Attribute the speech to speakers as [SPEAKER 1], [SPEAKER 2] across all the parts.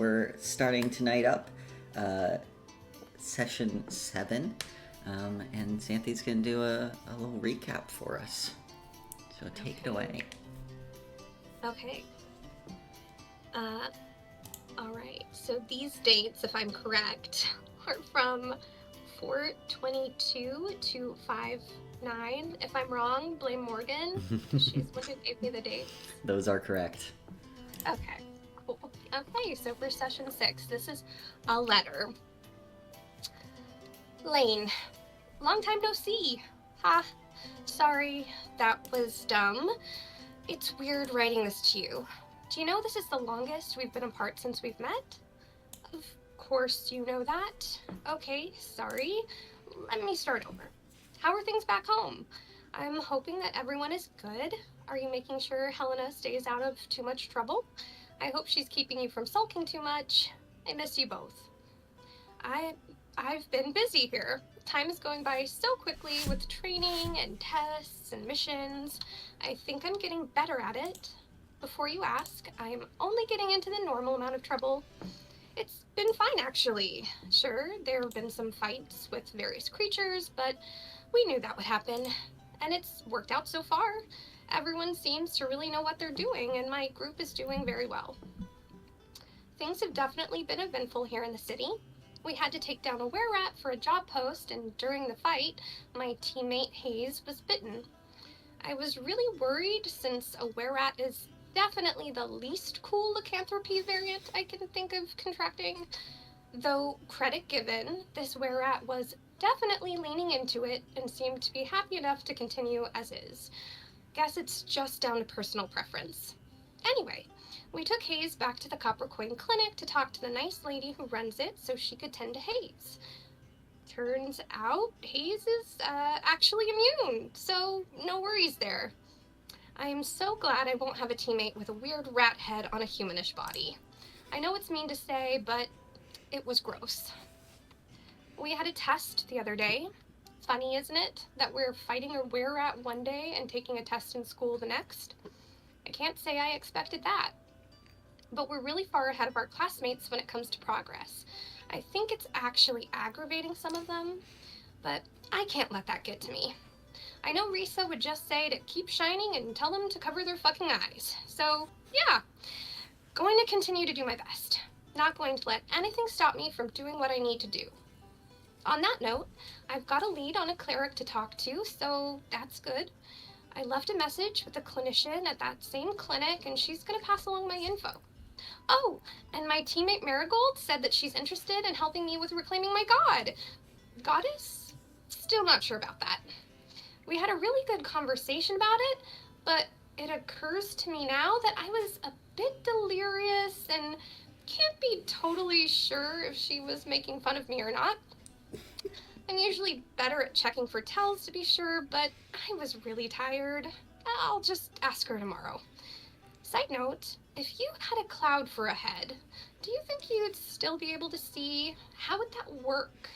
[SPEAKER 1] we're starting tonight up, session 7, and Xanthi's gonna do a little recap for us. So take it away.
[SPEAKER 2] Okay. Alright, so these dates, if I'm correct, are from 4/22 to 5/9. If I'm wrong, blame Morgan. She's the one who gave me the dates.
[SPEAKER 1] Those are correct.
[SPEAKER 2] Okay, cool. Okay, so for session 6, this is a letter. Lane, long time no see. Ha, sorry, that was dumb. It's weird writing this to you. Do you know this is the longest we've been apart since we've met? Of course you know that. Okay, sorry. Let me start over. How are things back home? I'm hoping that everyone is good. Are you making sure Helena stays out of too much trouble? I hope she's keeping you from sulking too much. I miss you both. I've been busy here. Time is going by so quickly with training and tests and missions. I think I'm getting better at it. Before you ask, I'm only getting into the normal amount of trouble. It's been fine, actually. Sure, there have been some fights with various creatures, but we knew that would happen. And it's worked out so far. Everyone seems to really know what they're doing, and my group is doing very well. Things have definitely been eventful here in the city. We had to take down a were-rat for a job post, and during the fight, my teammate Hayes was bitten. I was really worried since a were-rat is definitely the least cool lycanthropy variant I can think of contracting. Though, credit given, this were-rat was definitely leaning into it and seemed to be happy enough to continue as is. Guess it's just down to personal preference. Anyway, we took Hayes back to the Copper Coin Clinic to talk to the nice lady who runs it so she could tend to Hayes. Turns out Hayes is actually immune, so no worries there. I am so glad I won't have a teammate with a weird rat head on a humanish body. I know it's mean to say, but it was gross. We had a test the other day. Funny, isn't it, that we're fighting a were-rat one day and taking a test in school the next? I can't say I expected that. But we're really far ahead of our classmates when it comes to progress. I think it's actually aggravating some of them, but I can't let that get to me. I know Risa would just say to keep shining and tell them to cover their fucking eyes. So, yeah, going to continue to do my best. Not going to let anything stop me from doing what I need to do. On that note, I've got a lead on a cleric to talk to, so that's good. I left a message with a clinician at that same clinic, and she's going to pass along my info. Oh, and my teammate Marigold said that she's interested in helping me with reclaiming my god. Goddess? Still not sure about that. We had a really good conversation about it, but it occurs to me now that I was a bit delirious and can't be totally sure if she was making fun of me or not. I'm usually better at checking for tells to be sure, but I was really tired. I'll just ask her tomorrow. Side note, if you had a cloud for a head, do you think you'd still be able to see? How would that work?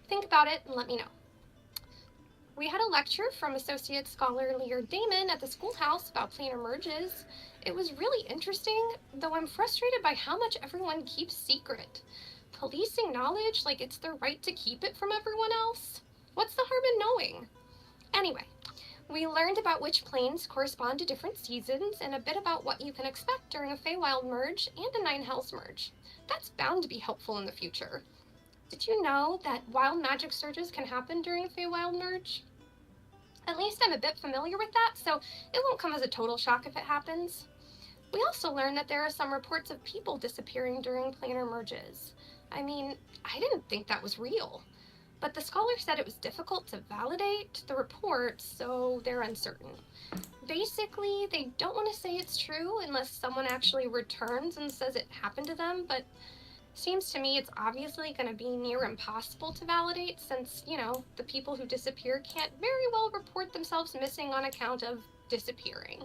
[SPEAKER 2] Think about it and let me know. We had a lecture from Associate Scholar Lydia Damon at the schoolhouse about planar merges. It was really interesting, though I'm frustrated by how much everyone keeps secret. Policing knowledge like it's their right to keep it from everyone else? What's the harm in knowing? Anyway, we learned about which planes correspond to different seasons and a bit about what you can expect during a Feywild merge and a Nine Hells merge. That's bound to be helpful in the future. Did you know that wild magic surges can happen during a Feywild merge? At least I'm a bit familiar with that, so it won't come as a total shock if it happens. We also learned that there are some reports of people disappearing during planar merges. I mean, I didn't think that was real. But the scholar said it was difficult to validate the reports, so they're uncertain. Basically, they don't want to say it's true unless someone actually returns and says it happened to them, but seems to me it's obviously going to be near impossible to validate since, the people who disappear can't very well report themselves missing on account of disappearing.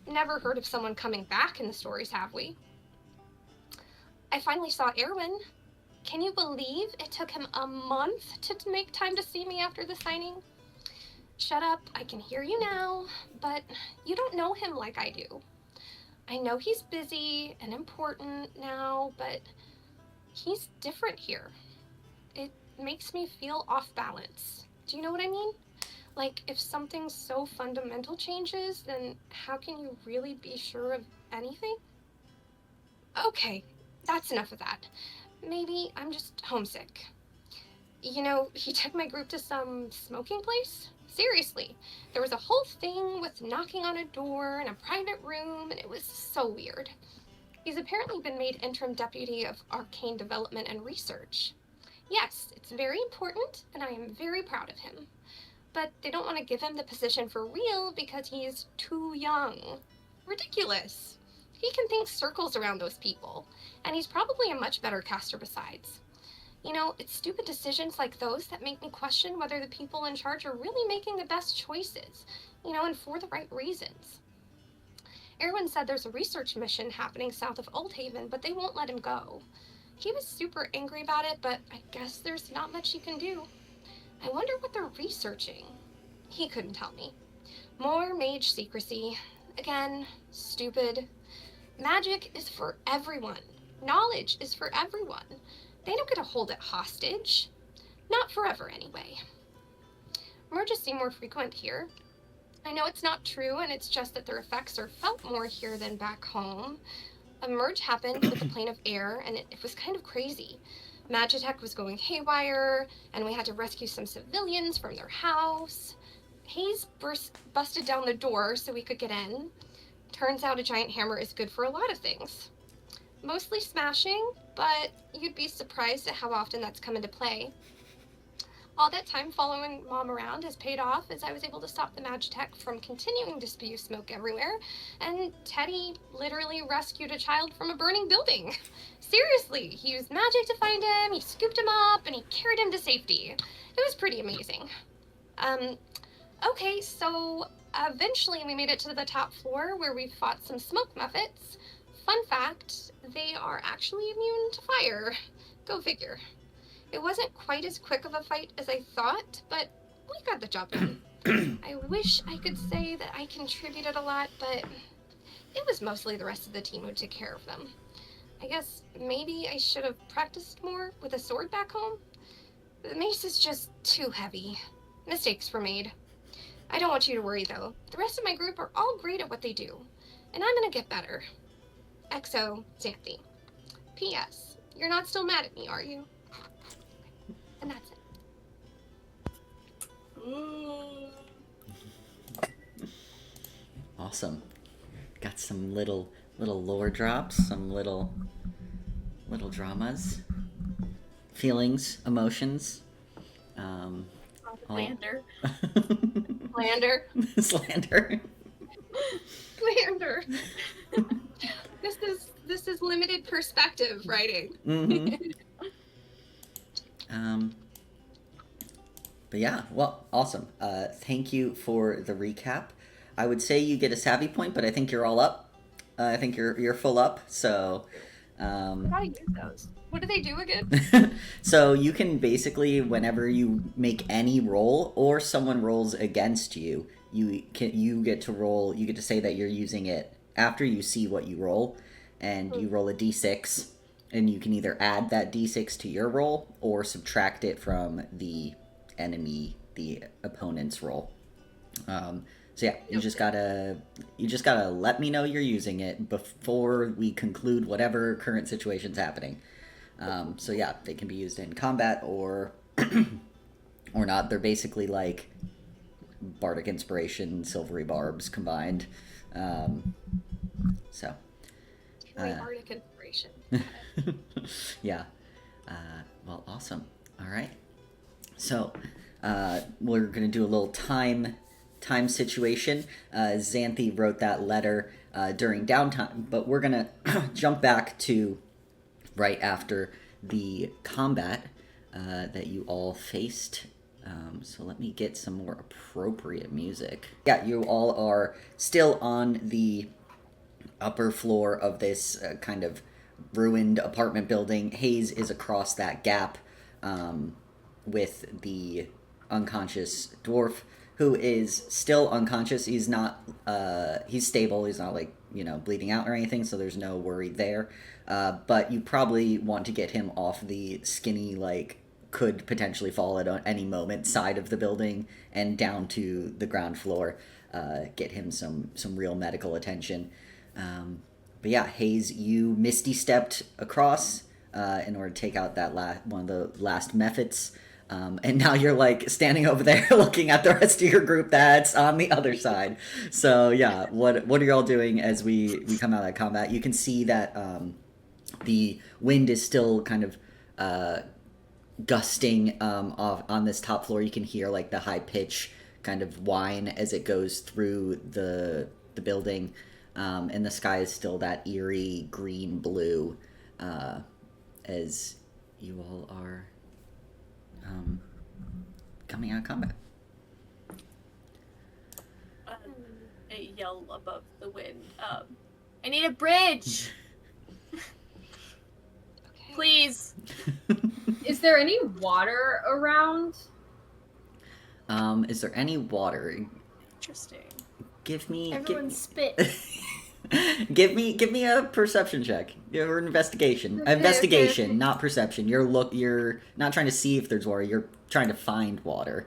[SPEAKER 2] Never heard of someone coming back in the stories, have we? I finally saw Erwin. Can you believe it took him a month to make time to see me after the signing? Shut up, I can hear you now, but you don't know him like I do. I know he's busy and important now, but he's different here. It makes me feel off balance. Do you know what I mean? Like, if something so fundamental changes, then how can you really be sure of anything? Okay, that's enough of that. Maybe I'm just homesick. He took my group to some smoking place. Seriously, there was a whole thing with knocking on a door in a private room, and it was so weird. He's apparently been made interim deputy of arcane development and research. Yes, it's very important, and I am very proud of him. But they don't want to give him the position for real because he's too young. Ridiculous. He can think circles around those people, and he's probably a much better caster besides. It's stupid decisions like those that make me question whether the people in charge are really making the best choices, and for the right reasons. Erwin said there's a research mission happening south of Oldhaven, but they won't let him go. He was super angry about it, but I guess there's not much he can do. I wonder what they're researching. He couldn't tell me. More mage secrecy. Again, stupid. Magic is for everyone. Knowledge is for everyone. They don't get to hold it hostage. Not forever, anyway. Merges seem more frequent here. I know it's not true, and it's just that their effects are felt more here than back home. A merge happened with the plane of air, and it was kind of crazy. Magitech was going haywire, and we had to rescue some civilians from their house. Hayes busted down the door so we could get in. Turns out a giant hammer is good for a lot of things. Mostly smashing, but you'd be surprised at how often that's come into play. All that time following Mom around has paid off as I was able to stop the Magitech from continuing to spew smoke everywhere, and Teddy literally rescued a child from a burning building. Seriously, he used magic to find him, he scooped him up, and he carried him to safety. It was pretty amazing. Okay, so eventually we made it to the top floor where we fought some smoke muffets. Fun fact, they are actually immune to fire. Go figure. It wasn't quite as quick of a fight as I thought, but we got the job done. I wish I could say that I contributed a lot, but it was mostly the rest of the team who took care of them. I guess maybe I should have practiced more with a sword back home. The mace is just too heavy. Mistakes were made. I don't want you to worry, though. The rest of my group are all great at what they do, and I'm gonna get better. XO, Xanthi. P.S. You're not still mad at me, are you? And that's it.
[SPEAKER 1] Awesome. Got some little lore drops, some little dramas, feelings, emotions.
[SPEAKER 2] Slander.
[SPEAKER 1] Slander. Slander.
[SPEAKER 2] Slander. This is limited perspective writing.
[SPEAKER 1] Mm-hmm. But yeah, well, awesome. Thank you for the recap. I would say you get a savvy point, but I think you're all up. I think you're full up. So,
[SPEAKER 2] how do I use those? What do they do again?
[SPEAKER 1] So you can basically, whenever you make any roll or someone rolls against you, you get to roll. You get to say that you're using it after you see what you roll, and you roll a d6, and you can either add that d6 to your roll or subtract it from the opponent's roll. So yeah, you just gotta let me know you're using it before we conclude whatever current situation's happening. So yeah, they can be used in combat or or not. They're basically like bardic inspiration, silvery barbs combined. So
[SPEAKER 2] bardic inspiration.
[SPEAKER 1] Yeah. Well, awesome. All right. So we're gonna do a little time situation. Xanthi wrote that letter during downtime, but we're gonna jump back to right after the combat that you all faced. So let me get some more appropriate music. Yeah, you all are still on the upper floor of this kind of ruined apartment building. Hayes is across that gap with the unconscious dwarf, who is still unconscious. He's not, he's stable. He's not like, bleeding out or anything, so there's no worry there. But you probably want to get him off the skinny, like, could potentially fall at any moment side of the building and down to the ground floor. Get him some real medical attention. But yeah, Hayes, you misty stepped across in order to take out that one of the last methods. And now you're like standing over there looking at the rest of your group that's on the other side. So yeah, what are y'all doing as we come out of that combat? You can see that the wind is still kind of gusting off on this top floor. You can hear like the high pitch kind of whine as it goes through the building, and the sky is still that eerie green blue as you all are coming out of combat.
[SPEAKER 3] I yell above the wind. I need a bridge.
[SPEAKER 2] Okay.
[SPEAKER 3] Please.
[SPEAKER 4] Is there any water around?
[SPEAKER 1] Is there any water?
[SPEAKER 3] Interesting.
[SPEAKER 5] Everyone spit.
[SPEAKER 1] Give me a perception check. Or an investigation.
[SPEAKER 4] Okay,
[SPEAKER 1] Investigation,
[SPEAKER 4] okay.
[SPEAKER 1] not perception. You're not trying to see if there's water. You're trying to find water.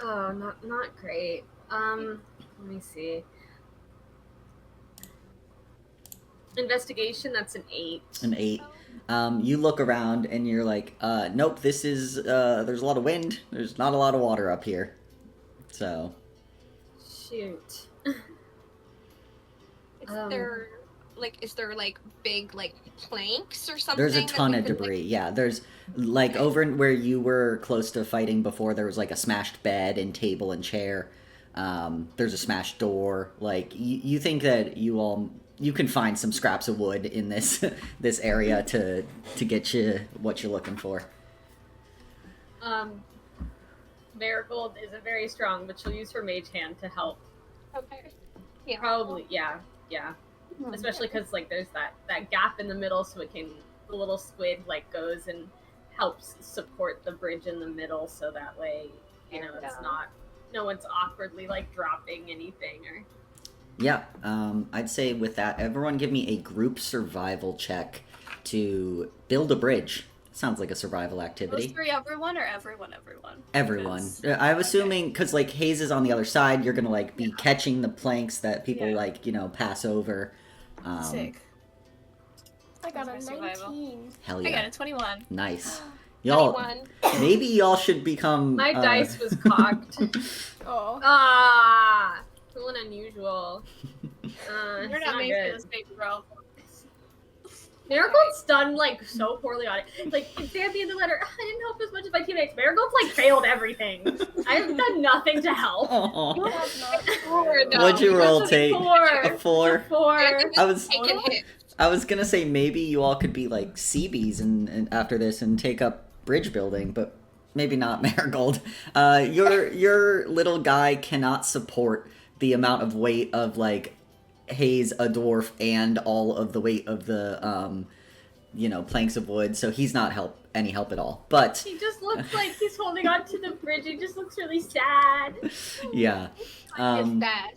[SPEAKER 4] Oh, not great. Let me see. Investigation, that's an 8.
[SPEAKER 1] An 8. You look around and you're like, nope, this is, there's a lot of wind. There's not a lot of water up here. So.
[SPEAKER 4] Shoot.
[SPEAKER 2] Is there big planks or something?
[SPEAKER 1] There's a
[SPEAKER 2] that
[SPEAKER 1] ton
[SPEAKER 2] we
[SPEAKER 1] of
[SPEAKER 2] could,
[SPEAKER 1] debris. Yeah, there's over where you were close to fighting before. There was like a smashed bed and table and chair. There's a smashed door. Like you think that you can find some scraps of wood in this this area to get you what you're looking for.
[SPEAKER 4] Marigold isn't very strong, but she'll use her mage hand to help.
[SPEAKER 2] Okay. Yeah.
[SPEAKER 4] Probably, yeah. Especially because there's that gap in the middle, so the little squid goes and helps support the bridge in the middle, so that way it's not, no one's awkwardly dropping anything or.
[SPEAKER 1] Yeah, I'd say with that, everyone give me a group survival check to build a bridge. Sounds like a survival activity.
[SPEAKER 3] Those three, everyone, or everyone?
[SPEAKER 1] Everyone.
[SPEAKER 3] Because-
[SPEAKER 1] I'm assuming, because Hayes is on the other side, you're gonna be catching the planks that people pass over.
[SPEAKER 3] Sick.
[SPEAKER 5] I got a
[SPEAKER 3] That's my survival.
[SPEAKER 5] 19.
[SPEAKER 1] Hell
[SPEAKER 3] I
[SPEAKER 1] yeah.
[SPEAKER 3] got a 21.
[SPEAKER 1] Nice. Y'all,
[SPEAKER 2] 21.
[SPEAKER 1] maybe y'all should become...
[SPEAKER 4] My dice was cocked.
[SPEAKER 5] Oh.
[SPEAKER 4] Ah! Feeling unusual.
[SPEAKER 3] You're
[SPEAKER 4] It's
[SPEAKER 3] not made
[SPEAKER 4] good.
[SPEAKER 3] for this, baby girl.
[SPEAKER 4] Marigold's done so poorly on it. It's at the end of the letter. I didn't help as much as my teammates. Marigold's failed everything. I've done nothing to help.
[SPEAKER 1] Aw.
[SPEAKER 5] You have not.
[SPEAKER 1] What'd you roll,
[SPEAKER 4] That's
[SPEAKER 1] Tate? A 4?
[SPEAKER 4] Four.
[SPEAKER 1] I was gonna say maybe you all could be like Seabees and after this and take up bridge building, but maybe not Marigold. Your little guy cannot support the amount of weight of Hayes, a dwarf, and all of the weight of the planks of wood, so he's not any help at all. But
[SPEAKER 4] He just looks like he's holding on to the bridge. He just looks really sad.
[SPEAKER 1] yeah,
[SPEAKER 2] Is that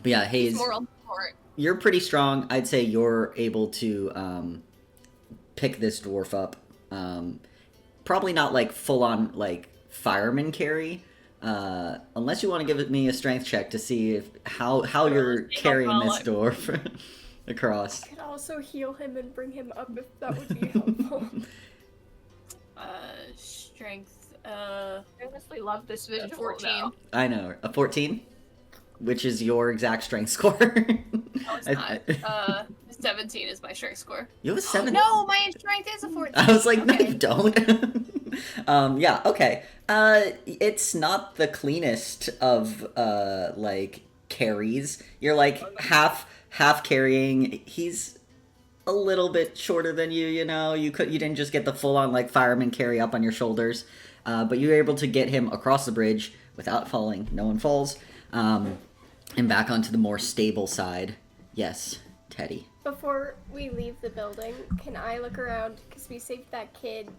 [SPEAKER 1] but yeah, Hayes,
[SPEAKER 2] moral support?
[SPEAKER 1] you're pretty strong. I'd say you're able to pick this dwarf up. Probably not full on fireman carry. Unless you want to give me a strength check to see how you're carrying this dwarf across.
[SPEAKER 5] I could also heal him and bring him up if that would be helpful.
[SPEAKER 3] Strength,
[SPEAKER 2] I honestly love this visual.
[SPEAKER 3] 14.
[SPEAKER 1] I know, a 14, which is your exact strength score.
[SPEAKER 3] No, it's not. 17 is my strength score.
[SPEAKER 1] You have a 7.
[SPEAKER 3] No, my strength is a 14.
[SPEAKER 1] I was like, no,
[SPEAKER 3] Okay.
[SPEAKER 1] you don't. Yeah, okay. It's not the cleanest of carries. You're half carrying. He's a little bit shorter than you. You didn't just get the full on fireman carry up on your shoulders, but you were able to get him across the bridge without falling. No one falls, and back onto the more stable side. Yes, Teddy.
[SPEAKER 5] Before we leave the building, can I look around? Because we saved that kid.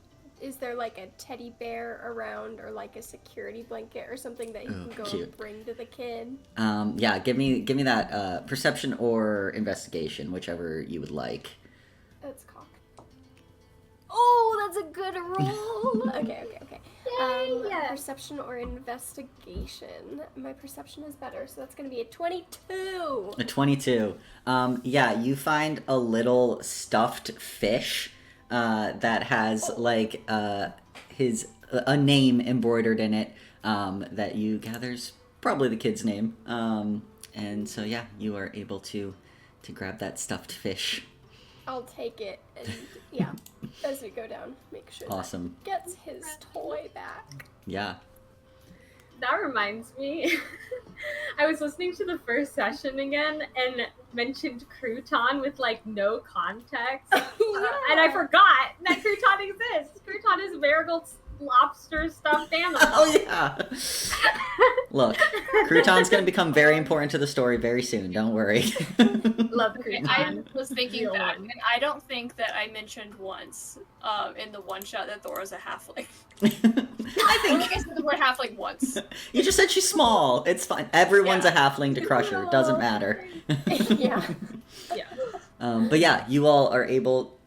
[SPEAKER 5] is there like a teddy bear around or like a security blanket or something that he
[SPEAKER 1] Oh,
[SPEAKER 5] can go
[SPEAKER 1] cute.
[SPEAKER 5] and bring to the kid?
[SPEAKER 1] Yeah, give me that perception or investigation, whichever you would like.
[SPEAKER 5] That's cock. Oh, that's a good roll. Okay.
[SPEAKER 4] Yeah.
[SPEAKER 5] Perception or investigation. My perception is better, so that's gonna be a 22.
[SPEAKER 1] A 22. Yeah, you find a little stuffed fish that has like a name embroidered in it that you gather's probably the kid's name. And so yeah, you are able to grab that stuffed fish.
[SPEAKER 5] I'll take it, and yeah, as we go down, make sure
[SPEAKER 1] Awesome.
[SPEAKER 5] that gets his toy back.
[SPEAKER 1] Yeah.
[SPEAKER 4] That reminds me, I was listening to the first session again and mentioned crouton with like no context. And I forgot that crouton exists. Crouton is Marigold's lobster stuffed animal.
[SPEAKER 1] Oh yeah. Look, crouton's gonna become very important to the story very soon. Don't worry.
[SPEAKER 4] Love
[SPEAKER 3] Okay,
[SPEAKER 4] crouton.
[SPEAKER 3] I was thinking
[SPEAKER 4] Real
[SPEAKER 3] back,
[SPEAKER 4] one.
[SPEAKER 3] and I don't think that I mentioned once in the one shot that Thora's a halfling.
[SPEAKER 1] I
[SPEAKER 3] I think I said the word halfling once.
[SPEAKER 1] You just said she's small. It's fine. Everyone's a halfling to crush her. It doesn't matter.
[SPEAKER 5] Yeah.
[SPEAKER 4] Yeah.
[SPEAKER 1] But yeah, you all are able.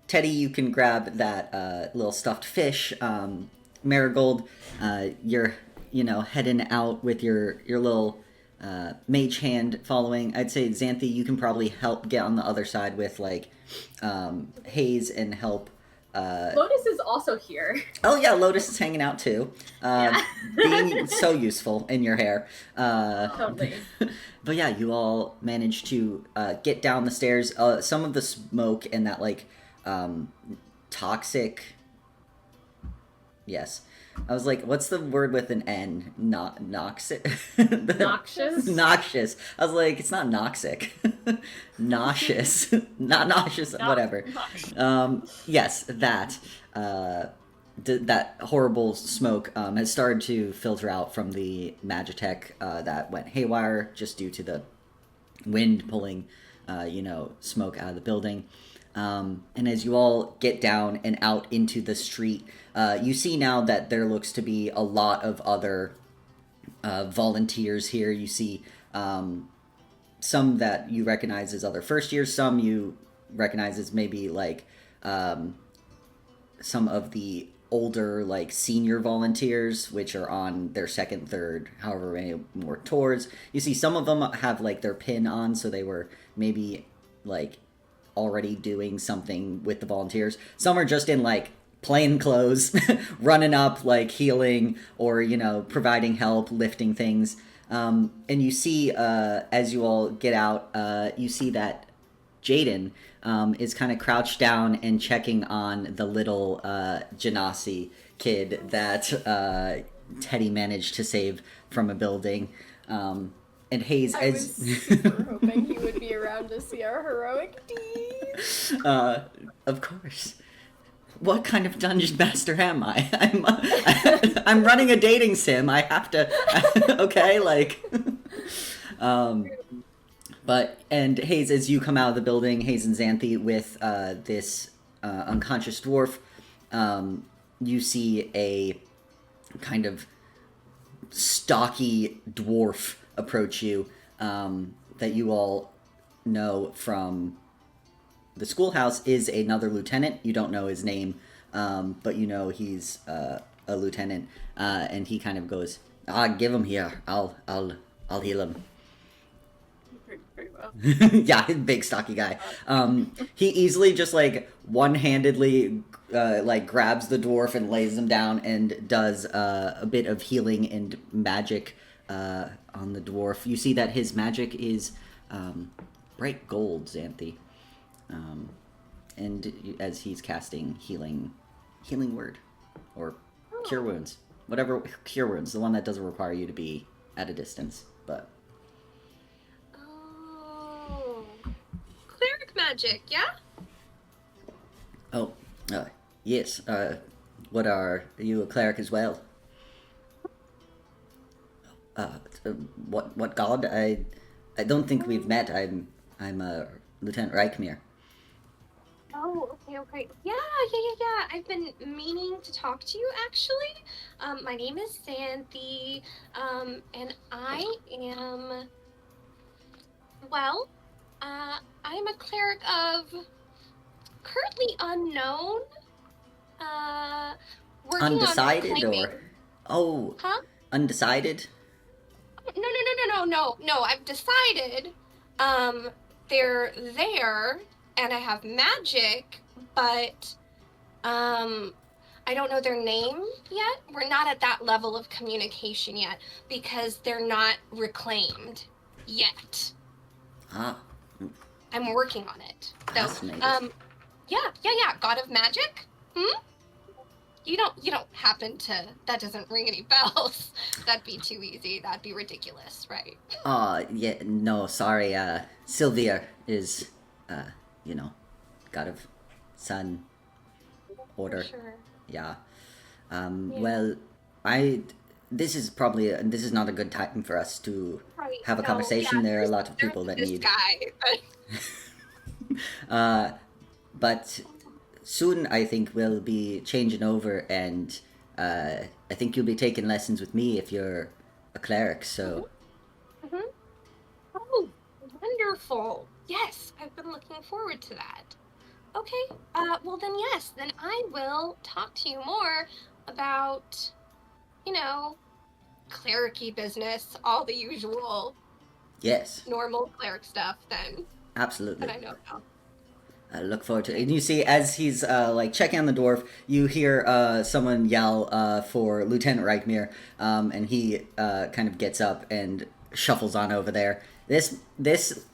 [SPEAKER 1] Teddy, you can grab that little stuffed fish. Marigold, you're heading out with your little mage hand following. I'd say Xanthi, you can probably help get on the other side with like Hayes and help.
[SPEAKER 4] Lotus is also here.
[SPEAKER 1] Oh yeah, Lotus is hanging out too,
[SPEAKER 4] Yeah.
[SPEAKER 1] being so useful in your hair.
[SPEAKER 4] Totally.
[SPEAKER 1] But yeah, you all managed to get down the stairs. Some of the smoke and that like toxic. Yes, I was like, what's the word with an N? Not noxic.
[SPEAKER 4] Noxious?
[SPEAKER 1] Noxious. I was like, it's not noxic. Nauseous. Not nauseous. Whatever. Yes, that. That horrible smoke has started to filter out from the Magitech that went haywire just due to the wind pulling, smoke out of the building. And as you all get down and out into the street, you see now that there looks to be a lot of other volunteers here. You see some that you recognize as other first years, some you recognize as maybe like some of the older like senior volunteers, which are on their second, third, however many more tours. You see some of them have like their pin on, so they were maybe like already doing something with the volunteers. Some are just in like plain clothes, running up like healing or providing help, lifting things. And you see as you all get out, you see that Jaden is kind of crouched down and checking on the little Genasi kid that Teddy managed to save from a building. And Hayes,
[SPEAKER 5] I was super hoping he would be around to see our heroic deeds.
[SPEAKER 1] Of course. What kind of dungeon master am I? I'm running a dating sim. I have to. Okay, like. And Hayes, as you come out of the building, Hayes and Xanthi with this unconscious dwarf, you see a kind of stocky dwarf approach you that you all know from the schoolhouse is another lieutenant. You don't know his name, but you know he's a lieutenant, and he kind of goes, give him here. I'll heal him."
[SPEAKER 3] Pretty well.
[SPEAKER 1] Yeah, big stocky guy. He easily just like one-handedly like grabs the dwarf and lays him down and does a bit of healing and magic on the dwarf. You see that his magic is bright gold, Xanthi. And as he's casting healing word or cure wounds, whatever cure wounds, the one that doesn't require you to be at a distance, but
[SPEAKER 2] Cleric magic, yeah?
[SPEAKER 1] oh, yes. What are you, a cleric as well? What god? I don't think we've met. I'm Lieutenant Reichmere.
[SPEAKER 2] Oh, Okay. Yeah. I've been meaning to talk to you actually. My name is Sandy. And I am, well, I'm a cleric of currently unknown. Uh, Working on
[SPEAKER 1] Undecided or?
[SPEAKER 2] reclaiming.
[SPEAKER 1] Oh,
[SPEAKER 2] Huh?
[SPEAKER 1] undecided?
[SPEAKER 2] No. I've decided. Um, they're there, and I have magic, but I don't know their name yet. We're not at that level of communication yet because they're not reclaimed yet.
[SPEAKER 1] Ah,
[SPEAKER 2] I'm working on it. So,
[SPEAKER 1] fascinating.
[SPEAKER 2] yeah. God of magic? Hmm? You don't happen to, that doesn't ring any bells. That'd be too easy. That'd be ridiculous, right?
[SPEAKER 1] Yeah, no, sorry, Sylvia is, uh, you know, god of sun, order,
[SPEAKER 2] Sure.
[SPEAKER 1] yeah.
[SPEAKER 2] Yeah.
[SPEAKER 1] Well, this is not a good time for us to
[SPEAKER 2] Right.
[SPEAKER 1] have a
[SPEAKER 2] No,
[SPEAKER 1] conversation.
[SPEAKER 2] yeah,
[SPEAKER 1] There are a
[SPEAKER 2] there's
[SPEAKER 1] lot of people that
[SPEAKER 2] this
[SPEAKER 1] need,
[SPEAKER 2] guy, but
[SPEAKER 1] but soon I think we'll be changing over, and I think you'll be taking lessons with me if you're a cleric, so
[SPEAKER 2] Mhm. Oh, wonderful. Yes, I've been looking forward to that. Okay, well then yes, then I will talk to you more about, you know, clericy business, all the usual
[SPEAKER 1] yes,
[SPEAKER 2] normal cleric stuff then that
[SPEAKER 1] absolutely.
[SPEAKER 2] I know about.
[SPEAKER 1] I look forward to it. And you see, as he's like checking on the dwarf, you hear someone yell for Lieutenant Reichmere, and he kind of gets up and shuffles on over there. This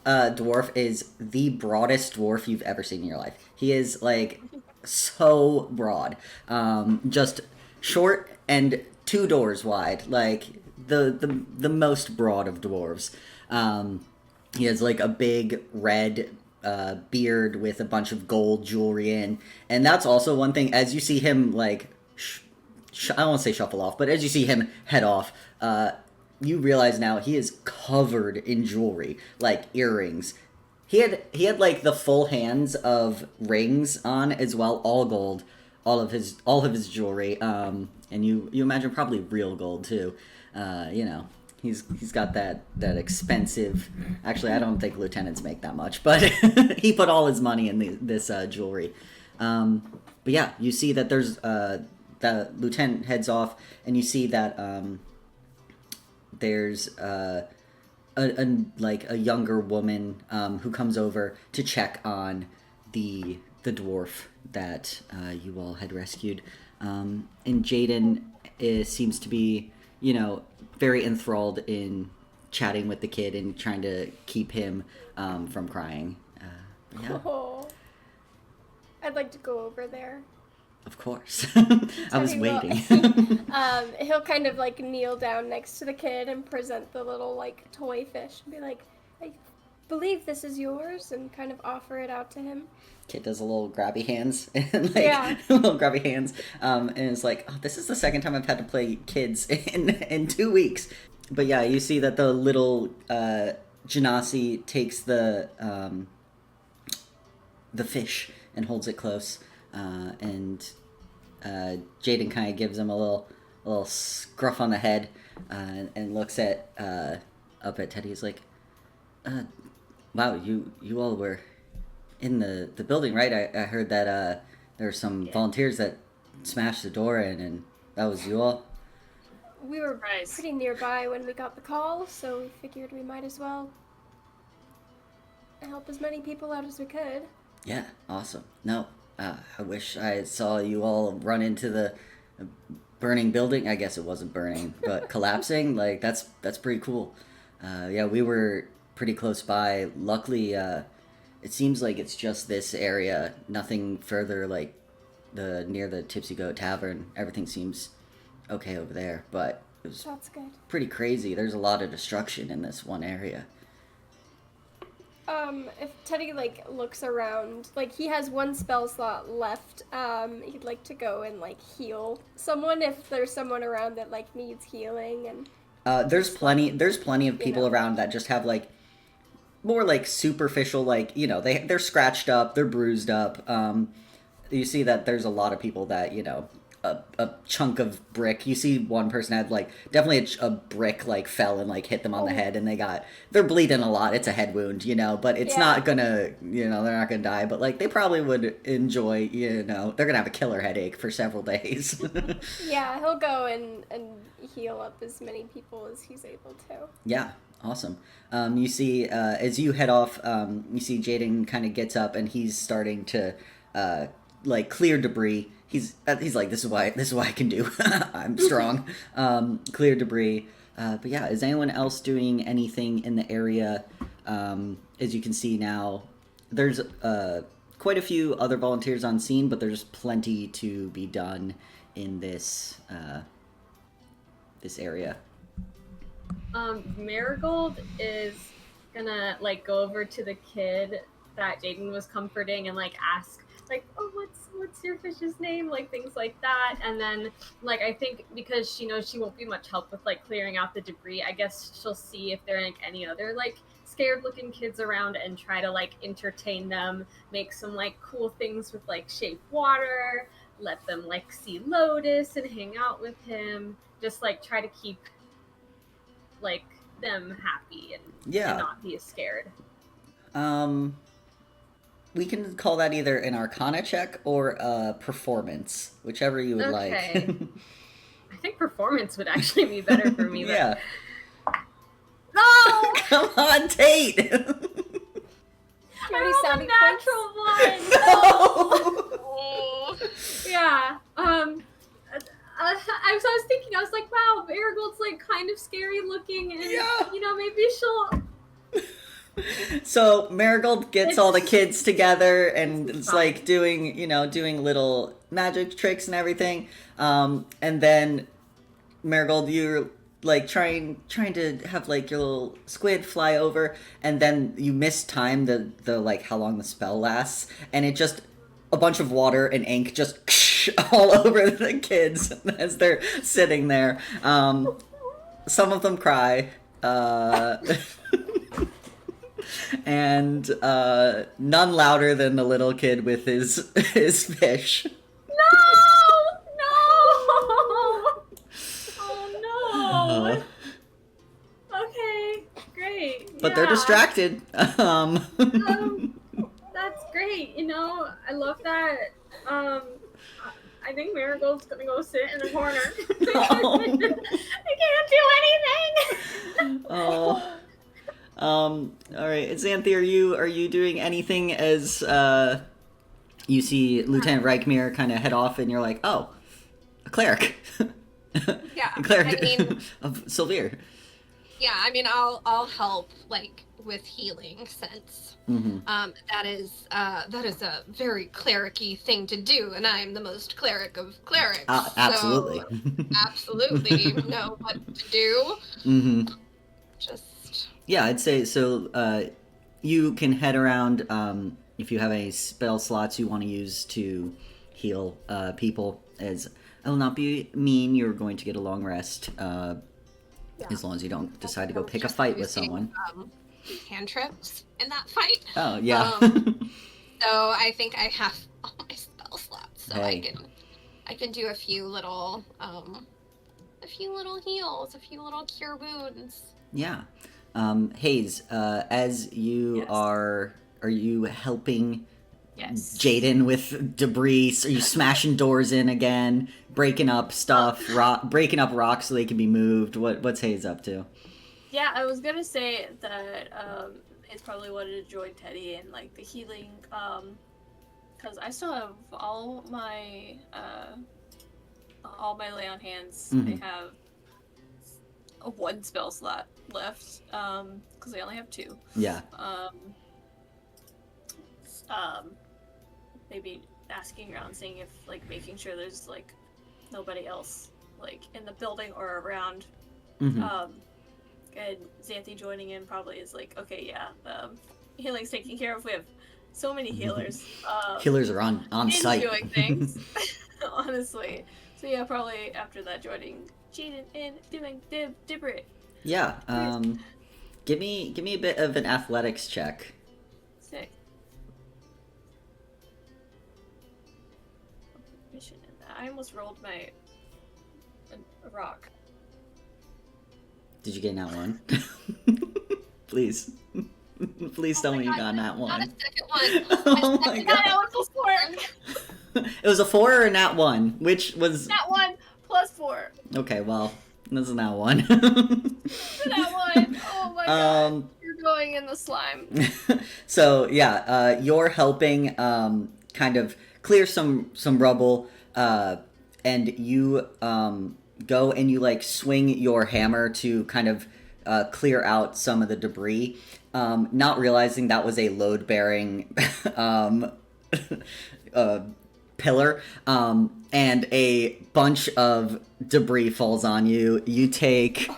[SPEAKER 1] dwarf is the broadest dwarf you've ever seen in your life. He is like so broad, just short and 2 doors wide, like the most broad of dwarves. He has like a big red beard with a bunch of gold jewelry in, and that's also one thing. As you see him like, I don't want to say shuffle off, but as you see him head off, you realize now he is covered in jewelry, like earrings. He had like the full hands of rings on as well, all gold, all of his jewelry. And you imagine probably real gold too. You know, he's got that expensive. Actually, I don't think lieutenants make that much, but he put all his money in this jewelry. But yeah, you see that there's the lieutenant heads off, and you see that there's like a younger woman who comes over to check on the dwarf that you all had rescued, and Jaden seems to be, very enthralled in chatting with the kid and trying to keep him from crying. Yeah,
[SPEAKER 5] Oh, I'd like to go over there.
[SPEAKER 1] of course. I was
[SPEAKER 5] Teddy will-
[SPEAKER 1] waiting.
[SPEAKER 5] He'll kind of like kneel down next to the kid and present the little like toy fish and be like, I believe this is yours, and kind of offer it out to him.
[SPEAKER 1] Kid does a little grabby hands and like
[SPEAKER 5] Yeah.
[SPEAKER 1] little grabby hands, and it's like, oh, this is the second time I've had to play kids in 2 weeks. But yeah, you see that the little Genasi takes the fish and holds it close, and Jaden kind of gives him a little scruff on the head, and looks at up at Teddy. He's like, wow, you all were in the building, right? I heard that there were some volunteers that smashed the door in, and that was you all.
[SPEAKER 5] We were
[SPEAKER 3] Surprise.
[SPEAKER 5] pretty nearby when we got the call, so we figured we might as well help as many people out as we could.
[SPEAKER 1] Yeah, awesome. No, I wish I saw you all run into the burning building. I guess it wasn't burning, but collapsing. Like that's pretty cool. Yeah, we were pretty close by. Luckily, it seems like it's just this area. Nothing further, like near the Tipsy Goat Tavern. Everything seems okay over there, but it was
[SPEAKER 5] That's good.
[SPEAKER 1] pretty crazy. There's a lot of destruction in this one area.
[SPEAKER 5] If Teddy like looks around, like he has one spell slot left, he'd like to go and like heal someone if there's someone around that like needs healing. And
[SPEAKER 1] There's plenty of people
[SPEAKER 5] know.
[SPEAKER 1] around that just have like more like superficial, like they're scratched up, they're bruised up, you see that there's a lot of people that, you know, a chunk of brick. You see one person had like definitely a brick like fell and like hit them on the head, and they're bleeding a lot. It's a head wound, you know, but it's not gonna, you know, they're not gonna die. But like they probably would enjoy, you know, they're gonna have a killer headache for several days.
[SPEAKER 5] Yeah, he'll go and heal up as many people as he's able to.
[SPEAKER 1] Yeah, awesome. You see, as you head off, you see Jaden kind of gets up and he's starting to like clear debris. He's like, this is why I can do. I'm strong. Clear debris. But yeah, is anyone else doing anything in the area? As you can see now, there's quite a few other volunteers on scene, but there's plenty to be done in this this area.
[SPEAKER 4] Marigold is gonna like go over to the kid that Jaden was comforting and like ask like, oh, what's your fish's name, like things like that. And then like I think because she knows she won't be much help with like clearing out the debris, I guess she'll see if there are like any other like scared looking kids around and try to like entertain them, make some like cool things with like shape water, let them like see Lotus and hang out with him, just like try to keep like them happy and not be as scared.
[SPEAKER 1] We can call that either an Arcana check or a performance, whichever you would like.
[SPEAKER 4] I think performance would actually be better for me.
[SPEAKER 1] Yeah.
[SPEAKER 4] No!
[SPEAKER 1] Come on, Tate!
[SPEAKER 4] I rolled a natural one!
[SPEAKER 1] No!
[SPEAKER 4] Yeah. I was thinking, I was like, wow, Marigold's like kind of scary looking, and you know, maybe she'll.
[SPEAKER 1] So Marigold gets all the kids together and it's like doing little magic tricks and everything. And then Marigold, you're like trying to have like your little squid fly over, and then you miss time the like how long the spell lasts, and it just a bunch of water and ink just all over the kids as they're sitting there. Some of them cry. And none louder than the little kid with his fish.
[SPEAKER 4] No! Oh no! Okay, great.
[SPEAKER 1] But they're distracted.
[SPEAKER 4] That's great. You know, I love that. I think Marigold's gonna go sit in the corner.
[SPEAKER 1] Oh.
[SPEAKER 4] I can't do anything.
[SPEAKER 1] Oh. All right, Xanthi, are you doing anything as you see Lieutenant Reichmere kind of head off, and you're like, oh, a cleric.
[SPEAKER 2] Yeah,
[SPEAKER 1] a cleric
[SPEAKER 2] I mean,
[SPEAKER 1] of Sylvir.
[SPEAKER 2] Yeah, I mean, I'll help like with healing since that is a very cleric-y thing to do, and I'm the most cleric of clerics.
[SPEAKER 1] Absolutely.
[SPEAKER 2] So absolutely know what to do. Just.
[SPEAKER 1] Yeah, I'd say so. You can head around if you have any spell slots you want to use to heal people. As I will not be mean, you're going to get a long rest as long as you don't decide to go pick a fight with someone.
[SPEAKER 2] Cantrips in that fight.
[SPEAKER 1] Oh yeah.
[SPEAKER 2] So I think I have all my spell slots, so
[SPEAKER 1] hey.
[SPEAKER 2] I can do a few little heals, a few little cure wounds.
[SPEAKER 1] Yeah. Hayes, as you are you helping Jaden with debris? Are you smashing doors in again, breaking up stuff, breaking up rocks so they can be moved? What's Hayes up to?
[SPEAKER 3] Yeah, I was gonna say that it's probably wanted to join Teddy in like the healing, because I still have all my lay on hands. I have one spell slot left, because I only have two.
[SPEAKER 1] Yeah.
[SPEAKER 3] Maybe asking around, seeing if like making sure there's like nobody else like in the building or around. And Xanthi joining in probably is like, okay, yeah, healing's taken care of. We have so many healers.
[SPEAKER 1] Healers are on site
[SPEAKER 3] doing things. Honestly. So yeah, probably after that joining Jaden and doing debris.
[SPEAKER 1] Yeah. Give me a bit of an athletics check.
[SPEAKER 3] Sick. efficient in that. I almost rolled my a rock.
[SPEAKER 1] Did you get that one? Please. Please tell me you got that
[SPEAKER 2] Not a
[SPEAKER 1] one.
[SPEAKER 2] second one.
[SPEAKER 1] Oh my god.
[SPEAKER 3] That one plus 4.
[SPEAKER 1] It was a 4 or a nat 1? Which was...
[SPEAKER 3] That one plus 4.
[SPEAKER 1] Okay, well, this is nat 1.
[SPEAKER 3] That one. Oh my god. You're going in the slime.
[SPEAKER 1] So, yeah, you're helping kind of clear some rubble, and you go and you, like, swing your hammer to kind of clear out some of the debris, not realizing that was a load-bearing pillar, and a bunch of debris falls on you. You take...
[SPEAKER 3] How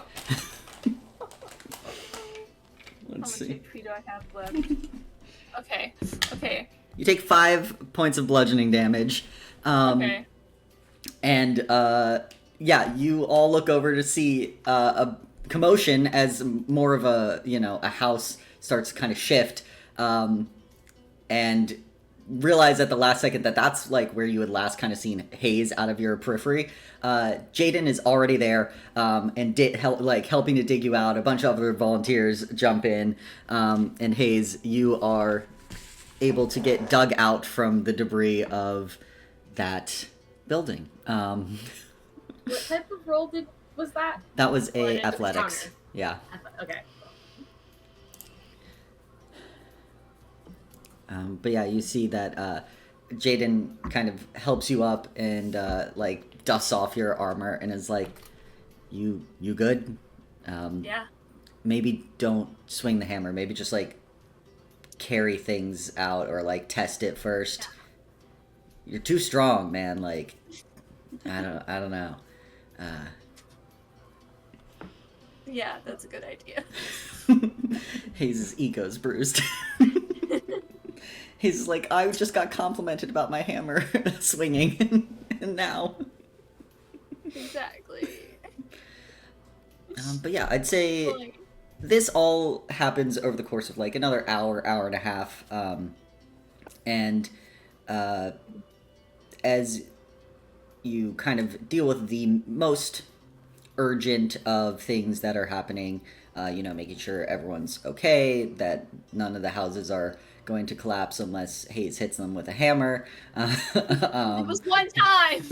[SPEAKER 1] Let's
[SPEAKER 3] much
[SPEAKER 1] see.
[SPEAKER 3] HP do I have left? Okay.
[SPEAKER 1] You take 5 points of bludgeoning damage.
[SPEAKER 3] Okay.
[SPEAKER 1] And, yeah, you all look over to see a commotion as more of a, a house starts to kind of shift, and realize at the last second that that's, like, where you had last kind of seen Hayes out of your periphery. Jaden is already there, and helping to dig you out. A bunch of other volunteers jump in, and Hayes, you are able to get dug out from the debris of that building.
[SPEAKER 4] What type of roll was that?
[SPEAKER 1] That was a
[SPEAKER 4] Athletics?
[SPEAKER 1] athletics.
[SPEAKER 4] Counter.
[SPEAKER 1] Yeah.
[SPEAKER 4] Okay.
[SPEAKER 1] But yeah, you see that Jaden kind of helps you up and like dusts off your armor and is like, "You good?
[SPEAKER 3] Yeah.
[SPEAKER 1] Maybe don't swing the hammer. Maybe just like carry things out or like test it first. You're too strong, man. Like, I don't know."
[SPEAKER 3] Yeah, that's a good idea.
[SPEAKER 1] Hayes' ego's bruised. He's like, I just got complimented about my hammer swinging, and now.
[SPEAKER 3] Exactly.
[SPEAKER 1] But yeah, I'd say this all happens over the course of like another hour and a half, and as you kind of deal with the most urgent of things that are happening, making sure everyone's okay, that none of the houses are going to collapse unless Hayes hits them with a hammer.
[SPEAKER 3] It was one time!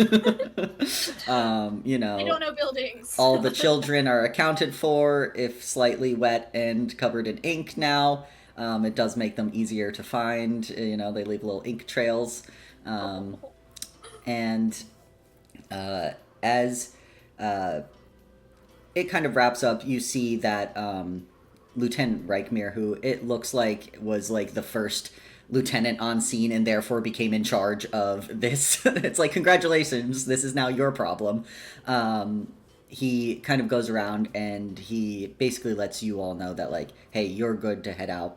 [SPEAKER 3] I don't know buildings.
[SPEAKER 1] All the children are accounted for, if slightly wet and covered in ink now. It does make them easier to find. They leave little ink trails. And as it kind of wraps up, you see that Lieutenant Reichmere, who it looks like was like the first lieutenant on scene and therefore became in charge of this. It's like, congratulations, this is now your problem. He kind of goes around and he basically lets you all know that, like, hey, you're good to head out.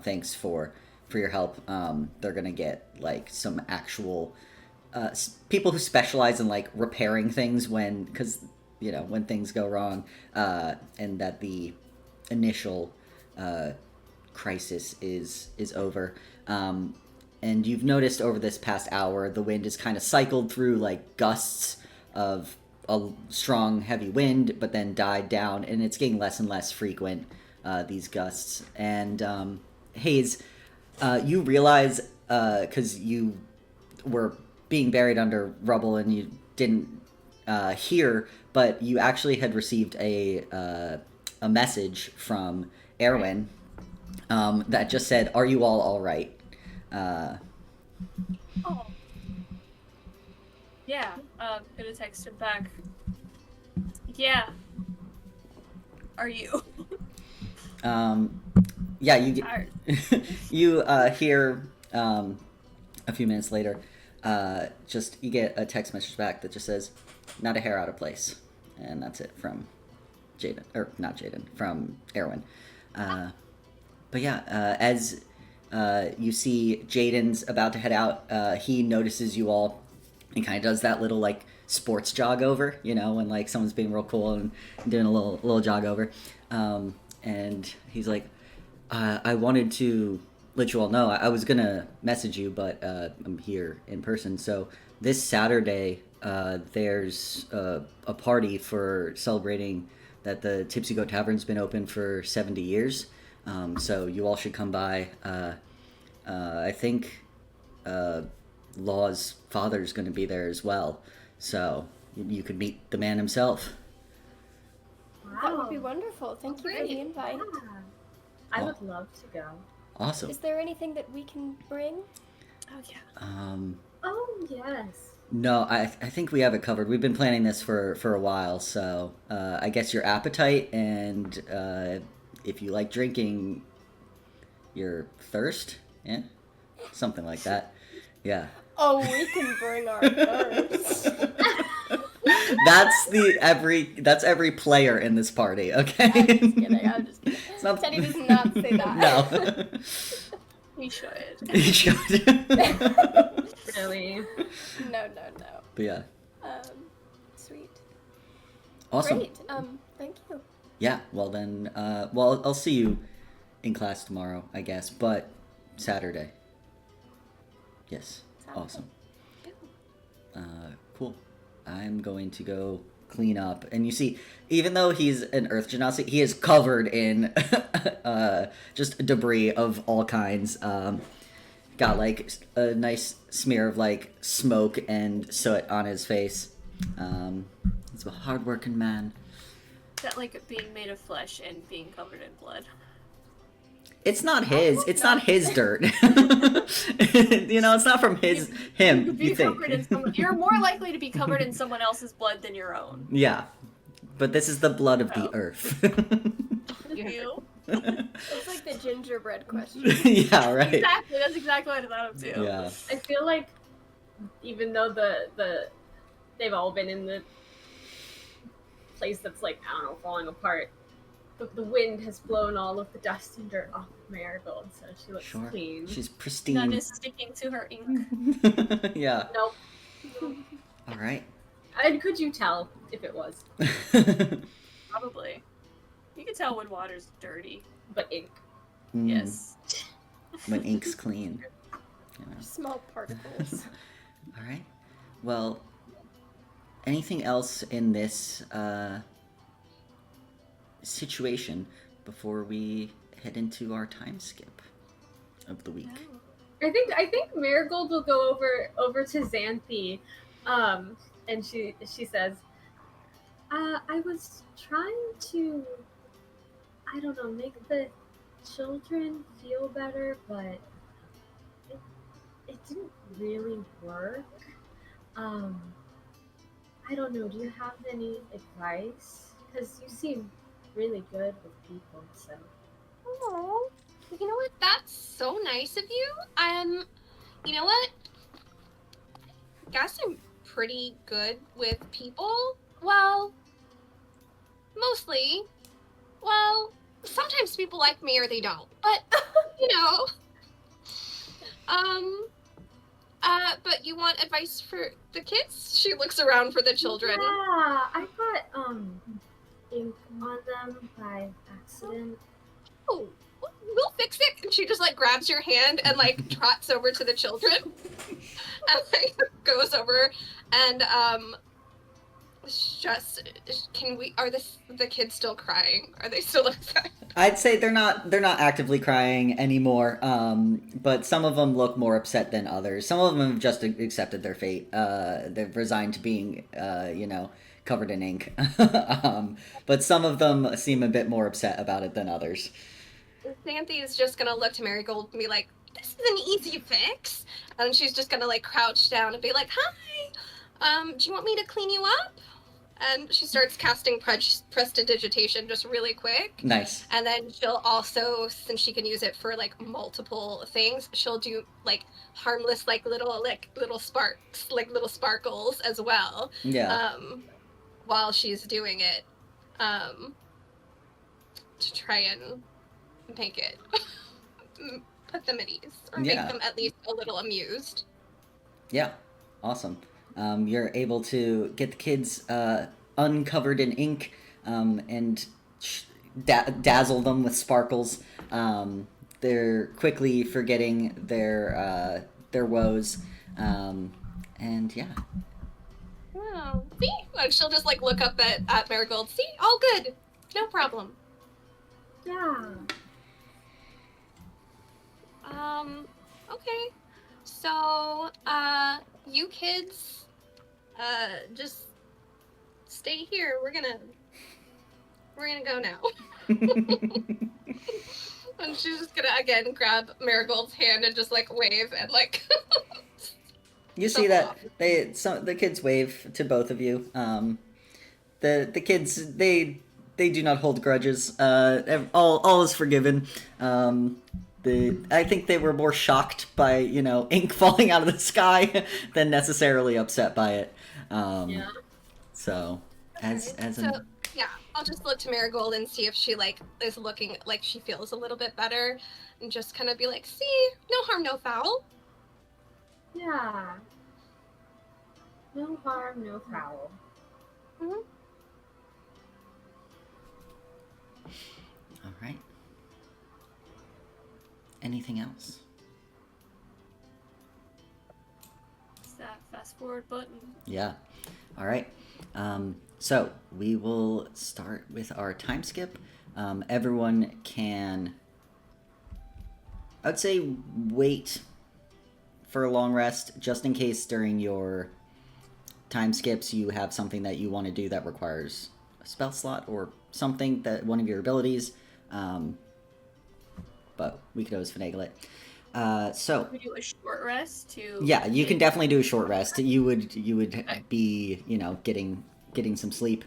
[SPEAKER 1] Thanks for your help. They're gonna get like some actual people who specialize in like repairing things when things go wrong, and that the initial crisis is over. And you've noticed over this past hour, the wind has kind of cycled through like gusts of a strong, heavy wind, but then died down, and it's getting less and less frequent, these gusts. And Hayes, you realize, because you were being buried under rubble and you didn't hear, but you actually had received a message from Erwin that just said, "Are you all right?"
[SPEAKER 3] Oh. Yeah, gonna text him back. Yeah. Are you?
[SPEAKER 1] Yeah, you get you hear a few minutes later, you get a text message back that just says, "Not a hair out of place," and that's it from Jaden, or not Jaden, from Erwin. But yeah, as you see Jaden's about to head out, he notices you all and kind of does that little like sports jog over, when like someone's being real cool and doing a little jog over. And he's like, I wanted to let you all know, I was gonna message you, but I'm here in person. So this Saturday, there's a party for celebrating that the Tipsy Goat Tavern's been open for 70 years. So you all should come by. I think Law's father's going to be there as well. So you could meet the man himself.
[SPEAKER 5] That would be wonderful. Thank you for the invite.
[SPEAKER 4] Yeah. I would love to go.
[SPEAKER 1] Awesome.
[SPEAKER 5] Is there anything that we can bring?
[SPEAKER 3] Oh yeah.
[SPEAKER 4] Oh yes.
[SPEAKER 1] No, I think we have it covered. We've been planning this for a while, so I guess your appetite and if you like drinking, your thirst, yeah, something like that. Yeah.
[SPEAKER 5] Oh, we can bring our thirst.
[SPEAKER 1] That's every player in this party. Okay.
[SPEAKER 5] I'm just kidding.
[SPEAKER 1] It's not...
[SPEAKER 5] Teddy does not say that.
[SPEAKER 1] No.
[SPEAKER 3] We should.
[SPEAKER 1] You should.
[SPEAKER 4] Really?
[SPEAKER 5] No.
[SPEAKER 1] But yeah.
[SPEAKER 5] Sweet.
[SPEAKER 1] Awesome.
[SPEAKER 5] Great. Thank you.
[SPEAKER 1] Yeah. Well then. Well, I'll see you in class tomorrow, I guess. But Saturday. Yes. Awesome. Cool. I'm going to go clean up. And you see, even though he's an earth genasi, he is covered in just debris of all kinds. Got like a nice smear of like smoke and soot on his face. He's a hardworking man.
[SPEAKER 3] Is that like being made of flesh and being covered in blood?
[SPEAKER 1] It's not his. It's not his dirt. You know, it's not from him. You think?
[SPEAKER 3] You're more likely to be covered in someone else's blood than your own.
[SPEAKER 1] Yeah, but this is the blood of the earth.
[SPEAKER 3] You?
[SPEAKER 5] It's like the gingerbread question.
[SPEAKER 1] Yeah, right.
[SPEAKER 3] Exactly. That's exactly what I thought of too.
[SPEAKER 1] Yeah.
[SPEAKER 4] I feel like even though they've all been in the place that's like, I don't know, falling apart, the wind has blown all of the dust and dirt off of Marigold, so she looks clean.
[SPEAKER 1] She's pristine.
[SPEAKER 3] None is sticking to her ink.
[SPEAKER 1] Yeah.
[SPEAKER 4] Nope.
[SPEAKER 1] All right.
[SPEAKER 4] And could you tell if it was?
[SPEAKER 3] Probably. You can tell when water's dirty.
[SPEAKER 4] But ink.
[SPEAKER 3] Yes.
[SPEAKER 1] When ink's clean. You know.
[SPEAKER 5] Small particles.
[SPEAKER 1] All right. Well, anything else in this situation before we head into our time skip of the week?
[SPEAKER 4] I think Marigold will go over to Xanthi, and she says, I was trying to, I don't know, make the children feel better, but it didn't really work. I don't know, do you have any advice? Because you seem really good with people, so.
[SPEAKER 2] Oh, you know what? That's so nice of you. You know what? I guess I'm pretty good with people. Well, mostly. Well, sometimes people like me or they don't. But, you know. But you want advice for the kids? She looks around for the children.
[SPEAKER 4] Yeah, I got, ink on them by accident.
[SPEAKER 2] Oh, we'll fix it. And she just like grabs your hand and like trots over to the children and like goes over and just are the kids still crying? Are they still upset?
[SPEAKER 1] I'd say they're not actively crying anymore. But some of them look more upset than others. Some of them have just accepted their fate. They've resigned to being covered in ink. But some of them seem a bit more upset about it than others.
[SPEAKER 2] Xanthi is just gonna look to Marigold and be like, "This is an easy fix," and she's just gonna like crouch down and be like, "Hi, do you want me to clean you up?" And she starts casting prestidigitation just really quick.
[SPEAKER 1] Nice.
[SPEAKER 2] And then she'll also, since she can use it for like multiple things, she'll do like harmless little sparks, like little sparkles as well.
[SPEAKER 1] Yeah.
[SPEAKER 2] While she's doing it, to try and make it put them at ease or make them at least a little amused.
[SPEAKER 1] Yeah. Awesome. You're able to get the kids uncovered in ink and dazzle them with sparkles. they're quickly forgetting their woes, and yeah.
[SPEAKER 2] Wow. See? And she'll just like look up at Marigold. See? All good. No problem.
[SPEAKER 4] Yeah.
[SPEAKER 2] Okay. So, you kids, just stay here. We're gonna go now. And she's just gonna again grab Marigold's hand and just like wave and like.
[SPEAKER 1] You see that the kids wave to both of you. The kids they do not hold grudges. All is forgiven. I think they were more shocked by ink falling out of the sky than necessarily upset by it.
[SPEAKER 4] Yeah.
[SPEAKER 1] So
[SPEAKER 2] Yeah, I'll just look to Marigold and see if she like is looking like she feels a little bit better, and just kind of be like, "See, no harm, no foul."
[SPEAKER 4] Yeah. No harm, no foul.
[SPEAKER 2] Mm-hmm.
[SPEAKER 1] all right. Anything else?
[SPEAKER 3] It's that fast forward button.
[SPEAKER 1] Yeah. All right. So we will start with our time skip. Everyone can, I'd say, wait for a long rest just in case during your time skips you have something that you want to do that requires a spell slot or something that one of your abilities. But we could always finagle it. So
[SPEAKER 3] We do a short rest to.
[SPEAKER 1] yeah, you can definitely do a short rest. You would be getting some sleep.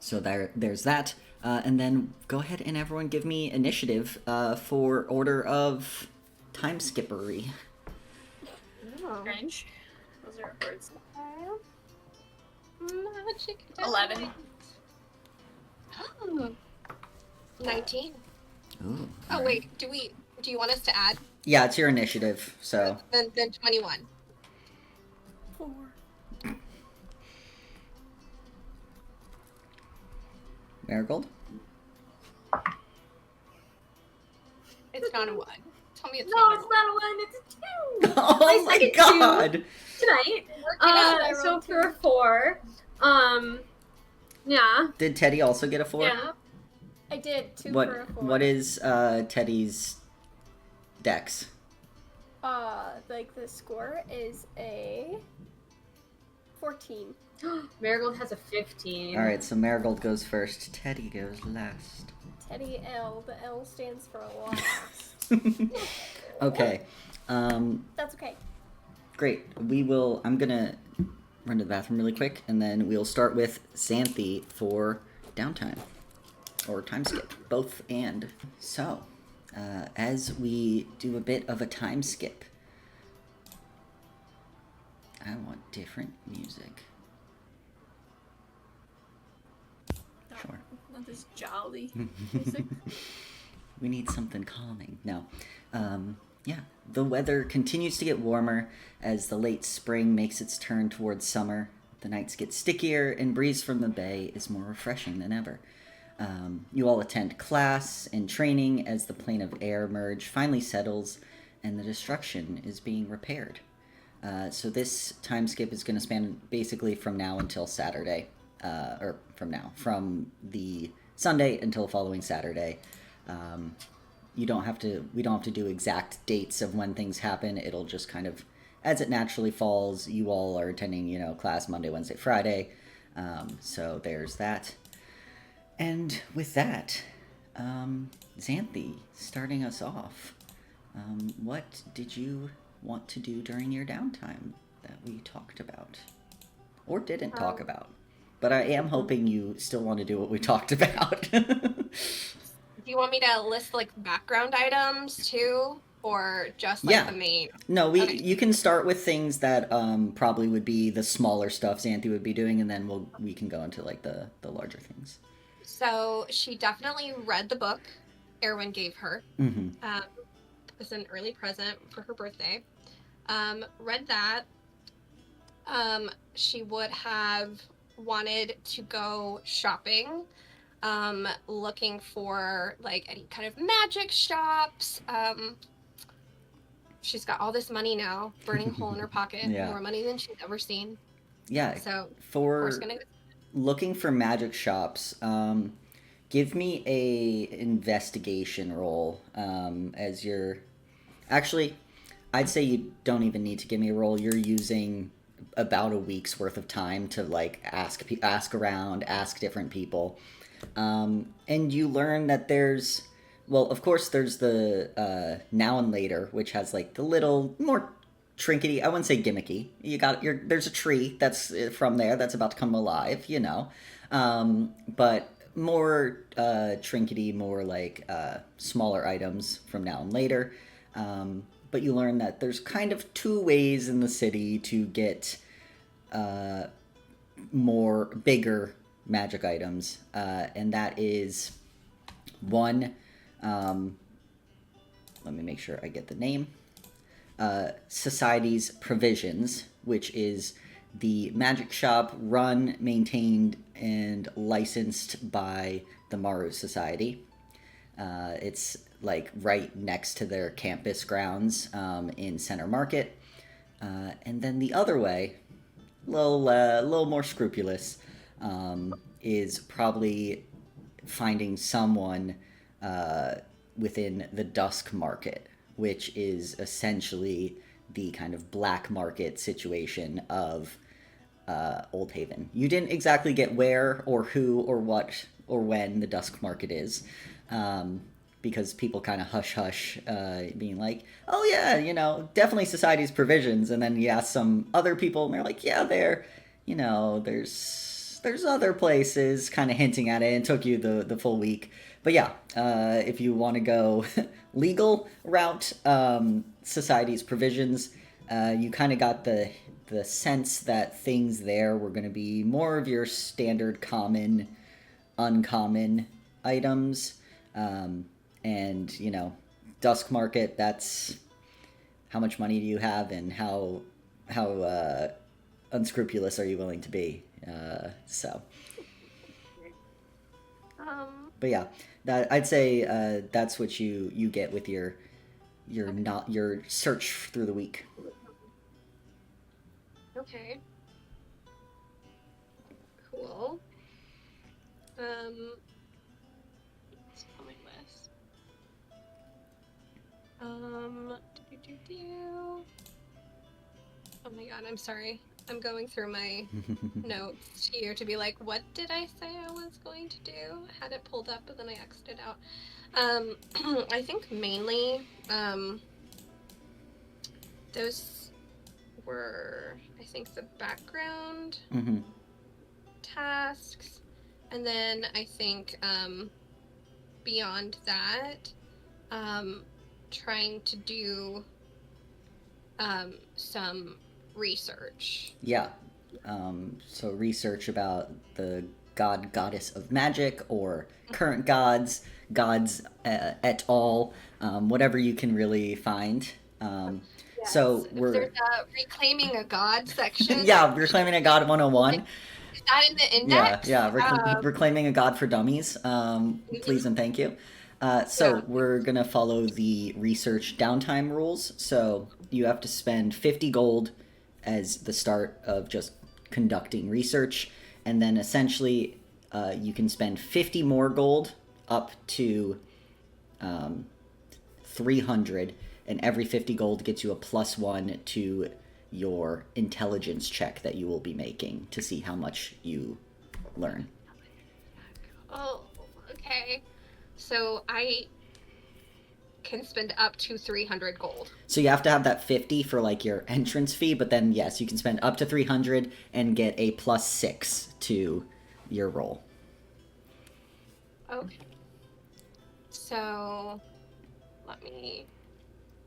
[SPEAKER 1] So there's that. And then go ahead and everyone give me initiative for order of time skippery.
[SPEAKER 3] Strange. Those are words.
[SPEAKER 2] Magic.
[SPEAKER 3] 11.
[SPEAKER 2] Oh. 19.
[SPEAKER 1] Ooh.
[SPEAKER 2] Oh wait, do you want us to add?
[SPEAKER 1] Yeah, it's your initiative. So
[SPEAKER 2] Then 21.
[SPEAKER 5] 4.
[SPEAKER 1] Marigold.
[SPEAKER 2] It's not a 1. Tell me it's
[SPEAKER 4] No,
[SPEAKER 2] not
[SPEAKER 4] it's not a 1, it's a 2!
[SPEAKER 1] Oh my
[SPEAKER 4] second
[SPEAKER 1] god!
[SPEAKER 4] Tonight.
[SPEAKER 2] I
[SPEAKER 4] So for a 4. Yeah.
[SPEAKER 1] Did Teddy also get a 4?
[SPEAKER 4] Yeah.
[SPEAKER 5] I did 2
[SPEAKER 1] What
[SPEAKER 5] for a 4.
[SPEAKER 1] what is Teddy's dex?
[SPEAKER 5] Like the score is a 14.
[SPEAKER 4] Marigold has a 15.
[SPEAKER 1] All right, so Marigold goes first. Teddy goes last.
[SPEAKER 5] Teddy L. The L stands for last.
[SPEAKER 1] Okay.
[SPEAKER 5] That's okay.
[SPEAKER 1] Great. I'm gonna run to the bathroom really quick, and then we'll start with Xanthi for downtime or time skip, both and. So, as we do a bit of a time skip, I want different music. Sure.
[SPEAKER 3] Not this jolly music.
[SPEAKER 1] We need something calming. No. Yeah. The weather continues to get warmer as the late spring makes its turn towards summer. The nights get stickier, and breeze from the bay is more refreshing than ever. You all attend class and training as the plane of air merge finally settles and the destruction is being repaired. So this time skip is going to span basically from now until Saturday. From the Sunday until following Saturday. We don't have to do exact dates of when things happen. It'll just kind of, as it naturally falls, you all are attending, class Monday, Wednesday, Friday. So there's that. And with that, Xanthi, starting us off, what did you want to do during your downtime that we talked about? Or didn't talk about? But I am hoping you still want to do what we talked about.
[SPEAKER 2] Do you want me to list like background items too, or just like the main?
[SPEAKER 1] No,
[SPEAKER 2] Okay.
[SPEAKER 1] you can start with things that probably would be the smaller stuff Xanthi would be doing, and then we can go into like the larger things.
[SPEAKER 2] So she definitely read the book Erwin gave her.
[SPEAKER 1] Mm-hmm.
[SPEAKER 2] As an early present for her birthday. Read that. She would have wanted to go shopping. looking for like any kind of magic shops. She's got all this money now, burning a hole in her pocket,
[SPEAKER 1] Yeah.
[SPEAKER 2] more money than she's ever seen.
[SPEAKER 1] Yeah.
[SPEAKER 2] So
[SPEAKER 1] For
[SPEAKER 2] gonna...
[SPEAKER 1] looking for magic shops, give me a investigation roll as you're... Actually, I'd say you don't even need to give me a roll. You're using about a week's worth of time to like ask around, ask different people, and you learn that there's... Well, of course, there's the Now and Later, which has like the little more trinkety. I wouldn't say gimmicky. There's a tree that's from there that's about to come alive, you know, but more trinkety, more like smaller items from Now and Later. But you learn that there's kind of two ways in the city to get more bigger magic items, and that is one. Let me make sure I get the name. Society's Provisions, which is the magic shop run, maintained, and licensed by the Maru Society. It's like right next to their campus grounds in Center Market. And then the other way, a little more scrupulous, is probably finding someone within the Dusk Market, which is essentially the kind of black market situation of Old Haven. You didn't exactly get where or who or what or when the Dusk Market is, because people kind of hush, being like, oh yeah, you know, definitely Society's Provisions, and then you ask some other people, and they're like, yeah, there's other places, kind of hinting at it, and it took you the full week. But yeah, if you want to go legal route, Society's Provisions, you kind of got the sense that things there were going to be more of your standard common, uncommon items. And, you know, Dusk Market, that's how much money do you have and how unscrupulous are you willing to be? But yeah, I'd say that's what you get with your search through the week.
[SPEAKER 2] Okay. Cool. It's on my list. Oh my god, I'm sorry. I'm going through my notes here to be like, what did I say I was going to do? I had it pulled up, but then I X'd it out. I think mainly, those were, I think, the background tasks. And then I think, beyond that, trying to do, some research.
[SPEAKER 1] Yeah. So research about the goddess of magic, or current gods et al. Whatever you can really find.
[SPEAKER 2] Yes.
[SPEAKER 1] So we're...
[SPEAKER 2] There's a reclaiming a god section.
[SPEAKER 1] Yeah, reclaiming a god 101.
[SPEAKER 2] Is that in the index?
[SPEAKER 1] Yeah. Reclaiming a god for dummies. Please and thank you. So we're going to follow the research downtime rules. So you have to spend 50 gold as the start of just conducting research. And then essentially you can spend 50 more gold up to 300. And every 50 gold gets you a +1 to your intelligence check that you will be making to see how much you learn.
[SPEAKER 2] Oh, okay. So I can spend up to 300 gold.
[SPEAKER 1] So you have to have that 50 for like your entrance fee, but then yes, you can spend up to 300 and get a +6 to your roll.
[SPEAKER 2] Okay. So let me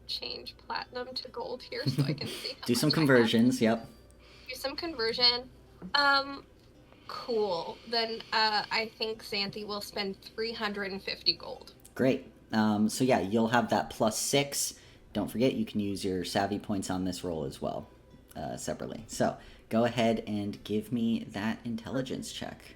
[SPEAKER 2] change platinum to gold here so I can see.
[SPEAKER 1] Do some conversions, yep.
[SPEAKER 2] Do some conversion. Cool. Then I think Xanthi will spend 350 gold.
[SPEAKER 1] Great. So yeah, you'll have that +6. Don't forget, you can use your savvy points on this roll as well, separately. So go ahead and give me that intelligence check.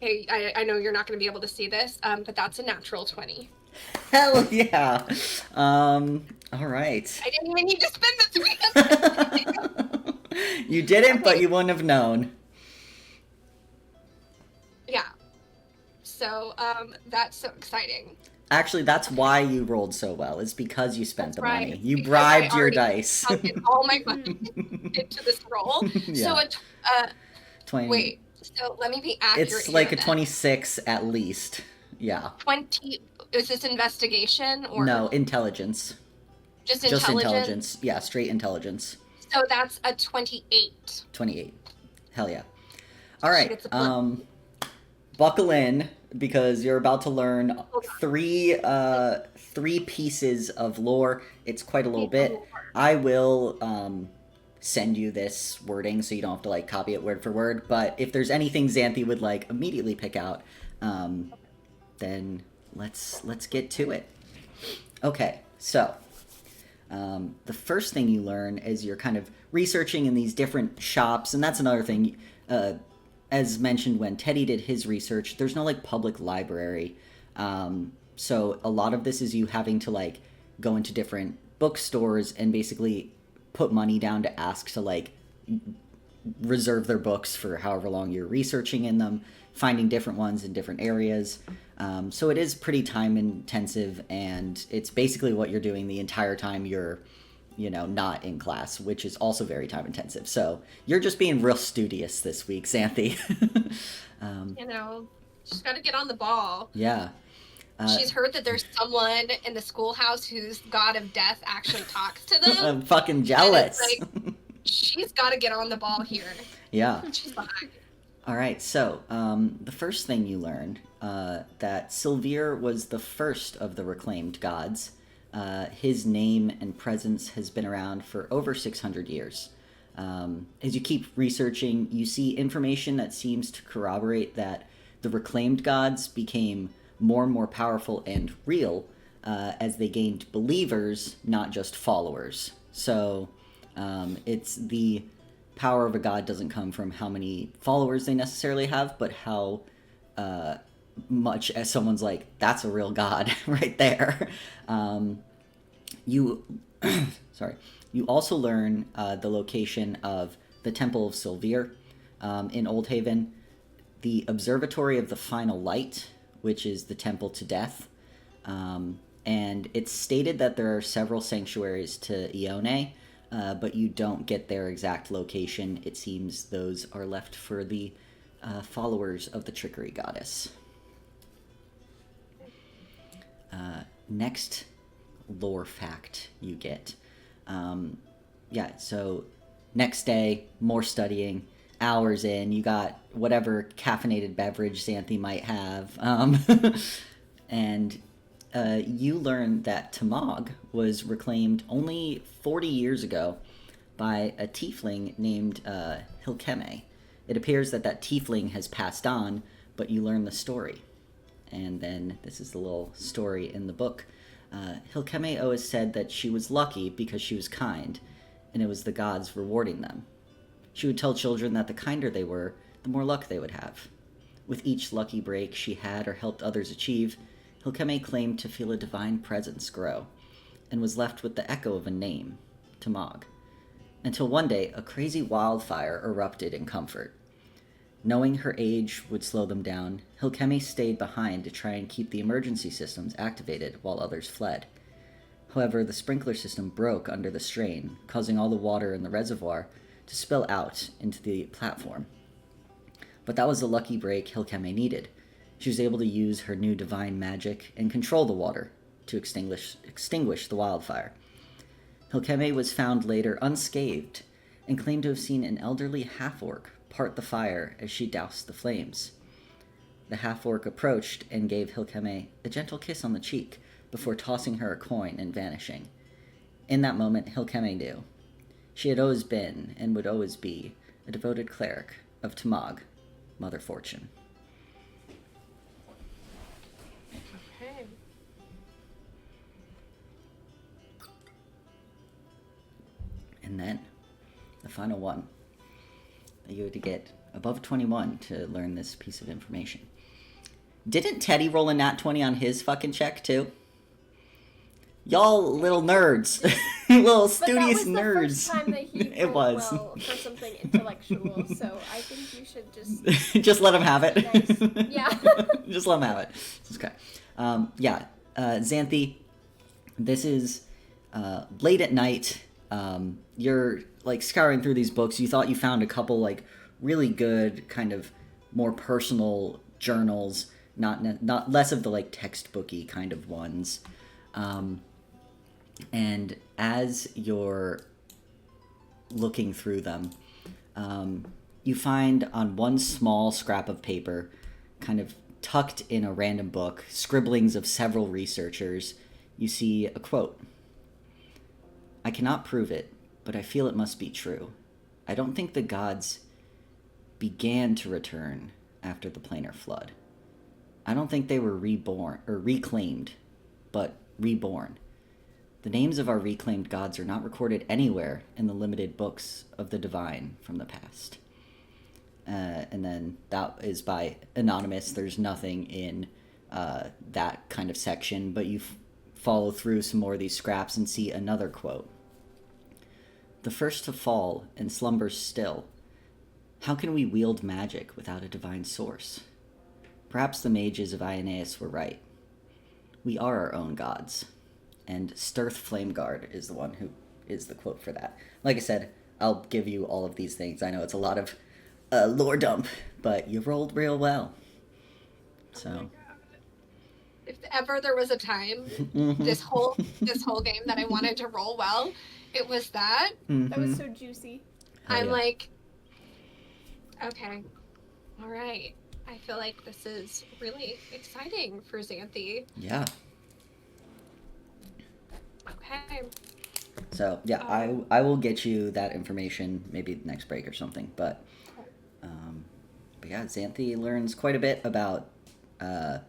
[SPEAKER 2] Okay, I know you're not going to be able to see this, but that's a natural 20.
[SPEAKER 1] Hell yeah. All right.
[SPEAKER 2] I didn't even need to spend the 300.
[SPEAKER 1] You didn't, but
[SPEAKER 2] Okay.
[SPEAKER 1] you wouldn't have known.
[SPEAKER 2] Yeah. So, that's so exciting.
[SPEAKER 1] Actually, that's why you rolled so well. It's because you spent
[SPEAKER 2] That's
[SPEAKER 1] the
[SPEAKER 2] right.
[SPEAKER 1] money. You
[SPEAKER 2] Because
[SPEAKER 1] bribed
[SPEAKER 2] I
[SPEAKER 1] your
[SPEAKER 2] already
[SPEAKER 1] dice.
[SPEAKER 2] counted all my money into this roll.
[SPEAKER 1] Yeah.
[SPEAKER 2] So,
[SPEAKER 1] 20.
[SPEAKER 2] wait. So let me be accurate.
[SPEAKER 1] It's like
[SPEAKER 2] here,
[SPEAKER 1] a 26 at least. Yeah.
[SPEAKER 2] 20. Is this investigation or
[SPEAKER 1] No, intelligence.
[SPEAKER 2] just
[SPEAKER 1] Just
[SPEAKER 2] intelligence?
[SPEAKER 1] intelligence. Yeah, straight intelligence.
[SPEAKER 2] So that's a 28.
[SPEAKER 1] 28. Hell yeah. All
[SPEAKER 2] She
[SPEAKER 1] right.
[SPEAKER 2] gets a plus.
[SPEAKER 1] Buckle in because you're about to learn three pieces of lore. It's quite a little bit. I will send you this wording so you don't have to like copy it word for word. But if there's anything Xanthi would like immediately pick out, then let's get to it. Okay, so the first thing you learn is you're kind of researching in these different shops, and that's another thing. As mentioned when Teddy did his research, there's no like public library. So a lot of this is you having to like go into different bookstores and basically put money down to ask to like reserve their books for however long you're researching in them, finding different ones in different areas. So it is pretty time intensive, and it's basically what you're doing the entire time you're not in class, which is also very time intensive. So you're just being real studious this week, Xanthi.
[SPEAKER 2] She's got to get on the ball.
[SPEAKER 1] Yeah.
[SPEAKER 2] She's heard that there's someone in the schoolhouse whose god of death actually talks to them.
[SPEAKER 1] I'm fucking jealous.
[SPEAKER 2] And it's she's got to get on the ball here.
[SPEAKER 1] Yeah.
[SPEAKER 2] She's behind.
[SPEAKER 1] All right, so the first thing you learned, that Sylvir was the first of the reclaimed gods. His name and presence has been around for over 600 years. As you keep researching, you see information that seems to corroborate that the reclaimed gods became more and more powerful and real as they gained believers, not just followers. So it's the power of a god doesn't come from how many followers they necessarily have, but how much as someone's like, that's a real god right there. You also learn the location of the Temple of Sylvir in Oldhaven, the Observatory of the Final Light, which is the Temple to Death, and it's stated that there are several sanctuaries to Ione, but you don't get their exact location. It seems those are left for the followers of the Trickery Goddess. Next lore fact you get. So next day, more studying, hours in, you got whatever caffeinated beverage Xanthi might have. And you learn that Tamog was reclaimed only 40 years ago by a tiefling named Hilkeme. It appears that tiefling has passed on, but you learn the story. And then this is the little story in the book. Hilkeme always said that she was lucky because she was kind, and it was the gods rewarding them. She would tell children that the kinder they were, the more luck they would have. With each lucky break she had or helped others achieve, Hilkeme claimed to feel a divine presence grow, and was left with the echo of a name, Tamog. Until one day, a crazy wildfire erupted in Comfort. Knowing her age would slow them down, Hilkeme stayed behind to try and keep the emergency systems activated while others fled. However, the sprinkler system broke under the strain, causing all the water in the reservoir to spill out into the platform. But that was the lucky break Hilkeme needed. She was able to use her new divine magic and control the water to extinguish the wildfire. Hilkeme was found later unscathed and claimed to have seen an elderly half-orc part the fire as she doused the flames. The half-orc approached and gave Hilkeme a gentle kiss on the cheek before tossing her a coin and vanishing. In that moment, Hilkeme knew. She had always been, and would always be, a devoted cleric of Tamog, Mother Fortune.
[SPEAKER 2] Okay.
[SPEAKER 1] And then, the final one that you had to get above 21 to learn this piece of information. Didn't Teddy roll a nat 20 on his fucking check, too? Y'all little nerds. Little studious nerds.
[SPEAKER 5] But that was the first time that he
[SPEAKER 1] It
[SPEAKER 5] rolled
[SPEAKER 1] was.
[SPEAKER 5] well for something intellectual, so I think you should just...
[SPEAKER 1] Just let him have it.
[SPEAKER 5] Nice. Yeah.
[SPEAKER 1] Just let him have it. It's okay. Xanthi, this is late at night. You're like scouring through these books. You thought you found a couple like really good kind of more personal journals, not less of the like textbooky kind of ones. And as you're looking through them, you find on one small scrap of paper, kind of tucked in a random book, scribblings of several researchers, you see a quote. I cannot prove it, but I feel it must be true. I don't think the gods began to return after the planar flood. I don't think they were reborn or reclaimed, but reborn. The names of our reclaimed gods are not recorded anywhere in the limited books of the divine from the past. And then that is by Anonymous. There's nothing in that kind of section, but you follow through some more of these scraps and see another quote. The first to fall and slumbers still. How can we wield magic without a divine source? Perhaps the mages of Ioneus were right. We are our own gods. And Stirth Flameguard is the one who is the quote for that. Like I said, I'll give you all of these things. I know it's a lot of lore dump, but you rolled real well. So,
[SPEAKER 2] oh my God. If ever there was a time this whole game that I wanted to roll well, it was that.
[SPEAKER 1] Mm-hmm.
[SPEAKER 5] That was so juicy.
[SPEAKER 2] I'm like, okay, all right. I feel like this is really exciting for Xanthi.
[SPEAKER 1] Yeah.
[SPEAKER 2] Okay.
[SPEAKER 1] So yeah, I will get you that information maybe next break or something. But yeah, Xanthi learns quite a bit about the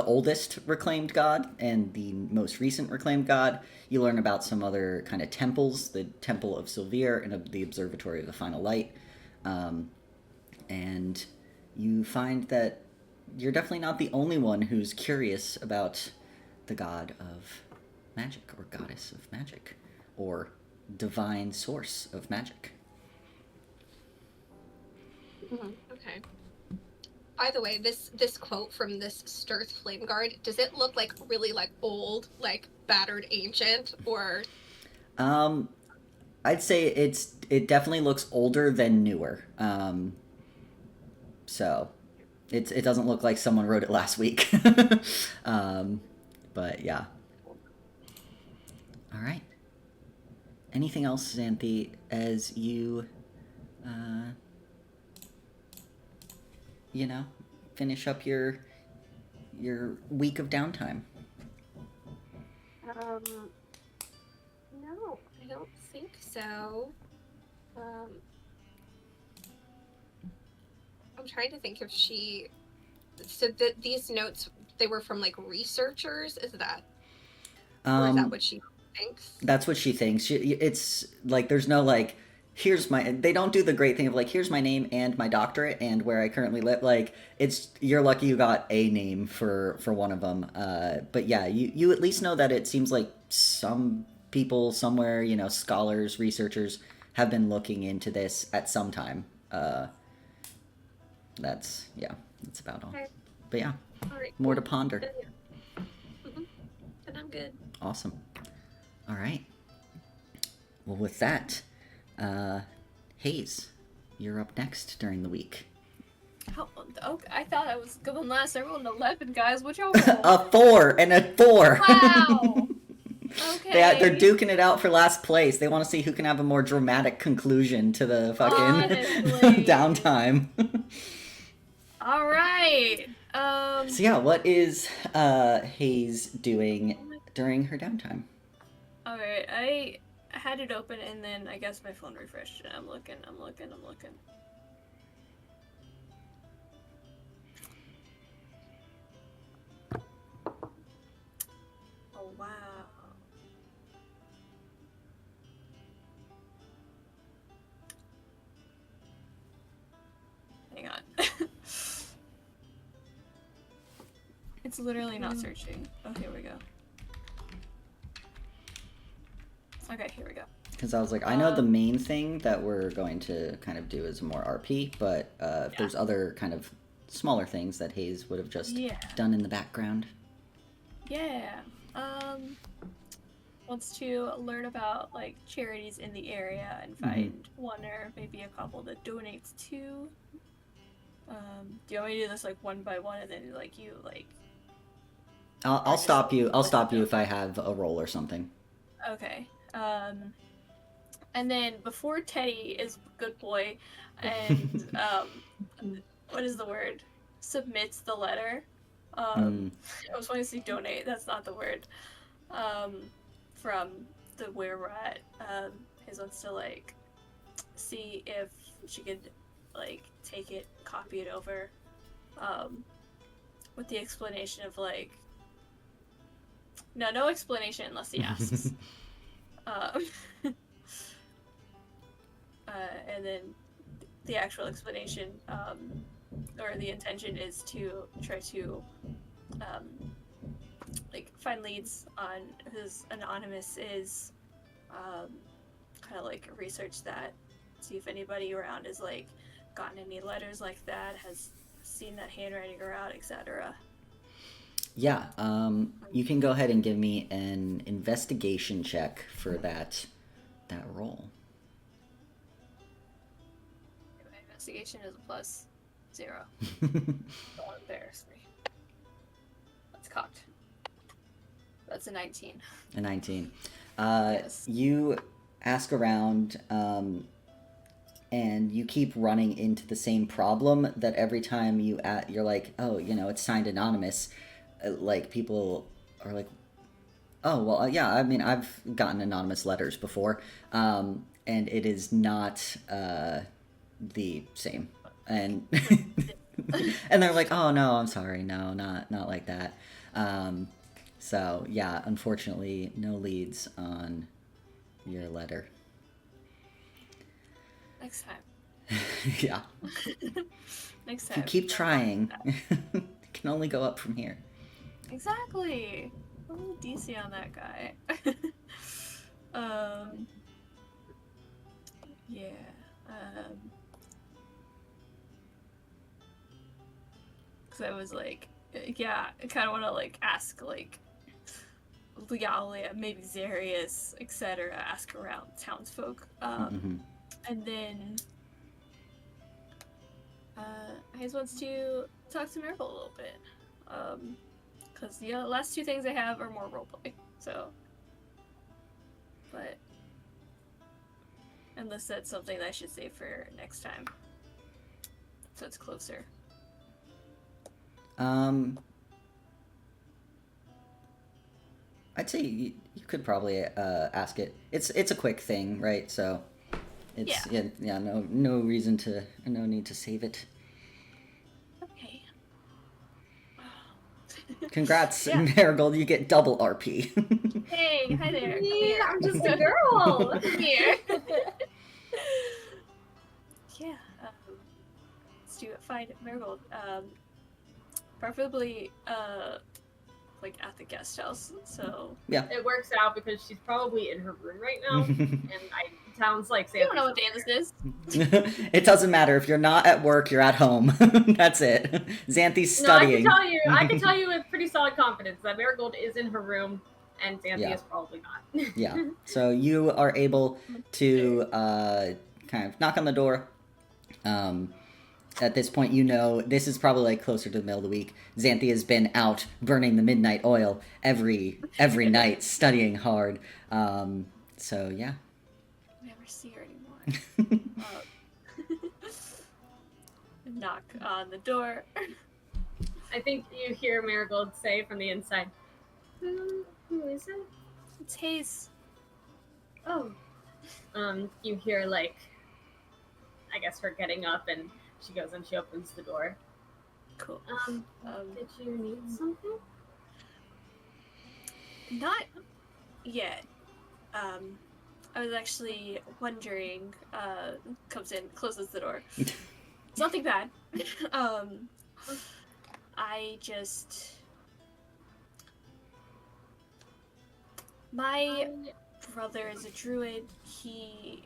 [SPEAKER 1] oldest reclaimed god and the most recent reclaimed god. You learn about some other kind of temples, the Temple of Sylvir and the Observatory of the Final Light, and you find that you're definitely not the only one who's curious about the god of magic, or goddess of magic, or divine source of magic.
[SPEAKER 2] Mm-hmm. Okay. By the way, this quote from this Stirth Flameguard, does it look like really like old, like battered ancient, or?
[SPEAKER 1] I'd say it definitely looks older than newer. So it doesn't look like someone wrote it last week. But yeah. All right. Anything else, Xanthi, as you, finish up your week of downtime?
[SPEAKER 2] No, I don't think so. I'm trying to think if she. So these notes, they were from like researchers. Is that? Or is that what she thinks?
[SPEAKER 1] That's what she thinks. It's like there's no like, they don't do the great thing of like, here's my name and my doctorate and where I currently live. Like, it's, you're lucky you got a name for one of them. But yeah, you at least know that it seems like some people somewhere, scholars, researchers have been looking into this at some time. That's about all.
[SPEAKER 2] Okay.
[SPEAKER 1] But yeah,
[SPEAKER 2] All right.
[SPEAKER 1] more to ponder.
[SPEAKER 2] Then, yeah. Mm-hmm. Then I'm good.
[SPEAKER 1] Awesome. All right. Well, with that, Hayes, you're up next during the week.
[SPEAKER 3] Okay, I thought I was going last. I rolled an 11, guys. What y'all roll?
[SPEAKER 1] A 4 and a 4.
[SPEAKER 3] Wow. Okay.
[SPEAKER 1] They're duking it out for last place. They want to see who can have a more dramatic conclusion to the fucking
[SPEAKER 3] Honestly.
[SPEAKER 1] downtime.
[SPEAKER 3] All right.
[SPEAKER 1] So yeah, what is Hayes doing during her downtime?
[SPEAKER 3] All right. I had it open and then I guess my phone refreshed and I'm looking. Oh, wow. It's literally not searching. Oh, here we go. Okay, here we go.
[SPEAKER 1] Because I was like, I know the main thing that we're going to kind of do is more RP, but if there's other kind of smaller things that Hayes would have just done in the background.
[SPEAKER 3] Yeah. Wants to learn about like charities in the area and find one or maybe a couple that donates to. Do you want me to do this like one by one and then like you like?
[SPEAKER 1] I'll stop you. I'll stop you if I have a roll or something.
[SPEAKER 3] Okay. And then before Teddy is good boy, and what is the word? Submits the letter. I was wanting to say donate. That's not the word. From the where we're at. His wants to like see if she could like take it, copy it over, with the explanation of like. No explanation unless he asks. And then the actual explanation, or the intention is to try to, like, find leads on who's anonymous is, kind of, like, research that, see if anybody around has, like, gotten any letters like that, has seen that handwriting around, etc.
[SPEAKER 1] Yeah, you can go ahead and give me an investigation check for that roll.
[SPEAKER 3] My investigation is a +0. Don't embarrass me. That's cocked. That's a 19.
[SPEAKER 1] A 19.
[SPEAKER 3] Yes.
[SPEAKER 1] You ask around, and you keep running into the same problem that every time you're like, oh, it's signed anonymous. Like, people are like, oh, well, yeah, I mean, I've gotten anonymous letters before, and it is not the same. And and they're like, oh, no, I'm sorry, no, not like that. So, yeah, unfortunately, no leads on your letter.
[SPEAKER 3] Next time.
[SPEAKER 1] Yeah.
[SPEAKER 3] Next
[SPEAKER 1] If
[SPEAKER 3] time.
[SPEAKER 1] you keep trying, it can only go up from here.
[SPEAKER 3] Exactly. A little DC on that guy. Yeah. Because I was like, yeah, I kind of want to like ask like Lydia, maybe Zarius, etc. Ask around townsfolk. And then Hayes wants to talk to Miracle a little bit. Because the last two things I have are more roleplay, so. But. Unless that's something that I should save for next time. So it's closer.
[SPEAKER 1] I'd say you could probably ask it. It's a quick thing, right? So it's no reason to no need to save it.
[SPEAKER 3] Okay.
[SPEAKER 1] Congrats, Marigold, you get double RP.
[SPEAKER 3] Hey, hi there.
[SPEAKER 4] Yeah, I'm just a girl.
[SPEAKER 3] Come here. Yeah. Let's do it. Find Marigold. Preferably, like at the guest house. So.
[SPEAKER 1] Yeah.
[SPEAKER 4] It works out because she's probably in her room right now, and it sounds like
[SPEAKER 3] I don't know what day this is.
[SPEAKER 1] It doesn't matter if you're not at work, you're at home. That's it. Xanthi's studying.
[SPEAKER 4] No, I can tell you with pretty solid confidence that Marigold is in her room, and Xanthi is probably not.
[SPEAKER 1] Yeah. So you are able to kind of knock on the door. At this point, this is probably like closer to the middle of the week. Xanthi has been out burning the midnight oil every night, studying hard. So yeah.
[SPEAKER 3] Never see her anymore. Knock on the door.
[SPEAKER 4] I think you hear Marigold say from the inside, who is it?
[SPEAKER 3] It's Hayes.
[SPEAKER 4] Oh. You hear, like, I guess her getting up, and she goes and she opens the door.
[SPEAKER 3] Cool.
[SPEAKER 4] Did you need something?
[SPEAKER 3] Not yet. I was actually wondering, comes in, closes the door. It's nothing bad. I just My brother is a druid. He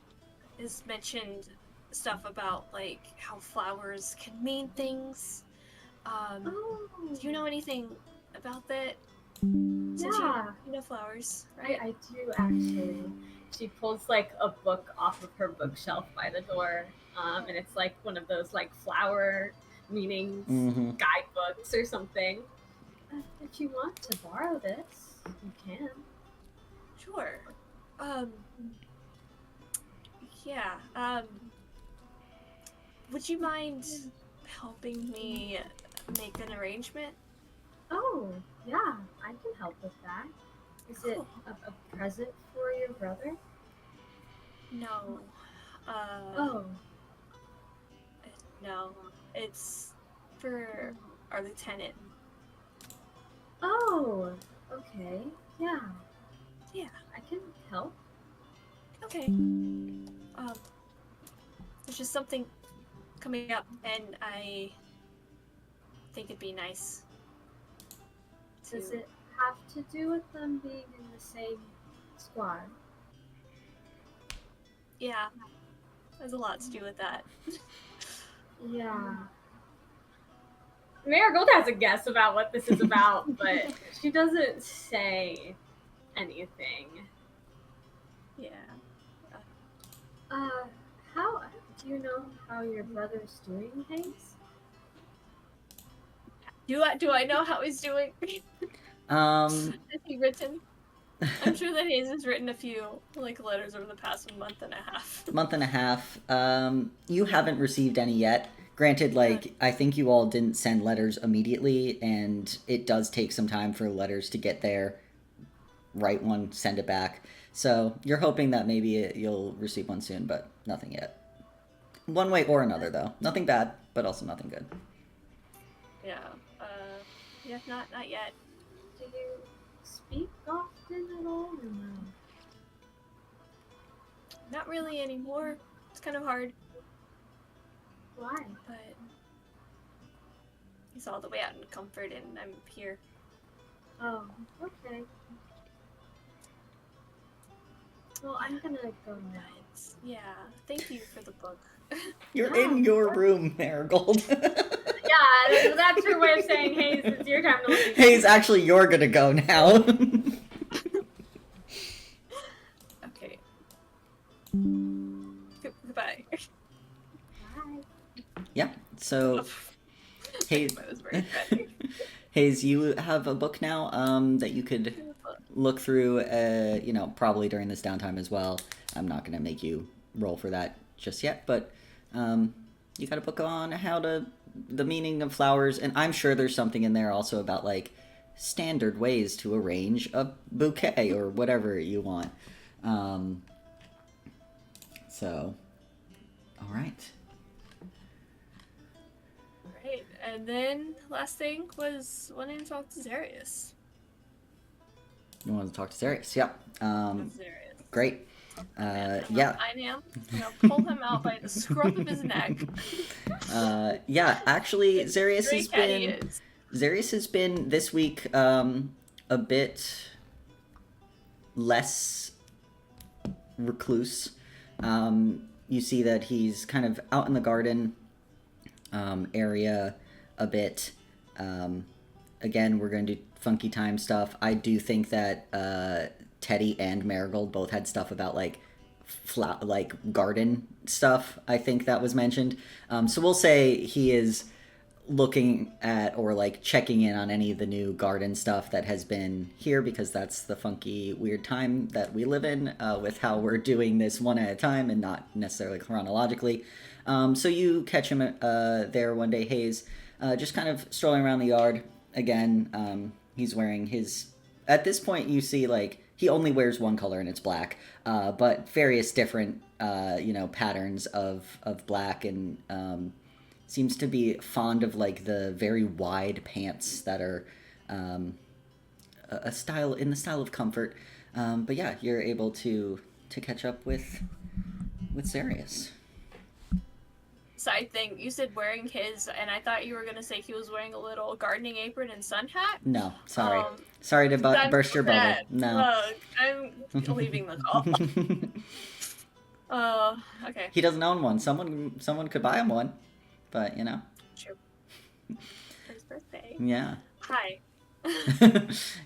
[SPEAKER 3] has mentioned stuff about like how flowers can mean things. Do you know anything about that? Since
[SPEAKER 4] Yeah,
[SPEAKER 3] you know flowers, right?
[SPEAKER 4] I do actually. She pulls like a book off of her bookshelf by the door, and it's like one of those like flower meanings
[SPEAKER 1] Mm-hmm.
[SPEAKER 4] guidebooks or something. If you want to borrow this, you can.
[SPEAKER 3] Sure. Yeah. Would you mind helping me make an arrangement?
[SPEAKER 4] Oh, yeah, I can help with that. Is it
[SPEAKER 3] Cool.
[SPEAKER 4] a present for your brother?
[SPEAKER 3] No.
[SPEAKER 4] Oh,
[SPEAKER 3] No. It's for our lieutenant.
[SPEAKER 4] oh, okay, yeah,
[SPEAKER 3] Yeah.
[SPEAKER 4] I can help.
[SPEAKER 3] Okay. There's just something coming up, and I think it'd be nice to...
[SPEAKER 4] Does it have to do with them being in the same squad?
[SPEAKER 3] Yeah. There's a lot to do with that.
[SPEAKER 4] Yeah. Marigold has a guess about what this is about, but she doesn't say anything.
[SPEAKER 3] Yeah.
[SPEAKER 4] How do you know how your brother's doing, Hayes?
[SPEAKER 3] Do I know how he's doing? Has he written? I'm sure that Hayes has written a few like letters over the past month and a half.
[SPEAKER 1] Month and a half. You haven't received any yet. Granted, like, I think you all didn't send letters immediately, and it does take some time for letters to get there. Write one, send it back. So you're hoping that maybe you'll receive one soon, but nothing yet. One way or another, though. Nothing bad, but also nothing good.
[SPEAKER 3] Yeah. Yeah, not yet.
[SPEAKER 4] Do you speak often at all, or no?
[SPEAKER 3] Not really anymore. It's kind of hard,
[SPEAKER 4] Why?
[SPEAKER 3] but he's all the way out in Comfort, and I'm here.
[SPEAKER 4] Oh, okay. Well, I'm gonna go now.
[SPEAKER 3] But yeah, thank you for the book.
[SPEAKER 1] You're
[SPEAKER 4] Yeah.
[SPEAKER 1] in your room, Marigold.
[SPEAKER 4] Yeah, that's her way of saying, Hayes, it's your time to leave.
[SPEAKER 1] Hayes, actually, you're gonna go now.
[SPEAKER 3] Okay. Goodbye.
[SPEAKER 4] Bye.
[SPEAKER 1] Yeah, so Hayes,
[SPEAKER 3] That was very threatening.
[SPEAKER 1] Hayes, you have a book now that you could look through, probably during this downtime as well. I'm not going to make you roll for that just yet, but you got a book on the meaning of flowers, and I'm sure there's something in there also about, like, standard ways to arrange a bouquet or whatever you want. So, all right.
[SPEAKER 3] Right, and then last thing was wanting to talk to Zarius.
[SPEAKER 1] You want to talk to Zarius? Yeah.
[SPEAKER 3] Zarius.
[SPEAKER 1] Great. Yeah.
[SPEAKER 3] I am gonna pull him out by the scruff of his neck.
[SPEAKER 1] Yeah, actually,
[SPEAKER 3] Great cat he is.
[SPEAKER 1] Zarius has been this week a bit less recluse. You see that he's kind of out in the garden area a bit. Again, we're going to do funky time stuff. I do think that Teddy and Marigold both had stuff about like garden stuff. I think that was mentioned. So we'll say he is looking at or like checking in on any of the new garden stuff that has been here, because that's the funky weird time that we live in with how we're doing this one at a time and not necessarily chronologically. So you catch him there one day, Hayes, just kind of strolling around the yard. Again, he's wearing his... At this point, you see, like, he only wears one color, and it's black, but various different, patterns of black, and seems to be fond of, like, the very wide pants that are in the style of comfort. But yeah, you're able to catch up with Zarius.
[SPEAKER 3] side thing. You said wearing his, and I thought you were gonna say he was wearing a little gardening apron and sun hat.
[SPEAKER 1] No, sorry. Sorry to burst your bubble. No.
[SPEAKER 3] Look, I'm leaving the call. Okay.
[SPEAKER 1] He doesn't own one. Someone could buy him one, but you know.
[SPEAKER 3] True. For his birthday.
[SPEAKER 1] Yeah.
[SPEAKER 3] Hi.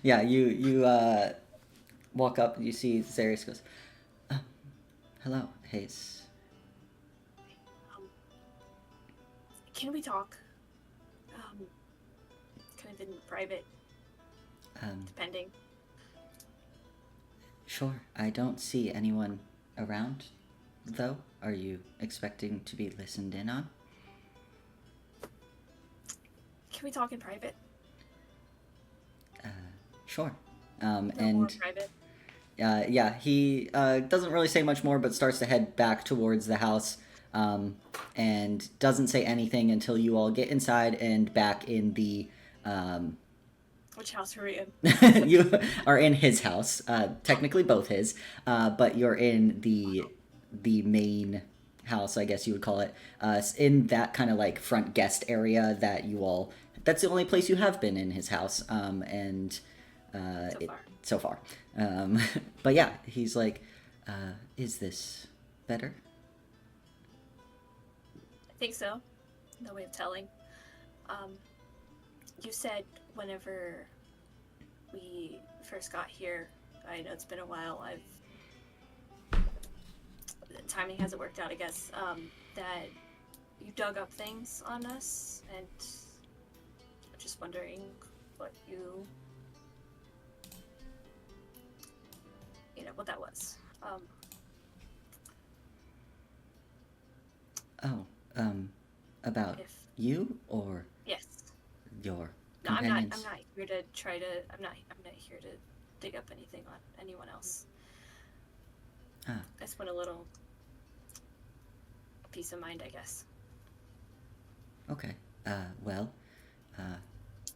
[SPEAKER 1] Yeah, you walk up. You see Zarius goes, "Hello, Hayes."
[SPEAKER 3] Can we talk? Kind of in private. Depending.
[SPEAKER 1] Sure. I don't see anyone around, though. Are you expecting to be listened in on?
[SPEAKER 3] Can we talk in private?
[SPEAKER 1] Sure.
[SPEAKER 3] More
[SPEAKER 1] And
[SPEAKER 3] private.
[SPEAKER 1] yeah, he doesn't really say much more, but starts to head back towards the house, and doesn't say anything until you all get inside and back in the.
[SPEAKER 3] Which house are we in?
[SPEAKER 1] You are in his house, technically both his, but you're in the main house, I guess you would call it, in that kind of like front guest area that you all. That's the only place you have been in his house, and. So far. But yeah, he's like, is this better?
[SPEAKER 3] I think so. No way of telling. You said whenever we first got here, I know it's been a while, the timing hasn't worked out, I guess, that you dug up things on us, and I'm just wondering what what that was.
[SPEAKER 1] About you or
[SPEAKER 3] Yes.
[SPEAKER 1] your
[SPEAKER 3] No,
[SPEAKER 1] companions?
[SPEAKER 3] I'm not here to try to. I'm not here to dig up anything on anyone else. I just want a little peace of mind, I guess.
[SPEAKER 1] Okay. Well,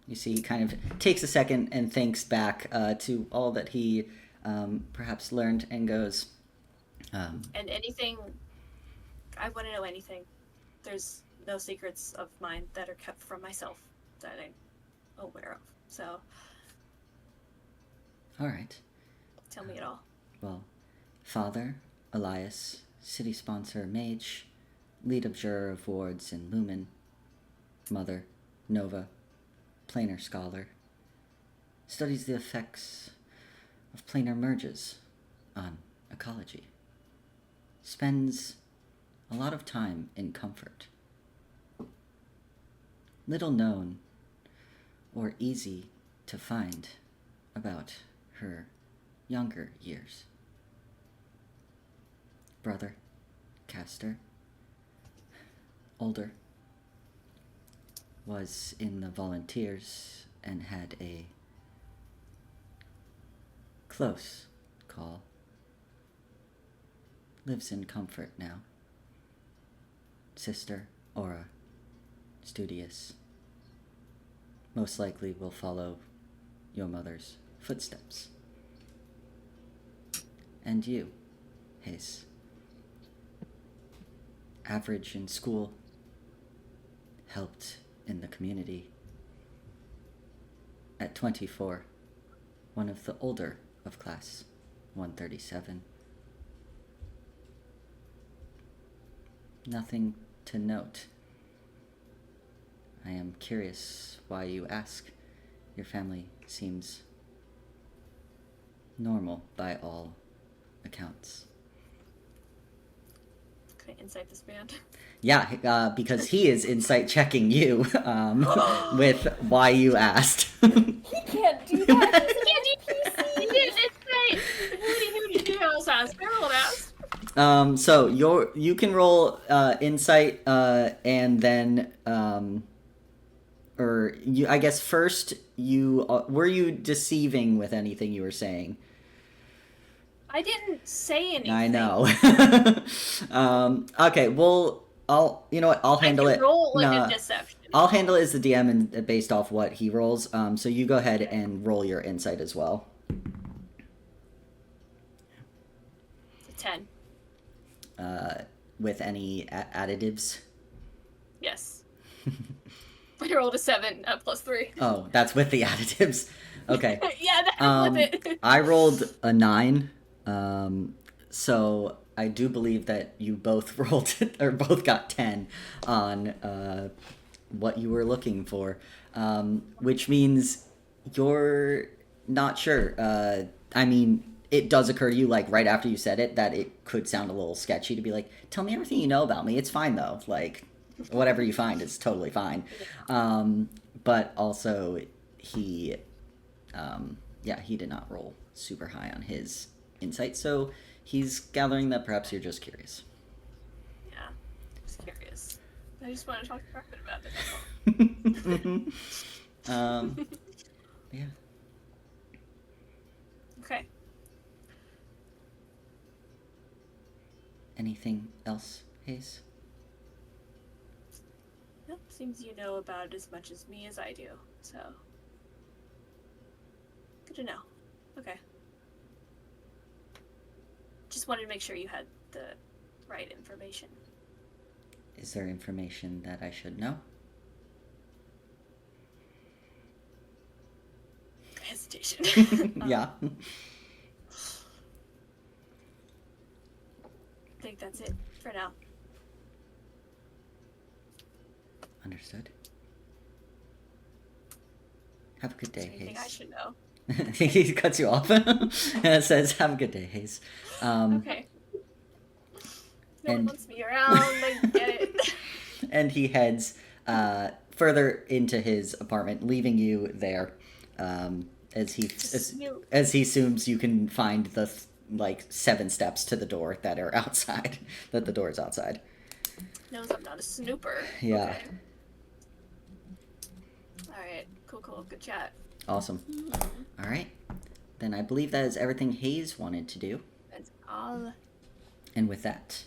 [SPEAKER 1] you see, he kind of takes a second and thinks back to all that he perhaps learned and goes.
[SPEAKER 3] And anything, I want to know anything. There's no secrets of mine that are kept from myself that I'm aware of. So.
[SPEAKER 1] All right.
[SPEAKER 3] Tell me it all.
[SPEAKER 1] Well, Father, Elias, City Sponsor, Mage, Lead Observer of Wards in Lumen, Mother, Nova, Planar Scholar, studies the effects of planar merges on ecology, spends a lot of time in comfort. Little known or easy to find about her younger years. Brother, Castor, older, was in the volunteers and had a close call. Lives in comfort now. Sister, Aura, studious. Most likely will follow your mother's footsteps. And you, Hayes. Average in school, helped in the community. At 24, one of the older of class 137. Nothing to note. I am curious why you ask. Your family seems normal by all accounts.
[SPEAKER 3] Can I insight this man?
[SPEAKER 1] Yeah, because he is insight checking you with why you asked.
[SPEAKER 5] He can't do that.
[SPEAKER 3] He did insight. Who did you else ask? Everyone asked.
[SPEAKER 1] So you can roll insight and then or you, I guess first you were you deceiving with anything you were saying?
[SPEAKER 3] I didn't say anything.
[SPEAKER 1] I know. Okay, well, you know what? I'll handle
[SPEAKER 3] I
[SPEAKER 1] it.
[SPEAKER 3] can roll like a deception.
[SPEAKER 1] I'll handle it as the DM and based off what he rolls. So you go ahead and roll your insight as well.
[SPEAKER 3] It's a 10.
[SPEAKER 1] With any additives?
[SPEAKER 3] I rolled a 7 plus 3.
[SPEAKER 1] Oh, that's with the additives. Okay.
[SPEAKER 3] Yeah, that's with it.
[SPEAKER 1] I rolled a 9. So I do believe that you both rolled or both got 10 on what you were looking for, which means you're not sure. I mean, it does occur to you, like, right after you said it, that it could sound a little sketchy to be like, tell me everything you know about me. It's fine, though. Like, whatever you find is totally fine. But also, he did not roll super high on his insight, so he's gathering that perhaps you're just curious.
[SPEAKER 3] Yeah, just curious. I just want to talk to Carpet about it.
[SPEAKER 1] Yeah.
[SPEAKER 3] Okay.
[SPEAKER 1] Anything else, Hayes?
[SPEAKER 3] Yep, seems you know about as much as me as I do, so. Good to know. Okay. Just wanted to make sure you had the right information.
[SPEAKER 1] Is there information that I should know?
[SPEAKER 3] Hesitation.
[SPEAKER 1] Yeah.
[SPEAKER 3] I think that's it for now.
[SPEAKER 1] Understood. Have a good day,
[SPEAKER 3] Anything I
[SPEAKER 1] Hayes.
[SPEAKER 3] should know?
[SPEAKER 1] He cuts you off and says, have a good day, Hayes.
[SPEAKER 3] Okay. No one wants me around, I get it.
[SPEAKER 1] And he heads further into his apartment, leaving you there as he assumes you can find the 7 steps to the door that are outside, that the door is outside.
[SPEAKER 3] Knows I'm not a snooper.
[SPEAKER 1] Yeah.
[SPEAKER 3] Okay. Alright, cool, good chat.
[SPEAKER 1] Awesome. All right. Then I believe that is everything Hayes wanted to do.
[SPEAKER 3] That's all.
[SPEAKER 1] And with that,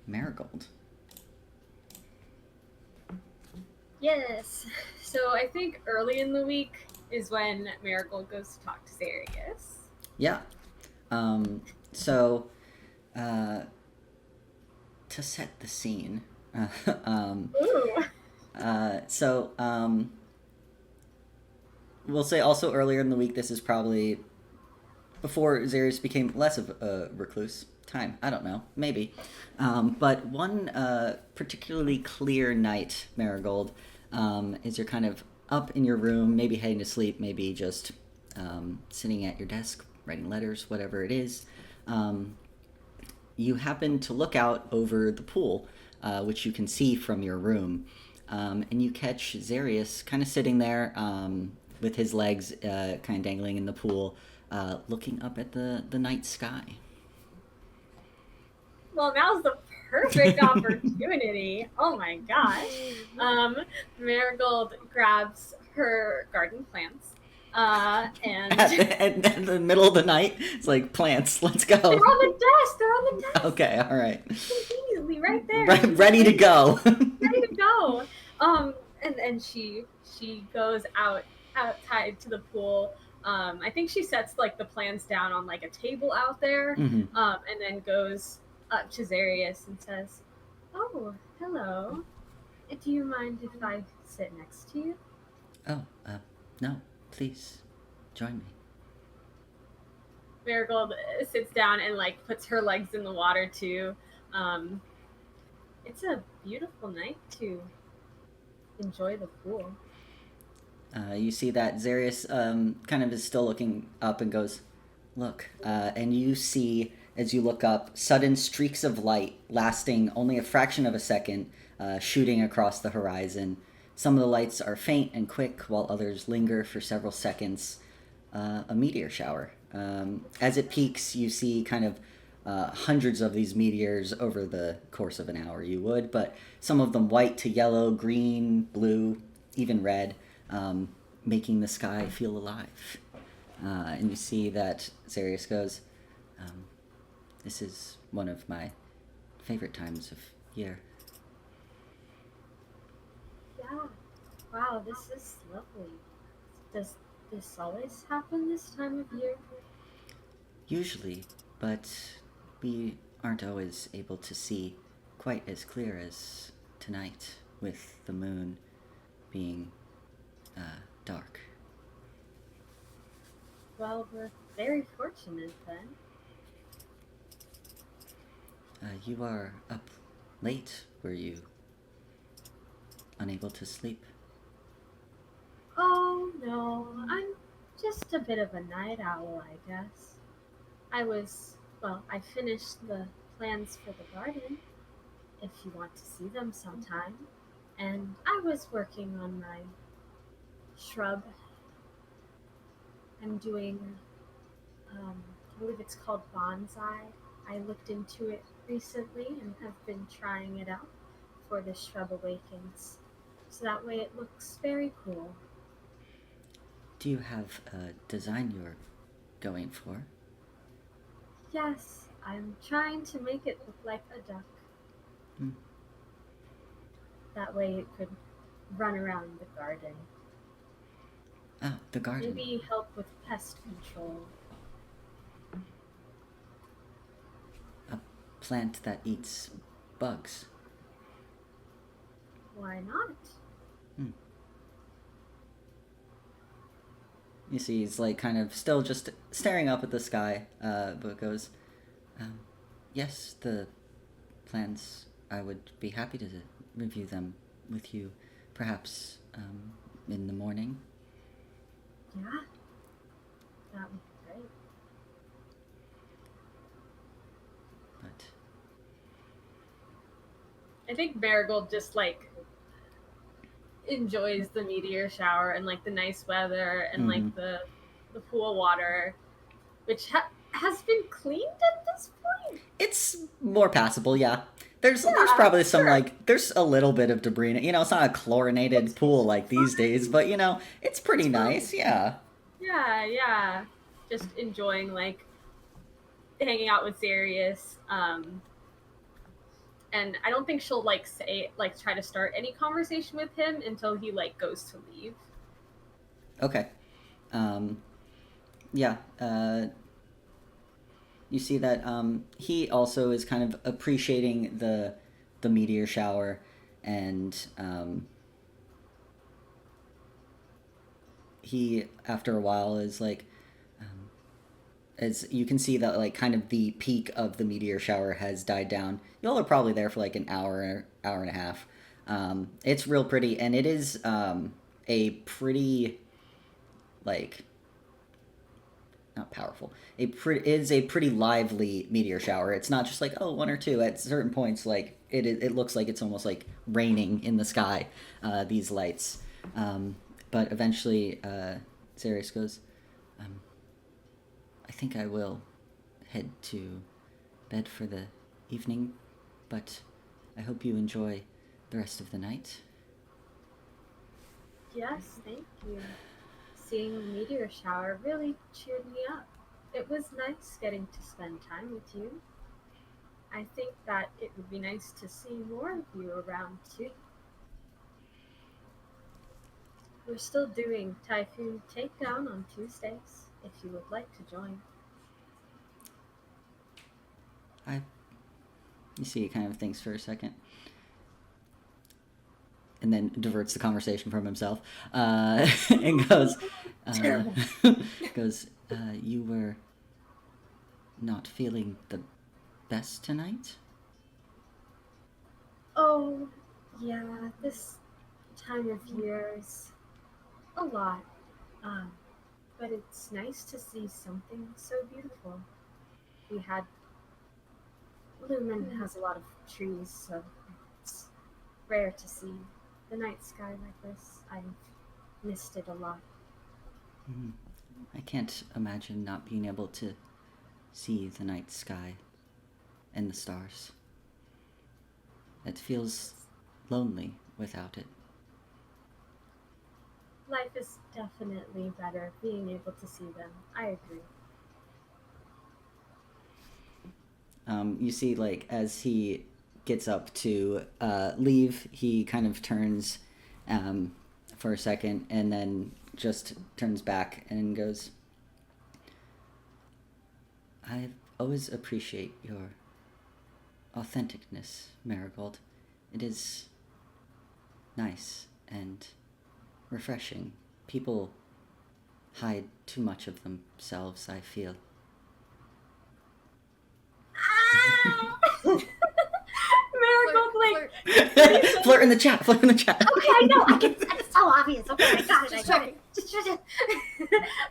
[SPEAKER 1] Marigold.
[SPEAKER 4] Yes. So I think early in the week is when Marigold goes to talk to Zarius.
[SPEAKER 1] Yeah. So, to set the scene,
[SPEAKER 4] Ooh.
[SPEAKER 1] We'll say also earlier in the week, this is probably before Zarius became less of a recluse. Time, I don't know, maybe. But one particularly clear night, Marigold, is you're kind of up in your room, maybe heading to sleep, maybe just sitting at your desk, writing letters, whatever it is. You happen to look out over the pool, which you can see from your room, and you catch Zarius kind of sitting there with his legs kind of dangling in the pool, looking up at the night sky.
[SPEAKER 4] Well, now's the perfect opportunity. Oh my gosh. Marigold grabs her garden plants. And
[SPEAKER 1] At the middle of the night, it's like, plants, let's go.
[SPEAKER 4] They're on the desk.
[SPEAKER 1] Okay, all right.
[SPEAKER 4] Conveniently, right there.
[SPEAKER 1] Ready to go.
[SPEAKER 4] Ready to go. And she goes outside to the pool. I think she sets the plants down on a table out there,
[SPEAKER 1] Mm-hmm.
[SPEAKER 4] and then goes up to Zarius and says, "Oh, hello. Do you mind if I sit next to you?"
[SPEAKER 1] Oh, no, please, join me.
[SPEAKER 4] Marigold sits down and puts her legs in the water too. It's a beautiful night to enjoy the pool.
[SPEAKER 1] You see that Zarius kind of is still looking up and goes, look, and you see, as you look up, sudden streaks of light lasting only a fraction of a second, shooting across the horizon. Some of the lights are faint and quick, while others linger for several seconds. A meteor shower. As it peaks, you see kind of hundreds of these meteors over the course of an hour, you would, but some of them white to yellow, green, blue, even red, making the sky feel alive. And you see that Zarius goes, this is one of my favorite times of year.
[SPEAKER 4] Yeah. Wow, this is lovely. Does this always happen this time of year?
[SPEAKER 1] Usually, but we aren't always able to see quite as clear as tonight with the moon being dark.
[SPEAKER 4] Well, we're very fortunate then.
[SPEAKER 1] You are up late. Were you unable to sleep?
[SPEAKER 4] Oh, no, I'm just a bit of a night owl, I guess. I finished the plans for the garden, if you want to see them sometime. And I was working on my shrub. I'm doing, I believe it's called bonsai. I looked into it recently and have been trying it out for the Shrub Awakens. So that way it looks very cool.
[SPEAKER 1] Do you have a design you're going for?
[SPEAKER 4] Yes, I'm trying to make it look like a duck.
[SPEAKER 1] Hmm.
[SPEAKER 4] That way it could run around the garden.
[SPEAKER 1] Ah, the garden.
[SPEAKER 4] Maybe help with pest control.
[SPEAKER 1] A plant that eats bugs.
[SPEAKER 4] Why not?
[SPEAKER 1] You see, he's like kind of still just staring up at the sky, but goes, yes, the plans, I would be happy to review them with you, perhaps in the morning.
[SPEAKER 4] Yeah, that would be great.
[SPEAKER 1] But
[SPEAKER 4] I think Marigold just like enjoys the meteor shower and like the nice weather and like the pool water, which has been cleaned at this point.
[SPEAKER 1] it's more passable, yeah. There's probably some there's a little bit of debris in it. It's not a chlorinated pool like these days, but it's pretty nice, yeah.
[SPEAKER 4] Yeah. Just enjoying like hanging out with Sirius. And I don't think she'll try to start any conversation with him until he like goes to leave.
[SPEAKER 1] Okay. Yeah. You see that he also is kind of appreciating the meteor shower, and he after a while is like, as you can see that like kind of the peak of the meteor shower has died down. Y'all are probably there for like an hour and a half. It's real pretty, and it is a pretty like not powerful. It is a pretty lively meteor shower. It's not just like one or two. At certain points, like it looks like it's almost like raining in the sky. These lights, but eventually, Sirius goes, I think I will head to bed for the evening, but I hope you enjoy the rest of the night.
[SPEAKER 4] Yes, thank you. Seeing the meteor shower really cheered me up. It was nice getting to spend time with you. I think that it would be nice to see more of you around too. We're still doing Typhoon Takedown on Tuesdays, if you would like to join.
[SPEAKER 1] You see, he kind of thinks for a second, and then diverts the conversation from himself, and goes, you were not feeling the best tonight?
[SPEAKER 4] Oh, yeah, this time of year is a lot. But it's nice to see something so beautiful. Lumen has a lot of trees, so it's rare to see the night sky like this. I've missed it a lot.
[SPEAKER 1] I can't imagine not being able to see the night sky and the stars. It feels lonely without it.
[SPEAKER 4] Life is definitely better being able to see them. I agree.
[SPEAKER 1] You see, like, as he gets up to leave, he kind of turns for a second and then just turns back and goes, I always appreciate your authenticness, Marigold. It is nice and refreshing. People hide too much of themselves, I feel.
[SPEAKER 4] Marigold,
[SPEAKER 1] Flirt in the chat, flirt in the chat.
[SPEAKER 6] Okay, I know. It's so obvious. Okay, I got it. Just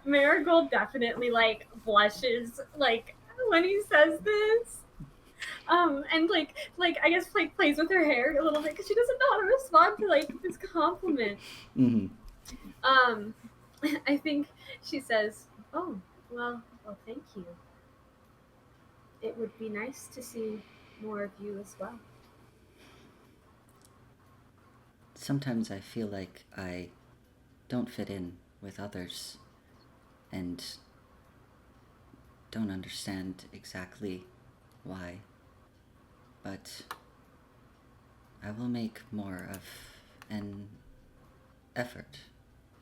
[SPEAKER 4] Marigold definitely like blushes like when he says this. And like I guess like plays with her hair a little bit because she doesn't know how to respond to like this compliment.
[SPEAKER 1] Mm-hmm.
[SPEAKER 4] I think she says, "Oh, well, thank you. It would be nice to see more of you as well."
[SPEAKER 1] Sometimes I feel like I don't fit in with others and don't understand exactly why. But I will make more of an effort.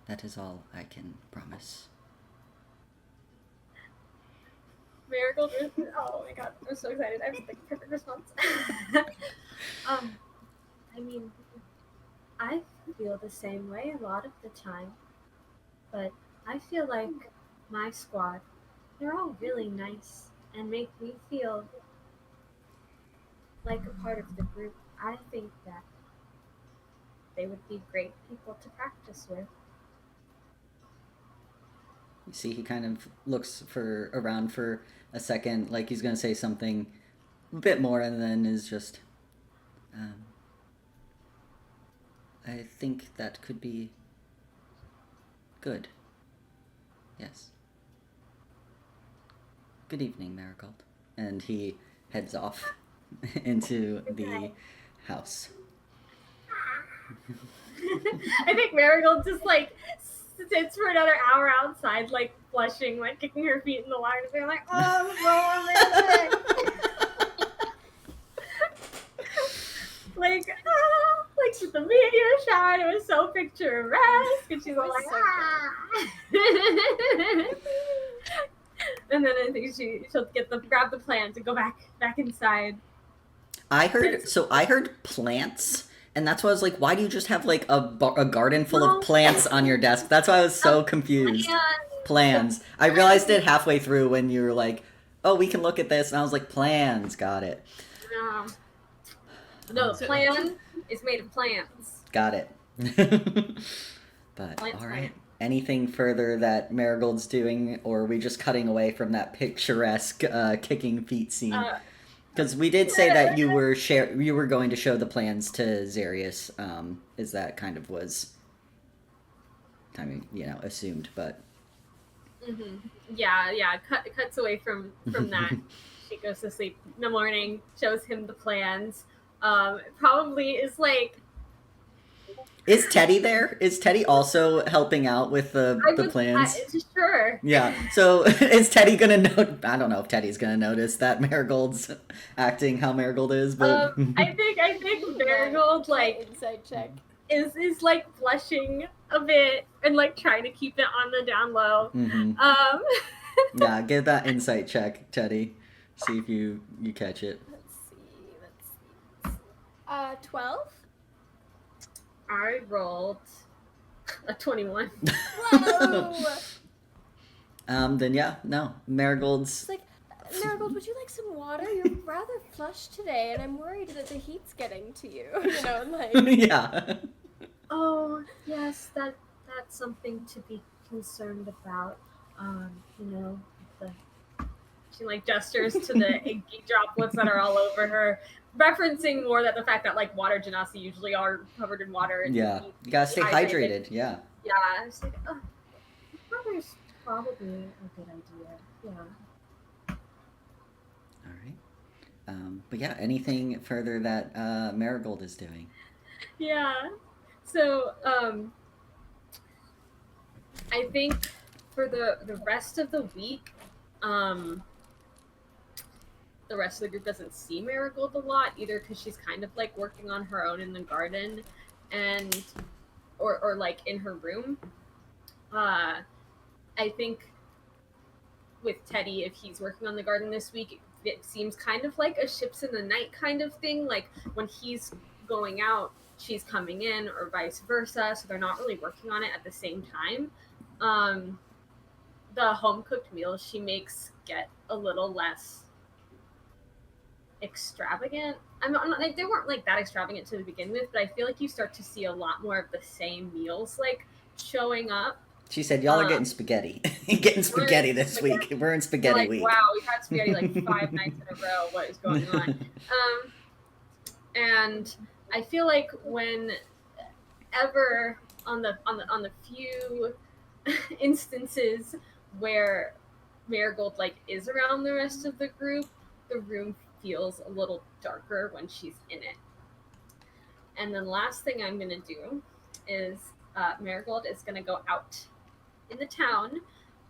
[SPEAKER 1] That is all I can promise.
[SPEAKER 4] Marigold, oh my god, I'm so excited. I have the perfect response. I mean, I feel the same way a lot of the time, but I feel like my squad, they're all really nice and make me feel like a part of the group. I think that they would be great people to practice with.
[SPEAKER 1] You see, he kind of looks around for a second, like he's gonna say something a bit more, and then is just, I think that could be good. Yes. Good evening, Marigold. And he heads off into the house.
[SPEAKER 4] I think Marigold just like sits for another hour outside, like blushing, like kicking her feet in the water, and being like, "Oh, so romantic." like the meteor shower. It was so picturesque, and she's all like,
[SPEAKER 5] so
[SPEAKER 4] "Ah." And then I think she'll grab the plant and go back inside.
[SPEAKER 1] I heard plants, and that's why I was like, why do you just have like a garden full of plants on your desk? That's why I was so confused. Plans. I realized it halfway through when you were like, oh, we can look at this, and I was like, plans, got it.
[SPEAKER 4] No, the plan is made of plants.
[SPEAKER 1] Got it. But,
[SPEAKER 4] Plants,
[SPEAKER 1] all right.
[SPEAKER 4] plant.
[SPEAKER 1] Anything further that Marigold's doing, or are we just cutting away from that picturesque kicking feet scene? Because we did say that you were going to show the plans to Xarius. Is that kind of was, I mean, assumed, but.
[SPEAKER 4] Mm-hmm. Yeah. Cuts away from that. She goes to sleep in the morning. Shows him the plans. Probably is like.
[SPEAKER 1] Is Teddy there? Is Teddy also helping out with the plans?
[SPEAKER 4] Sure.
[SPEAKER 1] Yeah. So is Teddy gonna know? I don't know if Teddy's gonna notice that Marigold's acting how Marigold is, but
[SPEAKER 4] I think Marigold like
[SPEAKER 5] inside check
[SPEAKER 4] is like blushing a bit and like trying to keep it on the down low.
[SPEAKER 1] Mm-hmm. Yeah, give that insight check, Teddy. See if you catch it.
[SPEAKER 5] Let's see. 12.
[SPEAKER 4] I rolled a 21.
[SPEAKER 5] Whoa!
[SPEAKER 1] Then yeah, no. Marigold's
[SPEAKER 5] It's like, Marigold, would you like some water? You're rather flushed today, and I'm worried that the heat's getting to you. Like.
[SPEAKER 1] Yeah.
[SPEAKER 4] Oh yes, that's something to be concerned about. She like gestures to the inky droplets that are all over her, referencing more that the fact that like water genasi usually are covered in water. And
[SPEAKER 1] Yeah, you gotta stay hydrated. Yeah.
[SPEAKER 4] Yeah, it's like, water's probably a good idea. Yeah.
[SPEAKER 1] All right. But yeah, anything further that Marigold is doing?
[SPEAKER 4] Yeah. So, I think for the rest of the week, the rest of the group doesn't see Marigold a lot, either because she's kind of like working on her own in the garden and or like in her room. I think with Teddy, if he's working on the garden this week, it seems kind of like a ships in the night kind of thing. Like when he's going out, she's coming in or vice versa. So they're not really working on it at the same time. The home cooked meals she makes get a little less extravagant. They weren't like that extravagant to begin with, but I feel like you start to see a lot more of the same meals like showing up.
[SPEAKER 1] She said, "Y'all are getting spaghetti. Getting spaghetti this week. We're in spaghetti
[SPEAKER 4] like,
[SPEAKER 1] week."
[SPEAKER 4] Wow, we've had spaghetti like 5 nights in a row. What is going on? And I feel like whenever on the few instances where Marigold like is around the rest of the group, the room feels a little darker when she's in it. And then last thing I'm gonna do is Marigold is gonna go out in the town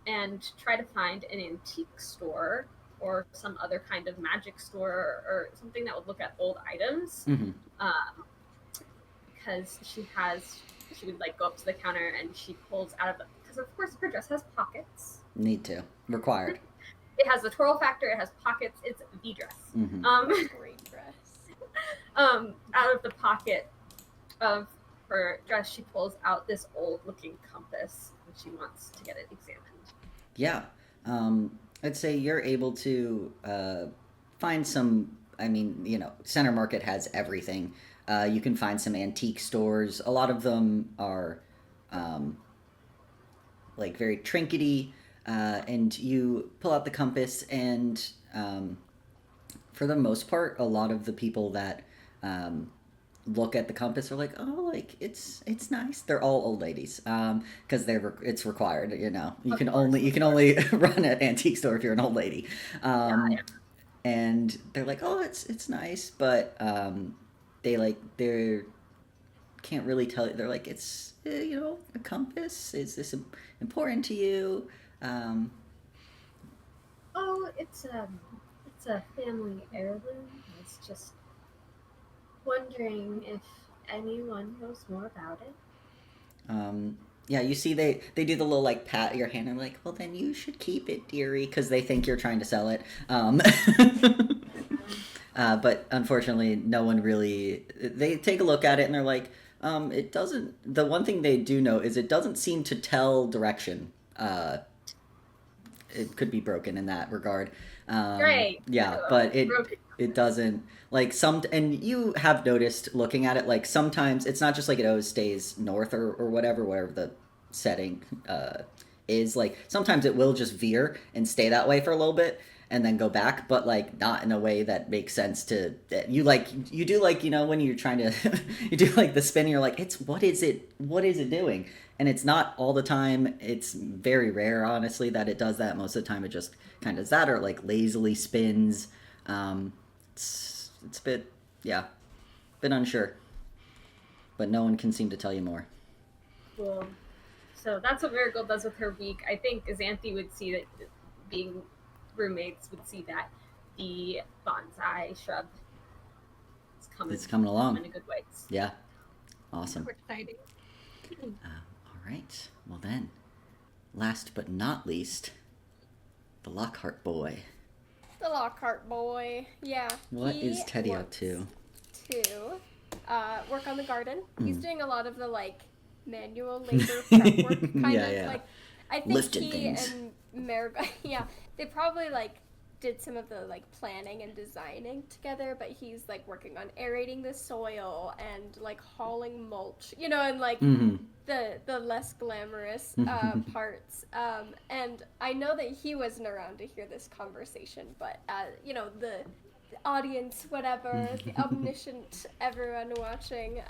[SPEAKER 4] and try to find an antique store or some other kind of magic store or something that would look at old items. Because she would like go up to the counter and she pulls out of because of course her dress has pockets.
[SPEAKER 1] Need to. Required.
[SPEAKER 4] It has the twirl factor, it has pockets, it's the dress.
[SPEAKER 5] Great dress.
[SPEAKER 4] Out of the pocket of her dress, she pulls out this old looking compass and she wants to get it examined.
[SPEAKER 1] Yeah. I'd say you're able to find some, Center Market has everything. You can find some antique stores. A lot of them are like very trinkety, and you pull out the compass and for the most part, a lot of the people that look at the compass are like, oh, like it's nice. They're all old ladies, because it's required. You can only run an antique store if you're an old lady, and they're like, oh, it's nice, but they can't really tell. They're like, it's a compass. Is this important to you?
[SPEAKER 4] Oh, it's a family heirloom. It's just wondering if anyone knows more about it.
[SPEAKER 1] Yeah, you see they do the little like pat your hand and like, well then you should keep it, dearie, because they think you're trying to sell it. But unfortunately no one really, they take a look at it and they're like, it doesn't, the one thing they do know is it doesn't seem to tell direction. It could be broken in that regard.
[SPEAKER 4] Great.
[SPEAKER 1] Yeah, but it doesn't, like, and you have noticed looking at it, like sometimes it's not just like it always stays north or whatever the setting is. Like sometimes it will just veer and stay that way for a little bit and then go back, but like not in a way that makes sense to you. Like you do, like, when you're trying to you do like the spin, you're like, what is it doing? And it's not all the time. It's very rare, honestly, that it does that. Most of the time it just kind of does that or like lazily spins. It's a bit unsure, but no one can seem to tell you more.
[SPEAKER 4] Cool. So that's what Marigold does with her week. I think Xanthi would see that, being roommates, would see that the bonsai shrub is coming.
[SPEAKER 1] It's coming along
[SPEAKER 4] in a good way.
[SPEAKER 1] Yeah, awesome.
[SPEAKER 2] So exciting.
[SPEAKER 1] All right. Well then, last but not least, the Lockhart boy.
[SPEAKER 5] The Lockhart boy. Yeah.
[SPEAKER 1] What is Teddy up to?
[SPEAKER 5] To work on the garden. He's doing a lot of the like manual labor prep work kind of.
[SPEAKER 1] Yeah.
[SPEAKER 5] Like I think
[SPEAKER 1] Lifted
[SPEAKER 5] he
[SPEAKER 1] things.
[SPEAKER 5] and Marigold, they probably like did some of the like planning and designing together, but he's like working on aerating the soil and like hauling mulch, and like the less glamorous parts. And I know that he wasn't around to hear this conversation, but the audience, whatever, the omniscient everyone watching,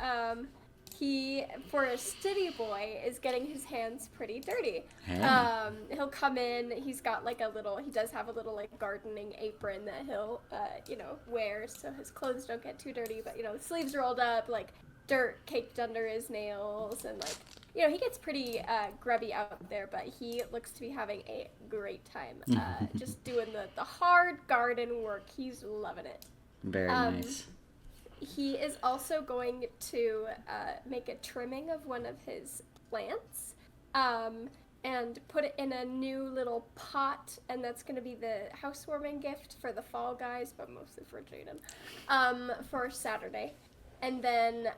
[SPEAKER 5] he, for a city boy, is getting his hands pretty dirty.
[SPEAKER 1] Hey.
[SPEAKER 5] He'll come in, he does have a little like gardening apron that he'll, wear so his clothes don't get too dirty, but, the sleeves rolled up, like dirt caked under his nails, and like, he gets pretty grubby out there, but he looks to be having a great time, just doing the hard garden work. He's loving it.
[SPEAKER 1] Very nice.
[SPEAKER 5] He is also going to make a trimming of one of his plants and put it in a new little pot, and that's going to be the housewarming gift for the fall guys, but mostly for Jaden, for Saturday. And then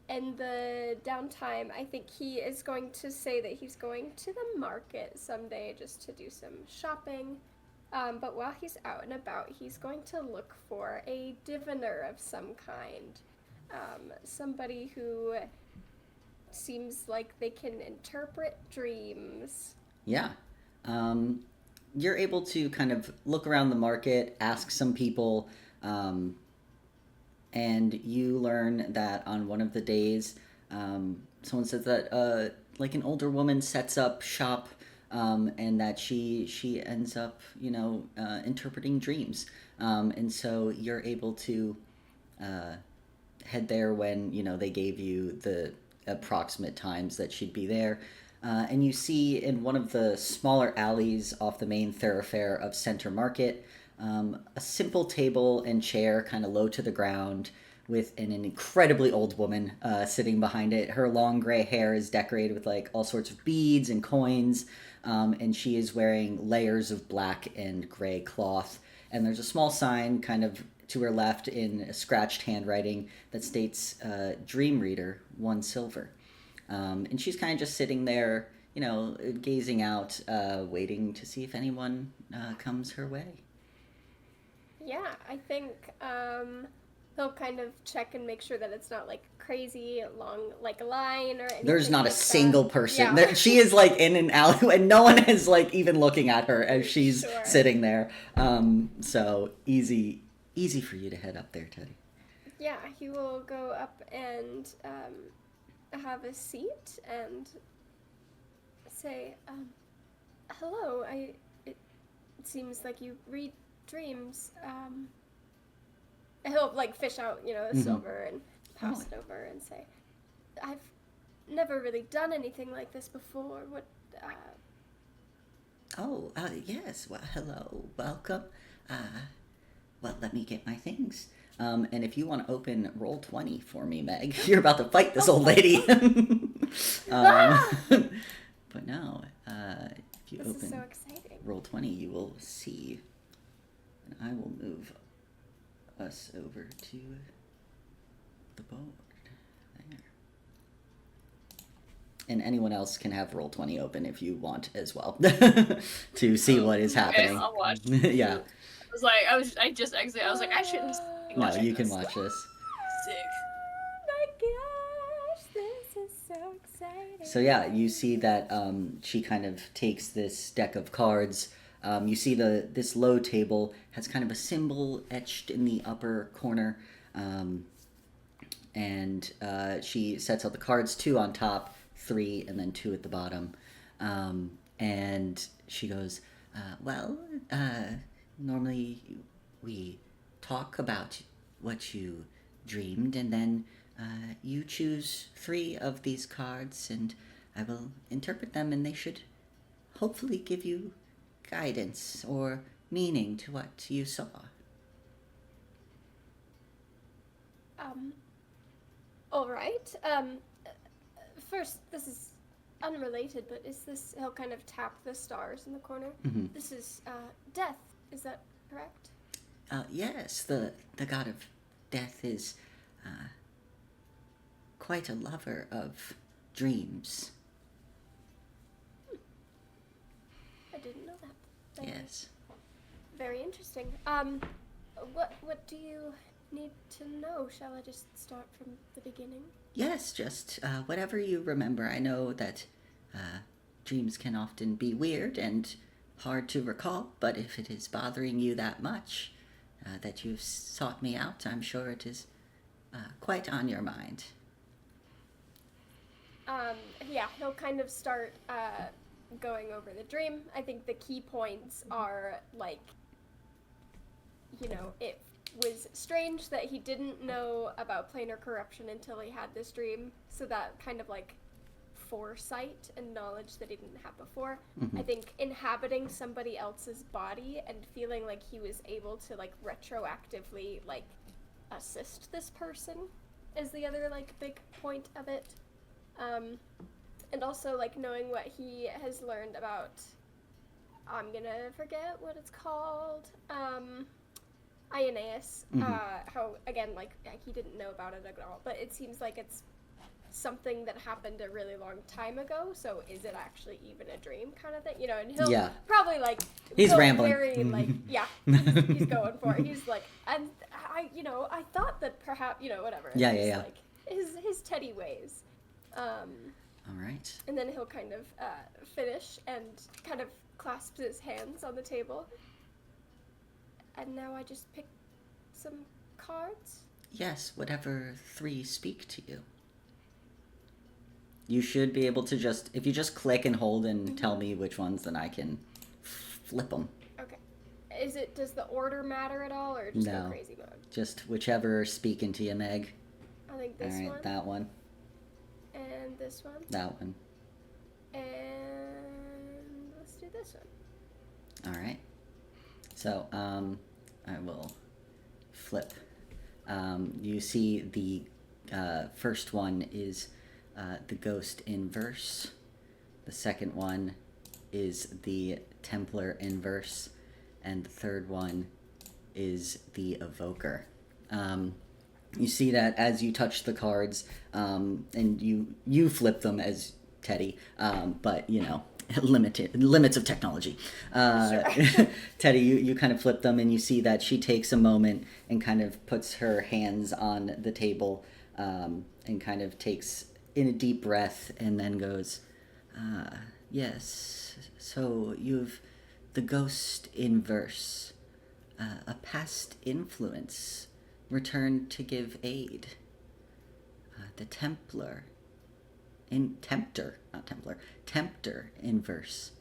[SPEAKER 5] in the downtime, I think he is going to say that he's going to the market someday just to do some shopping. But while he's out and about, he's going to look for a diviner of some kind. Somebody who seems like they can interpret dreams.
[SPEAKER 1] Yeah. You're able to kind of look around the market, ask some people, and you learn that on one of the days, someone says that like an older woman sets up shop, and that she ends up, interpreting dreams. And so you're able to head there when, they gave you the approximate times that she'd be there. And you see in one of the smaller alleys off the main thoroughfare of Center Market, a simple table and chair kind of low to the ground with an incredibly old woman sitting behind it. Her long gray hair is decorated with like all sorts of beads and coins, and she is wearing layers of black and gray cloth. And there's a small sign kind of to her left in a scratched handwriting that states Dream Reader, 1 silver. And she's kind of just sitting there, gazing out, waiting to see if anyone comes her way.
[SPEAKER 5] Yeah, I think he'll kind of check and make sure that it's not like crazy long like line or anything.
[SPEAKER 1] There's not
[SPEAKER 5] like
[SPEAKER 1] a single
[SPEAKER 5] that.
[SPEAKER 1] person.
[SPEAKER 5] Yeah.
[SPEAKER 1] She is like in an alley and no one is like even looking at her as she's
[SPEAKER 5] Sure.
[SPEAKER 1] sitting there. So easy for you to head up there, Teddy.
[SPEAKER 5] Yeah, he will go up and have a seat and say, hello, it seems like you read dreams. He'll like fish out, a silver and pass it over and say, I've never really done anything like this before. What,
[SPEAKER 1] Yes. Well, hello. Welcome. Well, let me get my things. And if you want to open roll 20 for me, Meg, you're about to fight this old lady. But no, if you
[SPEAKER 5] this
[SPEAKER 1] open
[SPEAKER 5] is so exciting.
[SPEAKER 1] roll 20, you will see. And I will move us over to the board. There. And anyone else can have roll 20 open if you want as well to see what is happening.
[SPEAKER 3] I'll watch.
[SPEAKER 1] Yeah.
[SPEAKER 3] I just exited. I was like, I shouldn't.
[SPEAKER 1] No, you can watch this.
[SPEAKER 3] Sick.
[SPEAKER 5] Oh my gosh, this is so exciting.
[SPEAKER 1] So yeah, you see that she kind of takes this deck of cards. You see this low table has kind of a symbol etched in the upper corner, and she sets out the cards, 2 on top, 3, and then 2 at the bottom. And she goes, normally we talk about what you dreamed, and then you choose 3 of these cards, and I will interpret them, and they should hopefully give you guidance or meaning to what you saw.
[SPEAKER 5] All right. First, this is unrelated, but is this, he'll kind of tap the stars in the corner.
[SPEAKER 1] Mm-hmm.
[SPEAKER 5] This is, death, is that correct?
[SPEAKER 1] Yes, the god of death is quite a lover of dreams.
[SPEAKER 5] I didn't know that. Thank you.
[SPEAKER 1] Yes.
[SPEAKER 5] Very interesting. What do you need to know? Shall I just start from the beginning?
[SPEAKER 1] Yes, just whatever you remember. I know that dreams can often be weird and hard to recall, but if it is bothering you that much that you've sought me out, I'm sure it is quite on your mind.
[SPEAKER 5] Yeah, he'll kind of start going over the dream. I think the key points are, like, it was strange that he didn't know about planar corruption until he had this dream, so that kind of, like, foresight and knowledge that he didn't have before.
[SPEAKER 1] Mm-hmm.
[SPEAKER 5] I think inhabiting somebody else's body and feeling like he was able to, like, retroactively, like, assist this person is the other, like, big point of it. And also, like, knowing what he has learned about, I'm gonna forget what it's called, Aeneas,
[SPEAKER 1] Mhm.
[SPEAKER 5] how, again, like, he didn't know about it at all, but it seems like it's something that happened a really long time ago, so is it actually even a dream kind of thing? You know, and he'll
[SPEAKER 1] Yeah.
[SPEAKER 5] probably, like,
[SPEAKER 1] He's
[SPEAKER 5] go
[SPEAKER 1] rambling.
[SPEAKER 5] very, like, yeah, he's going for it. He's like, and I thought that perhaps, whatever.
[SPEAKER 1] Yeah,
[SPEAKER 5] Just,
[SPEAKER 1] yeah.
[SPEAKER 5] like, his Teddy ways.
[SPEAKER 1] All right.
[SPEAKER 5] And then he'll kind of finish and kind of clasps his hands on the table. And now I just pick some cards?
[SPEAKER 1] Yes, whatever 3 speak to you. You should be able to if you just click and hold and tell me which ones, then I can flip them.
[SPEAKER 5] Okay. Does the order matter at all, or just go crazy mode?
[SPEAKER 1] Just whichever speak into you, Meg.
[SPEAKER 5] I think this
[SPEAKER 1] All right,
[SPEAKER 5] one.
[SPEAKER 1] that one.
[SPEAKER 5] And this one.
[SPEAKER 1] That one.
[SPEAKER 5] And let's do this one.
[SPEAKER 1] All right. So, I will flip. You see the first one is the Ghost Inverse. The second one is the Templar Inverse. And the third one is the Evoker. You see that as you touch the cards, and you flip them as Teddy, but limits of technology.
[SPEAKER 5] Sure.
[SPEAKER 1] Teddy, you kind of flip them, and you see that she takes a moment and kind of puts her hands on the table, and kind of takes in a deep breath, and then goes, yes, so you've the Ghost Inverse, a past influence, returned to give aid. The Templar Tempter Inverse.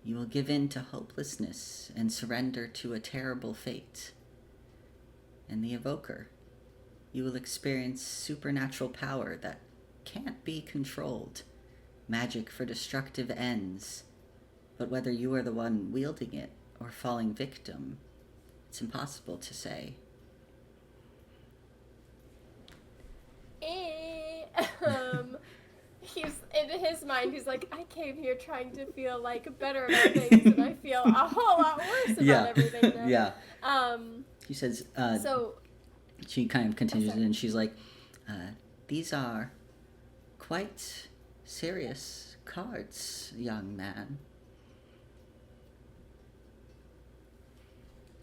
[SPEAKER 1] You will give in to hopelessness and surrender to a terrible fate. And the Evoker. You will experience supernatural power that can't be controlled. Magic for destructive ends. But whether you are the one wielding it or falling victim, it's impossible to say.
[SPEAKER 5] He's in his mind. He's like, I came here trying to feel like better about things, and I feel a whole lot worse about everything now.
[SPEAKER 1] Yeah. She says.
[SPEAKER 5] So.
[SPEAKER 1] She kind of continues, and she's like, "These are quite serious cards, young man."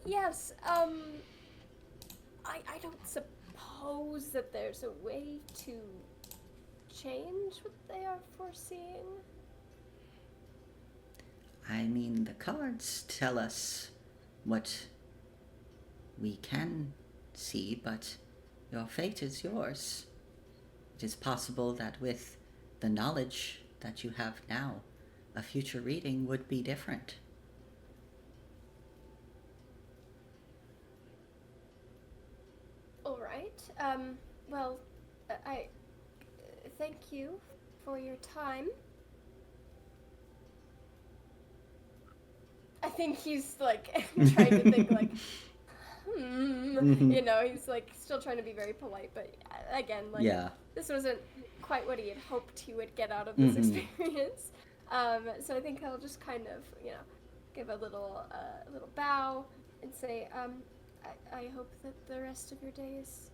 [SPEAKER 5] Yes. I don't suppose that there's a way to change what they are foreseeing?
[SPEAKER 1] I mean, the cards tell us what we can see, but your fate is yours. It is possible that with the knowledge that you have now, a future reading would be different.
[SPEAKER 5] All right. Well, I thank you for your time. I think he's like trying to think like, he's like still trying to be very polite, but again, like this wasn't quite what he had hoped he would get out of this experience. So I think I'll just kind of, give a little bow and say, I hope that the rest of your day is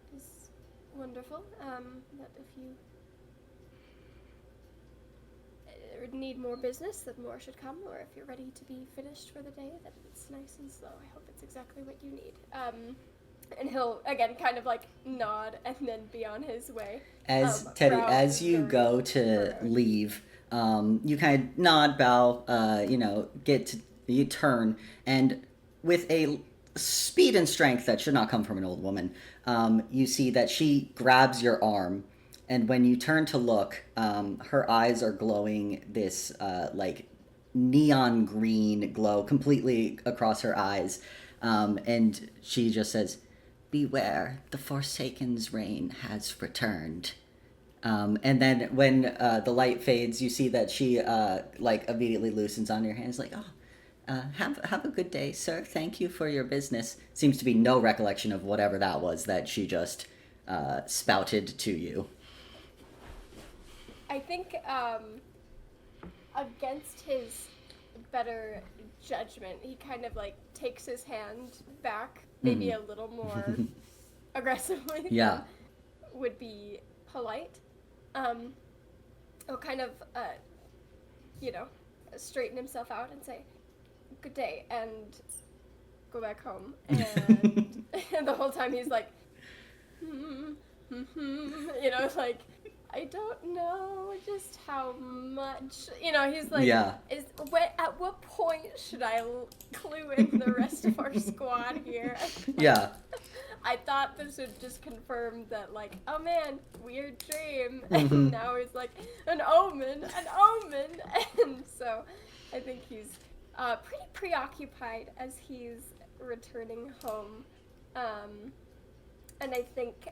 [SPEAKER 5] wonderful. That if you need more business, that more should come, or if you're ready to be finished for the day, that it's nice and slow. I hope it's exactly what you need. And he'll again kind of like nod and then be on his way.
[SPEAKER 1] As Teddy, as you go to leave, you kind of nod, bow, you turn, and with a speed and strength that should not come from an old woman, you see that she grabs your arm, and when you turn to look, her eyes are glowing this like neon green glow completely across her eyes, and she just says, "Beware, the Forsaken's reign has returned." And then when the light fades, you see that she immediately loosens on your hands, like, have a good day, sir. Thank you for your business. Seems to be no recollection of whatever that was that she just spouted to you.
[SPEAKER 5] I think against his better judgment, he kind of like takes his hand back maybe a little more aggressively
[SPEAKER 1] Yeah.
[SPEAKER 5] would be polite. He'll kind of, straighten himself out and say, "Good day," and go back home. And, and the whole time he's like, like, I don't know just how much, he's like,
[SPEAKER 1] Yeah.
[SPEAKER 5] At what point should I clue in the rest of our squad here?
[SPEAKER 1] Yeah.
[SPEAKER 5] I thought this would just confirm that, like, oh man, weird dream.
[SPEAKER 1] Mhm.
[SPEAKER 5] And now he's like, an omen. And so I think he's pretty preoccupied as he's returning home. And I think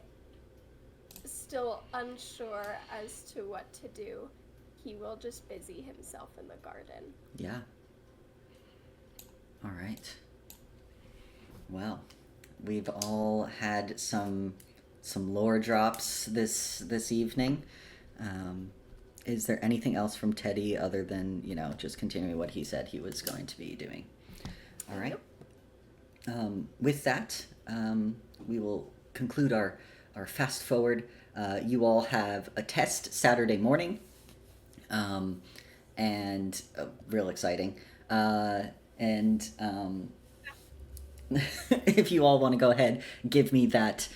[SPEAKER 5] still unsure as to what to do. He will just busy himself in the garden.
[SPEAKER 1] Yeah. All right. Well, we've all had some lore drops this evening. Is there anything else from Teddy other than, just continuing what he said he was going to be doing? All right. With that, we will conclude our fast forward. You all have a test Saturday morning, and real exciting. And if you all want to go ahead, give me that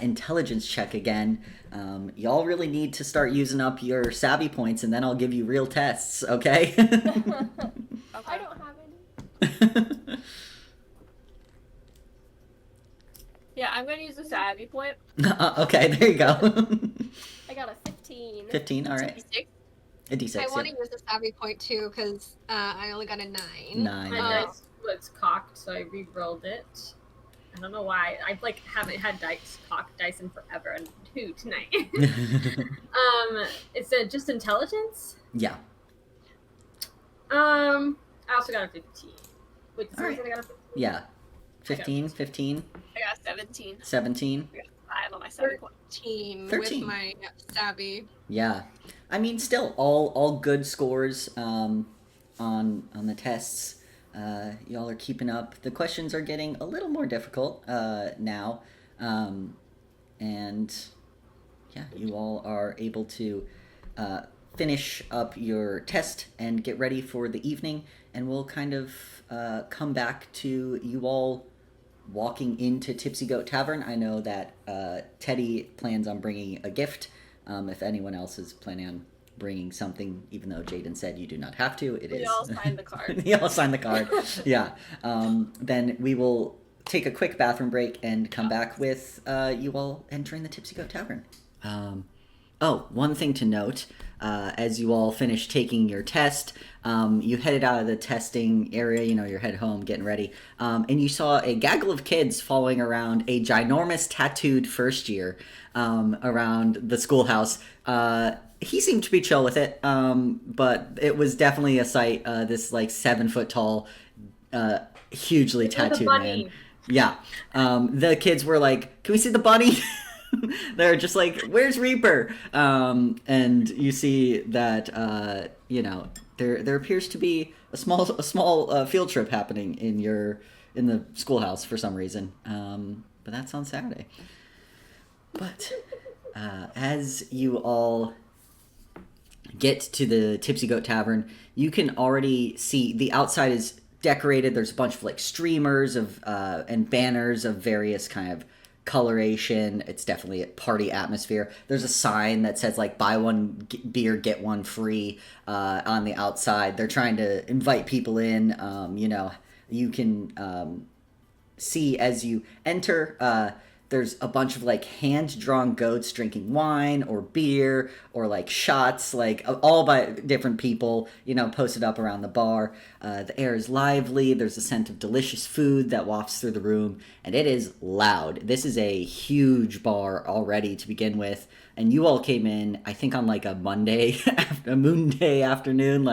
[SPEAKER 1] intelligence check again. Y'all really need to start using up your savvy points, and then I'll give you real tests, okay?
[SPEAKER 5] I don't have any.
[SPEAKER 3] Yeah, I'm gonna use the savvy point.
[SPEAKER 1] Okay, there you go.
[SPEAKER 5] I got a 15.
[SPEAKER 1] 15, all right.
[SPEAKER 3] D6.
[SPEAKER 1] A D6,
[SPEAKER 2] I want to
[SPEAKER 1] yeah.
[SPEAKER 2] use the savvy point too because I only got a 9.
[SPEAKER 1] 9.
[SPEAKER 4] My
[SPEAKER 1] all right.
[SPEAKER 4] dice was cocked, so I re-rolled it. I don't know why. I haven't had cocked dice in forever, and 2 tonight. It's just intelligence.
[SPEAKER 1] Yeah.
[SPEAKER 4] I also got a 15. Wait,
[SPEAKER 1] All right.
[SPEAKER 4] I got a 15?
[SPEAKER 1] Yeah. 15, 15,
[SPEAKER 3] I got 17.
[SPEAKER 1] 17.
[SPEAKER 3] I got 5 on my savvy point.
[SPEAKER 2] 13
[SPEAKER 1] 13.
[SPEAKER 2] with my savvy.
[SPEAKER 1] Yeah. I mean, still, all good scores on the tests. Y'all are keeping up. The questions are getting a little more difficult now. And yeah, you all are able to finish up your test and get ready for the evening. And we'll kind of come back to you all walking into Tipsy Goat Tavern. I know that Teddy plans on bringing a gift. If anyone else is planning on bringing something, even though Jaden said you do not have to,
[SPEAKER 3] We all signed the card.
[SPEAKER 1] You all signed the card. Yeah. Then we will take a quick bathroom break and come back with you all entering the Tipsy Goat Tavern. One thing to note, as you all finish taking your test, you headed out of the testing area, you're head home, getting ready, and you saw a gaggle of kids following around a ginormous tattooed first year around the schoolhouse. He seemed to be chill with it, but it was definitely a sight, this 7 foot tall, hugely tattooed man. Yeah. The kids were like, "Can we see the bunny?" They're just like, "Where's Reaper?" And you see that there appears to be a small field trip happening in the schoolhouse for some reason. But that's on Saturday. But as you all get to the Tipsy Goat Tavern, you can already see the outside is decorated. There's a bunch of streamers of and banners of various kind of coloration. It's definitely a party atmosphere. There's a sign that says buy one beer get one free on the outside. They're trying to invite people in. You can see as you enter, there's a bunch of hand-drawn goats drinking wine or beer or shots, all by different people, posted up around the bar. The air is lively. There's a scent of delicious food that wafts through the room, and it is loud. This is a huge bar already to begin with, and you all came in, I think, on a Monday, a moon day afternoon,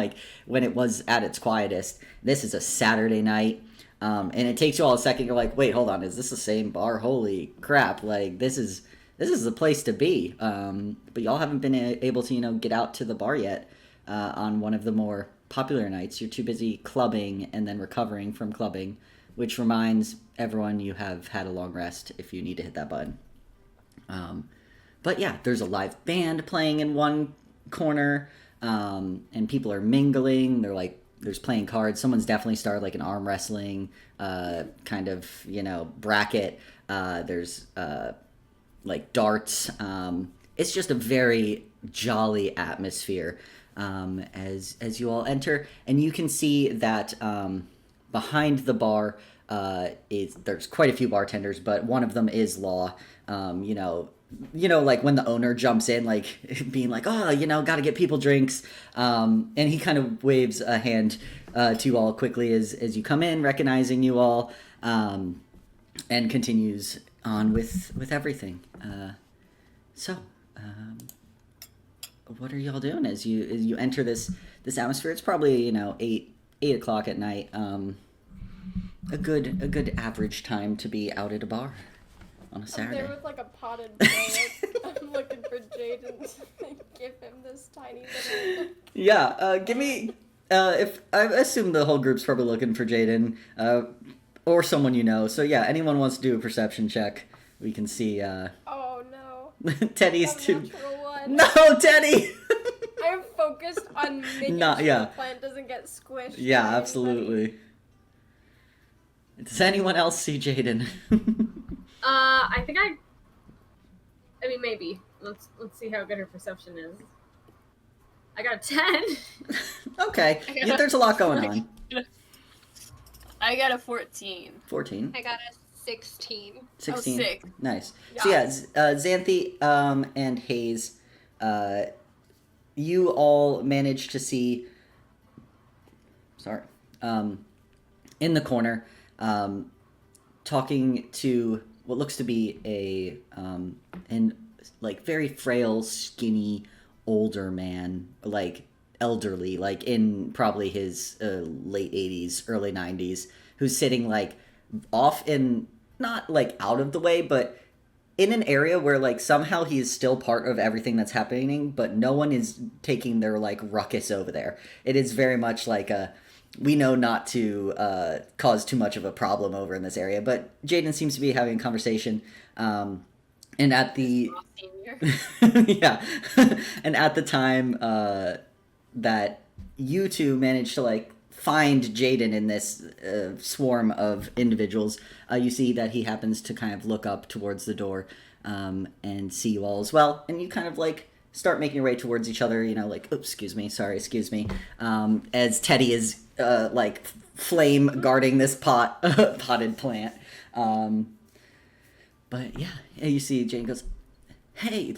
[SPEAKER 1] when it was at its quietest. This is a Saturday night. And it takes you all a second. You're like, wait, hold on. Is this the same bar? Holy crap. This is the place to be. But y'all haven't been able to, get out to the bar yet on one of the more popular nights. You're too busy clubbing and then recovering from clubbing which reminds everyone you have had a long rest if you need to hit that button. But yeah, there's a live band playing in one corner, and people are mingling. They're like, there's playing cards. Someone's definitely started like an arm wrestling kind of, bracket. There's like darts. It's just a very jolly atmosphere as you all enter, and you can see that behind the bar there's quite a few bartenders, but one of them is Law. Like when the owner jumps in, like being like, oh, got to get people drinks, and he kind of waves a hand to you all quickly as you come in, recognizing you all, and continues on with everything. So, what are y'all doing as you enter this atmosphere? It's probably 8 o'clock at night. A good average time to be out at a bar on a Saturday.
[SPEAKER 5] I'm there with like a potted plant. I'm looking for Jaden to give him this tiny little.
[SPEAKER 1] Yeah, give me. If I assume the whole group's probably looking for Jaden, or someone you know. So yeah, anyone wants to do a perception check, we can see.
[SPEAKER 5] Oh no.
[SPEAKER 1] Teddy's
[SPEAKER 5] A
[SPEAKER 1] too.
[SPEAKER 5] natural one.
[SPEAKER 1] No, Teddy.
[SPEAKER 5] I'm focused on making
[SPEAKER 1] Not-
[SPEAKER 5] sure
[SPEAKER 1] yeah.
[SPEAKER 5] the plant doesn't get squished.
[SPEAKER 1] Yeah,
[SPEAKER 5] by anybody.
[SPEAKER 1] absolutely. Does anyone else see Jaden?
[SPEAKER 4] I mean, maybe. Let's see how good her perception is. I got a 10.
[SPEAKER 1] Okay, there's a lot going on.
[SPEAKER 3] I got a 14.
[SPEAKER 1] 14.
[SPEAKER 2] I got a 16.
[SPEAKER 1] 16.
[SPEAKER 3] Oh, sick.
[SPEAKER 1] Nice.
[SPEAKER 3] Yeah.
[SPEAKER 1] So yeah, Xanthi and Hayes, you all managed to see. Sorry. In the corner, talking to what looks to be a very frail, skinny, older man, like elderly, like in probably his late 80s, early 90s, who's sitting like off in, not like out of the way, but in an area where like somehow he is still part of everything that's happening, but no one is taking their like ruckus over there. It is very much like we know not to cause too much of a problem over in this area, but Jaden seems to be having a conversation, and at the yeah, and at the time that you two managed to like find Jaden in this swarm of individuals, you see that he happens to kind of look up towards the door and see you all as well, and you kind of like start making your way towards each other, like, oops, excuse me, as Teddy is like flame guarding this potted plant. But yeah, you see Jane goes, hey,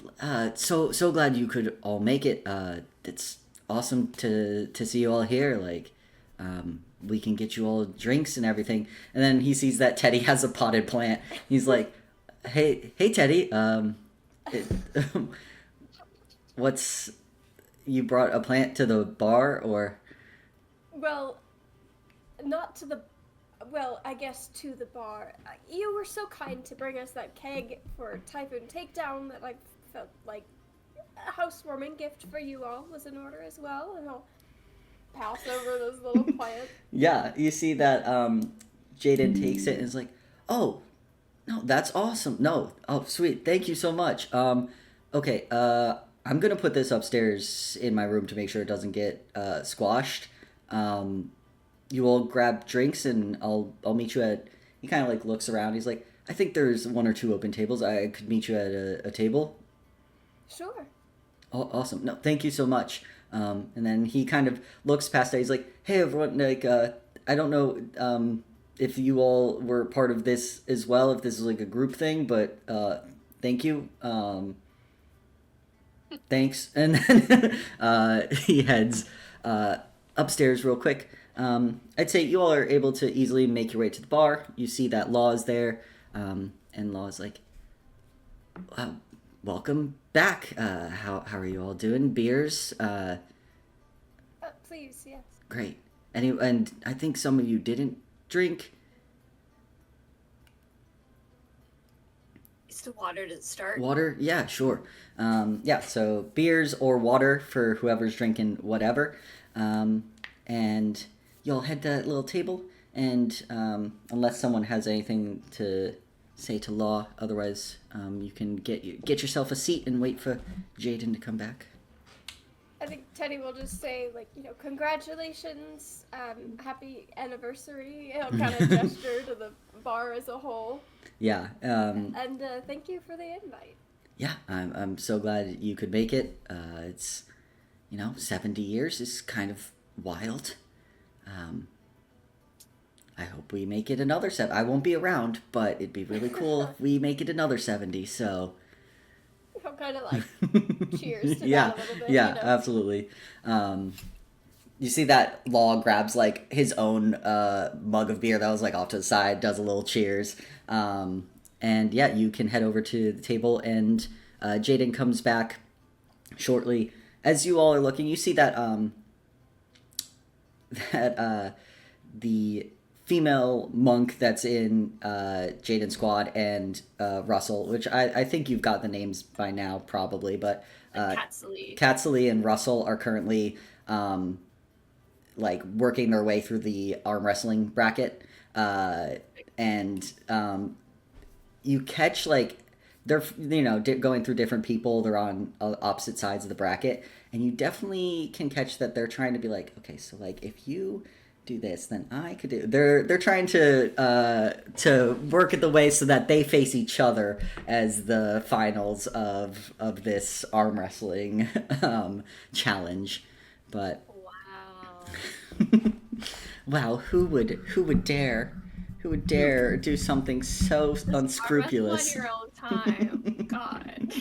[SPEAKER 1] so glad you could all make it. It's awesome to see you all here. Like, we can get you all drinks and everything. And then he sees that Teddy has a potted plant. He's like, hey Teddy, you brought a plant to the bar, or?
[SPEAKER 5] Well, I guess to the bar. You were so kind to bring us that keg for Typhoon Takedown that I felt like a housewarming gift for you all was in order as well, and I'll pass over those little plants.
[SPEAKER 1] Yeah, you see that Jaden takes it and is like, oh, no, that's awesome. No, oh, sweet, thank you so much. Okay, I'm gonna put this upstairs in my room to make sure it doesn't get squashed. You all grab drinks and I'll meet you at. He kind of like looks around. He's like, I think there's 1 or 2 open tables. I could meet you at a table.
[SPEAKER 5] Sure.
[SPEAKER 1] Oh, awesome. No, thank you so much. And then he kind of looks past that. He's like, hey everyone, like I don't know if you all were part of this as well, if this is like a group thing, but thank you. Thanks. And then he heads upstairs real quick. I'd say you all are able to easily make your way to the bar. You see that Law is there, and Law's like, welcome back. How are you all doing? Beers?
[SPEAKER 5] Please, yes.
[SPEAKER 1] Great. And I think some of you didn't drink.
[SPEAKER 3] Is the water to start?
[SPEAKER 1] Water? Yeah, sure. Yeah, so beers or water for whoever's drinking whatever. And you'll head to that little table, And unless someone has anything to say to Law, otherwise you can get yourself a seat and wait for Jaden to come back.
[SPEAKER 5] I think Teddy will just say, like, congratulations, happy anniversary, kind of gesture to the bar as a whole.
[SPEAKER 1] Yeah.
[SPEAKER 5] And thank you for the invite.
[SPEAKER 1] Yeah, I'm so glad you could make it. It's, 70 years is kind of wild. I hope we make it another 7. I won't be around, but it'd be really cool if we make it another 70, so...
[SPEAKER 5] I'm kind of like, cheers to
[SPEAKER 1] Yeah,
[SPEAKER 5] that a little bit.
[SPEAKER 1] yeah, absolutely. You see that Law grabs, like, his own mug of beer that was, like, off to the side, does a little cheers. And, yeah, you can head over to the table, and Jaden comes back shortly. As you all are looking, you see that, the female monk that's in Jaden's squad and Russell, which I think you've got the names by now probably, but Katsalee and Russell are currently like working their way through the arm wrestling bracket, and you catch like they're going through different people. They're on opposite sides of the bracket, and you definitely can catch that they're trying to be like, okay, so like if you do this, then I could do. They're trying to work it the way so that they face each other as the finals of this arm wrestling challenge. But
[SPEAKER 3] Wow.
[SPEAKER 1] wow, who would dare do something so unscrupulous?
[SPEAKER 3] On your own time. God.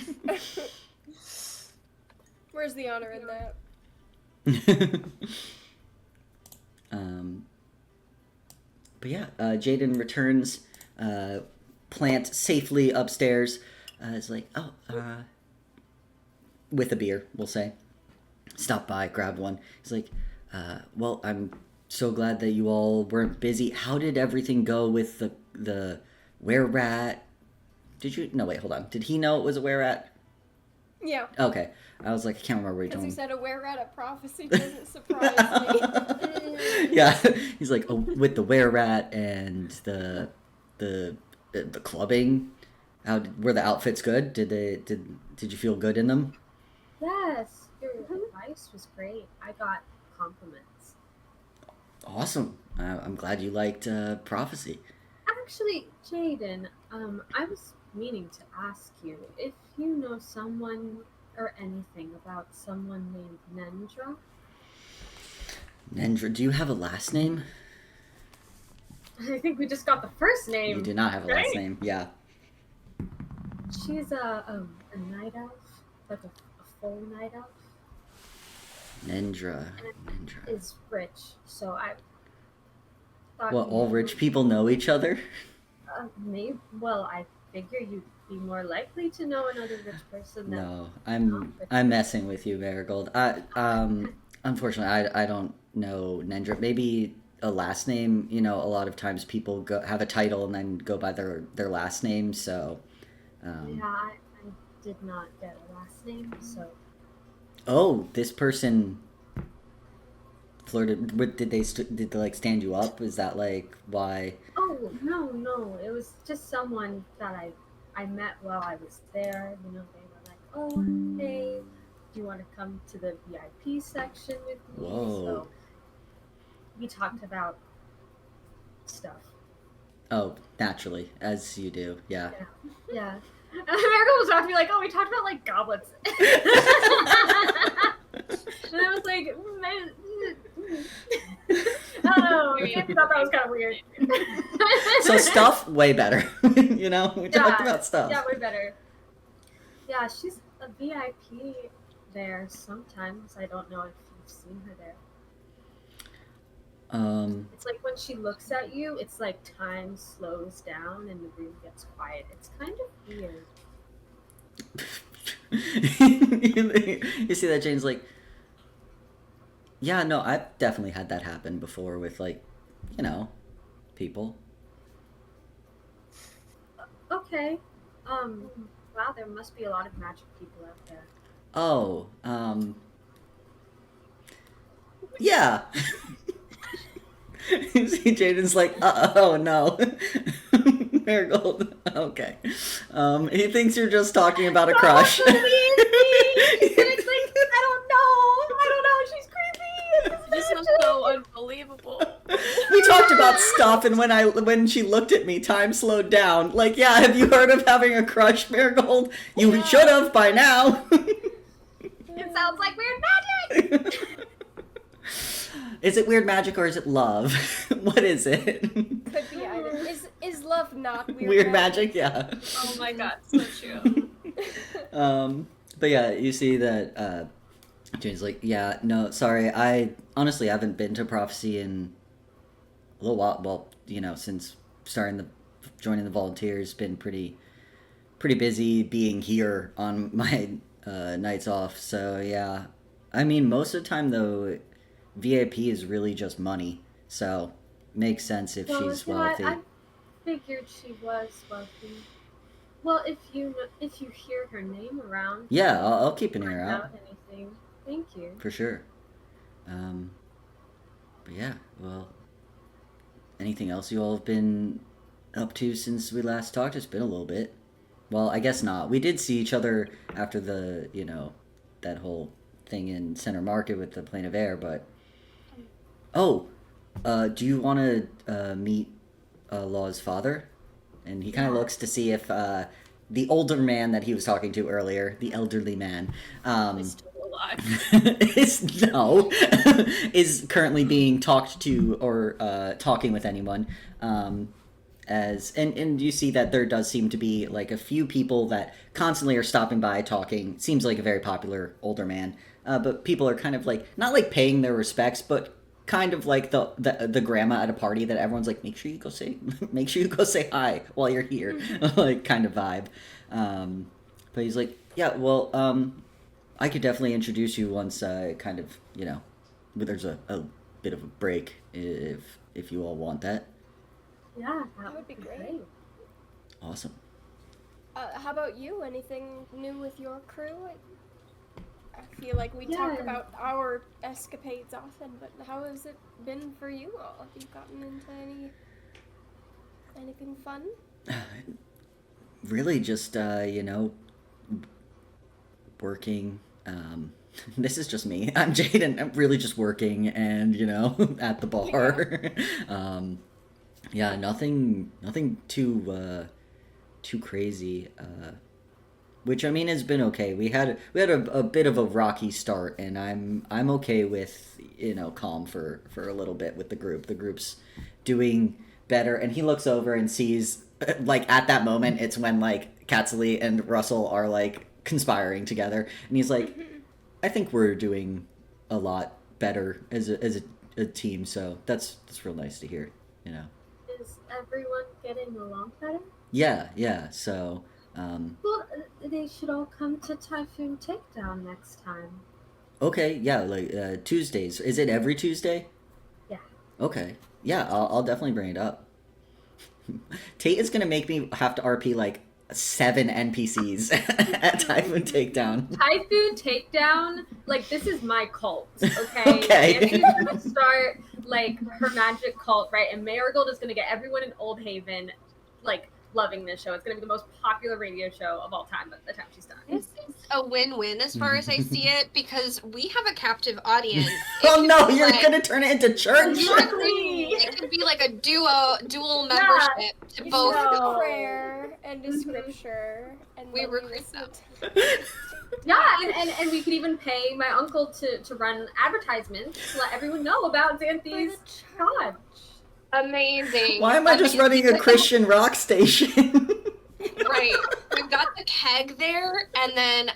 [SPEAKER 5] Where's the honor in that?
[SPEAKER 1] But yeah, Jaden returns, Plant safely upstairs. Is like, with a beer, we'll say. Stop by, grab one. He's like, well, I'm so glad that you all weren't busy. How did everything go with the were-rat? Did you? No, wait, hold on. Did he know it was a were-rat?
[SPEAKER 5] Yeah.
[SPEAKER 1] Okay. I was like, I can't remember what he
[SPEAKER 5] Because
[SPEAKER 1] told
[SPEAKER 5] he
[SPEAKER 1] me.
[SPEAKER 5] said a were-rat of prophecy doesn't surprise me.
[SPEAKER 1] Yeah, he's like, with the were-rat and the clubbing. Were the outfits good? Did you feel good in them?
[SPEAKER 4] Yes, your advice was great. I got compliments.
[SPEAKER 1] Awesome. I'm glad you liked prophecy.
[SPEAKER 4] Actually, Jaden, I was meaning to ask you if you know someone or anything about someone named Nendra.
[SPEAKER 1] Nendra, do you have a last name?
[SPEAKER 4] I think we just got the first name.
[SPEAKER 1] You do not have a last name. Yeah.
[SPEAKER 4] She's a night elf, like a full night elf.
[SPEAKER 1] Nendra.
[SPEAKER 4] Is rich, so I thought.
[SPEAKER 1] Well, all rich people know each other?
[SPEAKER 4] Maybe. Well, I figure you'd be more likely to know another rich person than.
[SPEAKER 1] No, I'm messing with you, Marigold. Unfortunately, I don't know Nendra. Maybe a last name. A lot of times people have a title and then go by their last name. So.
[SPEAKER 4] Yeah, I did not get a last name, so.
[SPEAKER 1] Oh, this person flirted. Did they like stand you up? Is that like why?
[SPEAKER 4] Oh no! It was just someone that I met while I was there. They were like, "Oh, hey, do you want to come to the VIP section with me?"
[SPEAKER 1] Whoa.
[SPEAKER 4] So we talked about stuff.
[SPEAKER 1] Oh, naturally, as you do. Yeah.
[SPEAKER 4] Yeah. And America was talking to me like, "Oh, we talked about like goblets." And I was like, "Oh, I thought that was kind of weird."
[SPEAKER 1] So stuff way better. We talked about stuff.
[SPEAKER 4] Yeah, way better. Yeah, she's a VIP there sometimes. I don't know if you've seen her there. It's like when she looks at you, it's like time slows down and the room gets quiet. It's kind of weird.
[SPEAKER 1] You see that Jane's like, yeah, no, I've definitely had that happen before with like, people.
[SPEAKER 4] Okay. Wow, there must be a lot of magic people out there.
[SPEAKER 1] Oh, yeah. You see Jaden's like, oh no. Marigold. Okay. He thinks you're just talking about a crush.
[SPEAKER 4] She's like, I don't know, she's creepy.
[SPEAKER 3] This is so unbelievable.
[SPEAKER 1] We talked about stuff, and when she looked at me, time slowed down. Like, yeah, have you heard of having a crush, Marigold? You should have by now.
[SPEAKER 4] It sounds like weird magic.
[SPEAKER 1] Is it weird magic or is it love? What is it?
[SPEAKER 5] Could be either. Is love not weird?
[SPEAKER 1] Weird magic, yeah.
[SPEAKER 3] Oh my god, so true.
[SPEAKER 1] But yeah, you see that Jane's like, yeah, no, sorry, I honestly haven't been to Prophecy in a little while. Well, since joining the volunteers, been pretty busy being here on my nights off. So yeah, I mean, most of the time though, VIP is really just money. So makes sense if she's wealthy.
[SPEAKER 4] I figured she was wealthy. Well, if you hear her name around,
[SPEAKER 1] Yeah, I'll keep an ear out.
[SPEAKER 4] Anything. Thank you.
[SPEAKER 1] For sure. But yeah, well, anything else you all have been up to since we last talked? It's been a little bit. Well, I guess not. We did see each other after the, that whole thing in Center Market with the Plane of Air, but... Oh, do you want to meet Law's father? And he kind of looks to see if the older man that he was talking to earlier, the elderly man,
[SPEAKER 3] Is still alive.
[SPEAKER 1] is currently being talked to or talking with anyone. And you see that there does seem to be like a few people that constantly are stopping by talking. Seems like a very popular older man, but people are kind of like not like paying their respects, but kind of like the grandma at a party that everyone's like, make sure you go say hi while you're here, like kind of vibe. But he's like, yeah, well, I could definitely introduce you once kind of there's a bit of a break if you all want that.
[SPEAKER 4] Yeah,
[SPEAKER 5] That would be great.
[SPEAKER 1] Awesome.
[SPEAKER 5] How about you? Anything new with your crew? I feel like we talk about our escapades often, but how has it been for you all? Have you gotten into anything fun?
[SPEAKER 1] Really just working. This is just me. I'm Jaden. I'm really just working and at the bar. Yeah, nothing too crazy. Which I mean has been okay. We had a bit of a rocky start, and I'm okay with calm for a little bit with the group. The group's doing better, and he looks over and sees like at that moment it's when like Katsley and Russell are like conspiring together, and he's like, I think we're doing a lot better as a team. So that's real nice to hear.
[SPEAKER 4] Is everyone getting along better?
[SPEAKER 1] Yeah. So.
[SPEAKER 4] Well, they should all come to Typhoon Takedown next time.
[SPEAKER 1] Okay, yeah, like Tuesdays. Is it every Tuesday?
[SPEAKER 4] Yeah.
[SPEAKER 1] Okay, yeah, I'll definitely bring it up. Tate is gonna make me have to RP like 7 NPCs at Typhoon Takedown.
[SPEAKER 4] Typhoon Takedown, like this is my cult, okay?
[SPEAKER 1] Okay.
[SPEAKER 4] Nancy's gonna start like her magic cult, right? And Marigold is gonna get everyone in Old Haven, like loving this show. It's going to be the most popular radio show of all time by the time she's done.
[SPEAKER 2] This is a win-win as far as I see it, because we have a captive audience.
[SPEAKER 1] Oh no, you're going to turn it into church?
[SPEAKER 2] Exactly. It could be like a dual membership to both.
[SPEAKER 5] A prayer and a scripture, and
[SPEAKER 2] We
[SPEAKER 5] then
[SPEAKER 2] recruit
[SPEAKER 5] listen
[SPEAKER 2] them.
[SPEAKER 5] to-
[SPEAKER 4] Yeah, and we could even pay my uncle to run advertisements to let everyone know about Xanthi's god.
[SPEAKER 2] Amazing.
[SPEAKER 1] Why am I just running a Christian rock station?
[SPEAKER 2] Right. We've got the keg there, and then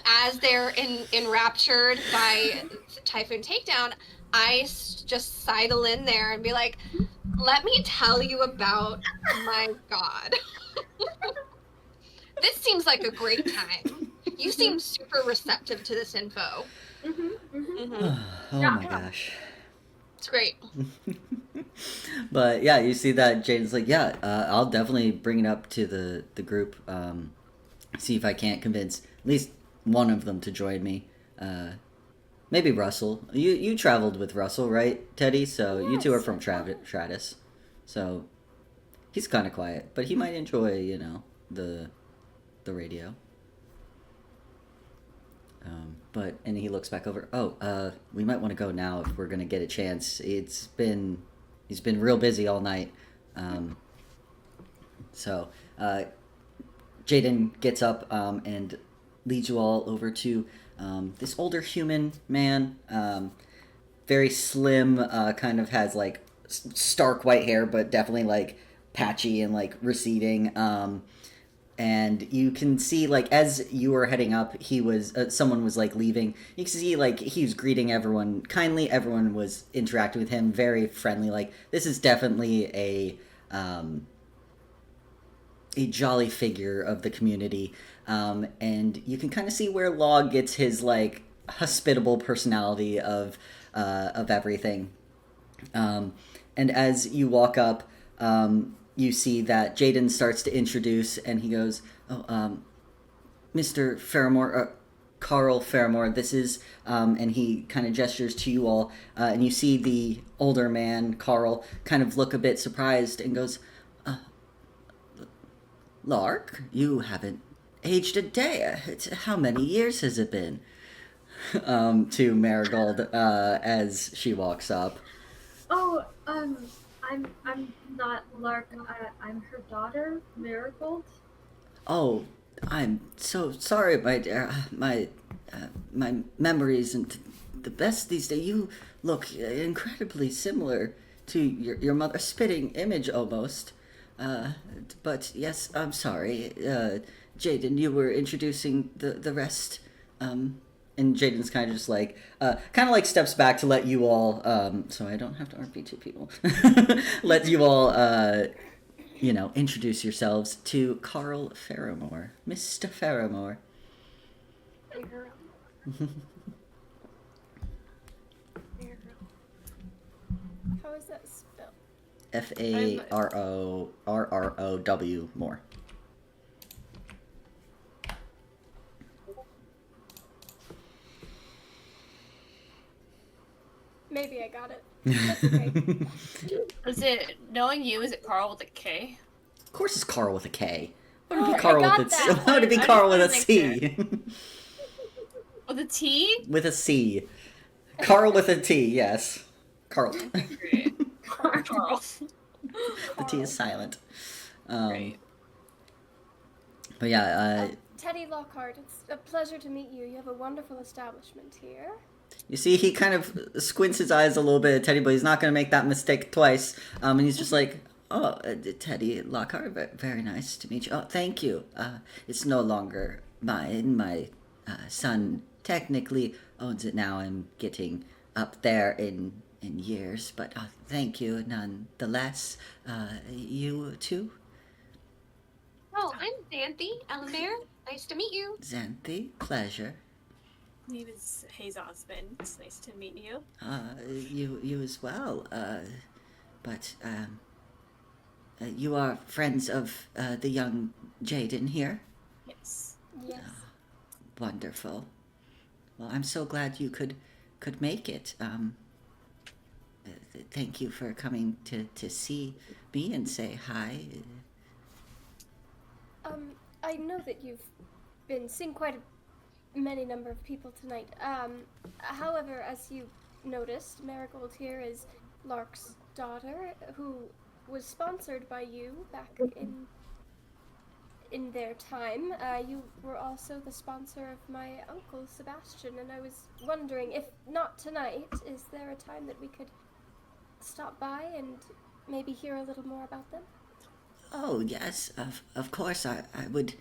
[SPEAKER 2] as they're enraptured by Typhoon Takedown, I just sidle in there and be like, let me tell you about my god. This seems like a great time. You seem super receptive to this info.
[SPEAKER 1] Oh my gosh.
[SPEAKER 2] It's great.
[SPEAKER 1] But yeah, you see that Jaden's like, yeah, I'll definitely bring it up to the group. See if I can't convince at least one of them to join me. Maybe Russell. You traveled with Russell, right, Teddy? So you two are
[SPEAKER 5] Yes,
[SPEAKER 1] from
[SPEAKER 5] I thought.
[SPEAKER 1] Stratus. So he's kind of quiet, but he might enjoy, the radio. And he looks back over. Oh, we might want to go now if we're gonna get a chance. He's been real busy all night. So Jaden gets up and leads you all over to this older human man, very slim, kind of has like stark white hair, but definitely like patchy and like receding. And you can see, like, as you were heading up, he was someone was like leaving. You can see, like, he was greeting everyone kindly. Everyone was interacting with him, very friendly. Like, this is definitely a jolly figure of the community. And you can kind of see where Log gets his like hospitable personality of everything. And as you walk up, you see that Jaden starts to introduce, and he goes, Mr. Faramore, Carl Faramore, this is, and he kind of gestures to you all, and you see the older man, Carl, kind of look a bit surprised and goes, Lark, you haven't aged a day. How many years has it been? To Marigold, as she walks up.
[SPEAKER 4] Oh, I'm not Lark. I'm her daughter, Marigold.
[SPEAKER 1] Oh, I'm so sorry, my dear. My memory isn't the best these days. You look incredibly similar to your mother, a spitting image almost. But yes, I'm sorry. Jaden, you were introducing the rest. And Jaden's kind of just like, steps back to let you all, so I don't have to RP two people, let you all, introduce yourselves to Carl Faramore, Mr. Faramore.
[SPEAKER 5] How is that spelled?
[SPEAKER 1] Farorrow more.
[SPEAKER 5] Maybe I got it. That's okay.
[SPEAKER 3] Knowing you, is it Carl with a K?
[SPEAKER 1] Of course it's Carl with a K. Why would
[SPEAKER 5] Oh,
[SPEAKER 1] it be
[SPEAKER 5] I
[SPEAKER 1] Carl
[SPEAKER 5] got
[SPEAKER 1] with a
[SPEAKER 5] that.
[SPEAKER 1] Why would it be
[SPEAKER 3] I
[SPEAKER 1] Carl with a
[SPEAKER 3] just
[SPEAKER 1] C?
[SPEAKER 3] With a T?
[SPEAKER 1] With a C. Carl with a T, yes. Carl.
[SPEAKER 3] Great. Carl.
[SPEAKER 1] The T is silent.
[SPEAKER 3] Great.
[SPEAKER 1] But yeah,
[SPEAKER 5] Teddy Lockhart, it's a pleasure to meet you. You have a wonderful establishment here.
[SPEAKER 1] you see he kind of squints his eyes a little bit at Teddy, but he's not going to make that mistake twice. And he's just like, oh, Teddy Lockhart, very nice to meet you. Oh, thank you. It's no longer mine. My son technically owns it now. I'm getting up there in years, but thank you nonetheless. You too?
[SPEAKER 2] Oh, I'm Xanthi Elamere. Nice to meet you.
[SPEAKER 1] Xanthi, pleasure.
[SPEAKER 3] My name is Hayes Osmond. It's nice to meet you.
[SPEAKER 1] You as well. But you are friends of the young Jaden here?
[SPEAKER 3] Yes.
[SPEAKER 5] Yes.
[SPEAKER 1] Wonderful. Well, I'm so glad you could make it. Thank you for coming to see me and say hi.
[SPEAKER 5] I know that you've been seeing quite a many number of people tonight. However, as you noticed, Marigold here is Lark's daughter, who was sponsored by you back in their time. You were also the sponsor of my uncle Sebastian, and I was wondering, if not tonight, is there a time that we could stop by and maybe hear a little more about them?
[SPEAKER 1] Oh yes, of course. I would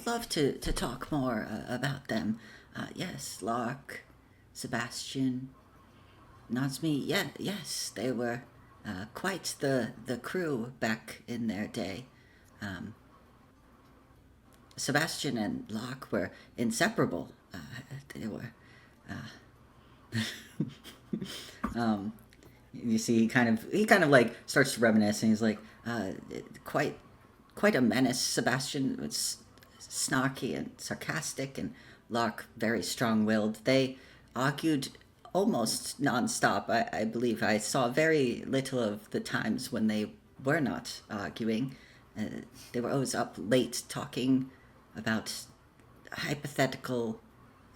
[SPEAKER 1] love to talk more about them. Yes, Lark, Sebastian, nods me. Yeah, yes, they were quite the crew back in their day. Sebastian and Lark were inseparable. They were. You see, he kind of like starts to reminisce, and he's like, quite a menace. Sebastian was snarky and sarcastic, and Lark very strong-willed. They argued almost non-stop. I believe I saw very little of the times when they were not arguing. They were always up late talking about hypothetical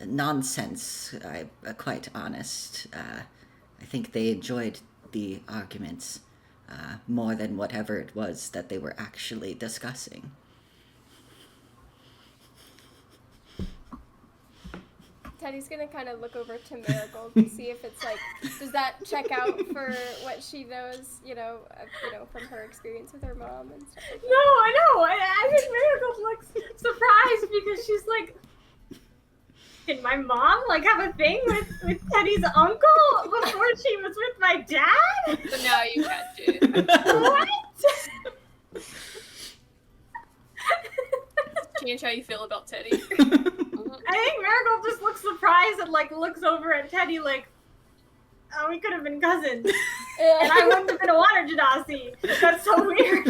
[SPEAKER 1] nonsense. I'm quite honest. I think they enjoyed the arguments more than whatever it was that they were actually discussing.
[SPEAKER 5] Teddy's gonna kind of look over to Marigold to see if it's like, does that check out for what she knows, from her experience with her mom and stuff like that?
[SPEAKER 4] No, I know. I think Marigold looks surprised because she's like, did my mom like have a thing with Teddy's uncle before she was with my dad?
[SPEAKER 3] But now you can't do.
[SPEAKER 4] What?
[SPEAKER 3] Change how you feel about Teddy.
[SPEAKER 4] I think Marigold just looks surprised and like looks over at Teddy like, oh, we could have been cousins. And I wouldn't have been a water genasi. That's so weird.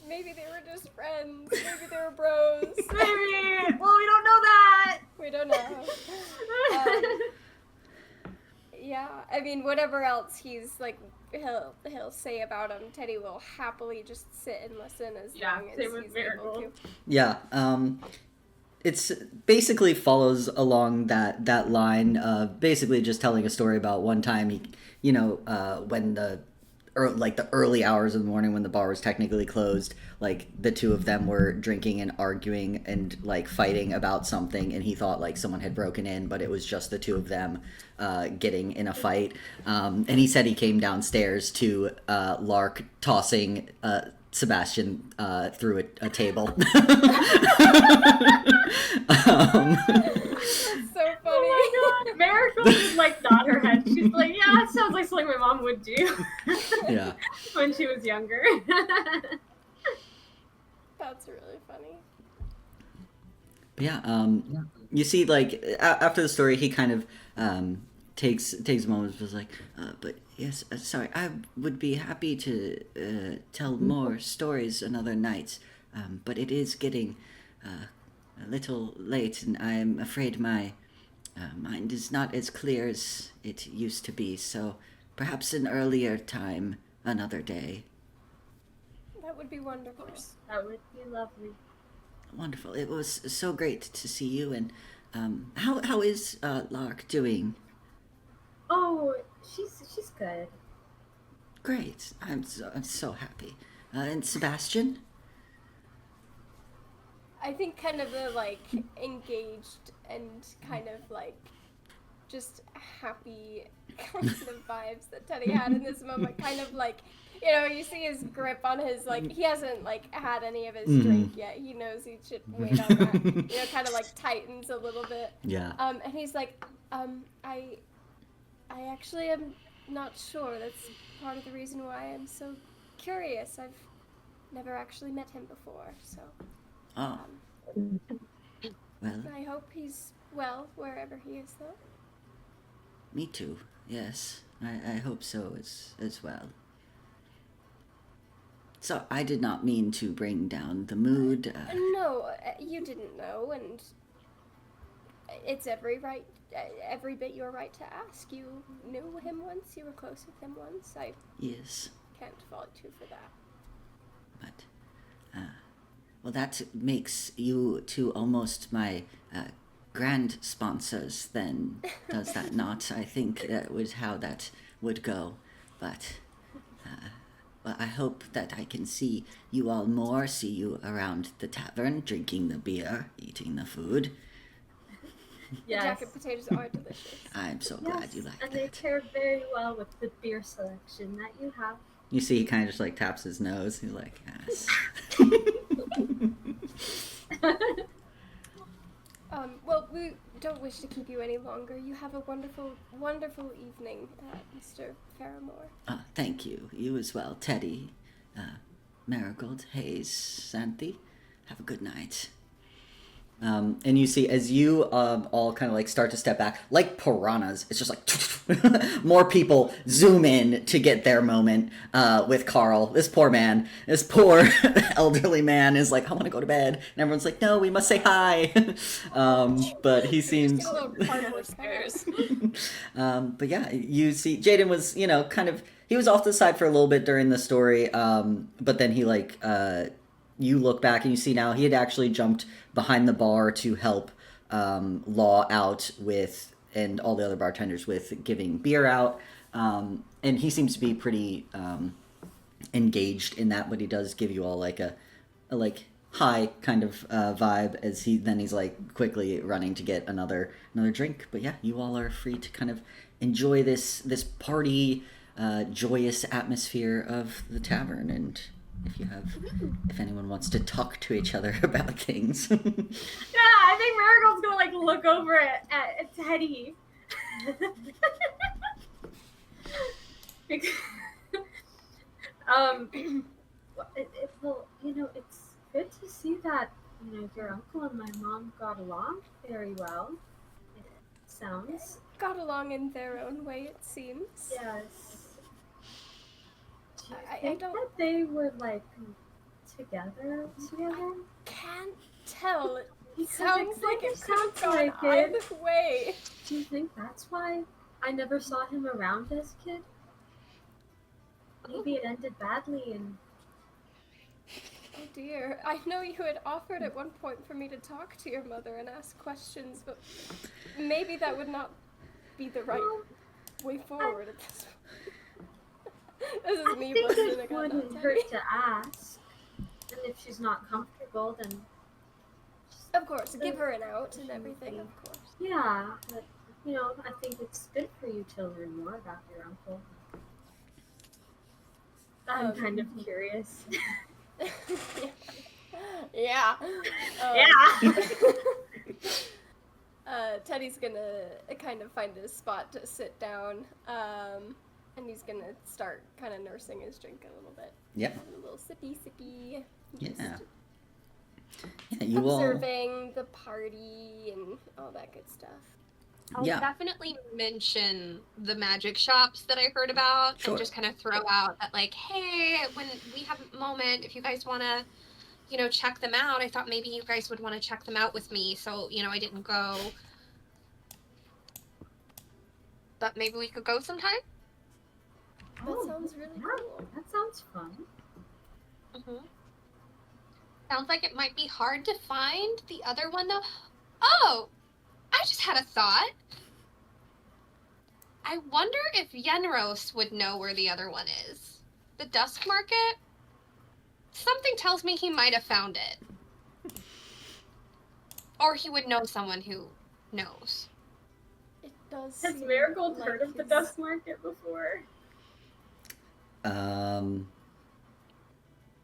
[SPEAKER 5] Maybe they were just friends. Maybe they were bros.
[SPEAKER 4] Maybe. Well, we don't know that.
[SPEAKER 5] We don't know. Yeah, I mean, whatever else he's like, he'll say about him, Teddy will happily just sit and listen as long as he's able to.
[SPEAKER 1] Yeah, it's basically follows along that line of basically just telling a story about one time he, when the early hours of the morning when the bar was technically closed, like the two of them were drinking and arguing and like fighting about something, and he thought like someone had broken in, but it was just the two of them getting in a fight. And he said he came downstairs to Lark tossing Sebastian through a table.
[SPEAKER 5] That's so funny.
[SPEAKER 4] Oh my god. Marigold just like nod her head. She's like, yeah, it sounds like something my mom would do.
[SPEAKER 1] Yeah.
[SPEAKER 4] When she was younger.
[SPEAKER 5] That's really funny.
[SPEAKER 1] Yeah, you see, like, after the story, he kind of takes a moment and was like, but yes, sorry, I would be happy to tell more stories another night, but it is getting a little late, and I'm afraid my mind is not as clear as it used to be, so perhaps an earlier time, another day.
[SPEAKER 5] That would be wonderful.
[SPEAKER 4] That would be lovely.
[SPEAKER 1] Wonderful. It was so great to see you, and how is Lark doing?
[SPEAKER 4] Oh, she's good.
[SPEAKER 1] Great. I'm so happy. And Sebastian?
[SPEAKER 5] I think kind of the like engaged and kind of like just happy kind of vibes that Teddy had in this moment, kind of like, you see his grip on his, like, he hasn't like had any of his drink yet, he knows he should wait on that, kind of like tightens a little bit.
[SPEAKER 1] Yeah.
[SPEAKER 5] And he's like, I actually am not sure. That's part of the reason why I'm so curious. I've never actually met him before, so
[SPEAKER 1] Oh. Well,
[SPEAKER 5] I hope he's well wherever he is, though.
[SPEAKER 1] me too. Yes. I hope so as well. So, I did not mean to bring down the mood.
[SPEAKER 5] No, you didn't know, and it's every bit your right to ask. You knew him once, you were close with him once. I
[SPEAKER 1] Yes.
[SPEAKER 5] can't fault you for that.
[SPEAKER 1] But, well, that makes you two almost my grand sponsors then, does that not? I think that was how that would go. But, well, I hope that I can see you all more, see you around the tavern, drinking the beer, eating the food.
[SPEAKER 4] Yes.
[SPEAKER 5] The jacket potatoes are delicious.
[SPEAKER 1] I'm so glad you like
[SPEAKER 4] and they
[SPEAKER 1] that.
[SPEAKER 4] pair very well with the beer selection that you have.
[SPEAKER 1] You see, he kind of just like taps his nose. He's like, yes.
[SPEAKER 5] Well, we don't wish to keep you any longer. You have a wonderful, wonderful evening, Mr. Faramore.
[SPEAKER 1] Thank you. You as well. Teddy, Marigold, Hayes, Santhi. Have a good night. And you see, as you all kind of like start to step back, like piranhas, it's just like more people zoom in to get their moment with Carl. This poor man, this poor elderly man is like, I want to go to bed. And everyone's like, no, we must say hi. But he seems...
[SPEAKER 5] Just a little cardboard squares.
[SPEAKER 1] But yeah, you see, Jaden was, you know, kind of... He was off to the side for a little bit during the story, but then he like... you look back and you see now he had actually jumped behind the bar to help Law out with, and all the other bartenders with giving beer out. And he seems to be pretty engaged in that, but he does give you all like a like high kind of vibe as he's like quickly running to get another drink. But yeah, you all are free to kind of enjoy this party, joyous atmosphere of the tavern. And if anyone wants to talk to each other about things.
[SPEAKER 4] Yeah, I think Marigold's gonna like look over at Teddy. Well, you know, it's good to see that, you know, your uncle and my mom got along very well. It sounds.
[SPEAKER 5] Got along in their own way, it seems.
[SPEAKER 4] Yes. Do you
[SPEAKER 5] I
[SPEAKER 4] think
[SPEAKER 5] don't-
[SPEAKER 4] that they were like together?
[SPEAKER 5] Can't tell. It
[SPEAKER 4] Because
[SPEAKER 5] sounds like it could have
[SPEAKER 4] sounds
[SPEAKER 5] gone
[SPEAKER 4] like it.
[SPEAKER 5] either way.
[SPEAKER 4] Do you think that's why I never saw him around as a kid? Maybe it ended badly and
[SPEAKER 5] Oh dear. I know you had offered at one point for me to talk to your mother and ask questions, but maybe that would not be the right way forward at this point. This is
[SPEAKER 4] I
[SPEAKER 5] me
[SPEAKER 4] think
[SPEAKER 5] busting
[SPEAKER 4] it
[SPEAKER 5] a gun
[SPEAKER 4] wouldn't
[SPEAKER 5] on
[SPEAKER 4] hurt
[SPEAKER 5] Teddy.
[SPEAKER 4] to ask. And if she's not comfortable, then
[SPEAKER 5] Of course, give her an out and everything, of course.
[SPEAKER 4] yeah. But you know, I think it's good for you to learn more about your uncle. I'm kind of curious.
[SPEAKER 5] Yeah.
[SPEAKER 4] Yeah.
[SPEAKER 5] Teddy's gonna kind of find a spot to sit down, and he's gonna start kind of nursing his drink a little bit.
[SPEAKER 1] Yep.
[SPEAKER 5] A little sippy.
[SPEAKER 1] Yeah.
[SPEAKER 5] Just
[SPEAKER 1] Yeah, you all...
[SPEAKER 5] observing the party and all that good stuff.
[SPEAKER 2] I'll
[SPEAKER 1] Yeah.
[SPEAKER 2] definitely mention the magic shops that I heard about
[SPEAKER 1] Sure.
[SPEAKER 2] and just kind of throw out that, like, hey, when we have a moment, if you guys want to, you know, check them out, I thought maybe you guys would want to check them out with me. So, you know, I didn't go. But maybe we could go sometime?
[SPEAKER 5] That sounds really
[SPEAKER 4] yeah,
[SPEAKER 5] cool.
[SPEAKER 4] that sounds fun.
[SPEAKER 2] Mm-hmm. Sounds like it might be hard to find the other one, though. Oh! I just had a thought. I wonder if Yenros would know where the other one is. The Dusk Market? Something tells me he might have found it. Or he would know someone who knows.
[SPEAKER 5] It does.
[SPEAKER 4] Has
[SPEAKER 5] seem
[SPEAKER 4] Marigold
[SPEAKER 5] like
[SPEAKER 4] heard of the
[SPEAKER 5] his-
[SPEAKER 4] Dust Market before?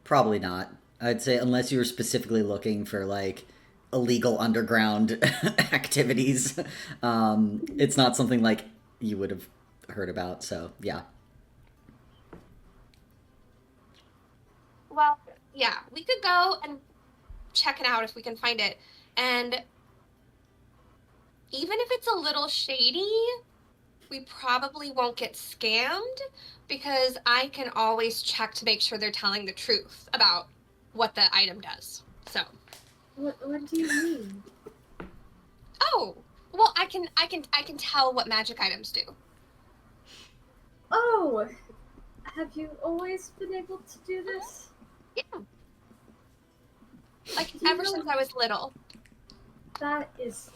[SPEAKER 1] Probably not. I'd say unless you were specifically looking for like illegal underground activities, it's not something like you would have heard about. So yeah.
[SPEAKER 2] Well, yeah, we could go and check it out if we can find it. And even if it's a little shady, we probably won't get scammed because I can always check to make sure they're telling the truth about what the item does. So,
[SPEAKER 4] What do you mean?
[SPEAKER 2] oh, well, I can tell what magic items do.
[SPEAKER 4] Oh, have you always been able to do this?
[SPEAKER 2] Yeah. Like
[SPEAKER 4] You
[SPEAKER 2] ever
[SPEAKER 4] know-
[SPEAKER 2] since I was little.
[SPEAKER 4] That is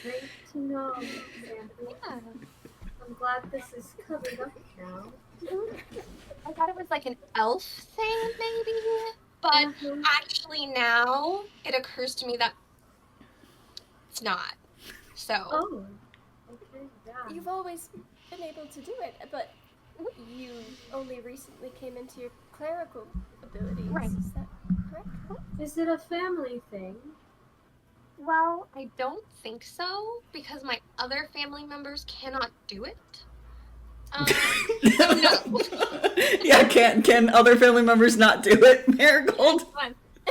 [SPEAKER 4] great to know, Sandy.
[SPEAKER 2] Yeah.
[SPEAKER 4] I'm glad this is covered up now.
[SPEAKER 2] I thought it was like an elf thing, maybe. But
[SPEAKER 4] Mhm.
[SPEAKER 2] actually now it occurs to me that it's not. So,
[SPEAKER 4] Oh, okay, yeah.
[SPEAKER 5] You've always been able to do it, but you only recently came into your clerical abilities.
[SPEAKER 2] Right.
[SPEAKER 5] Is that correct?
[SPEAKER 4] Is it a family thing?
[SPEAKER 2] well, I don't think so because my other family members cannot do it. No.
[SPEAKER 1] Yeah, can other family members not do it, Marigold?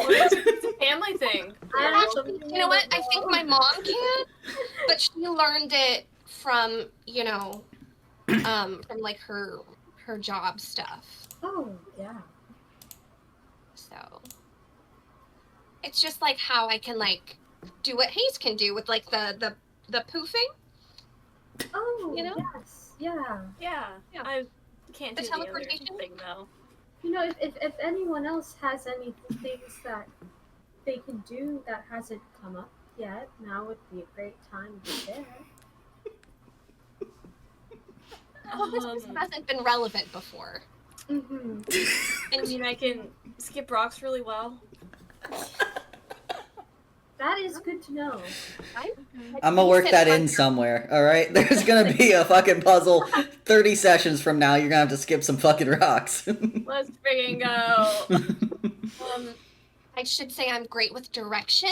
[SPEAKER 3] It's a family thing.
[SPEAKER 2] Actually, you know what? I think my mom can, but she learned it from, from like her job stuff.
[SPEAKER 4] Oh, yeah.
[SPEAKER 2] So it's just like how I can like do what Hayes can do with like the poofing.
[SPEAKER 4] Oh,
[SPEAKER 2] You know?
[SPEAKER 4] yes. Yeah.
[SPEAKER 3] Yeah.
[SPEAKER 2] Yeah.
[SPEAKER 3] I can't
[SPEAKER 2] The
[SPEAKER 3] do the other
[SPEAKER 2] teleportation?
[SPEAKER 3] thing though.
[SPEAKER 4] You know, if anyone else has any things that they can do that hasn't come up yet, now would be a great time to share.
[SPEAKER 2] Well, this hasn't been relevant before.
[SPEAKER 4] Mm-hmm.
[SPEAKER 3] I mean, I can skip rocks really well.
[SPEAKER 4] That is good to know.
[SPEAKER 1] I'm gonna work that in somewhere, alright? There's gonna be a fucking puzzle 30 sessions from now, you're gonna have to skip some fucking rocks.
[SPEAKER 3] Let's friggin' go.
[SPEAKER 2] I should say I'm great with direction,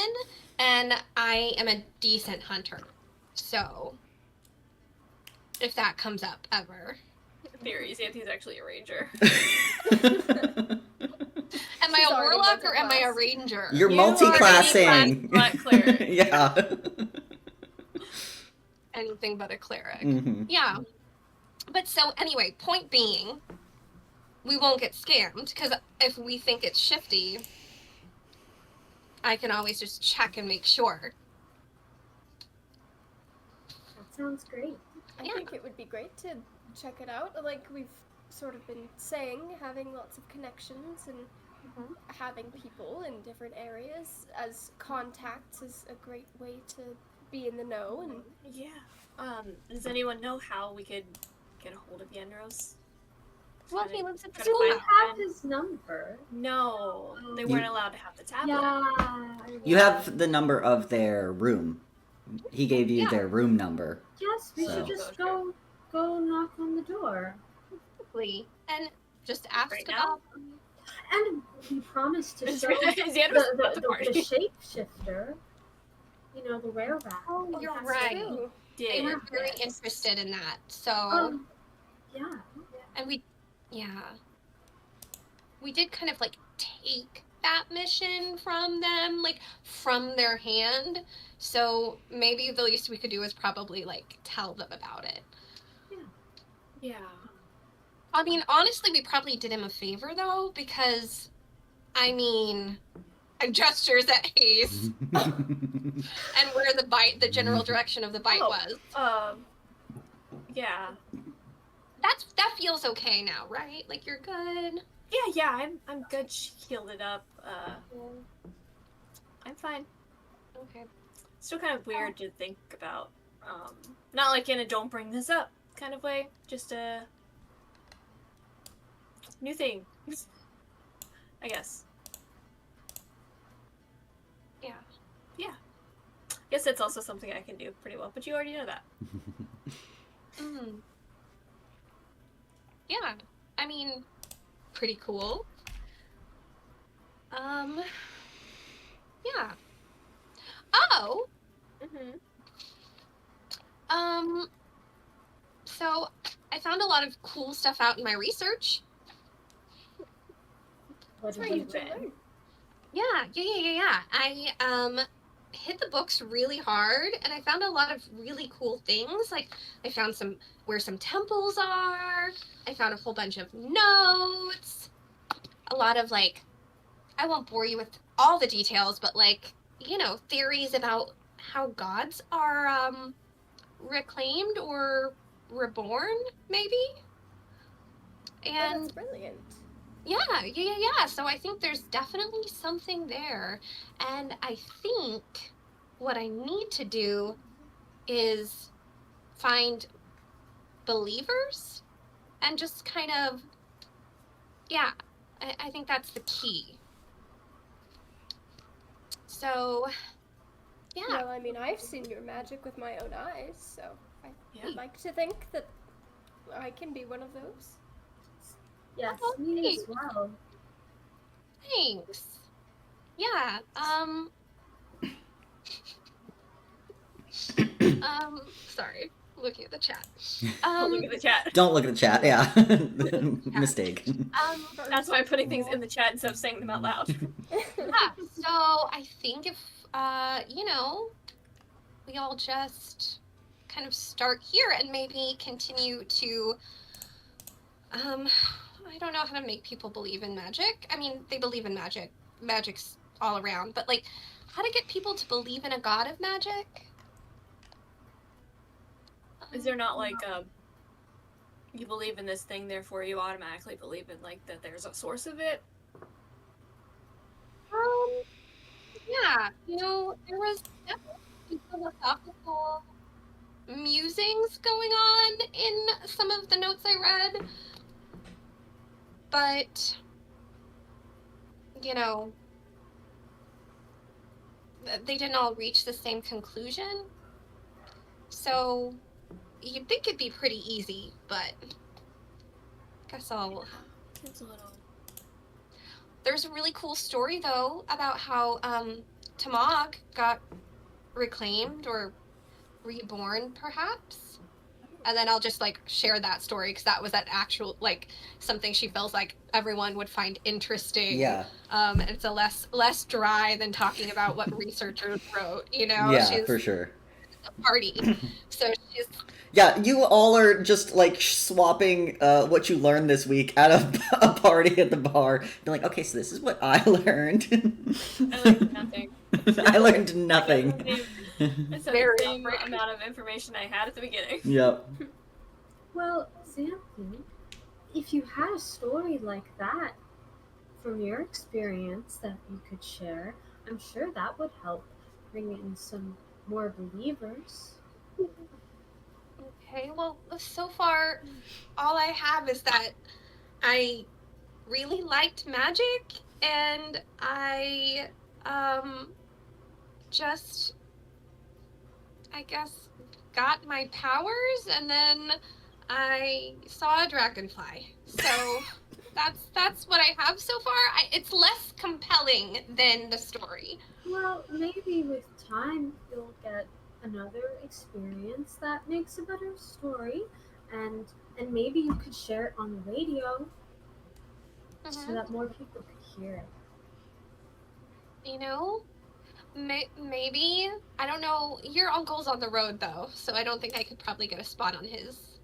[SPEAKER 2] and I am a decent hunter. So, if that comes up ever.
[SPEAKER 3] Theory, Xanthi's actually a ranger.
[SPEAKER 2] Am I a warlock or am I a ranger?
[SPEAKER 1] You're
[SPEAKER 3] You
[SPEAKER 1] multi-classing.
[SPEAKER 3] are any class but cleric.
[SPEAKER 1] Yeah.
[SPEAKER 2] Anything but a cleric.
[SPEAKER 1] Mm-hmm.
[SPEAKER 2] Yeah. But so, anyway, point being, we won't get scammed, because if we think it's shifty, I can always just check and make sure.
[SPEAKER 4] That sounds great.
[SPEAKER 5] I think it would be great to check it out. Like we've sort of been saying, having lots of connections and having people in different areas as contacts is a great way to be in the know. And
[SPEAKER 3] Yeah. Does anyone know how we could get a hold of Yenros?
[SPEAKER 2] Well, he lives at the
[SPEAKER 3] Try to
[SPEAKER 2] school.
[SPEAKER 3] find
[SPEAKER 4] Have
[SPEAKER 3] Ben?
[SPEAKER 4] his number.
[SPEAKER 3] No, they weren't allowed to have the tablet.
[SPEAKER 4] Yeah.
[SPEAKER 1] You have the number of their room. He gave you
[SPEAKER 2] Yeah.
[SPEAKER 1] their room number.
[SPEAKER 4] Yes, we
[SPEAKER 1] So-
[SPEAKER 4] should just go knock on the door.
[SPEAKER 2] And just ask
[SPEAKER 3] Right now?
[SPEAKER 2] about...
[SPEAKER 4] And we promised to show
[SPEAKER 3] Xanthi's at the
[SPEAKER 4] the
[SPEAKER 3] party.
[SPEAKER 4] shapeshifter. You know, the wereback.
[SPEAKER 2] Oh, you're
[SPEAKER 4] That's
[SPEAKER 2] right.
[SPEAKER 5] True.
[SPEAKER 2] They
[SPEAKER 3] Yeah.
[SPEAKER 2] were very interested in that. So,
[SPEAKER 4] Yeah.
[SPEAKER 2] and we did kind of like take that mission from them, like from their hand. So maybe the least we could do is probably like tell them about it.
[SPEAKER 3] Yeah.
[SPEAKER 2] I mean, honestly, we probably did him a favor though, because I mean, I gestures at Hayes and where the general direction of the bite was.
[SPEAKER 3] Yeah.
[SPEAKER 2] That feels okay now, right? Like you're good.
[SPEAKER 3] Yeah, I'm good. She healed it up. I'm fine.
[SPEAKER 2] Okay.
[SPEAKER 3] Still kind of weird to think about. Not like in a don't bring this up kind of way. Just a new thing. I guess.
[SPEAKER 2] Yeah.
[SPEAKER 3] Yeah. Guess that's also something I can do pretty well, but you already know that.
[SPEAKER 2] Yeah. I mean, pretty cool. Yeah. Oh. So I found a lot of cool stuff out in my research.
[SPEAKER 4] What
[SPEAKER 3] Where
[SPEAKER 4] did
[SPEAKER 3] you been?
[SPEAKER 2] Yeah. I hit the books really hard, and I found a lot of really cool things. Like I found where some temples are. I found a whole bunch of notes. A lot of like, I won't bore you with all the details, but like, theories about how gods are reclaimed or reborn, maybe. And
[SPEAKER 5] that's brilliant.
[SPEAKER 2] Yeah. So I think there's definitely something there. And I think what I need to do is find believers and just kind of, I think that's the key. So, yeah.
[SPEAKER 5] Well, I mean, I've seen your magic with my own eyes, so I'd like to think that I can be one of those.
[SPEAKER 4] Yes,
[SPEAKER 2] Oh,
[SPEAKER 4] me as
[SPEAKER 2] thanks.
[SPEAKER 4] well.
[SPEAKER 2] Thanks. Yeah, sorry. looking at the chat.
[SPEAKER 3] Don't look at the chat.
[SPEAKER 1] Don't look at the chat. Yeah, mistake.
[SPEAKER 3] That's why I'm putting things in the chat instead of saying them out loud.
[SPEAKER 2] Yeah, so I think if, we all just kind of start here and maybe continue to, I don't know how to make people believe in magic. I mean, they believe in magic. Magic's all around, but like, how to get people to believe in a god of magic?
[SPEAKER 3] Is there not like you believe in this thing, therefore you automatically believe in like that there's a source of it?
[SPEAKER 2] Yeah, there was definitely philosophical musings going on in some of the notes I read. But, they didn't all reach the same conclusion. So, you'd think it'd be pretty easy, but guess I'll...
[SPEAKER 3] It's a little...
[SPEAKER 2] There's a really cool story, though, about how Tamag got reclaimed or reborn, perhaps. And then I'll just, share that story, because that was an actual, something she feels like everyone would find interesting.
[SPEAKER 1] Yeah.
[SPEAKER 2] And it's a less dry than talking about what researchers wrote,
[SPEAKER 1] Yeah,
[SPEAKER 2] She's
[SPEAKER 1] for sure.
[SPEAKER 2] a party. So she's...
[SPEAKER 1] Yeah, you all are just, swapping what you learned this week at a party at the bar. Being like, okay, so this is what I learned.
[SPEAKER 3] I learned nothing.
[SPEAKER 1] I learned nothing.
[SPEAKER 3] It's the same amount of information I had at the beginning.
[SPEAKER 1] Yep.
[SPEAKER 4] Well, Xanthe, if you had a story like that from your experience that you could share, I'm sure that would help bring in some more believers.
[SPEAKER 2] Okay, well, so far, all I have is that I really liked magic, and I, just, I guess, got my powers, and then I saw a dragonfly. So that's what I have so far. It's less compelling than the story.
[SPEAKER 4] Well, maybe with time you'll get another experience that makes a better story, and maybe you could share it on the radio so that more people could hear it.
[SPEAKER 2] Maybe, I don't know, your uncle's on the road though, so I don't think I could probably get a spot on his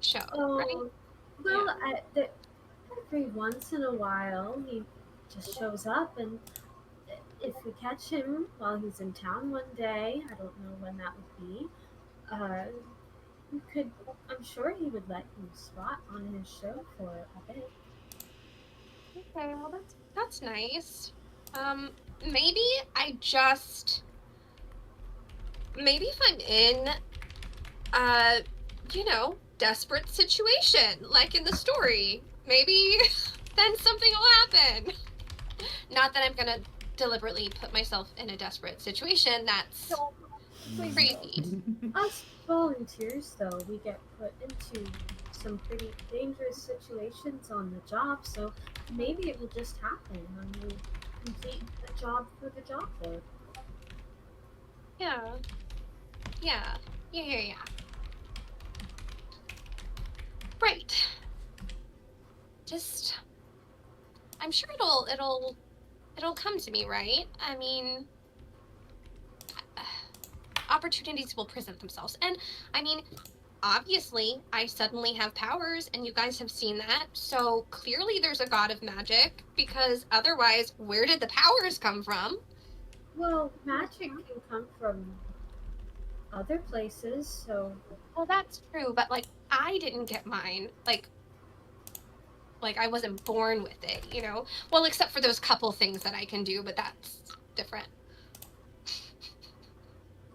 [SPEAKER 2] show, right?
[SPEAKER 4] Well, yeah. Every once in a while he just shows up, and if we catch him while he's in town one day, I don't know when that would be, I'm sure he would let you spot on his show for a bit.
[SPEAKER 2] Okay, well that's nice. Maybe if I'm in desperate situation, like in the story, maybe then something will happen. Not that I'm gonna deliberately put myself in a desperate situation. That's crazy.
[SPEAKER 4] Us volunteers, though, we get put into some pretty dangerous situations on the job, so maybe it will just happen when you complete a job for the job board.
[SPEAKER 2] Yeah. Right. Just, I'm sure it'll come to me, right? I mean, opportunities will present themselves. And I mean, obviously, I suddenly have powers, and you guys have seen that. So clearly there's a god of magic, because otherwise, where did the powers come from?
[SPEAKER 4] Well, magic can come from other places, so...
[SPEAKER 2] Well, that's true, but, I didn't get mine. Like, I wasn't born with it, Well, except for those couple things that I can do, but that's different.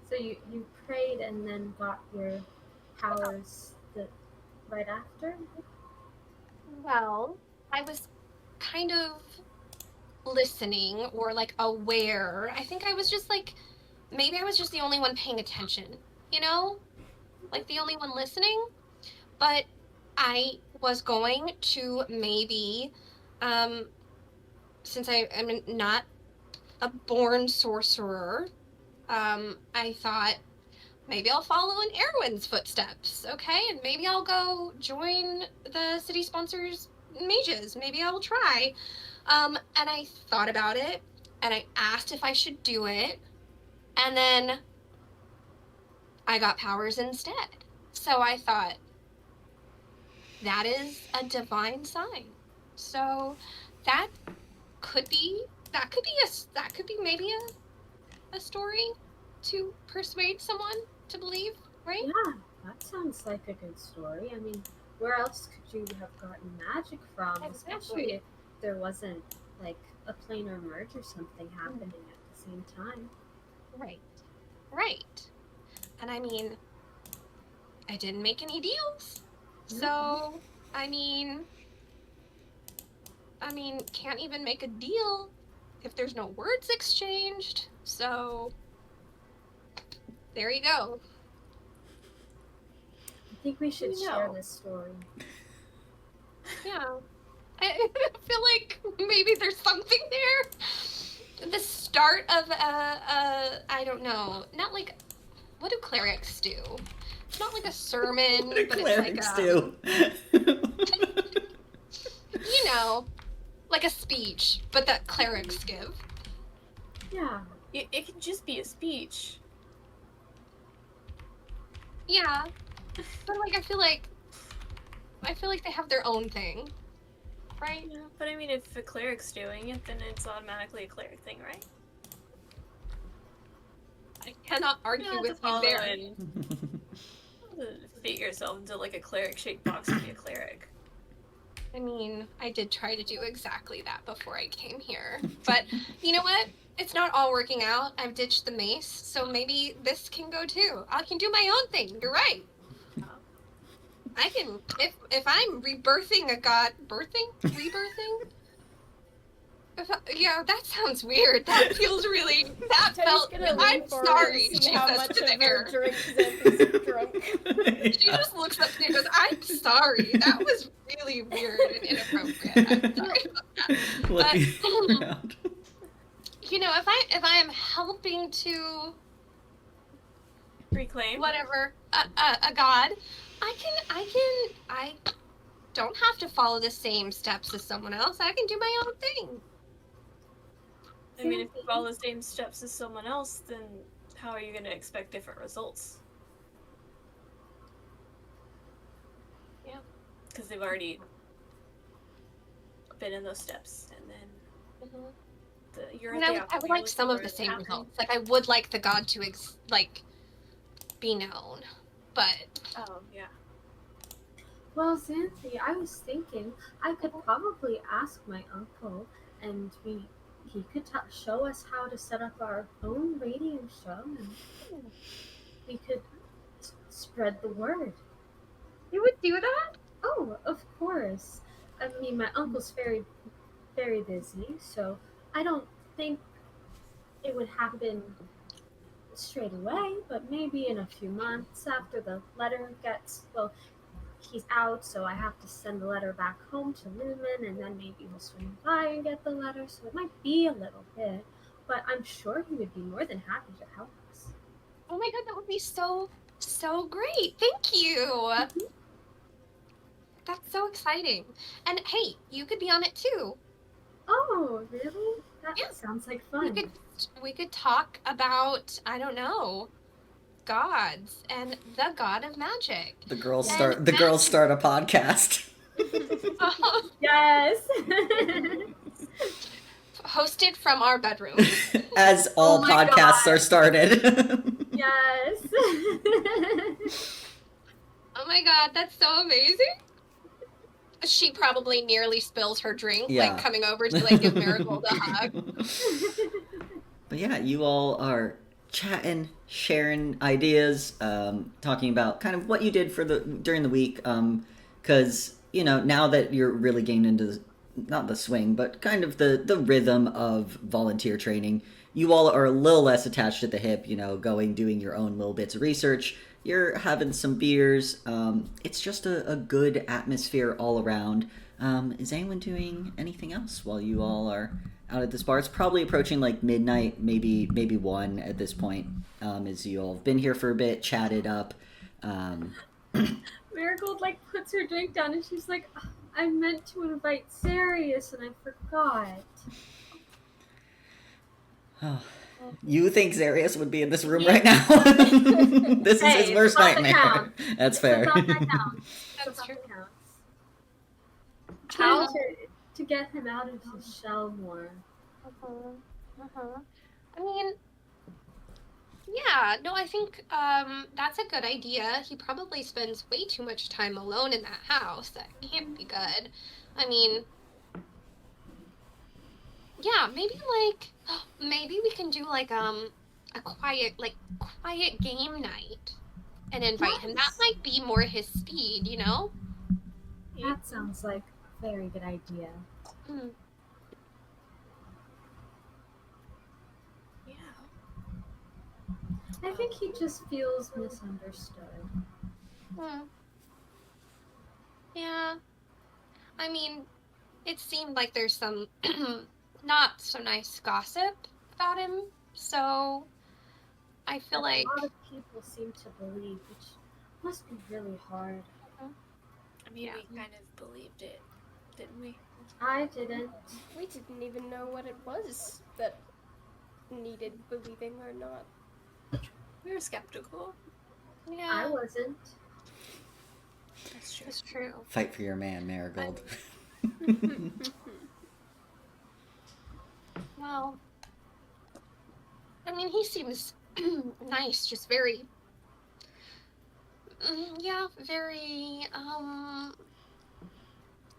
[SPEAKER 4] So you prayed and then got your powers right after?
[SPEAKER 2] Well, I was kind of listening or aware. I think I was just maybe I was just the only one paying attention, the only one listening. But I was going to maybe, since I am not a born sorcerer, I thought maybe I'll follow in Erwin's footsteps, okay? And maybe I'll go join the city sponsors mages. Maybe I'll try. And I thought about it, and I asked if I should do it, and then I got powers instead. So I thought, that is a divine sign. So that could be maybe a story to persuade someone to believe, right?
[SPEAKER 4] Yeah, that sounds like a good story. I mean, where else could you have gotten magic from?
[SPEAKER 2] Exactly.
[SPEAKER 4] Especially if there wasn't like a planar merge or something happening at the same time.
[SPEAKER 2] Right. And I mean, I didn't make any deals. So, I mean, can't even make a deal if there's no words exchanged. So, there you go.
[SPEAKER 4] I think we should share this story.
[SPEAKER 2] Yeah. I feel like maybe there's something there. The start of I don't know, not like, what do clerics do? It's not like a sermon,
[SPEAKER 1] What do
[SPEAKER 2] but
[SPEAKER 1] clerics
[SPEAKER 2] it's
[SPEAKER 1] do?
[SPEAKER 2] you know, like a speech, but that clerics give.
[SPEAKER 4] Yeah.
[SPEAKER 3] It can just be a speech.
[SPEAKER 2] Yeah, but like I feel like they have their own thing, right?
[SPEAKER 3] Yeah, but I mean, if a cleric's doing it, then it's automatically a cleric thing, right?
[SPEAKER 2] I cannot argue with you there.
[SPEAKER 3] And fit yourself into like a cleric-shaped box to be a cleric.
[SPEAKER 2] I mean, I did try to do exactly that before I came here, but you know what? It's not all working out. I've ditched the mace, so maybe this can go too. I can do my own thing. You're right. I can, if I'm rebirthing a god, rebirthing? Yeah, that sounds weird. That feels really, that felt, I'm sorry,
[SPEAKER 5] see how
[SPEAKER 2] Jesus,
[SPEAKER 5] much
[SPEAKER 2] to
[SPEAKER 5] of
[SPEAKER 2] the air.
[SPEAKER 5] her drink is drunk.
[SPEAKER 2] She just looks up and goes, I'm sorry. That was really weird and inappropriate. I'm sorry about that.
[SPEAKER 1] Around.
[SPEAKER 2] You know, if I am helping to
[SPEAKER 3] Reclaim.
[SPEAKER 2] whatever a god, I don't have to follow the same steps as someone else. I can do my own thing.
[SPEAKER 3] I mean, if you follow the same steps as someone else, then how are you going to expect different results?
[SPEAKER 2] Yeah.
[SPEAKER 3] Because they've already been in those steps, and then you're at the
[SPEAKER 2] I would
[SPEAKER 3] outcome
[SPEAKER 2] like
[SPEAKER 3] you're
[SPEAKER 2] some
[SPEAKER 3] looking
[SPEAKER 2] of the
[SPEAKER 3] for
[SPEAKER 2] same
[SPEAKER 3] outcome.
[SPEAKER 2] results. Like I would like the god to be known, but
[SPEAKER 3] Oh, yeah.
[SPEAKER 4] Well, Xanthi, I was thinking I could probably ask my uncle, and he could show us how to set up our own radio show, and we could spread the word.
[SPEAKER 2] you would do that?
[SPEAKER 4] Oh, of course. I mean, my uncle's very, very busy, so I don't think it would happen straight away, but maybe in a few months after the letter gets, well, he's out, so I have to send the letter back home to Lumen, and then maybe he'll swing by and get the letter, so it might be a little bit, but I'm sure he would be more than happy to help us.
[SPEAKER 2] Oh my god, that would be so great. Thank you. That's so exciting. And hey, you could be on it too.
[SPEAKER 4] Oh, really? That
[SPEAKER 2] Yeah.
[SPEAKER 4] sounds like fun.
[SPEAKER 2] We could talk about, I don't know, gods and the god of magic.
[SPEAKER 1] The girls start a podcast.
[SPEAKER 4] Yes!
[SPEAKER 2] Hosted from our bedroom.
[SPEAKER 1] As all
[SPEAKER 4] Oh my
[SPEAKER 1] podcasts
[SPEAKER 4] God.
[SPEAKER 1] are started.
[SPEAKER 4] Yes!
[SPEAKER 2] Oh my god, that's so amazing. She probably nearly spills her drink,
[SPEAKER 1] Yeah.
[SPEAKER 2] like coming over to like give Marigold a hug.
[SPEAKER 1] But yeah, you all are chatting, sharing ideas, talking about kind of what you did during the week. Because now that you're really getting into not the swing, but kind of the rhythm of volunteer training, you all are a little less attached at the hip. Doing your own little bits of research. You're having some beers. It's just a good atmosphere all around. Is anyone doing anything else while you all are out at this bar. It's probably approaching like midnight, maybe 1 at this point. As you all have been here for a bit, chatted up.
[SPEAKER 4] Marigold like puts her drink down and she's like, I meant to invite Sirius and I forgot.
[SPEAKER 1] Oh, you think Zarius would be in this room right now? This is his worst nightmare. That's fair.
[SPEAKER 4] That's true. How to get him out of his shell more.
[SPEAKER 2] I mean, yeah, no, I think that's a good idea. He probably spends way too much time alone in that house. That can't be good. I mean, yeah, maybe we can do like a quiet game night and invite him. That might be more his speed, you know?
[SPEAKER 4] That sounds like a very good idea. I think he just feels misunderstood.
[SPEAKER 2] Yeah. I mean, it seemed like there's some not so nice gossip about him, so I feel like
[SPEAKER 4] a lot of people seem to believe, which must be really hard.
[SPEAKER 3] I mean, we kind of believed it, didn't we?
[SPEAKER 4] I didn't.
[SPEAKER 5] We didn't even know what it was that needed believing or not.
[SPEAKER 3] We were skeptical.
[SPEAKER 2] yeah,
[SPEAKER 4] I wasn't.
[SPEAKER 3] That's true.
[SPEAKER 2] it's true.
[SPEAKER 1] Fight for your man, Marigold.
[SPEAKER 2] Well, I mean, he seems nice, just very, very,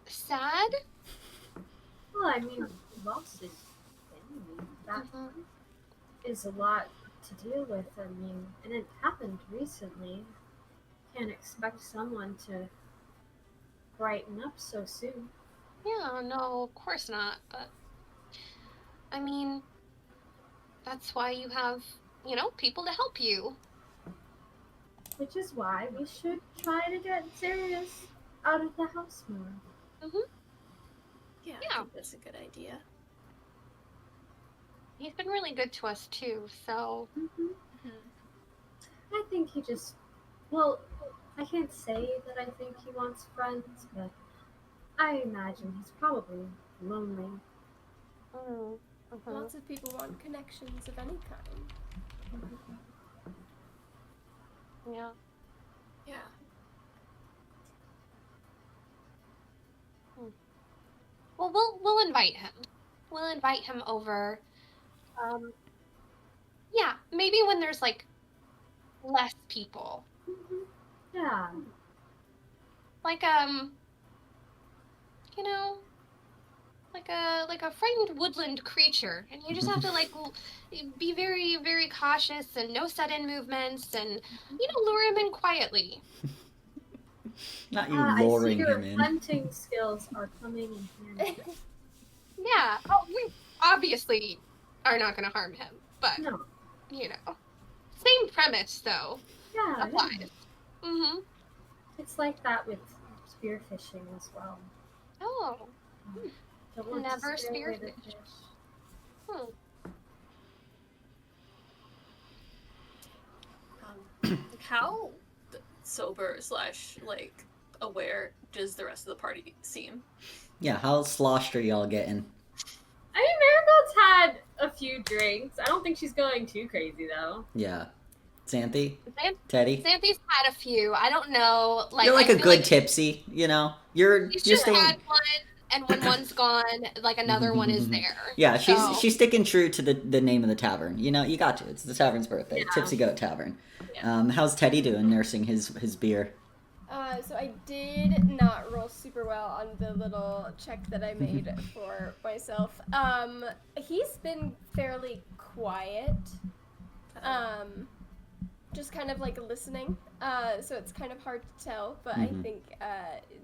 [SPEAKER 2] sad.
[SPEAKER 4] Well, I mean, loss is family. That is a lot to deal with. I mean, and it happened recently. Can't expect someone to brighten up so soon.
[SPEAKER 2] Yeah, no, of course not, but, I mean, that's why you have, people to help you.
[SPEAKER 4] Which is why we should try to get Sirius out of the house more.
[SPEAKER 3] Yeah,
[SPEAKER 2] Yeah.
[SPEAKER 3] I think that's a good idea.
[SPEAKER 2] He's been really good to us, too, so,
[SPEAKER 4] I think he just, well, I can't say that I think he wants friends, but I imagine he's probably lonely.
[SPEAKER 5] Lots of people want connections of any kind.
[SPEAKER 2] Yeah.
[SPEAKER 3] Yeah.
[SPEAKER 2] Well, we'll invite him. We'll invite him over. Yeah, maybe when there's like less people.
[SPEAKER 4] Yeah.
[SPEAKER 2] Like like a frightened woodland creature, and you just have to like be very, very cautious and no sudden movements, and lure him in quietly.
[SPEAKER 1] Not you
[SPEAKER 4] I see
[SPEAKER 1] luring
[SPEAKER 4] your
[SPEAKER 1] him in.
[SPEAKER 4] hunting skills are coming in handy.
[SPEAKER 2] Yeah. Oh, we obviously are not going to harm him, but
[SPEAKER 4] No.
[SPEAKER 2] Same premise though
[SPEAKER 4] Yeah.
[SPEAKER 2] applies.
[SPEAKER 4] It's like that with spearfishing as well.
[SPEAKER 2] Oh.
[SPEAKER 4] Don't want
[SPEAKER 2] Never
[SPEAKER 4] to scare away the
[SPEAKER 2] spearfish.
[SPEAKER 4] fish.
[SPEAKER 3] How sober / like aware does the rest of the party seem?
[SPEAKER 1] Yeah, how sloshed are y'all getting?
[SPEAKER 4] I mean, Marigold's had a few drinks. I don't think she's going too crazy though.
[SPEAKER 1] Yeah. Xanthi? Teddy?
[SPEAKER 2] Xanthi's had a few. I don't know. Like,
[SPEAKER 1] You're like
[SPEAKER 2] I
[SPEAKER 1] a
[SPEAKER 2] feel
[SPEAKER 1] good
[SPEAKER 2] like
[SPEAKER 1] tipsy, You're
[SPEAKER 2] she's
[SPEAKER 1] just
[SPEAKER 2] just
[SPEAKER 1] staying.
[SPEAKER 2] had one, and when one's gone, like another one is there.
[SPEAKER 1] Yeah,
[SPEAKER 2] So,
[SPEAKER 1] she's sticking true to the name of the tavern. You got to. It's the tavern's birthday.
[SPEAKER 2] Yeah.
[SPEAKER 1] Tipsy Goat Tavern.
[SPEAKER 2] Yeah.
[SPEAKER 1] How's Teddy doing nursing his beer?
[SPEAKER 5] So I did not roll super well on the little check that I made for myself. He's been fairly quiet. Just kind of like listening. So it's kind of hard to tell, but I think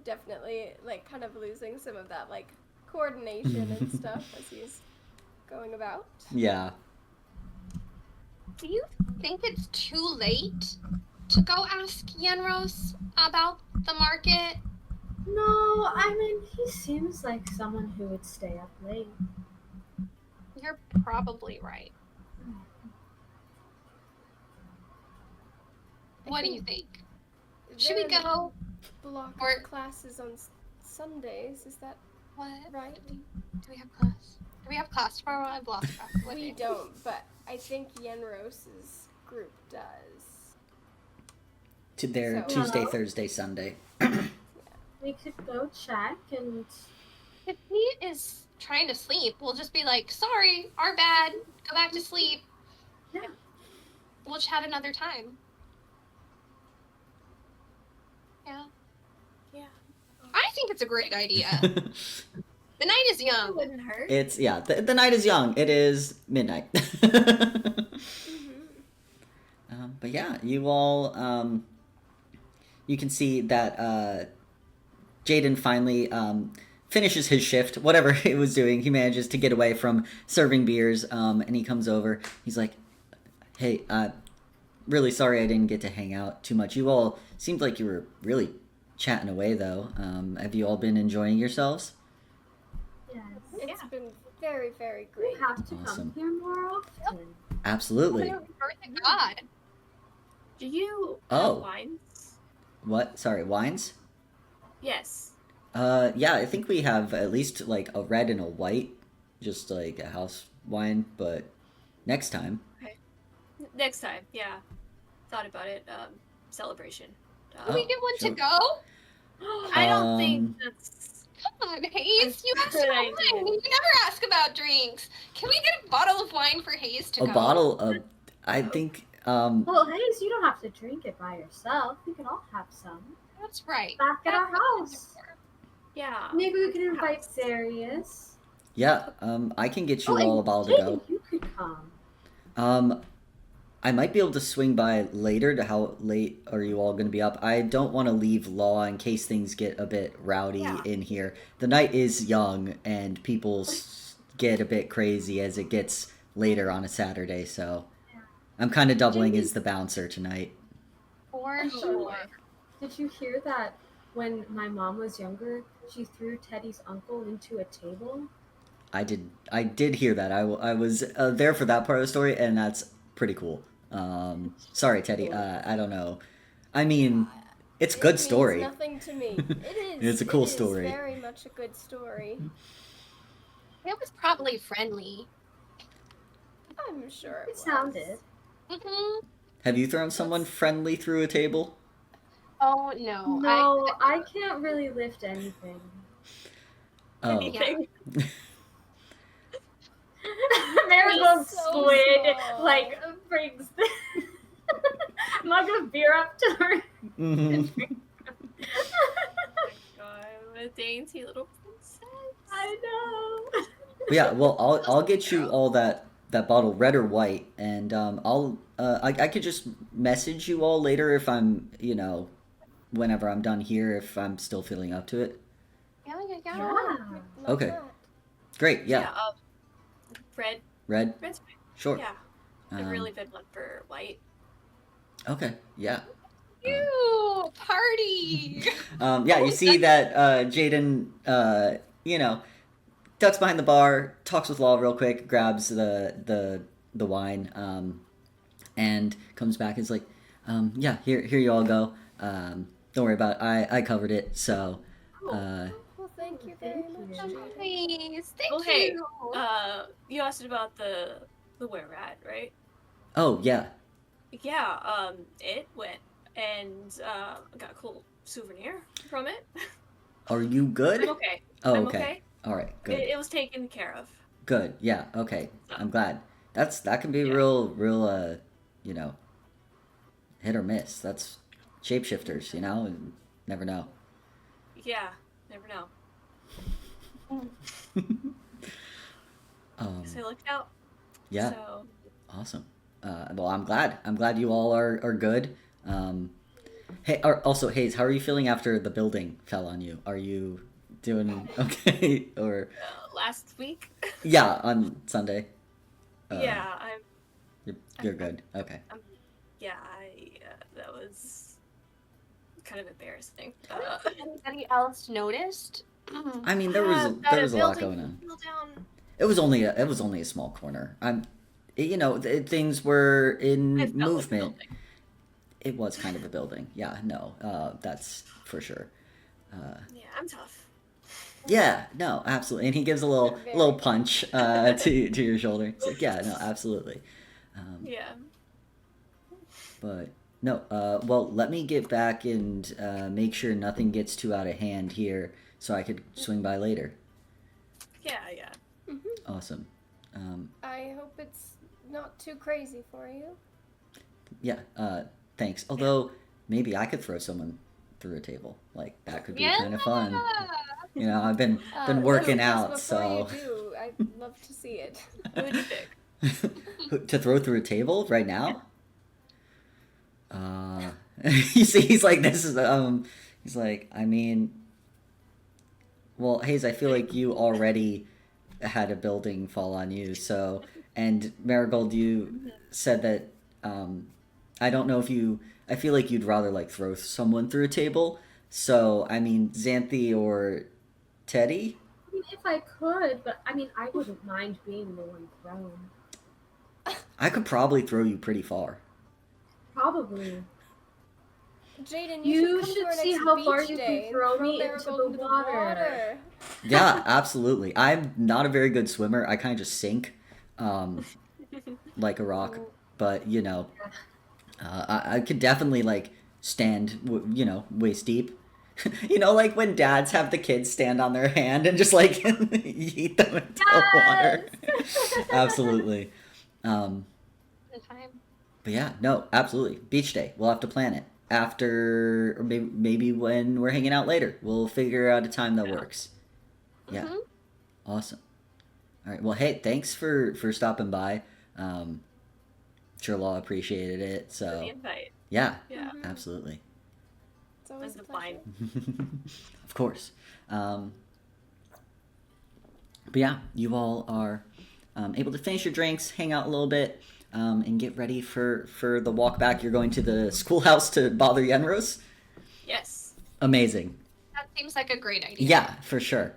[SPEAKER 5] definitely like kind of losing some of that like coordination and stuff as he's going about.
[SPEAKER 1] Yeah.
[SPEAKER 2] do you think it's too late to go ask Yenros about the market?
[SPEAKER 4] No, I mean, he seems like someone who would stay up late.
[SPEAKER 2] You're probably right. What do you think? Should we go?
[SPEAKER 5] Block
[SPEAKER 2] Or-
[SPEAKER 5] classes on Sundays, is that
[SPEAKER 2] What?
[SPEAKER 5] right?
[SPEAKER 2] Do we have class? Do we have class tomorrow? I've lost track. What
[SPEAKER 5] We
[SPEAKER 2] day?
[SPEAKER 5] don't, but I think Yenros's group does.
[SPEAKER 1] To their
[SPEAKER 5] So-
[SPEAKER 1] Tuesday, Thursday, Sunday.
[SPEAKER 4] We could go check and.
[SPEAKER 2] If he is trying to sleep, we'll just be like, sorry, our bad. Go back to sleep.
[SPEAKER 4] Yeah.
[SPEAKER 2] We'll chat another time. Yeah.
[SPEAKER 3] Yeah.
[SPEAKER 2] I think it's a great idea. The night is
[SPEAKER 3] It
[SPEAKER 2] young.
[SPEAKER 3] wouldn't hurt.
[SPEAKER 1] It's the night is young. It is midnight. But yeah, you all you can see that Jaden finally finishes his shift, whatever he was doing. He manages to get away from serving beers, and he comes over. He's like, "Hey, really sorry I didn't get to hang out too much. You all seemed like you were really chatting away, though. Have you all been enjoying yourselves?"
[SPEAKER 4] Yes.
[SPEAKER 5] It's been very, very
[SPEAKER 4] We
[SPEAKER 5] great.
[SPEAKER 4] have to
[SPEAKER 1] Awesome.
[SPEAKER 4] come here more often.
[SPEAKER 1] Absolutely.
[SPEAKER 2] Birth of God.
[SPEAKER 3] Do you
[SPEAKER 1] Oh.
[SPEAKER 3] have wines?
[SPEAKER 1] What? Sorry, wines?
[SPEAKER 3] Yes.
[SPEAKER 1] Yeah, I think we have at least like a red and a white, just like a house wine, but next time.
[SPEAKER 3] Next time, yeah. Thought about it. Celebration.
[SPEAKER 2] Can we get one
[SPEAKER 1] sure.
[SPEAKER 2] to go?
[SPEAKER 3] I don't think
[SPEAKER 1] Um,
[SPEAKER 3] that's.
[SPEAKER 2] Come on, Hayes. You asked
[SPEAKER 3] Good
[SPEAKER 2] about
[SPEAKER 3] idea.
[SPEAKER 2] wine. You never ask about drinks. Can we get a bottle of wine for Hayes to
[SPEAKER 1] A
[SPEAKER 2] go?
[SPEAKER 1] bottle of, I think,
[SPEAKER 4] Well, Hayes, you don't have to drink it by yourself. We can all have some.
[SPEAKER 2] That's right.
[SPEAKER 4] Back at our
[SPEAKER 2] That's what
[SPEAKER 4] house.
[SPEAKER 2] it's for.
[SPEAKER 3] Yeah.
[SPEAKER 4] Maybe we can invite Sarius.
[SPEAKER 1] yeah, I can get you
[SPEAKER 4] Oh, and
[SPEAKER 1] all a bottle to
[SPEAKER 4] Jaden,
[SPEAKER 1] go.
[SPEAKER 4] you could come.
[SPEAKER 1] I might be able to swing by later. To how late are you all going to be up? I don't want to leave law in case things get a bit rowdy
[SPEAKER 3] Yeah.
[SPEAKER 1] in here. The night is young and people get a bit crazy as it gets later on a Saturday, so I'm kind of doubling as the bouncer tonight.
[SPEAKER 2] For
[SPEAKER 4] Oh,
[SPEAKER 2] sure.
[SPEAKER 4] Did you hear that when my mom was younger, she threw Teddy's uncle into a table?
[SPEAKER 1] I did hear that. I was there for that part of the story, and that's pretty cool. Sorry, Teddy. I don't know. I mean, it's a good story.
[SPEAKER 5] Means nothing to me. It is.
[SPEAKER 1] It's a cool
[SPEAKER 5] it is
[SPEAKER 1] story.
[SPEAKER 5] Very much a good story.
[SPEAKER 2] It was probably friendly.
[SPEAKER 5] I'm sure
[SPEAKER 4] It
[SPEAKER 5] was.
[SPEAKER 4] sounded.
[SPEAKER 2] Mm-hmm.
[SPEAKER 1] Have you thrown someone friendly through a table?
[SPEAKER 2] Oh, no.
[SPEAKER 4] No, I can't really lift anything.
[SPEAKER 1] Oh,
[SPEAKER 3] Anything.
[SPEAKER 4] There's
[SPEAKER 5] He's
[SPEAKER 4] one
[SPEAKER 5] so
[SPEAKER 4] squid,
[SPEAKER 5] small.
[SPEAKER 4] like, brings the mug of beer up to her.
[SPEAKER 1] hmm
[SPEAKER 3] God, what a dainty little princess.
[SPEAKER 4] I know.
[SPEAKER 1] Yeah. Well, I'll get you all that bottle, red or white, and I could just message you all later if I'm whenever I'm done here if I'm still feeling up to it.
[SPEAKER 2] Yeah.
[SPEAKER 4] Yeah.
[SPEAKER 5] Love
[SPEAKER 1] Okay.
[SPEAKER 5] that.
[SPEAKER 1] Great. Yeah.
[SPEAKER 3] Red.
[SPEAKER 1] Red.
[SPEAKER 3] Red's fine.
[SPEAKER 1] Sure.
[SPEAKER 3] Yeah. I've
[SPEAKER 1] Um,
[SPEAKER 3] really been one for white.
[SPEAKER 1] Okay. Yeah.
[SPEAKER 2] You party.
[SPEAKER 1] Yeah, you see that Jaden, ducks behind the bar, talks with Law real quick, grabs the wine, and comes back. And is like, yeah, here you all go. Don't worry about it. I covered it. So,
[SPEAKER 5] Well, thank you very
[SPEAKER 4] Thank
[SPEAKER 5] much.
[SPEAKER 4] you.
[SPEAKER 5] Jaden.
[SPEAKER 2] Please. Thank
[SPEAKER 3] Well, hey,
[SPEAKER 2] you.
[SPEAKER 3] You asked about the were-rat, right?
[SPEAKER 1] oh yeah,
[SPEAKER 3] Yeah, it went and got a cool souvenir from it.
[SPEAKER 1] are you good?
[SPEAKER 3] I'm okay.
[SPEAKER 1] Oh,
[SPEAKER 3] I'm
[SPEAKER 1] okay.
[SPEAKER 3] okay.
[SPEAKER 1] All right, good,
[SPEAKER 3] It was taken care of.
[SPEAKER 1] good. Yeah, okay. I'm glad. That can be
[SPEAKER 3] Yeah.
[SPEAKER 1] real, hit or miss. That's shapeshifters, and never know.
[SPEAKER 3] Yeah, never know. So I looked out.
[SPEAKER 1] Yeah.
[SPEAKER 3] So
[SPEAKER 1] Awesome. Well, I'm glad. I'm glad you all are good. Hey, also, Hayes, how are you feeling after the building fell on you? Are you doing okay? Or
[SPEAKER 3] last week.
[SPEAKER 1] yeah, on Sunday.
[SPEAKER 3] Yeah,
[SPEAKER 1] You're good. Okay.
[SPEAKER 3] that was kind of embarrassing.
[SPEAKER 2] Anybody else noticed?
[SPEAKER 1] I mean, there was a lot going on.
[SPEAKER 3] Fell down.
[SPEAKER 1] It was only a small corner. Things were in
[SPEAKER 4] It felt like a
[SPEAKER 1] movement.
[SPEAKER 4] building.
[SPEAKER 1] It was kind of a building. Yeah, no, that's for sure.
[SPEAKER 3] Yeah, I'm tough.
[SPEAKER 1] Yeah, no, absolutely. And he gives a little punch to your shoulder. He's like, yeah, no, absolutely.
[SPEAKER 3] Yeah.
[SPEAKER 1] But no, well, let me get back and make sure nothing gets too out of hand here, so I could swing by later.
[SPEAKER 3] Yeah.
[SPEAKER 1] Awesome.
[SPEAKER 5] I hope it's not too crazy for you.
[SPEAKER 1] Yeah, thanks. Although maybe I could throw someone through a table. Like that could be kind of fun. You know, I've been working out,
[SPEAKER 5] Before
[SPEAKER 1] so
[SPEAKER 5] you do, I'd love to see it.
[SPEAKER 3] Who would you pick?
[SPEAKER 1] to throw through a table right now. You see, he's like, this is he's like, I mean, well, Hayes, I feel like you already had a building fall on you, so, and Marigold, you said that, I don't know if I feel like you'd rather like throw someone through a table, so, I mean, Xanthi or Teddy?
[SPEAKER 4] I mean, if I could, but I mean, I wouldn't mind being the one thrown.
[SPEAKER 1] I could probably throw you pretty far.
[SPEAKER 4] Probably.
[SPEAKER 5] Jaden,
[SPEAKER 4] You
[SPEAKER 5] should, come
[SPEAKER 4] should
[SPEAKER 5] to our
[SPEAKER 4] see
[SPEAKER 5] next
[SPEAKER 4] how
[SPEAKER 5] beach
[SPEAKER 4] far you can
[SPEAKER 5] day and
[SPEAKER 4] throw me into
[SPEAKER 5] Marigold
[SPEAKER 4] the water.
[SPEAKER 1] Yeah, absolutely. I'm not a very good swimmer. I kind of just sink, like a rock. But you know, I could definitely like stand, waist deep. You know, like when dads have the kids stand on their hand and just like yeet them into the water. Absolutely.
[SPEAKER 2] The time.
[SPEAKER 1] But yeah, no, absolutely. Beach day. We'll have to plan it after, or maybe when we're hanging out later. We'll figure out a time that works. Yeah.
[SPEAKER 2] Mhm.
[SPEAKER 1] Awesome. All right. Well, hey, thanks for stopping by. Sure, Law appreciated it.
[SPEAKER 3] For
[SPEAKER 1] So
[SPEAKER 3] the invite.
[SPEAKER 1] yeah,
[SPEAKER 3] Yeah.
[SPEAKER 1] absolutely.
[SPEAKER 5] It's always a
[SPEAKER 3] And the
[SPEAKER 5] pleasure.
[SPEAKER 3] fine.
[SPEAKER 1] Of course. But yeah, you all are able to finish your drinks, hang out a little bit, and get ready for the walk back. You're going to the schoolhouse to bother Yenros?
[SPEAKER 3] Yes.
[SPEAKER 1] Amazing.
[SPEAKER 2] That seems like a great idea.
[SPEAKER 1] Yeah, for sure.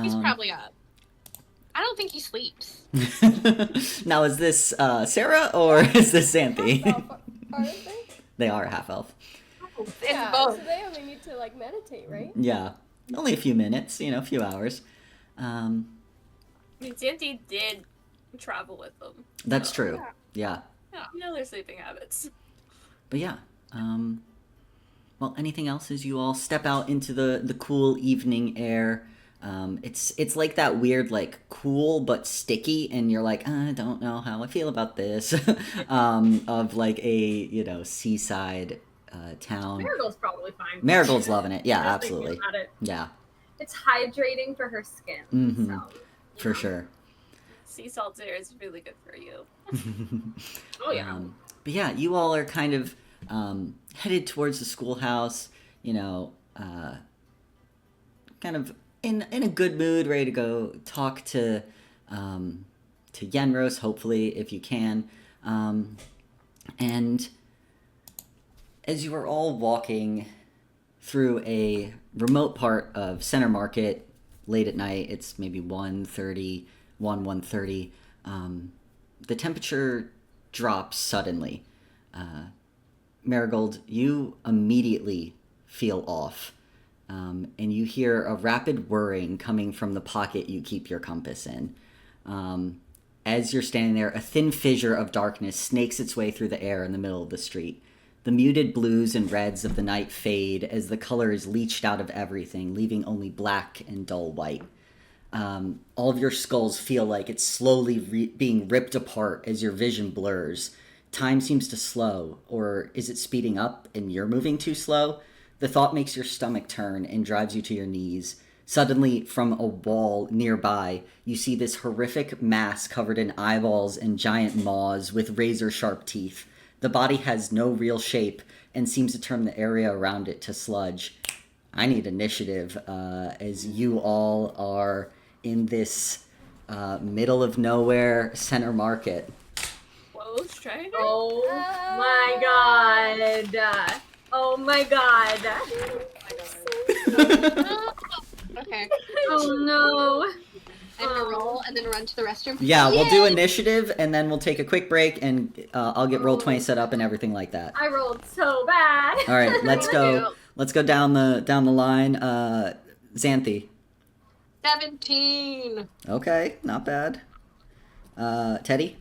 [SPEAKER 2] He's probably up. I don't think he sleeps.
[SPEAKER 1] Now, is this Sarah or is this Xanthi?
[SPEAKER 5] Aren't they?
[SPEAKER 1] They are a half elf.
[SPEAKER 2] It's
[SPEAKER 5] Yeah,
[SPEAKER 2] both.
[SPEAKER 5] so they only need to like meditate, right?
[SPEAKER 1] Yeah, only a few minutes, a few hours.
[SPEAKER 3] I mean, Xanthi did travel with them.
[SPEAKER 1] That's
[SPEAKER 3] so,
[SPEAKER 1] true. Yeah.
[SPEAKER 3] Yeah, you know their sleeping habits.
[SPEAKER 1] But yeah, well, anything else as you all step out into the cool evening air? It's like that weird, like, cool but sticky, and you're like, I don't know how I feel about this, of like a, seaside town.
[SPEAKER 4] Marigold's probably fine.
[SPEAKER 1] Marigold's loving it. Yeah,
[SPEAKER 4] Just thinking
[SPEAKER 1] absolutely.
[SPEAKER 4] about it.
[SPEAKER 1] Yeah,
[SPEAKER 4] It's hydrating for her skin.
[SPEAKER 1] Mhm.
[SPEAKER 4] So,
[SPEAKER 1] for sure.
[SPEAKER 3] Sea salt air is really good for you.
[SPEAKER 4] oh yeah.
[SPEAKER 1] But yeah, you all are kind of headed towards the schoolhouse, kind of in a good mood, ready to go talk to Yenros, hopefully, if you can. And as you are all walking through a remote part of Center Market late at night, it's maybe 1:30, the temperature drops suddenly. Marigold, you immediately feel off, and you hear a rapid whirring coming from the pocket you keep your compass in. As you're standing there, a thin fissure of darkness snakes its way through the air in the middle of the street. The muted blues and reds of the night fade as the color is leached out of everything, leaving only black and dull white. All of your skulls feel like it's slowly being ripped apart as your vision blurs. Time seems to slow, or is it speeding up and you're moving too slow? The thought makes your stomach turn and drives you to your knees. Suddenly, from a wall nearby, you see this horrific mass covered in eyeballs and giant maws with razor-sharp teeth. The body has no real shape and seems to turn the area around it to sludge. I need initiative as you all are in this middle of nowhere Center Market.
[SPEAKER 3] Whoa, Strider?
[SPEAKER 4] Oh my god. Oh my god.
[SPEAKER 2] Okay.
[SPEAKER 4] Oh no.
[SPEAKER 2] I'm gonna roll and then run to the restroom.
[SPEAKER 1] Yeah, we'll do
[SPEAKER 2] Yay!
[SPEAKER 1] initiative, and then we'll take a quick break, and I'll get roll 20 set up and everything like that.
[SPEAKER 4] I rolled so bad.
[SPEAKER 1] All right, let's go. Let's go down the line. Xanthi.
[SPEAKER 2] 17.
[SPEAKER 1] Okay, not bad. Teddy.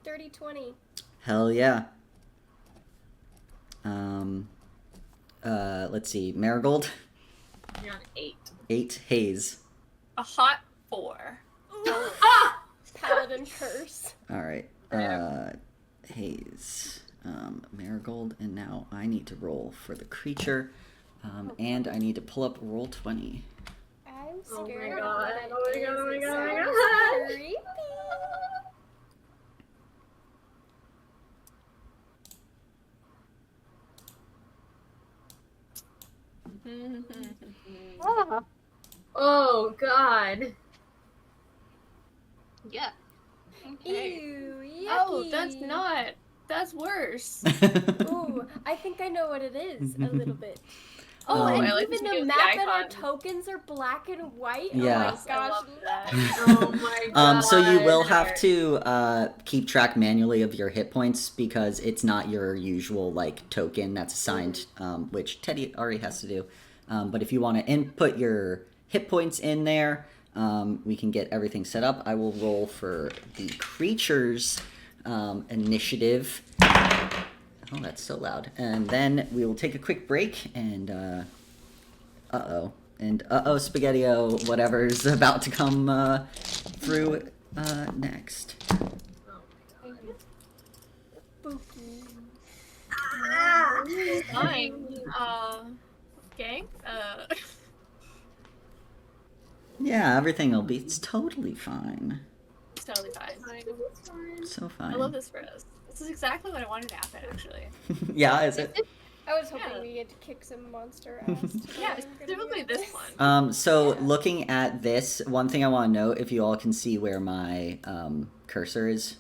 [SPEAKER 5] 30-20.
[SPEAKER 1] Hell yeah. Let's see. Marigold.
[SPEAKER 4] You're on 8.
[SPEAKER 1] 8. Haze.
[SPEAKER 3] A hot 4.
[SPEAKER 5] Paladin curse.
[SPEAKER 1] All right. Haze. Marigold, and now I need to roll for the creature, and I need to pull up roll 20.
[SPEAKER 5] I'm
[SPEAKER 4] Oh
[SPEAKER 5] scared.
[SPEAKER 4] my
[SPEAKER 5] of
[SPEAKER 4] god.
[SPEAKER 5] what it
[SPEAKER 4] Oh my
[SPEAKER 5] is.
[SPEAKER 4] god. Oh my
[SPEAKER 5] It
[SPEAKER 4] god. Oh my
[SPEAKER 5] sounds
[SPEAKER 4] god.
[SPEAKER 5] creepy.
[SPEAKER 2] Ah.
[SPEAKER 4] Oh god.
[SPEAKER 2] Yeah. Okay.
[SPEAKER 5] Ew, yucky.
[SPEAKER 3] Oh, that's not. That's worse.
[SPEAKER 5] Ooh, I think I know what it is a little bit. Oh,
[SPEAKER 1] Um,
[SPEAKER 5] and
[SPEAKER 3] I like
[SPEAKER 5] even
[SPEAKER 3] to
[SPEAKER 5] the
[SPEAKER 3] use
[SPEAKER 5] map
[SPEAKER 3] the
[SPEAKER 5] and our
[SPEAKER 3] icon.
[SPEAKER 5] tokens are black and white.
[SPEAKER 1] Yeah.
[SPEAKER 5] Oh my
[SPEAKER 3] I
[SPEAKER 5] gosh.
[SPEAKER 3] love that.
[SPEAKER 4] Oh my god.
[SPEAKER 1] So you will have to keep track manually of your hit points because it's not your usual like token that's assigned, which Teddy already has to do. But if you want to input your hit points in there, we can get everything set up. I will roll for the creatures initiative. Oh, that's so loud. And then we will take a quick break and Spaghetti-O, whatever's about to come through next.
[SPEAKER 5] Spooky.
[SPEAKER 3] Fine. Okay.
[SPEAKER 1] Yeah, everything will be. It's totally fine.
[SPEAKER 3] It's totally fine.
[SPEAKER 1] So fine.
[SPEAKER 3] I love this for us. This is exactly what I wanted to happen, actually.
[SPEAKER 1] Yeah, is it?
[SPEAKER 5] I was hoping
[SPEAKER 3] Yeah.
[SPEAKER 5] we get to kick some monster ass. today.
[SPEAKER 3] Yeah,
[SPEAKER 5] I'm gonna
[SPEAKER 3] specifically
[SPEAKER 5] be
[SPEAKER 3] this
[SPEAKER 5] honest.
[SPEAKER 3] one.
[SPEAKER 1] So
[SPEAKER 5] Yeah.
[SPEAKER 1] looking at this, one thing I want to note, if you all can see where my cursor is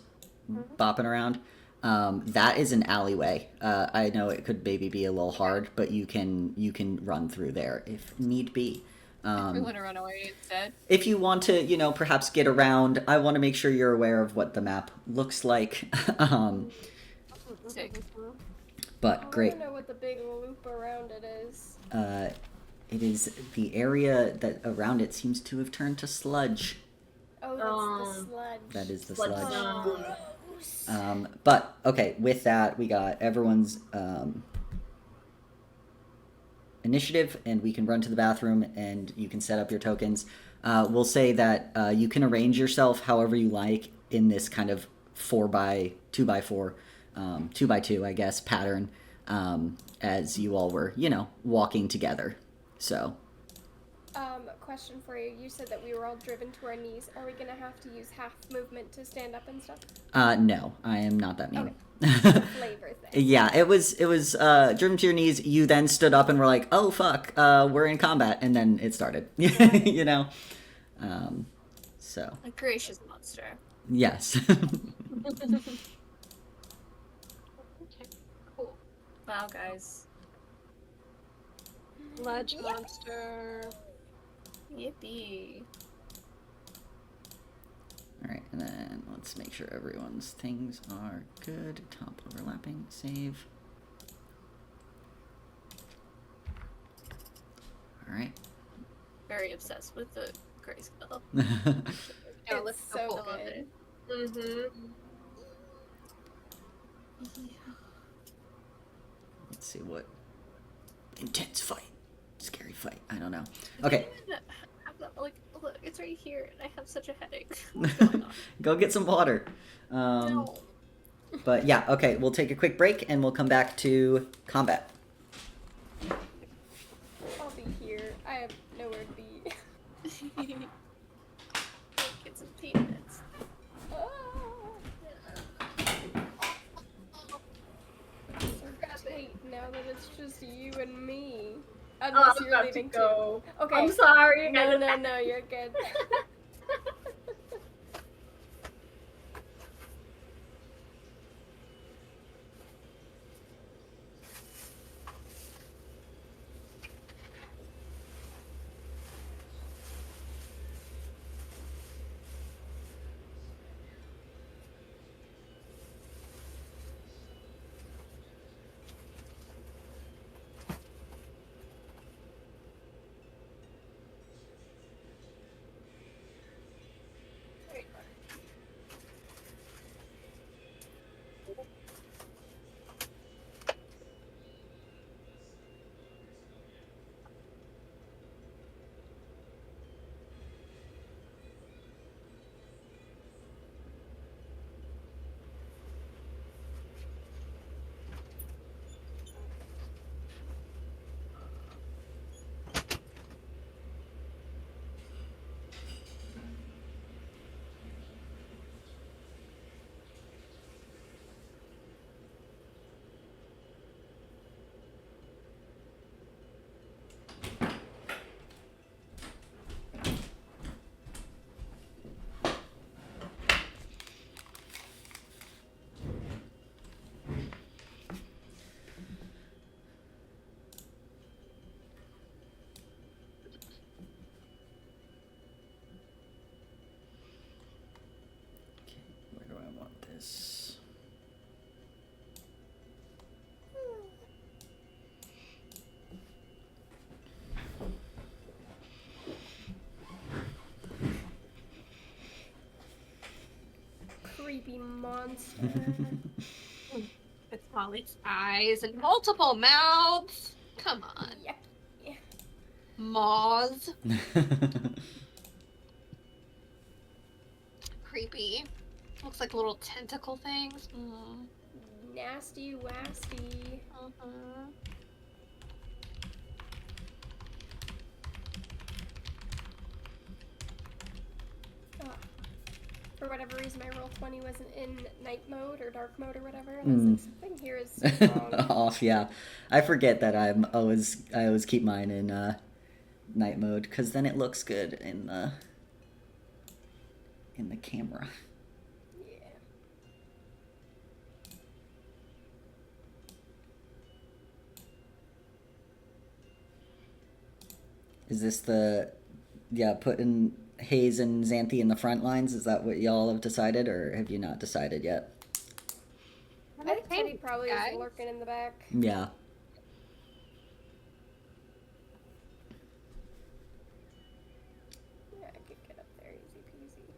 [SPEAKER 1] bopping around, that is an alleyway. I know it could maybe be a little hard, but you can run through there if need be.
[SPEAKER 3] We want to run away instead.
[SPEAKER 1] If you want to, perhaps get around, I want to make sure you're aware of what the map looks like.
[SPEAKER 3] Sick.
[SPEAKER 1] But great.
[SPEAKER 5] I don't know what the big loop around it is.
[SPEAKER 1] It is the area that around it seems to have turned to sludge.
[SPEAKER 5] Oh, that's the sludge.
[SPEAKER 1] That is the
[SPEAKER 4] Sludge
[SPEAKER 1] sludge.
[SPEAKER 4] zone.
[SPEAKER 5] Gross.
[SPEAKER 1] But okay, with that, we got everyone's initiative, and we can run to the bathroom, and you can set up your tokens. We'll say that you can arrange yourself however you like in this kind of 2x4, 2x2, I guess, pattern, as you all were, walking together. So.
[SPEAKER 5] Question for you. You said that we were all driven to our knees. Are we gonna have to use half movement to stand up and stuff?
[SPEAKER 1] No, I am not that mean.
[SPEAKER 5] Flavor thing.
[SPEAKER 1] Yeah, it was driven to your knees. You then stood up and were like, "Oh fuck, we're in combat," and then it started. So
[SPEAKER 3] A gracious monster.
[SPEAKER 1] yes.
[SPEAKER 2] Okay, cool.
[SPEAKER 3] Wow, guys.
[SPEAKER 2] Sludge monster.
[SPEAKER 3] Yippee.
[SPEAKER 1] All right, and then let's make sure everyone's things are good. Top overlapping, save. All right.
[SPEAKER 3] Very obsessed with the grayscale.
[SPEAKER 2] Yeah, let's
[SPEAKER 5] It's
[SPEAKER 2] go
[SPEAKER 5] so
[SPEAKER 2] pull
[SPEAKER 3] I love
[SPEAKER 5] good.
[SPEAKER 3] it.
[SPEAKER 4] Mm-hmm.
[SPEAKER 1] Let's see what intense fight, scary fight. I don't know. Okay,
[SPEAKER 3] Like, look, it's right here, and I have such a headache. What's going on?
[SPEAKER 1] go get some water.
[SPEAKER 3] No.
[SPEAKER 1] But yeah, okay, we'll take a quick break and we'll come back to combat.
[SPEAKER 5] I'll be here. I have nowhere to be.
[SPEAKER 3] Get some peanuts.
[SPEAKER 5] Ah. So tight now that it's just you and me.
[SPEAKER 4] Oh,
[SPEAKER 5] Unless
[SPEAKER 4] I'm
[SPEAKER 5] you're
[SPEAKER 4] about to
[SPEAKER 5] leaving
[SPEAKER 4] go.
[SPEAKER 5] too. Okay.
[SPEAKER 4] I'm sorry.
[SPEAKER 5] No, you're good. bloody monster.
[SPEAKER 2] With all its eyes and multiple mouths. Come on.
[SPEAKER 5] Yep. Yeah.
[SPEAKER 2] Maws. Creepy. Looks like little tentacle things.
[SPEAKER 5] Nasty wasty. For whatever reason, my Roll20 wasn't in night mode or dark mode or whatever. And I was like, something here is wrong.
[SPEAKER 1] Off, yeah. I forget that I always keep mine in night mode because then it looks good in the camera.
[SPEAKER 5] Yeah.
[SPEAKER 1] Is this putting Hayes and Xanthi in the front lines? Is that what y'all have decided, or have you not decided yet?
[SPEAKER 5] I think Teddy probably is lurking in the back.
[SPEAKER 1] Yeah.
[SPEAKER 5] Yeah, I could get up there easy peasy.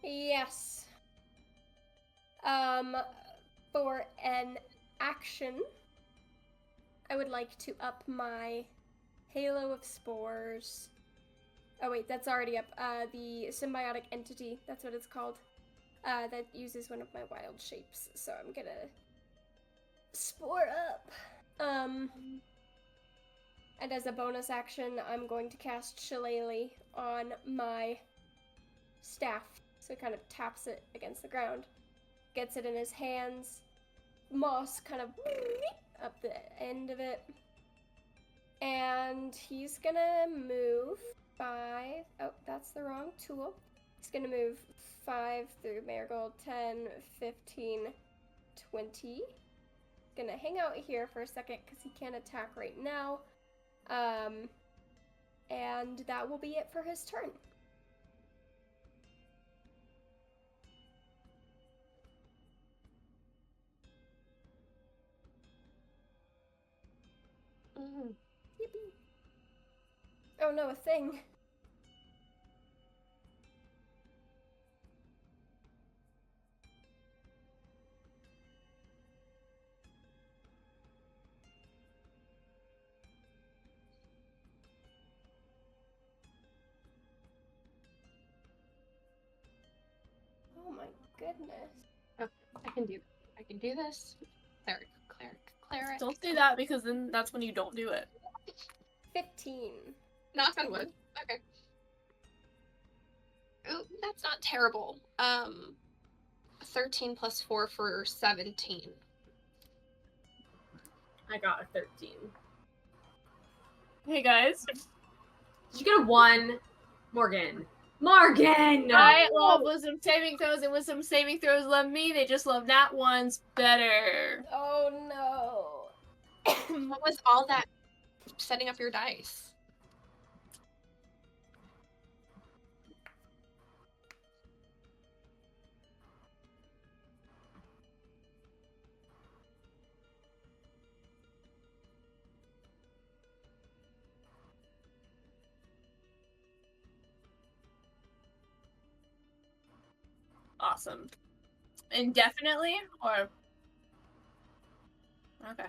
[SPEAKER 5] Yes. For an action, I would like to up my Halo of Spores. Oh wait, that's already up. The Symbiotic Entity, that's what it's called. That uses one of my wild shapes, so I'm gonna spore up. And as a bonus action, I'm going to cast Shillelagh on my staff. So it kind of taps it against the ground, gets it in his hands, moss kind of up the end of it, and he's gonna move 5, oh, that's the wrong tool. He's gonna move 5 through Marigold, 10, 15, 20. Gonna hang out here for a second because he can't attack right now. And that will be it for his turn. Yippee. Oh no, a thing. Oh my goodness.
[SPEAKER 2] Oh, I can do this. Cleric.
[SPEAKER 3] Don't do that because then that's when you don't do it.
[SPEAKER 5] 15.
[SPEAKER 2] Knock on wood. Okay. Oh, that's not terrible. 13 plus 4 for 17.
[SPEAKER 4] I got a 13.
[SPEAKER 3] Hey guys.
[SPEAKER 4] Did you get a 1? Morgan. Morgan!
[SPEAKER 3] I love wisdom saving throws, and wisdom saving throws love me. They just love nat ones better.
[SPEAKER 5] Oh no.
[SPEAKER 2] What was all that setting up your dice?
[SPEAKER 3] Awesome. Indefinitely, or okay.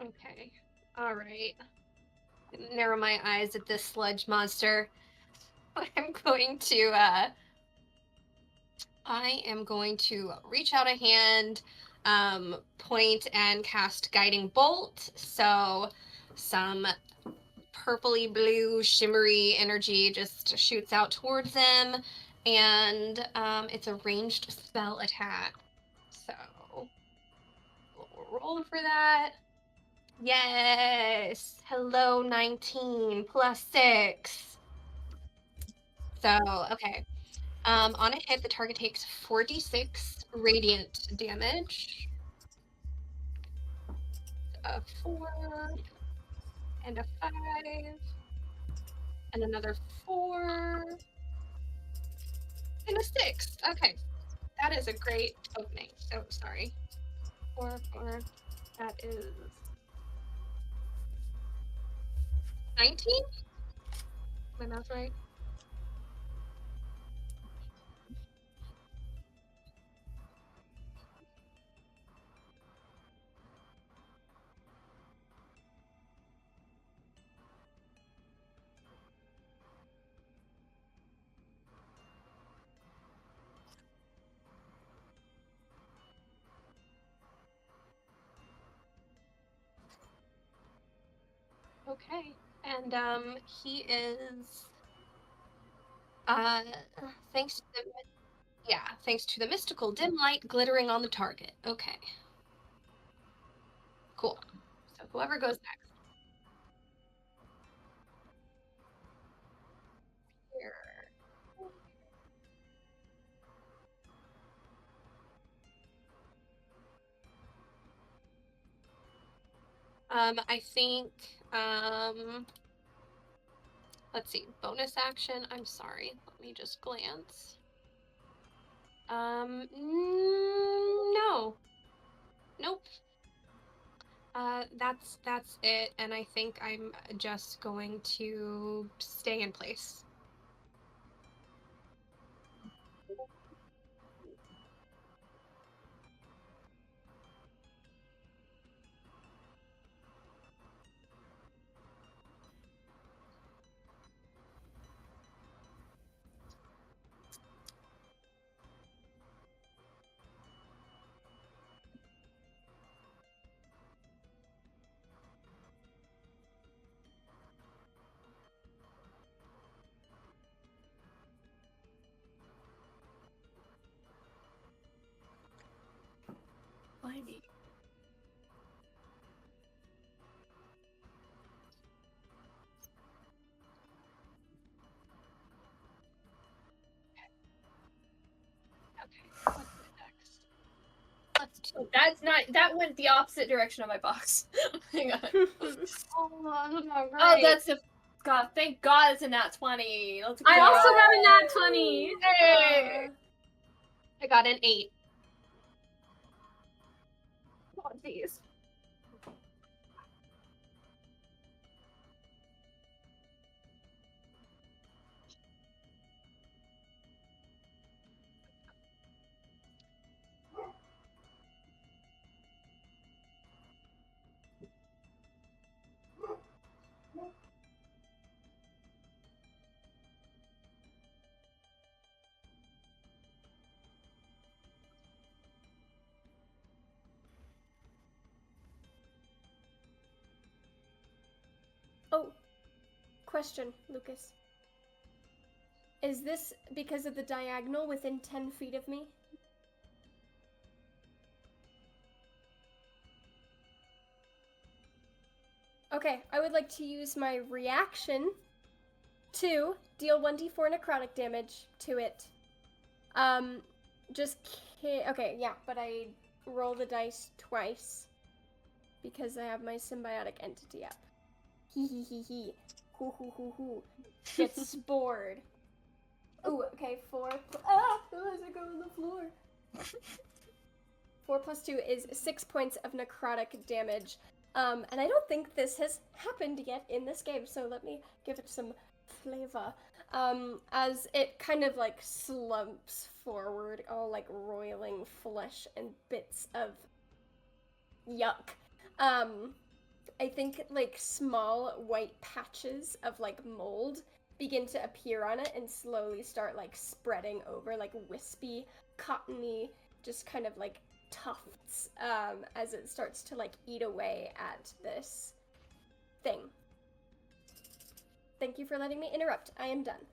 [SPEAKER 2] Okay. All right. Narrow my eyes at this sludge monster. I'm going to I am going to reach out a hand, point and cast Guiding Bolt. So some purpley blue shimmery energy just shoots out towards them, and it's a ranged spell attack. So we'll roll for that. Yes! Hello, 19 plus 6. So, okay. On a hit, the target takes 4d6 radiant damage. A 4, and a 5, and another 4, and a 6. Okay, that is a great opening. Oh, sorry. 4, 4. That is 19? My math right? Okay, and he is thanks to the mystical dim light glittering on the target. Okay, cool. So whoever goes next. Here. I think let's see, bonus action. I'm sorry. Let me just glance. No. Nope. That's it, and I think I'm just going to stay in place.
[SPEAKER 3] Blimey.
[SPEAKER 2] Okay, what's next? Let's do
[SPEAKER 3] That went the opposite direction of my box. Hang on.
[SPEAKER 2] Oh,
[SPEAKER 3] Oh, that's a God. Thank God it's a nat 20. Let's go.
[SPEAKER 4] I also got a nat 20!
[SPEAKER 3] Hey!
[SPEAKER 2] I got an 8. Oh, jeez.
[SPEAKER 5] Oh, question, Lucas. Is this because of the diagonal within 10 feet of me? Okay, I would like to use my reaction to deal 1d4 necrotic damage to it. Okay, yeah, but I roll the dice twice because I have my symbiotic entity up. Hee hee hee hee. Hoo hoo hoo hoo. Get spored. Ooh, okay, 4 as I go on the floor. 4 plus 2 is 6 points of necrotic damage. And I don't think this has happened yet in this game, so let me give it some flavor. As it kind of like slumps forward, all like roiling flesh and bits of yuck. I think like small white patches of like mold begin to appear on it and slowly start like spreading over, like wispy, cottony, just kind of like tufts as it starts to like eat away at this thing. Thank you for letting me interrupt. I am done.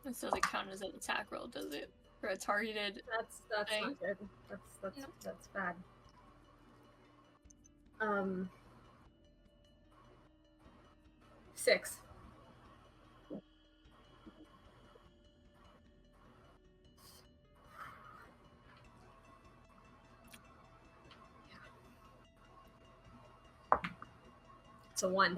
[SPEAKER 3] This doesn't count as an attack roll, does it? For a targeted.
[SPEAKER 4] That's
[SPEAKER 3] thing.
[SPEAKER 4] not good. That's bad. 6. It's a 1.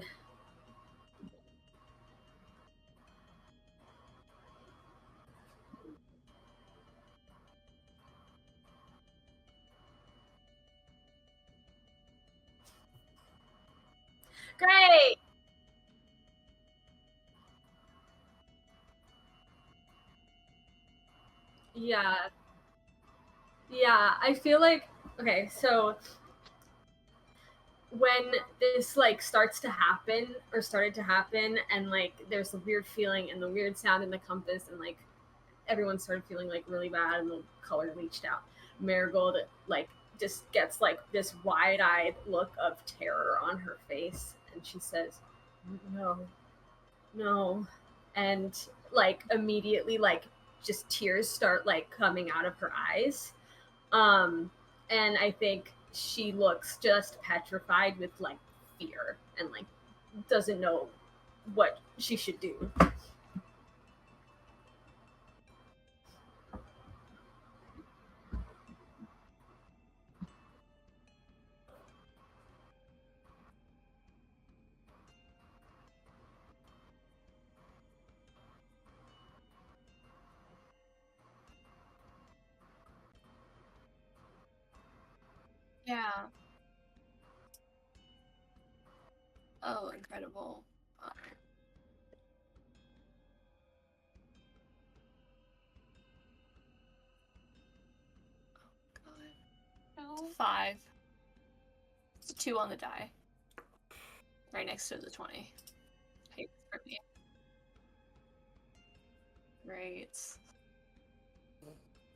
[SPEAKER 4] Great! Yeah. Yeah, I feel like, okay, so when this like started to happen and like there's a weird feeling and the weird sound in the compass and like everyone started feeling like really bad and the color leached out, Marigold like just gets like this wide-eyed look of terror on her face and she says, no, and like immediately like just tears start like coming out of her eyes. And I think she looks just petrified with like fear and like doesn't know what she should do.
[SPEAKER 3] Yeah. Oh, incredible. God. No. 5. It's a 2 on the die. Right next to the 20. Hey, for me. Great.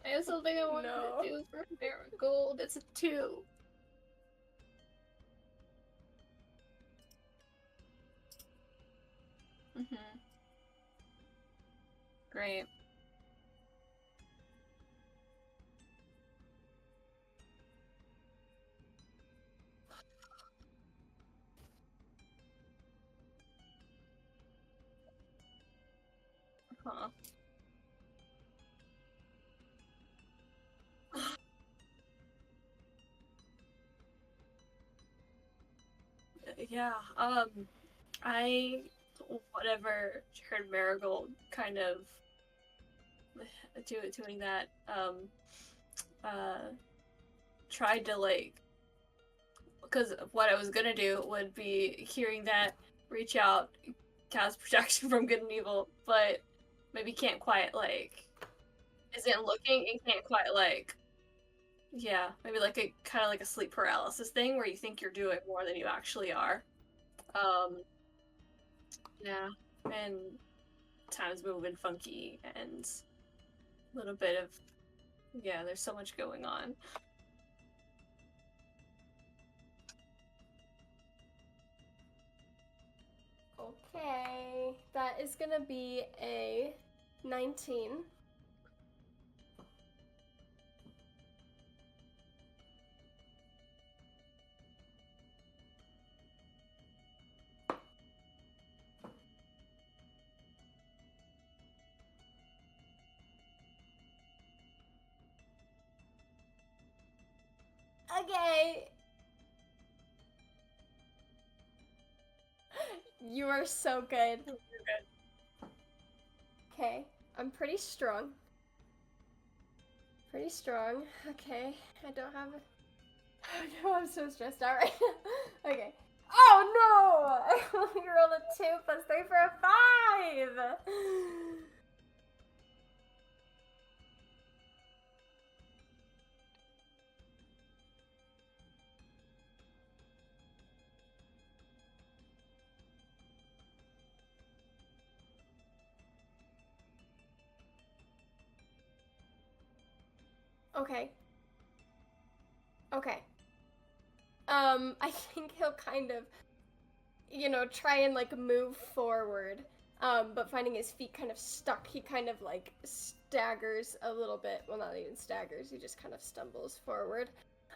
[SPEAKER 3] I have something I wanted to do for Marigold. It's a 2. Great. Huh. Yeah. I whatever heard Marigold kind of doing that. Tried to like, because what I was gonna do would be hearing that, reach out, cast protection from good and evil, but maybe can't quite like, isn't looking and can't quite like, yeah, maybe like a kind of like a sleep paralysis thing where you think you're doing more than you actually are. Yeah, and time's moving funky and a little bit of, yeah, there's so much going on.
[SPEAKER 5] Okay, that is gonna be a 19. Okay. You are so good. Okay, I'm pretty strong. Pretty strong. Okay, I don't have a... Oh no, I'm so stressed out right now. Okay. Oh no! I only rolled a 2 plus 3 for a 5! Okay. Okay. I think he'll kind of, try and like move forward. But finding his feet kind of stuck, he kind of like staggers a little bit. Well, not even staggers, he just kind of stumbles forward.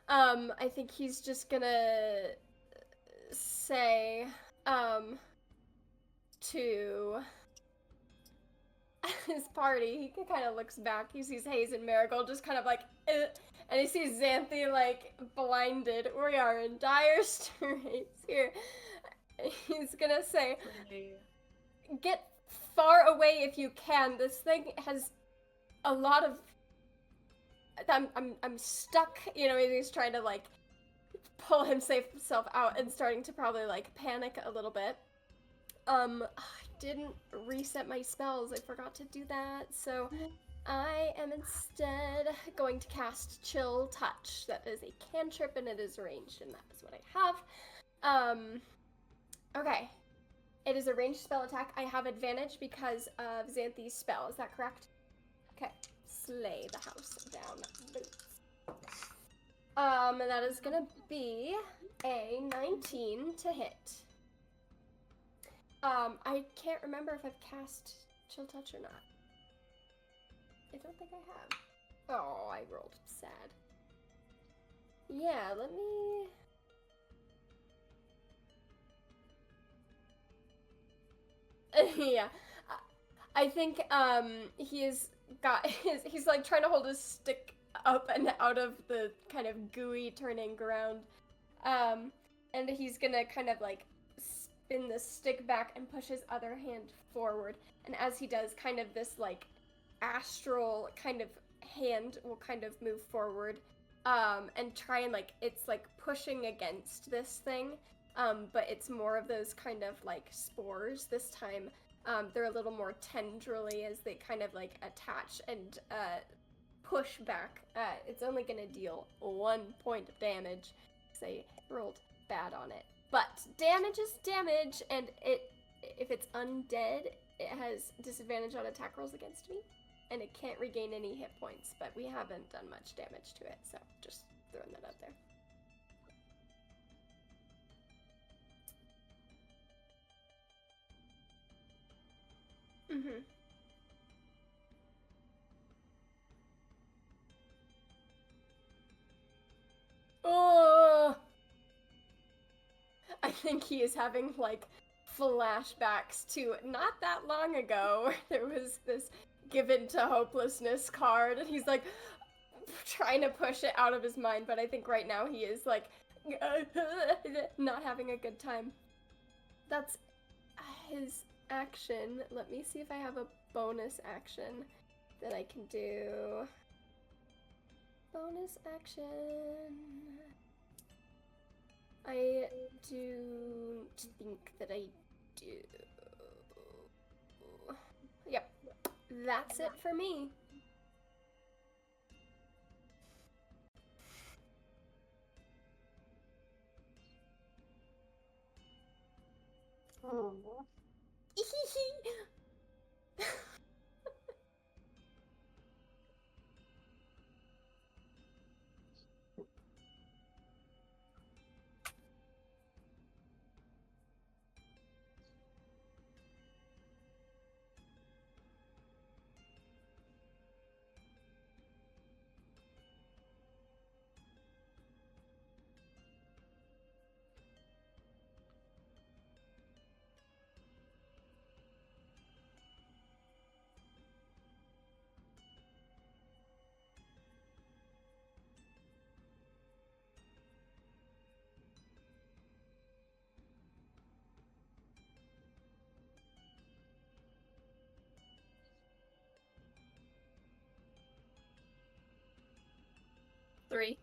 [SPEAKER 5] I think he's just gonna say, to his party, he kind of looks back, he sees Hayes and Marigold just kind of like, and he sees Xanthi like blinded. We are in dire straits here. He's gonna say, get far away if you can. This thing has a lot of... I'm stuck, he's trying to like pull himself out and starting to probably like panic a little bit. I didn't reset my spells. I forgot to do that, so I am instead going to cast Chill Touch. That is a cantrip and it is ranged, and that is what I have. Okay. It is a ranged spell attack. I have advantage because of Xanthi's spell. Is that correct? Okay. Slay the house down boots. That is gonna be a 19 to hit. I can't remember if I've cast Chill Touch or not. I don't think I have. Oh, I rolled sad. Yeah, let me... yeah. I think, he's like trying to hold his stick up and out of the kind of gooey turning ground. And he's gonna kind of like spin the stick back and push his other hand forward. And as he does, kind of this like astral kind of hand will kind of move forward, and try and like, it's like pushing against this thing. But it's more of those kind of like spores this time. They're a little more tendrily as they kind of like attach and push back. It's only gonna deal 1 point of damage because I rolled bad on it. But damage is damage, and if it's undead, it has disadvantage on attack rolls against me, and it can't regain any hit points, but we haven't done much damage to it, so just throwing that out there. Mm-hmm. Oh! I think he is having, like, flashbacks to not that long ago. There was this given to hopelessness card, and he's, like, trying to push it out of his mind, but I think right now he is, like, not having a good time. That's his action. Let me see if I have a bonus action that I can do. Bonus action. I do think that I do. Yep. That's it for me.
[SPEAKER 6] Oh.
[SPEAKER 3] Three.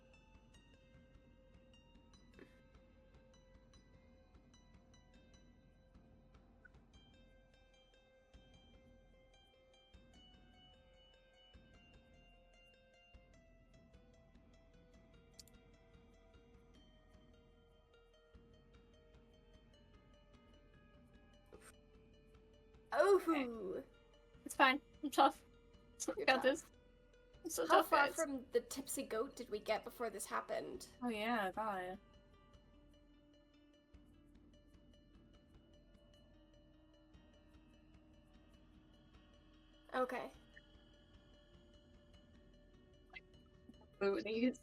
[SPEAKER 5] Oh,
[SPEAKER 3] It's fine. I'm tough.
[SPEAKER 5] You're
[SPEAKER 3] Got
[SPEAKER 5] tough.
[SPEAKER 3] this. I'm so
[SPEAKER 5] How
[SPEAKER 3] tough,
[SPEAKER 5] far
[SPEAKER 3] guys.
[SPEAKER 5] from the tipsy goat did we get before this happened?
[SPEAKER 3] Oh yeah, God.
[SPEAKER 5] Okay.
[SPEAKER 3] Booties.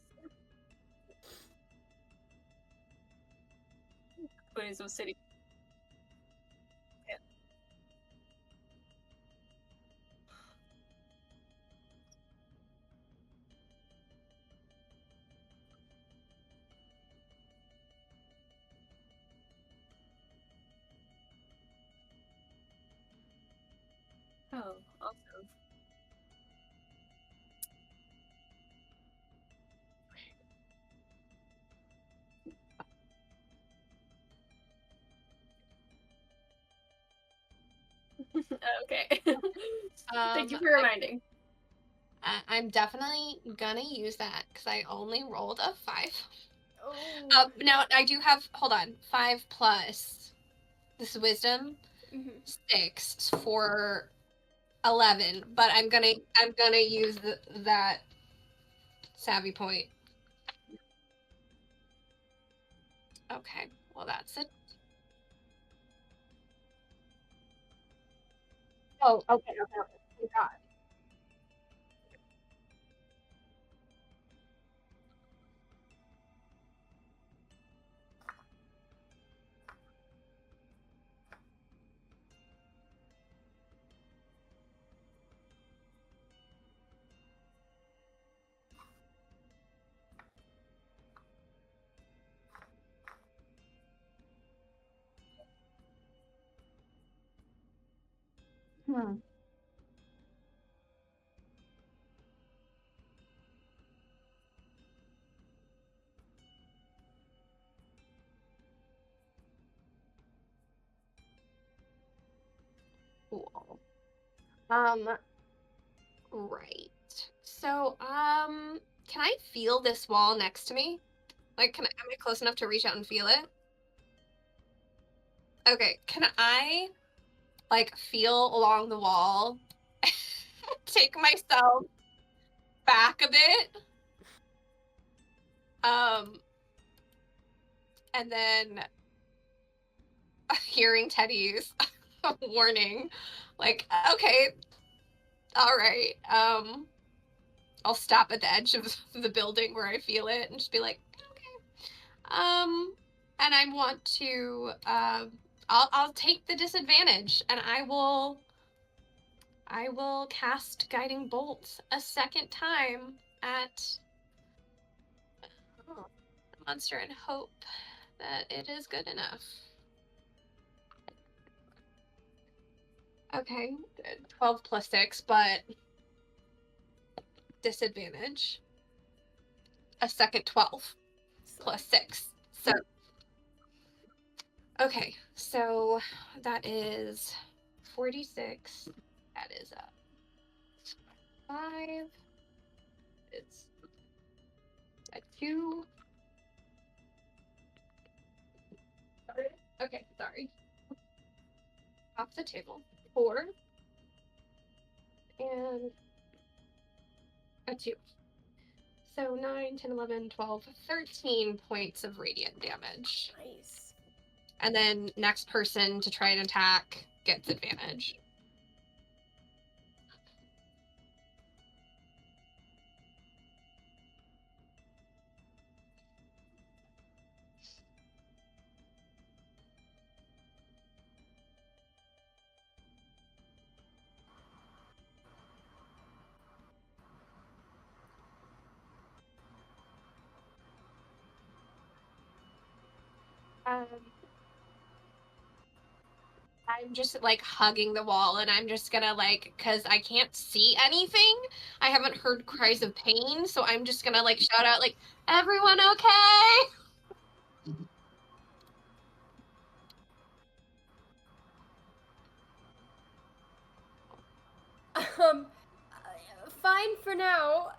[SPEAKER 3] Booties of city. Yeah. Oh, awesome. Okay. Thank you for reminding.
[SPEAKER 2] I'm definitely gonna use that because I only rolled a 5.
[SPEAKER 5] Oh.
[SPEAKER 2] Now I do have. Hold on, 5 plus this wisdom,
[SPEAKER 5] Mhm.
[SPEAKER 2] 6 for 11. But I'm gonna use that savvy point. Okay, well that's it. Oh, okay. Thank God.
[SPEAKER 6] Hmm.
[SPEAKER 2] Cool. Right. So, can I feel this wall next to me? Like, am I close enough to reach out and feel it? Okay, can I, like, feel along the wall, take myself back a bit, and then hearing Teddy's warning, like, okay, all right, I'll stop at the edge of the building where I feel it and just be like, okay. And I want to, I'll take the disadvantage and I will cast Guiding Bolt a second time at monster and hope that it is good enough. Okay, 12 plus 6, but disadvantage. A second 12 plus 6. So, okay, so that is 46. That is 5. It's a 2. Okay, sorry. Off the table. 4. And a 2. So 9, 10, 11, 12, 13 points of radiant damage.
[SPEAKER 5] Nice.
[SPEAKER 2] And then next person to try and attack gets advantage. I'm just like hugging the wall, and I'm just gonna like, cause I can't see anything. I haven't heard cries of pain, so I'm just gonna like shout out like, "Everyone okay?"
[SPEAKER 5] Fine for now.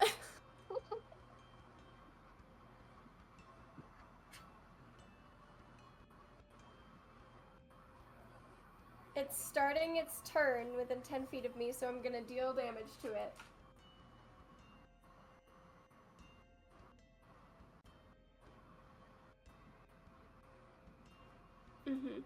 [SPEAKER 5] It's starting its turn within 10 feet of me, so I'm gonna deal damage to it. Mm-hmm.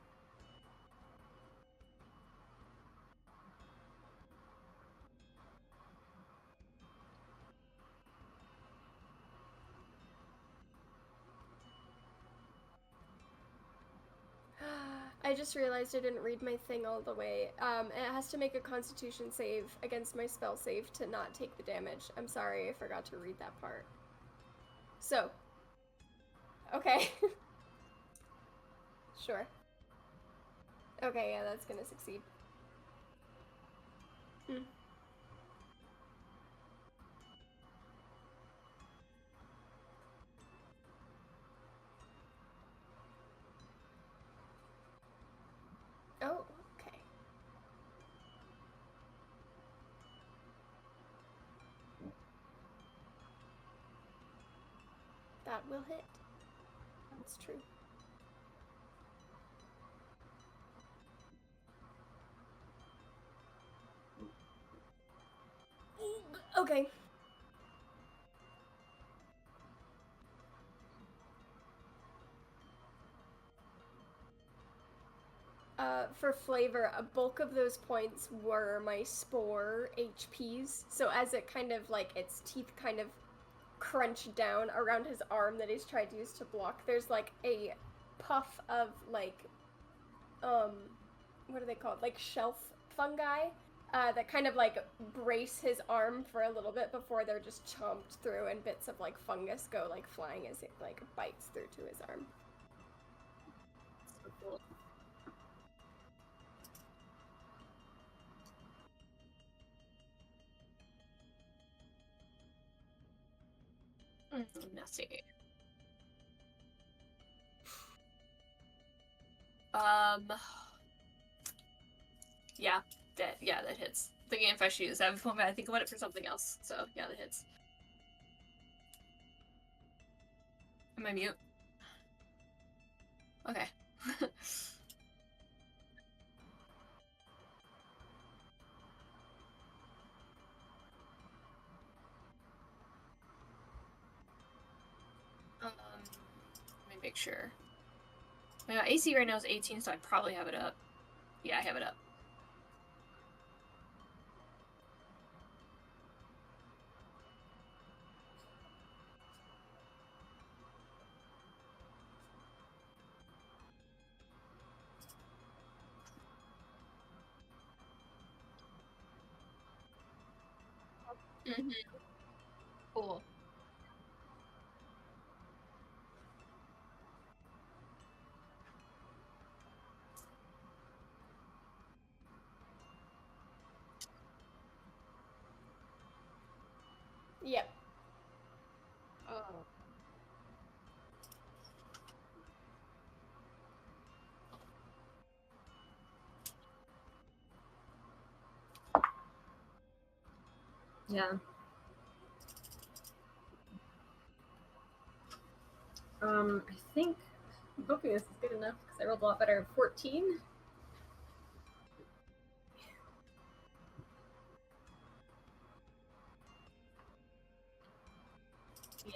[SPEAKER 5] I just realized I didn't read my thing all the way. It has to make a constitution save against my spell save to not take the damage. I'm sorry, I forgot to read that part. So. Okay. Sure. Okay, yeah, that's gonna succeed. Hmm. Oh, okay. That will hit. That's true. Okay. For flavor, a bulk of those points were my spore HPs. So as it kind of like its teeth kind of crunch down around his arm that he's tried to use to block, there's like a puff of like what are they called? Like shelf fungi that kind of like brace his arm for a little bit before they're just chomped through and bits of like fungus go like flying as it like bites through to his arm.
[SPEAKER 4] So cool.
[SPEAKER 3] Let's see. Yeah, that hits. Thinking if I shoot this, I think about it for something else. So yeah, that hits. Am I mute? Okay. Let me make sure. My AC right now is 18, so I probably have it up. Yeah, I have it up.
[SPEAKER 2] Mm-hmm. Cool.
[SPEAKER 5] Yep.
[SPEAKER 2] Oh.
[SPEAKER 4] Yeah. I think I'm hoping this is good enough because I rolled a lot better. 14.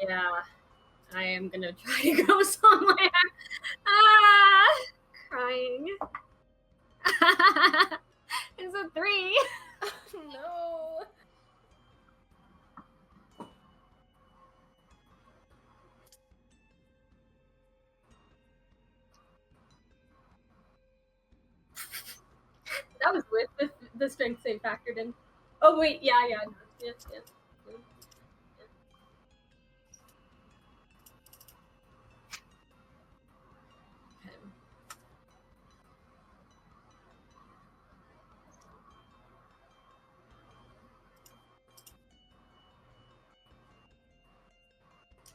[SPEAKER 4] Yeah, I am gonna try to go somewhere. Crying. It's a 3.
[SPEAKER 5] No.
[SPEAKER 4] That was with the strength save factored in. Oh wait, yeah. Okay.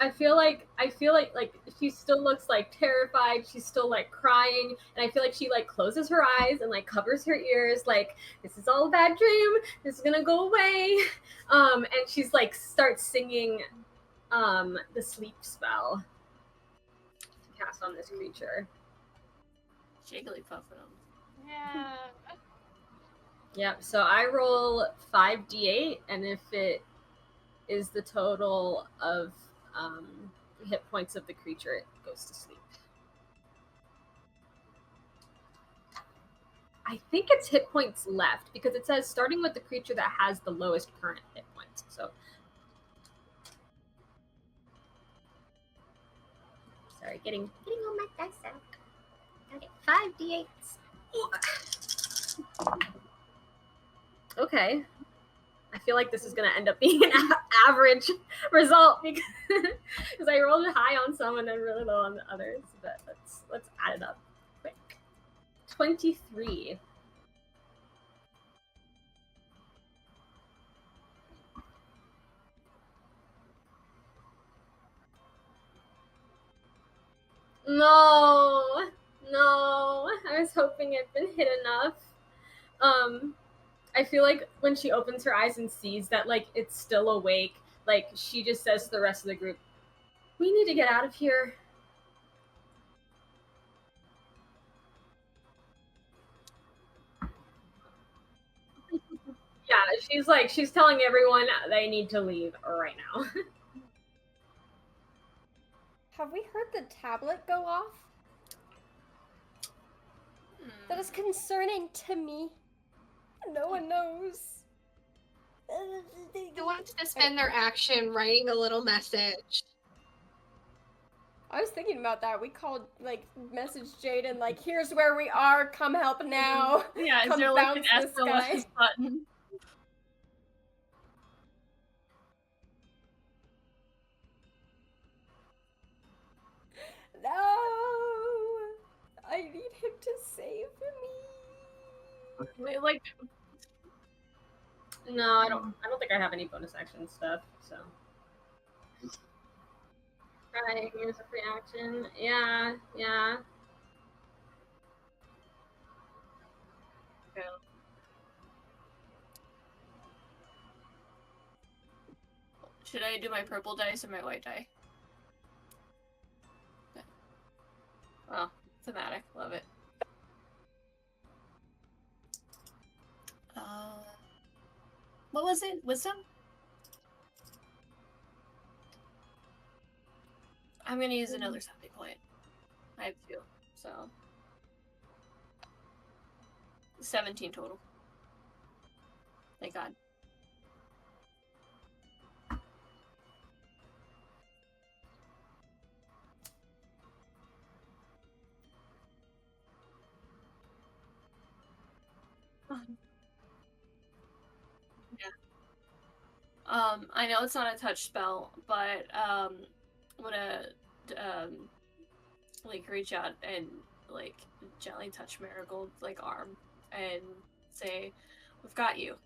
[SPEAKER 4] I feel like she still looks like terrified. She's still like crying, and I feel like she like closes her eyes and like covers her ears, like this is all a bad dream. This is gonna go away. And she's like starts singing the sleep spell to cast on this creature.
[SPEAKER 3] Jigglypuff him.
[SPEAKER 2] Yeah.
[SPEAKER 4] Yep. So I roll 5d8, and if it is the total of hit points of the creature, it goes to sleep. I think it's hit points left because it says starting with the creature that has the lowest current hit points. So, sorry, getting
[SPEAKER 6] All my dice out. Okay, 5d8s.
[SPEAKER 4] okay. I feel like this is going to end up being an average result because I rolled high on some and then really low on the others. But let's add it up quick. 23. No, I was hoping it'd been hit enough. I feel like when she opens her eyes and sees that like it's still awake, like she just says to the rest of the group, "We need to get out of here." Yeah, she's telling everyone they need to leave right now.
[SPEAKER 5] Have we heard the tablet go off? That is concerning to me. No one knows.
[SPEAKER 2] Who wants to spend their action writing a little message?
[SPEAKER 5] I was thinking about that. We called, like, message Jaden, like, here's where we are, come help now.
[SPEAKER 3] Yeah, is
[SPEAKER 5] Come
[SPEAKER 3] there like an
[SPEAKER 5] bounce this guy.
[SPEAKER 3] SOS button?
[SPEAKER 5] No! I need him to save me.
[SPEAKER 3] Wait, like,
[SPEAKER 4] No, I don't think I have any bonus action stuff, so. Right, here's a free action. Yeah.
[SPEAKER 3] should I do my purple dice or my white die? Okay. Oh, thematic. Love it. What was it? Wisdom? I'm gonna use another something point. I have 2, so 17 total. Thank God. I know it's not a touch spell, but I'm gonna like reach out and like gently touch Marigold's like arm and say, "We've got you,"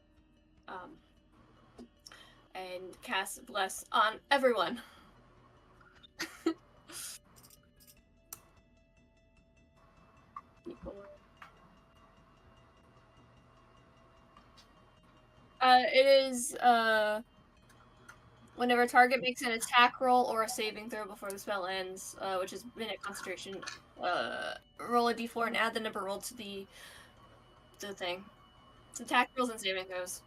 [SPEAKER 3] and and cast Bless on everyone. It is, whenever a target makes an attack roll or a saving throw before the spell ends, which is minute concentration, roll a d4 and add the number rolled to the thing. It's attack rolls and saving throws.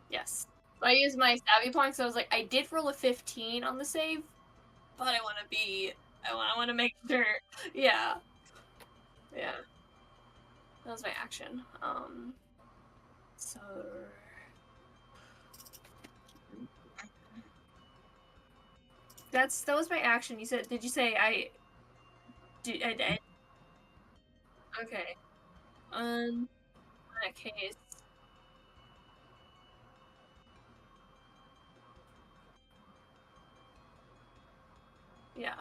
[SPEAKER 3] Yes. I used my savvy point, so I was like, I did roll a 15 on the save, but I want to make sure. Yeah. Yeah. That was my action. So that was my action. Did you say I did? I did. Okay. In that case. Yeah.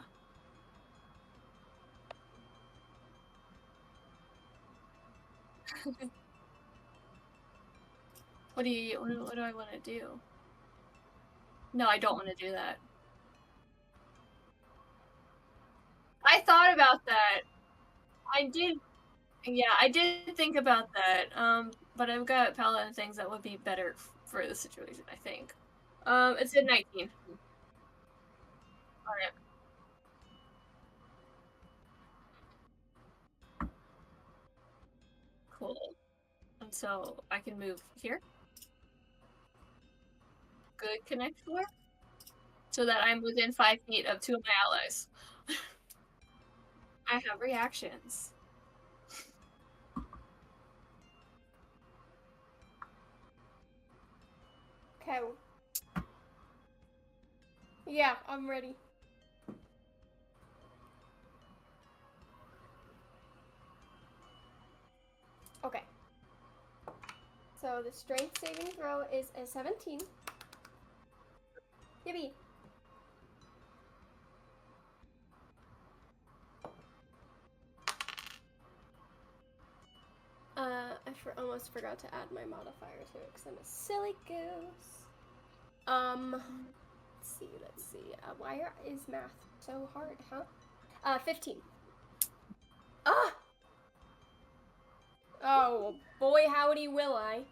[SPEAKER 3] What do I want to do? No, I don't want to do that. I thought about that. I did think about that. But I've got paladin things that would be better for the situation, I think. It's a 19. Alright. Cool. And so I can move here. Good connect for. So that I'm within 5 feet of 2 of my allies. I have reactions.
[SPEAKER 5] Okay. Yeah, I'm ready. Okay. So the strength saving throw is a 17. Yippee. I almost forgot to add my modifier to it because I'm a silly goose. Let's see. Why is math so hard, huh? 15. Ah! Oh, boy howdy will I.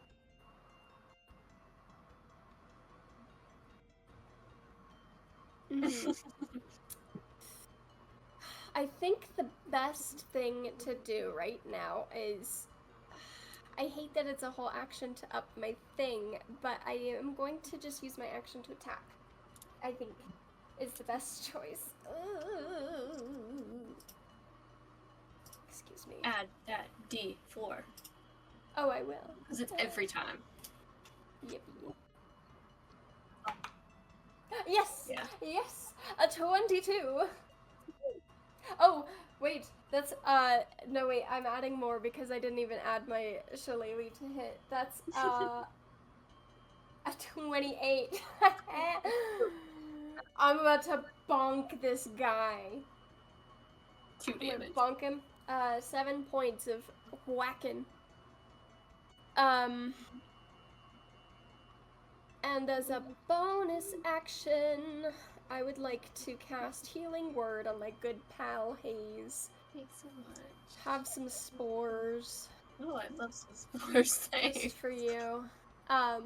[SPEAKER 5] I think the best thing to do right now is... I hate that it's a whole action to up my thing, but I am going to just use my action to attack. I think is the best choice. Excuse me.
[SPEAKER 3] Add that D4.
[SPEAKER 5] Oh, I will.
[SPEAKER 3] Because it's every time.
[SPEAKER 5] Yippee. Yes!
[SPEAKER 3] Yeah.
[SPEAKER 5] Yes! A 22! Oh, wait. That's, no wait, I'm adding more because I didn't even add my shillelagh to hit. That's, a 28. I'm about to bonk this guy.
[SPEAKER 3] 2 damage.
[SPEAKER 5] Bonk him. 7 points of whacking. And as a bonus action, I would like to cast Healing Word on my good pal Hayes.
[SPEAKER 3] Thanks so much.
[SPEAKER 5] Have some spores.
[SPEAKER 3] Oh, I love some spores. Thanks.
[SPEAKER 5] Just for you. Have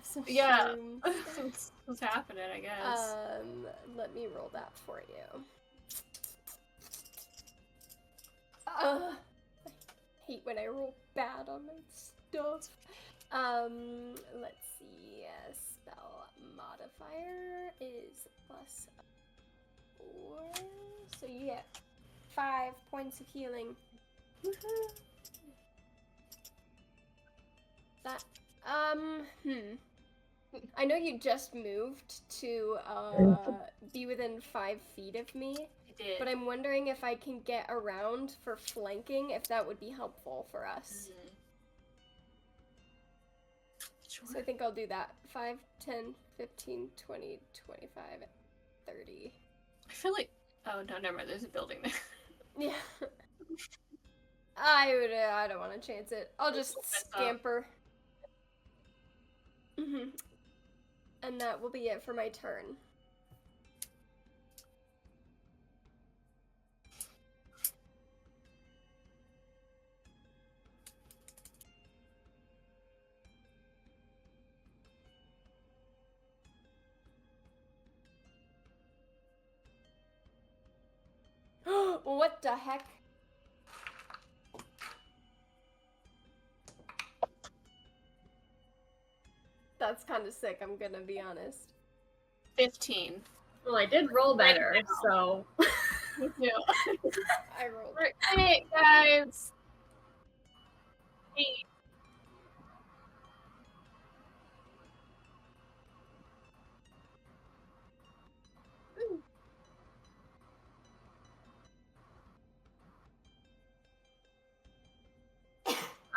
[SPEAKER 5] some
[SPEAKER 3] Yeah.
[SPEAKER 5] shrooms.
[SPEAKER 3] What's happening, I guess.
[SPEAKER 5] Let me roll that for you. I hate when I roll bad on my stuff. Let's see. Spell modifier is +4. So you get 5 points of healing. Woohoo! That, I know you just moved to, be within 5 feet of me.
[SPEAKER 3] I did.
[SPEAKER 5] But I'm wondering if I can get around for flanking, if that would be helpful for us.
[SPEAKER 3] Mm-hmm. Sure.
[SPEAKER 5] So I think I'll do that. 5, 10, 15, 20, 25, 30.
[SPEAKER 3] I feel like... Oh, no, never mind. There's a building there.
[SPEAKER 5] Yeah. I don't want to chance it. I'll just scamper. And that will be it for my turn. What the heck? That's kind of sick, I'm gonna be honest.
[SPEAKER 3] 15.
[SPEAKER 4] Well, I did roll better, so.
[SPEAKER 3] Me too.
[SPEAKER 5] I rolled.
[SPEAKER 3] Hey, guys. Hey.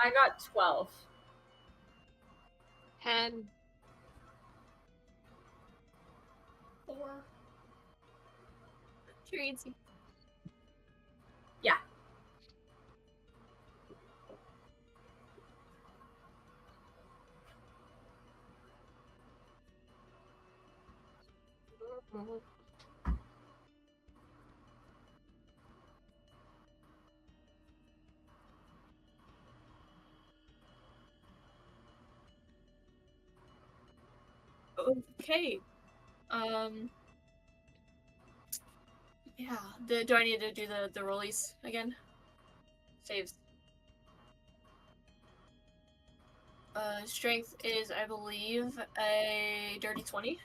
[SPEAKER 4] I got 12.
[SPEAKER 2] 10.
[SPEAKER 5] 4.
[SPEAKER 3] Tracy.
[SPEAKER 4] Yeah.
[SPEAKER 3] Okay. Yeah. Do I need to do the rollies again? Saves. Strength is, I believe, a dirty 20.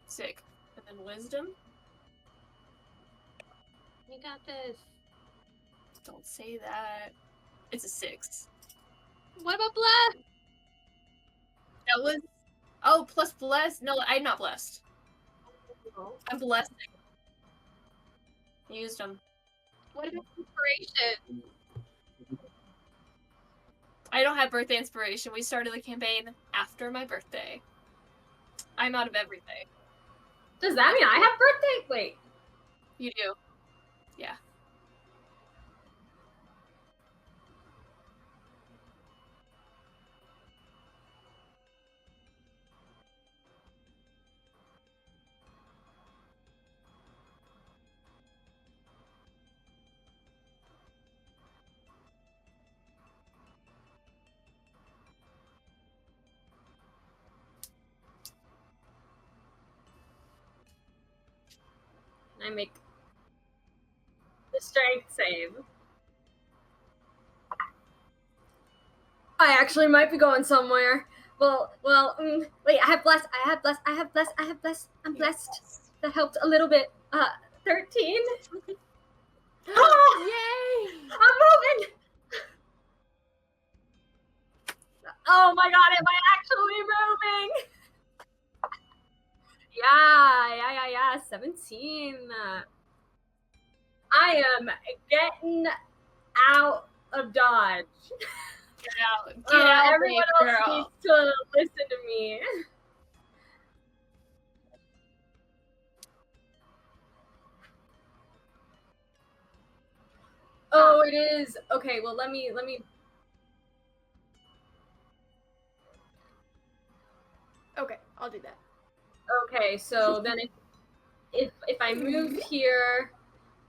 [SPEAKER 3] Sick. And then wisdom.
[SPEAKER 2] You got this.
[SPEAKER 3] Don't say that. It's a 6.
[SPEAKER 2] What about bless?
[SPEAKER 3] That was. Oh, plus blessed. No, I'm not blessed. I'm blessed. Used them.
[SPEAKER 2] What about inspiration?
[SPEAKER 3] I don't have birthday inspiration. We started the campaign after my birthday. I'm out of everything.
[SPEAKER 4] Does that mean I have birthday? Wait.
[SPEAKER 3] You do. Yeah.
[SPEAKER 4] I make the strength save. I actually might be going somewhere. Wait, I have blessed. I'm blessed. That helped a little bit. 13?
[SPEAKER 5] Yay!
[SPEAKER 4] I'm moving! Oh my god, am I actually moving? Yeah, 17. I am getting out of Dodge.
[SPEAKER 3] Get out. Get out,
[SPEAKER 4] everyone
[SPEAKER 3] big
[SPEAKER 4] else
[SPEAKER 3] girl.
[SPEAKER 4] needs to listen to me. Oh, it is. Okay, well let me
[SPEAKER 5] Okay, I'll do that.
[SPEAKER 4] Okay, so then if I move here,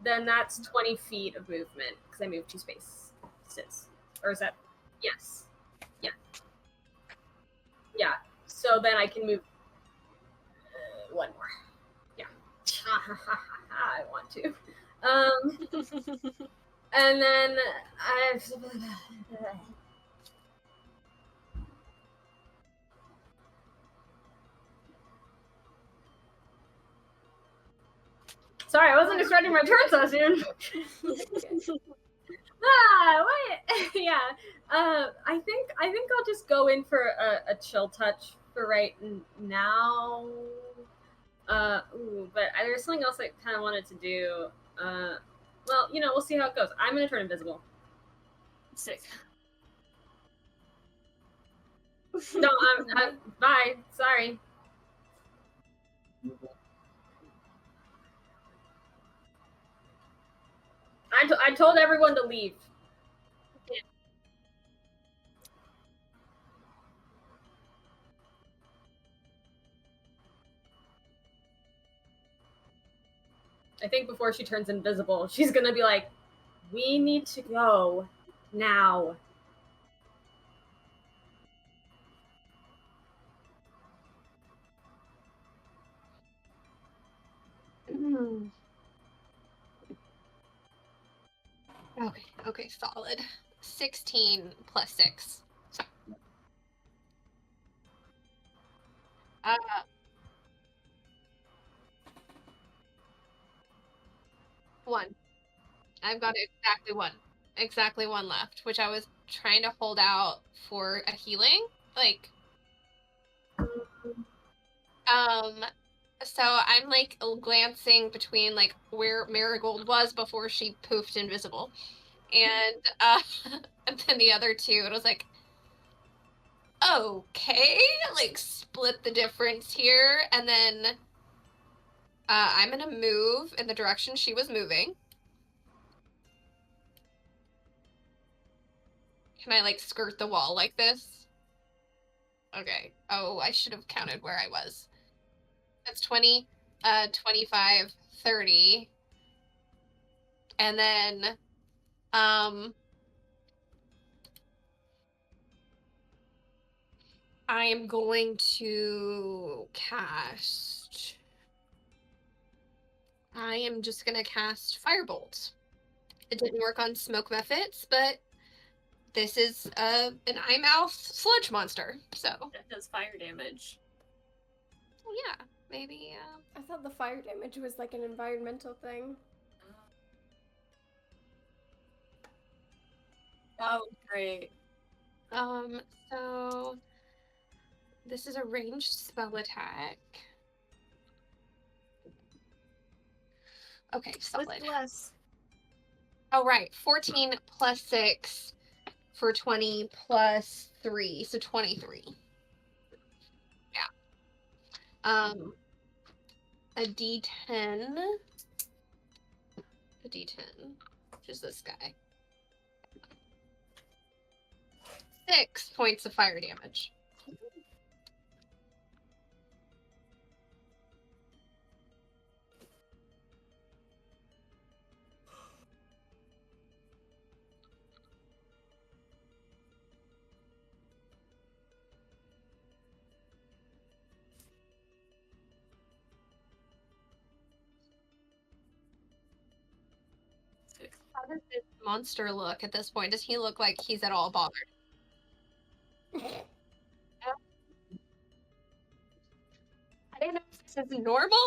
[SPEAKER 4] then that's 20 feet of movement because I moved 2 spaces. Or is that? Yes. Yeah. Yeah. So then I can move 1 more. Yeah. I want to. And then I. Sorry, I wasn't expecting my turn so soon. What? Yeah. I think I'll just go in for a chill touch for right now. But there's something else I kind of wanted to do. Well, we'll see how it goes. I'm gonna turn invisible.
[SPEAKER 3] Sick.
[SPEAKER 4] No, I'm bye. Sorry. I told everyone to leave. I think before she turns invisible, she's gonna be like, we need to go now.
[SPEAKER 2] Okay, solid. 16 plus 6. So. One. I've got exactly one. Exactly one left, which I was trying to hold out for a healing. Like, so I'm like glancing between like where Marigold was before she poofed invisible, and and then the other two, and I was like, okay, like split the difference here, and then I'm gonna move in the direction she was moving. Can I like skirt the wall like this? Okay. Oh, I should have counted where I was. That's 20, 25, 30. And then, I am going to cast... I am just gonna cast Firebolt. It didn't work on Smoke Mephits, but this is an eye-mouth sludge monster, so...
[SPEAKER 3] That does fire damage.
[SPEAKER 2] Well, yeah, maybe,
[SPEAKER 5] I thought the fire damage was like an environmental thing.
[SPEAKER 3] Oh, great.
[SPEAKER 2] So... This is a ranged spell attack. Okay, solid.
[SPEAKER 3] Less.
[SPEAKER 2] Oh, right. 14 plus 6 for 20 plus 3, so 23. Yeah. A D10. A D10. Which is this guy. 6 points of fire damage. How does this monster look at this point? Does he look like he's at all bothered? I don't know if this is normal.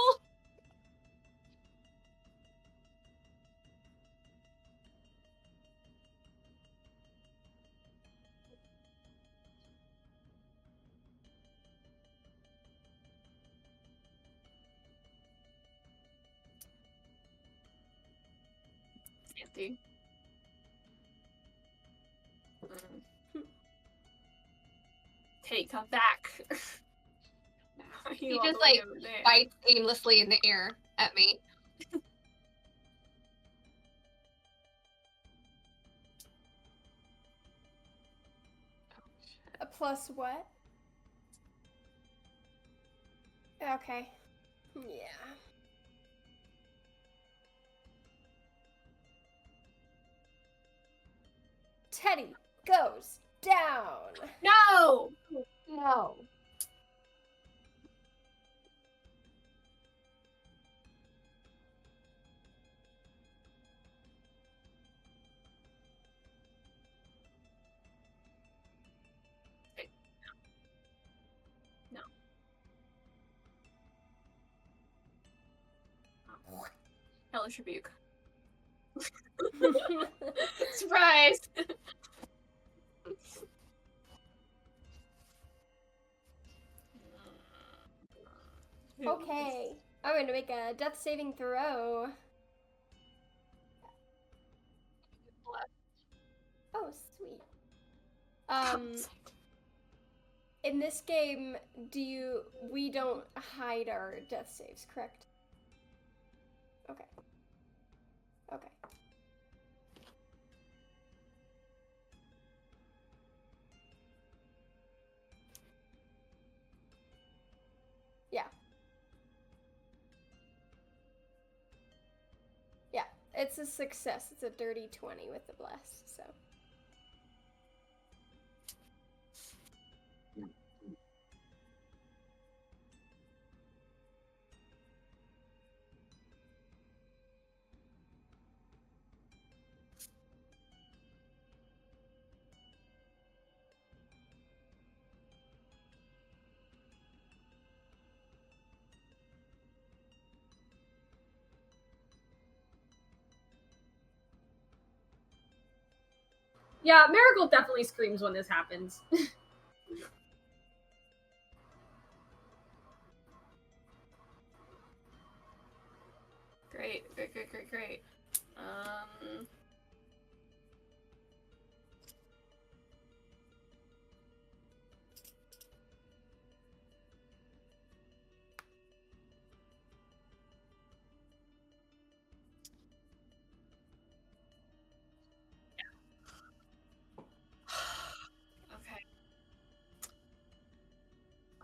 [SPEAKER 3] Empty. Hey, come back.
[SPEAKER 2] He just like bites aimlessly in the air at me.
[SPEAKER 5] A plus what? Okay. Yeah. Teddy goes down.
[SPEAKER 3] No!
[SPEAKER 2] No.
[SPEAKER 3] No. Hellish Rebuke. Surprise!
[SPEAKER 5] Okay. I'm going to make a death saving throw. Oh, sweet. In this game, we don't hide our death saves, correct? Okay. Okay. It's a success. It's a dirty 20 with the bless, so.
[SPEAKER 4] Yeah, Marigold definitely screams when this happens.
[SPEAKER 3] Great.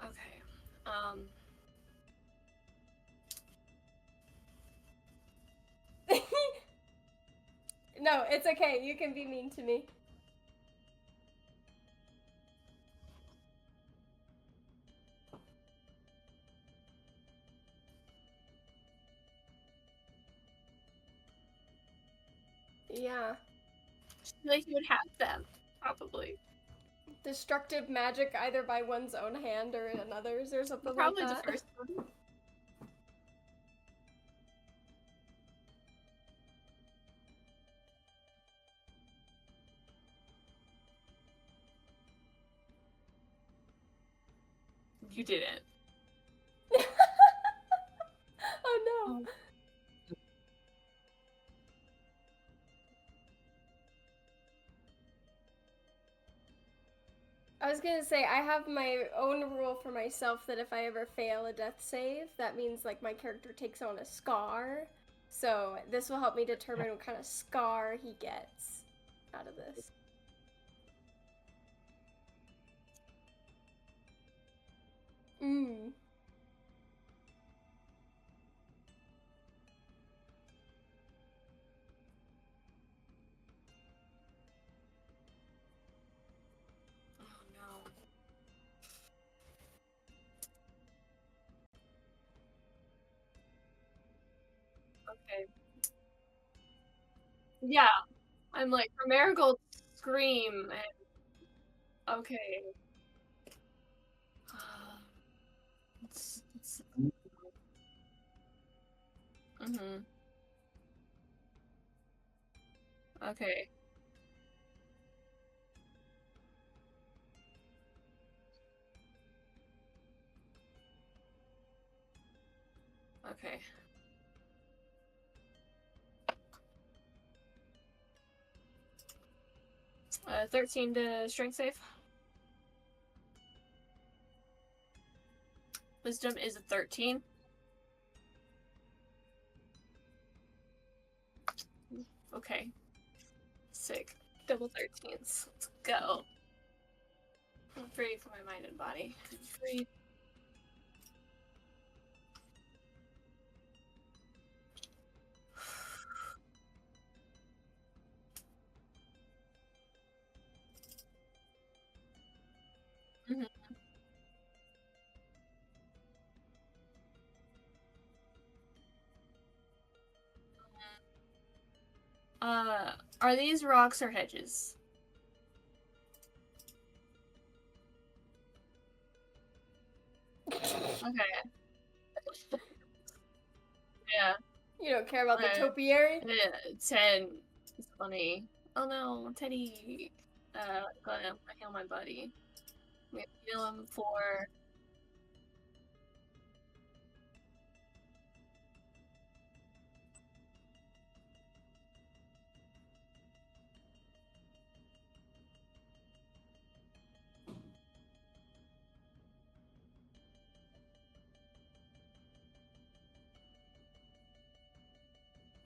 [SPEAKER 3] Okay.
[SPEAKER 5] No, it's okay. You can be mean to me. Yeah.
[SPEAKER 3] I feel like you would have them, probably.
[SPEAKER 5] Destructive magic either by one's own hand or another's or something
[SPEAKER 3] Probably
[SPEAKER 5] like that.
[SPEAKER 3] the first one. You didn't.
[SPEAKER 5] Oh no. I was gonna say, I have my own rule for myself that if I ever fail a death save, that means like my character takes on a scar. So this will help me determine what kind of scar he gets out of this. Mm.
[SPEAKER 3] Oh no. Okay. Yeah. I'm like, for Marigold scream and okay. It's mm-hmm. Okay. Okay. 13 to strength save. Wisdom is a 13. Okay. Sick. Double 13s. Let's go. I'm free for my mind and body. Free. Mhm. Are these rocks or hedges? Okay. Yeah.
[SPEAKER 5] You don't care about the topiary?
[SPEAKER 3] 10. It's funny. Oh no, Teddy. Gonna heal my buddy. I'm gonna heal him for.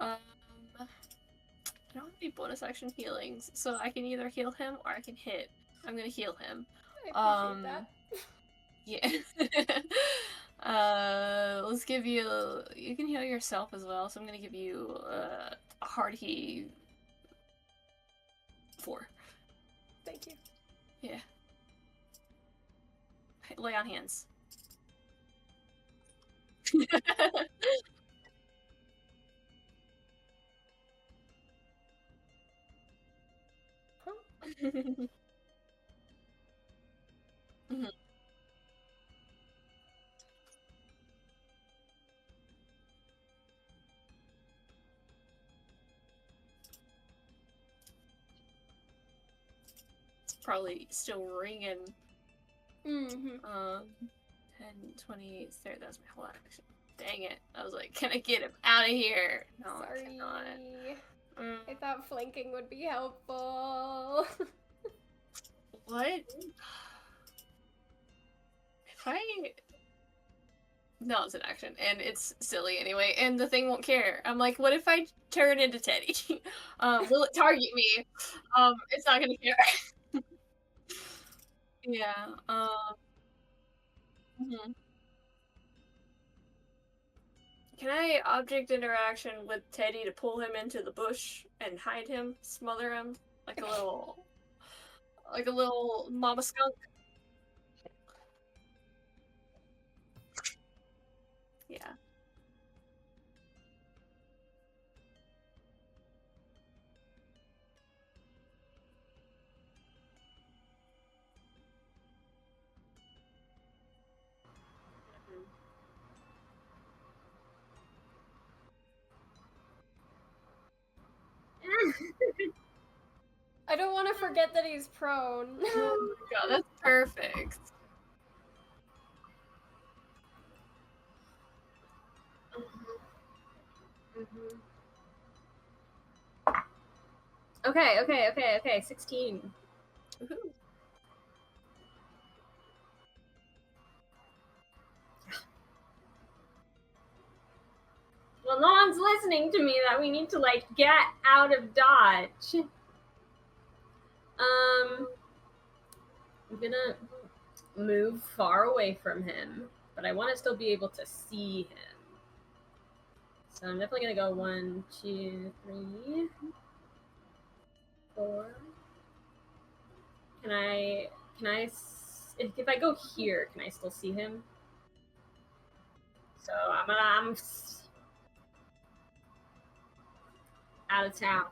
[SPEAKER 3] I don't have any bonus action healings, so I can either heal him or I can hit. I'm gonna heal him.
[SPEAKER 5] I appreciate that.
[SPEAKER 3] Yeah. Let's give you. You can heal yourself as well, so I'm gonna give you a hearty 4.
[SPEAKER 5] Thank you.
[SPEAKER 3] Yeah. Lay on hands. Mhm. It's probably still ringing. 10, 20, 30. That was my whole action. Dang it. I was like, can I get him out of here? No, I
[SPEAKER 5] Sorry.
[SPEAKER 3] cannot.
[SPEAKER 5] I thought flanking would be helpful.
[SPEAKER 3] What? If I... No, it's an action, and it's silly anyway, and the thing won't care. I'm like, what if I turn into Teddy? Will it target me? It's not gonna care. Yeah, mhm. Can I object interaction with Teddy to pull him into the bush and hide him, smother him like a little mama skunk? Yeah.
[SPEAKER 5] I don't want to forget that he's prone.
[SPEAKER 3] Oh my god, that's perfect.
[SPEAKER 4] Okay. 16.
[SPEAKER 3] Woohoo.
[SPEAKER 4] Well, no one's listening to me that we need to, like, get out of Dodge. I'm gonna move far away from him, but I want to still be able to see him. So I'm definitely gonna go 1, 2, 3, 4. Can I, if I go here, can I still see him? So I'm out of town.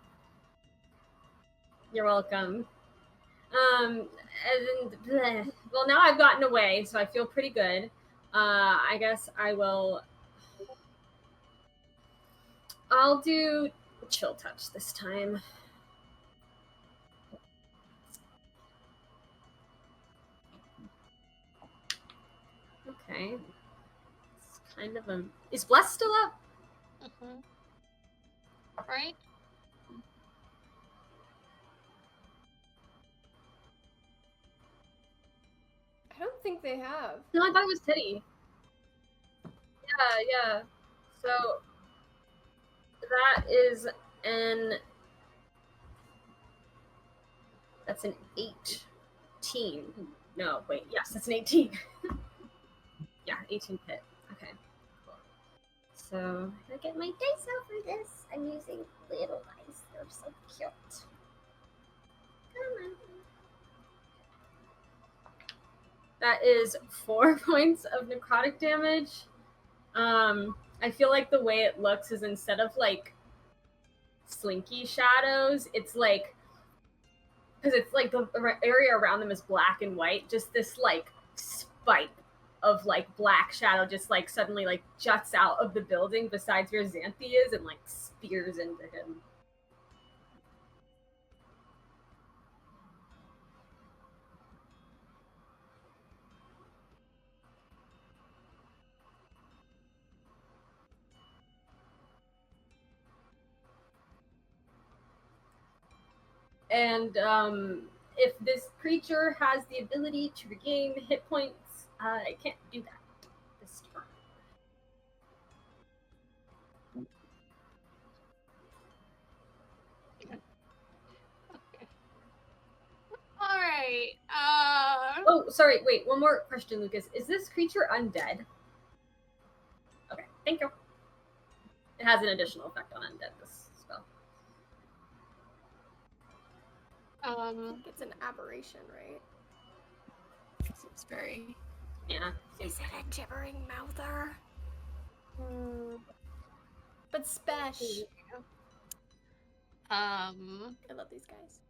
[SPEAKER 4] You're welcome. And bleh. Well, now I've gotten away, so I feel pretty good. I guess I'll do chill touch this time. Okay. It's kind of a... Is Bless still up?
[SPEAKER 2] Right?
[SPEAKER 5] I don't think they have.
[SPEAKER 4] No, I thought it was Teddy. Yeah. So that is that's an 18. No, wait, yes, that's an 18. Yeah, 18 hit. Okay, cool. So
[SPEAKER 6] Can I get my dice out for this? I'm using little dice. They're so cute. Come on.
[SPEAKER 4] that is 4 points of necrotic damage. I feel like the way it looks is instead of like slinky shadows, it's like, because it's like the area around them is black and white, just this like spike of like black shadow just like suddenly like juts out of the building besides where Xanthi is and like spears into him. And if this creature has the ability to regain hit points, I can't do that this turn.
[SPEAKER 2] All right.
[SPEAKER 4] Oh, sorry. Wait, one more question, Lucas. Is this creature undead? Thank you. It has an additional effect on undead, this spell.
[SPEAKER 5] I think it's an aberration, right?
[SPEAKER 3] Seems very.
[SPEAKER 4] Yeah.
[SPEAKER 5] Is it a gibbering mouther? But spesh. I love these guys.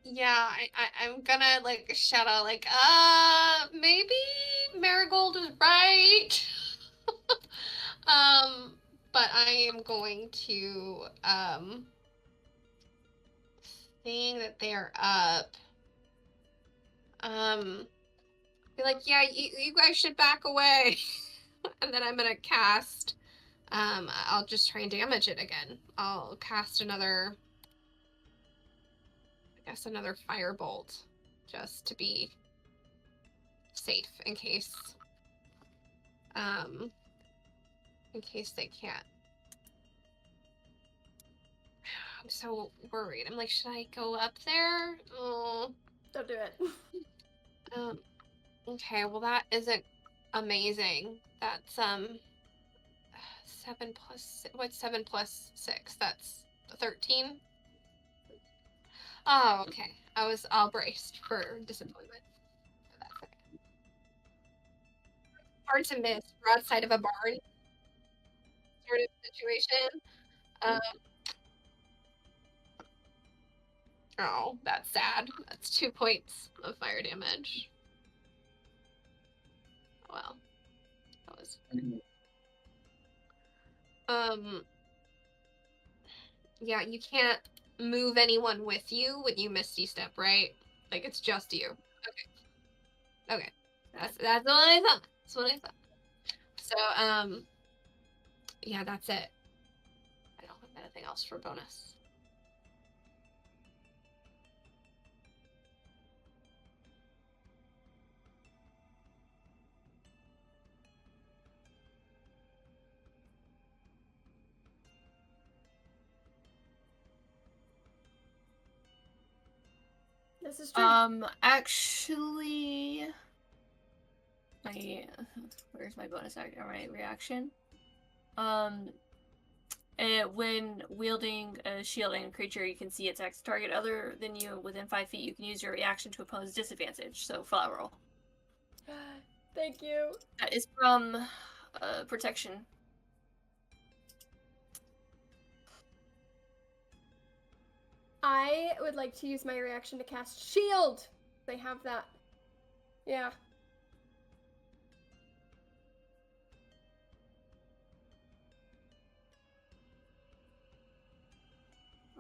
[SPEAKER 2] Yeah, I'm gonna like shout out like, maybe Marigold is right. But I am going to seeing that they are up. Be like, yeah, you guys should back away. And then I'm gonna cast. I'll just try and damage it again. I'll cast another. I guess another firebolt, just to be safe in case. In case they can't. I'm so worried. I'm like, should I go up there? Oh.
[SPEAKER 5] Don't do it.
[SPEAKER 2] Okay, well that isn't amazing. That's 7 plus what's 7 plus 6? That's 13. Oh, okay. I was all braced for disappointment for that second. Hard to miss. We're outside of a barn sort of situation. Oh, that's sad. That's 2 points of fire damage. Well, that was yeah, you can't move anyone with you when you misty step, right? Like it's just you. Okay. That's what I thought. That's what I thought. So yeah, that's it. I don't have anything else for bonus.
[SPEAKER 5] This is true.
[SPEAKER 3] Actually, where's my bonus action? My reaction. When wielding a shielding creature, you can see its next target other than you within 5 feet. You can use your reaction to oppose disadvantage. So flower roll.
[SPEAKER 5] Thank you.
[SPEAKER 3] That is from protection.
[SPEAKER 5] I would like to use my reaction to cast shield. They have that. Yeah.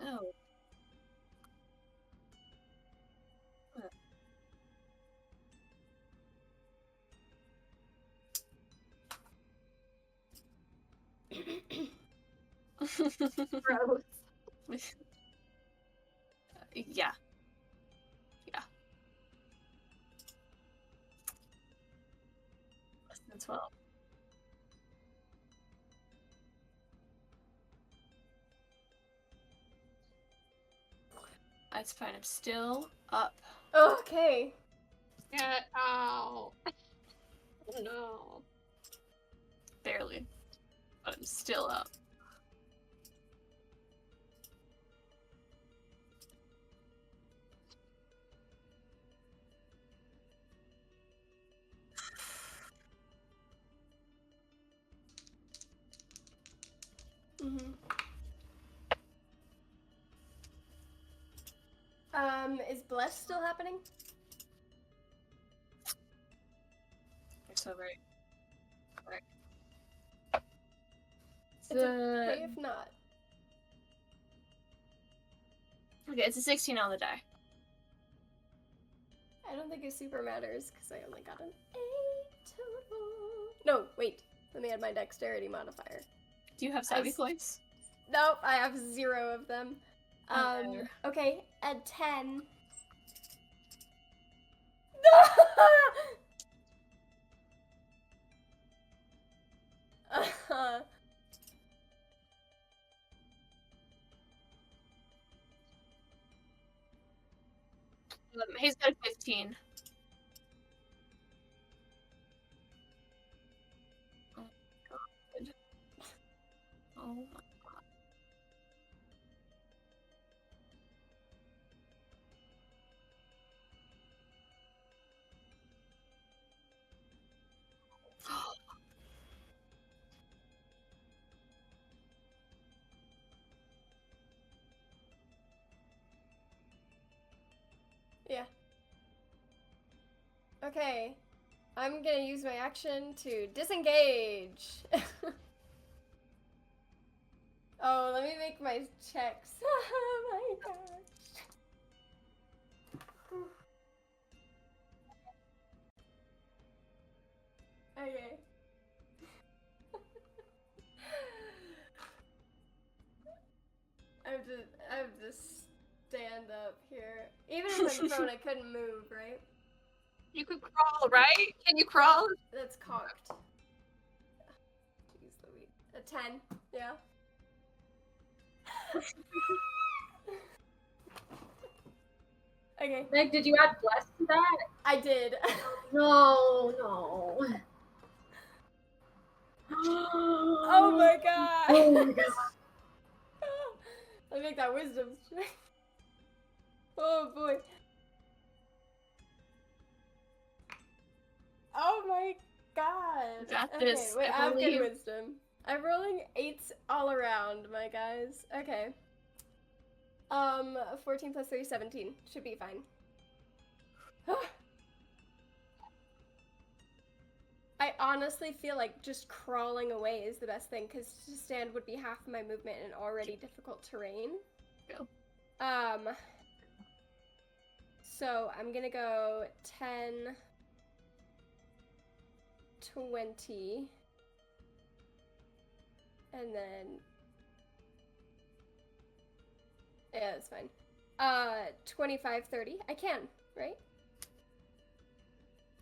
[SPEAKER 3] Oh.
[SPEAKER 5] Gross.
[SPEAKER 3] Yeah. Yeah. Less than 12. That's fine. I'm still up.
[SPEAKER 5] Okay.
[SPEAKER 2] Get out. Oh no.
[SPEAKER 3] Barely. But I'm still up.
[SPEAKER 5] Is Bless still happening?
[SPEAKER 3] You're so right.
[SPEAKER 5] It's okay if not.
[SPEAKER 3] Okay, it's a 16 on the die.
[SPEAKER 5] I don't think it super matters because I only got an 8 total. No, wait. Let me add my dexterity modifier.
[SPEAKER 3] Do you have savvy points?
[SPEAKER 5] Nope, I have 0 of them. Okay, add 10.
[SPEAKER 3] He's got a 15.
[SPEAKER 5] Okay. I'm gonna use my action to disengage. Oh, let me make my checks. Oh my gosh. Okay. I have to stand up here. Even if I'm prone, I couldn't move, right?
[SPEAKER 2] You could crawl, right? Can you crawl?
[SPEAKER 5] That's cocked. Jeez Louise. A 10, yeah. Okay,
[SPEAKER 4] Meg, did you add bless to that?
[SPEAKER 5] I did.
[SPEAKER 4] No, no.
[SPEAKER 5] Oh my god!
[SPEAKER 4] Oh my god.
[SPEAKER 5] Let me make that wisdom check. Oh boy. Oh my god.
[SPEAKER 3] Got
[SPEAKER 5] Okay,
[SPEAKER 3] this,
[SPEAKER 5] wait,
[SPEAKER 3] I
[SPEAKER 5] I have good
[SPEAKER 3] believe.
[SPEAKER 5] wisdom. I'm rolling 8s all around, my guys. Okay. 14 plus 3, 17. Should be fine. I honestly feel like just crawling away is the best thing, because to stand would be half my movement in already difficult terrain.
[SPEAKER 3] Go.
[SPEAKER 5] So I'm gonna go 10, 20, and then, yeah, that's fine. 25, 30. I can, right?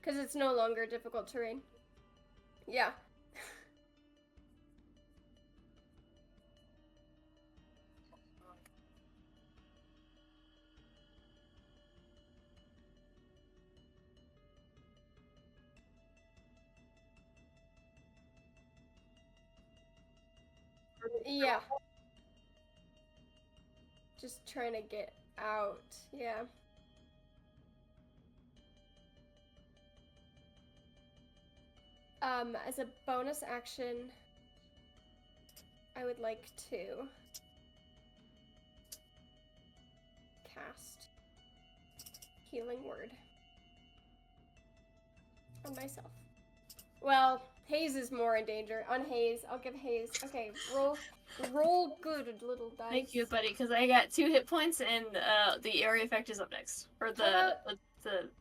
[SPEAKER 5] Because it's no longer difficult terrain. Yeah. Yeah. Just trying to get out. Yeah. As a bonus action, I would like to cast Healing Word on myself. Well, Haze is more in danger. On Haze, I'll give Haze. Okay, roll good, little dice.
[SPEAKER 3] Thank you, buddy, because I got 2 hit points and the area effect is up next. Or the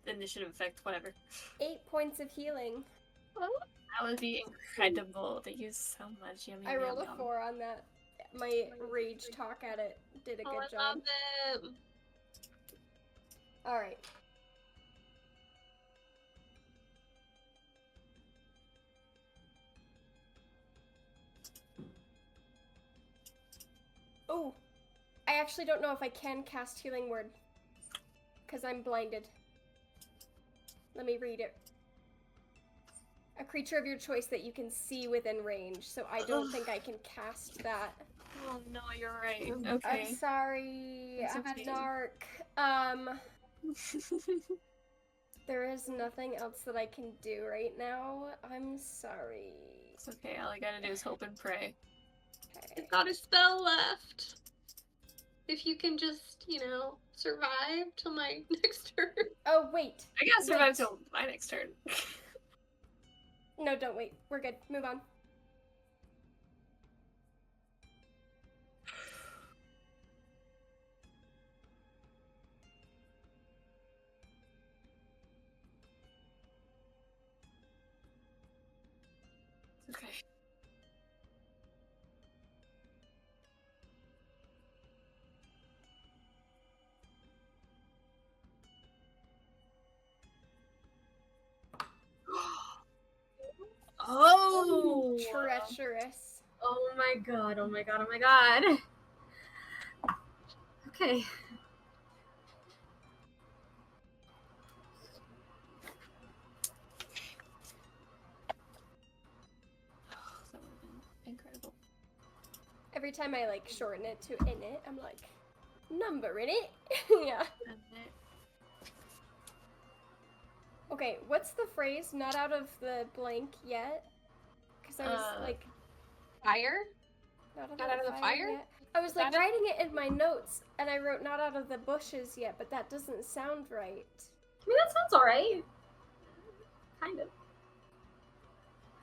[SPEAKER 3] initiative effect, whatever.
[SPEAKER 5] 8 points of healing.
[SPEAKER 3] That would be incredible. Thank you so much. Yummy,
[SPEAKER 5] I rolled
[SPEAKER 3] yum,
[SPEAKER 5] a
[SPEAKER 3] yum.
[SPEAKER 5] 4 on that. My rage talk at it did a good
[SPEAKER 2] I
[SPEAKER 5] job.
[SPEAKER 2] love it.
[SPEAKER 5] Alright. Oh, I actually don't know if I can cast Healing Word, because I'm blinded. Let me read it. A creature of your choice that you can see within range, so I don't think I can cast that.
[SPEAKER 3] Oh no, you're right.
[SPEAKER 5] I'm
[SPEAKER 3] Okay.
[SPEAKER 5] sorry,
[SPEAKER 3] It's
[SPEAKER 5] I'm
[SPEAKER 3] okay.
[SPEAKER 5] a narc. There is nothing else that I can do right now. I'm sorry.
[SPEAKER 3] It's okay. All I gotta do is hope and pray.
[SPEAKER 5] Okay.
[SPEAKER 2] I've got a spell left. If you can just, survive till my next turn.
[SPEAKER 5] Oh, wait.
[SPEAKER 3] I gotta survive
[SPEAKER 5] Wait.
[SPEAKER 3] till my next turn.
[SPEAKER 5] No, don't wait. We're good. Move on.
[SPEAKER 3] Okay. Oh!
[SPEAKER 5] Treacherous.
[SPEAKER 4] Oh my god, oh my god, oh my god. Okay.
[SPEAKER 3] That would have been incredible.
[SPEAKER 5] Every time I shorten it to in it, I'm like, number in it. Yeah.
[SPEAKER 3] And it-
[SPEAKER 5] Okay, what's the phrase? Not out of the blank yet? Because I was
[SPEAKER 2] Fire?
[SPEAKER 5] not
[SPEAKER 2] Not out of the fire?
[SPEAKER 5] yet. I was
[SPEAKER 2] Not out-
[SPEAKER 5] writing it in my notes, and I wrote not out of the bushes yet, but that doesn't sound right.
[SPEAKER 4] I mean, that sounds alright. kind of.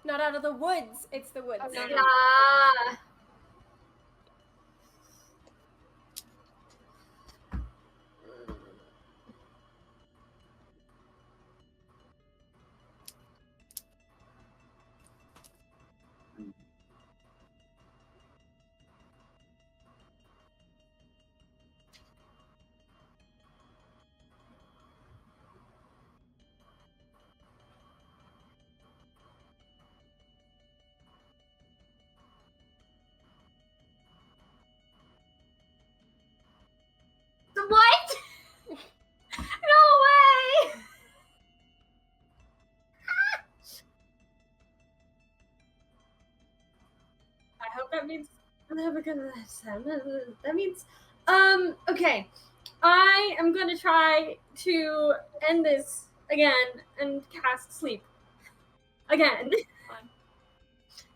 [SPEAKER 5] Not out of the woods. It's the woods.
[SPEAKER 2] Oh, no, no.
[SPEAKER 4] Yeah. What? No way! I hope that means that means okay. I am going to try to end this again and cast sleep again.
[SPEAKER 3] Fine.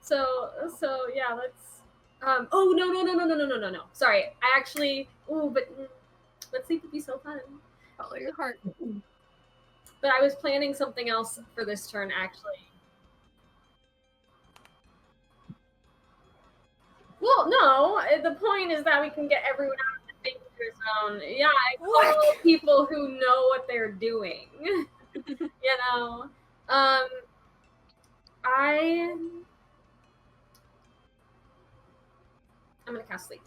[SPEAKER 4] So yeah, let's oh no. Sorry. I actually but sleep would be so fun.
[SPEAKER 2] Follow your heart.
[SPEAKER 4] But I was planning something else for this turn actually. Well, no. The point is that we can get everyone out of the danger zone. Yeah, I call people who know what they're doing. You know. I'm gonna cast sleep.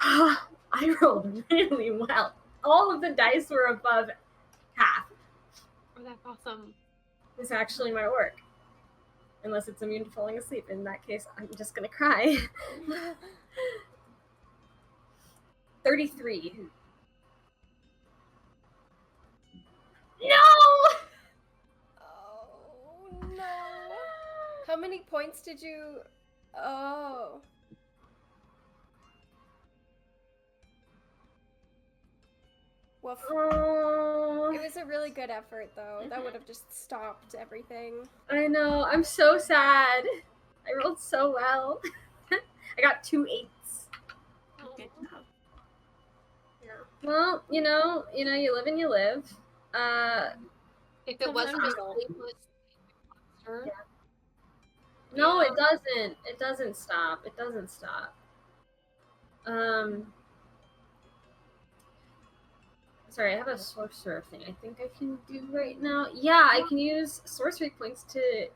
[SPEAKER 4] I rolled really well. All of the dice were above half.
[SPEAKER 2] Oh, that's awesome.
[SPEAKER 4] This actually might work. Unless it's immune to falling asleep. In that case, I'm just gonna cry. 33. No!
[SPEAKER 5] Oh no. How many points did you? Oh. Woof.
[SPEAKER 4] Oh,
[SPEAKER 5] It was a really good effort, though. That would have just stopped everything.
[SPEAKER 4] I know. I'm so sad. I rolled so well. I got 2 8s.
[SPEAKER 3] Good job.
[SPEAKER 4] Yeah. Well, you live and you live.
[SPEAKER 2] If it wasn't a
[SPEAKER 3] Sometimes-
[SPEAKER 2] sleepless monster,
[SPEAKER 4] No,
[SPEAKER 2] Yeah.
[SPEAKER 4] it doesn't. It doesn't stop. It doesn't stop. Sorry, I have a sorcerer thing I think I can do right now. Yeah, I can use sorcery points to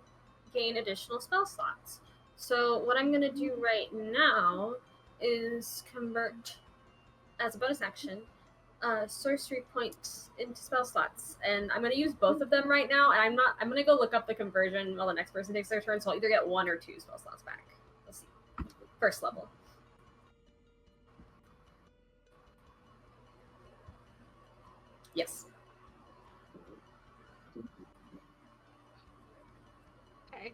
[SPEAKER 4] gain additional spell slots. So what I'm gonna do right now is convert as a bonus action sorcery points into spell slots, and I'm gonna use both of them right now. And I'm gonna go look up the conversion while the next person takes their turn. So I'll either get 1 or 2 spell slots back. Let's see. First level. Yes.
[SPEAKER 2] okay.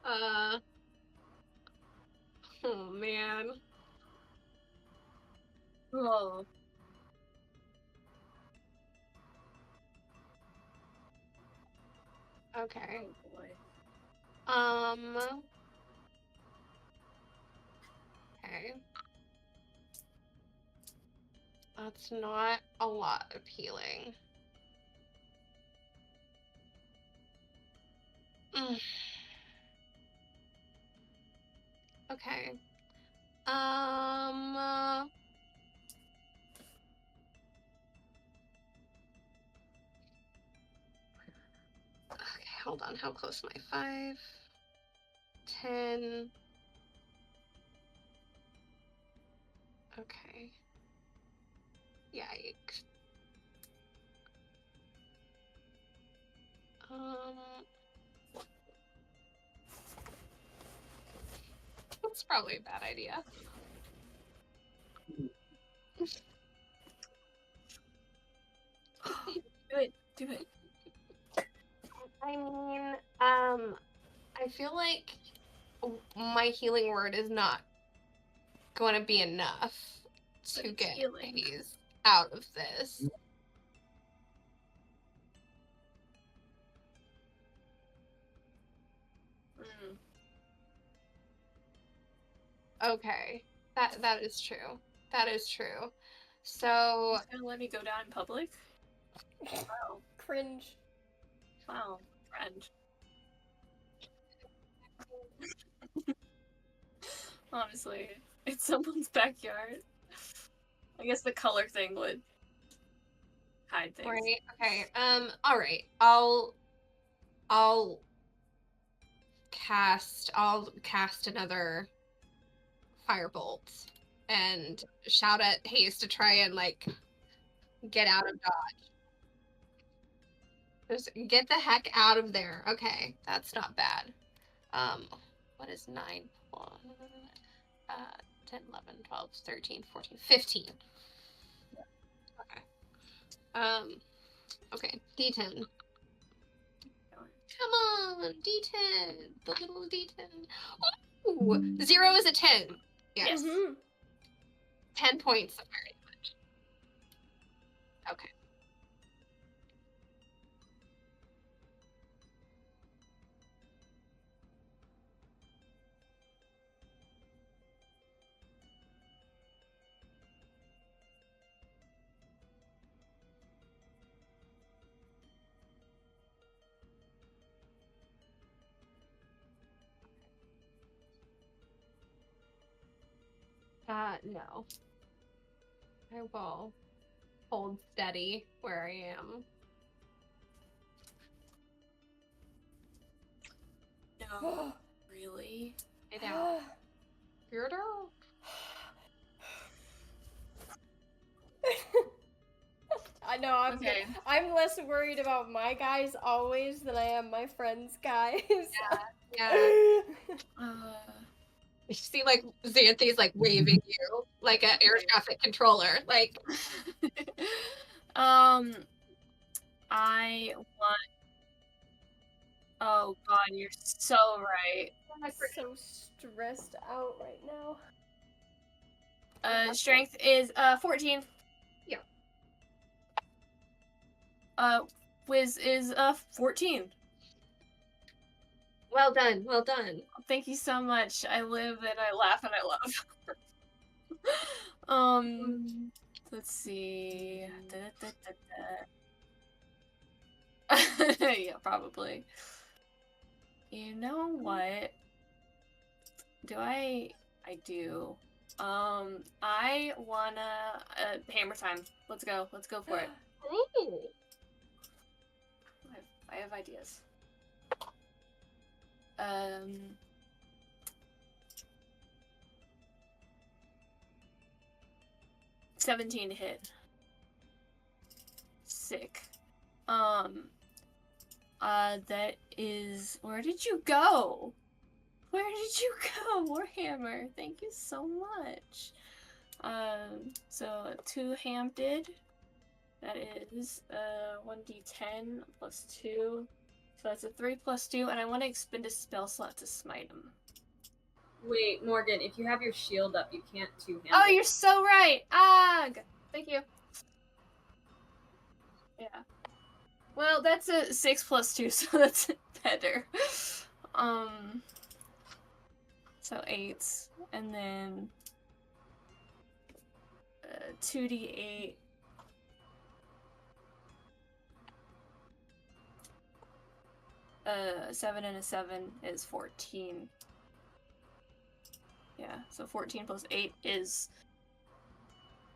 [SPEAKER 2] Oh man. Oh. Okay.
[SPEAKER 3] Oh boy.
[SPEAKER 2] Okay. That's not a lot of healing. Mm. Okay. Okay, hold on. How close am I? 5, 10. Okay. Yikes. That's probably a bad idea.
[SPEAKER 3] Do it.
[SPEAKER 2] I mean, I feel like my healing word is not going to be enough
[SPEAKER 3] But
[SPEAKER 2] to
[SPEAKER 3] it's
[SPEAKER 2] get
[SPEAKER 3] healing.
[SPEAKER 2] Hades out of this.
[SPEAKER 3] Mm.
[SPEAKER 2] Okay, that is true. That is true. So,
[SPEAKER 3] He's gonna let me go down in public? Wow.
[SPEAKER 5] Cringe.
[SPEAKER 3] Wow. Friend. Honestly, it's someone's backyard. I guess the color thing would hide things.
[SPEAKER 2] right, okay. All right. I'll cast another firebolt and shout at Haze to try and like get out of dodge. Just get the heck out of there. Okay, that's not bad. What is 9 plus 10, 11, 12, 13, 14, 15. Okay. Okay, D10. Come on, D10. The little D10. Ooh, 0 is a 10. Yes.
[SPEAKER 5] Mm-hmm.
[SPEAKER 2] 10 points of fire damage. Okay. No. I will hold steady where I am.
[SPEAKER 3] No. Really?
[SPEAKER 2] Get out. Girder?
[SPEAKER 5] I know,
[SPEAKER 3] Okay.
[SPEAKER 5] I'm less worried about my guys always than I am my friends' guys.
[SPEAKER 2] Yeah.
[SPEAKER 3] Uh,
[SPEAKER 2] You see, like, Xanthi's, like, waving you like an air traffic controller. Like,
[SPEAKER 3] I want. Oh god, you're so right.
[SPEAKER 5] I'm so stressed out right now.
[SPEAKER 3] Strength is 14.
[SPEAKER 2] Yeah.
[SPEAKER 3] Wiz is 14.
[SPEAKER 2] well done, well done.
[SPEAKER 3] Thank you so much. I live and I laugh and I love. Let's see. Yeah, probably. You know what? I do. I wanna hammer time. Let's go. Let's go for it.
[SPEAKER 2] Ooh.
[SPEAKER 3] I have ideas. 17 to hit. Sick. That is. Where did you go? Where did you go, Warhammer? Thank you so much. So 2 hammed. That is 1d10 plus 2. So that's a 3 plus 2, and I want to expend a spell slot to smite him.
[SPEAKER 4] Wait, Morgan, if you have your shield up, you can't two-hand
[SPEAKER 3] Oh,
[SPEAKER 4] it.
[SPEAKER 3] you're so right! Ah, thank you. Yeah. Well, that's a 6 plus 2, so that's better. So 8, and then 2d8. A 7 and a 7 is 14. Yeah, so 14 plus 8 is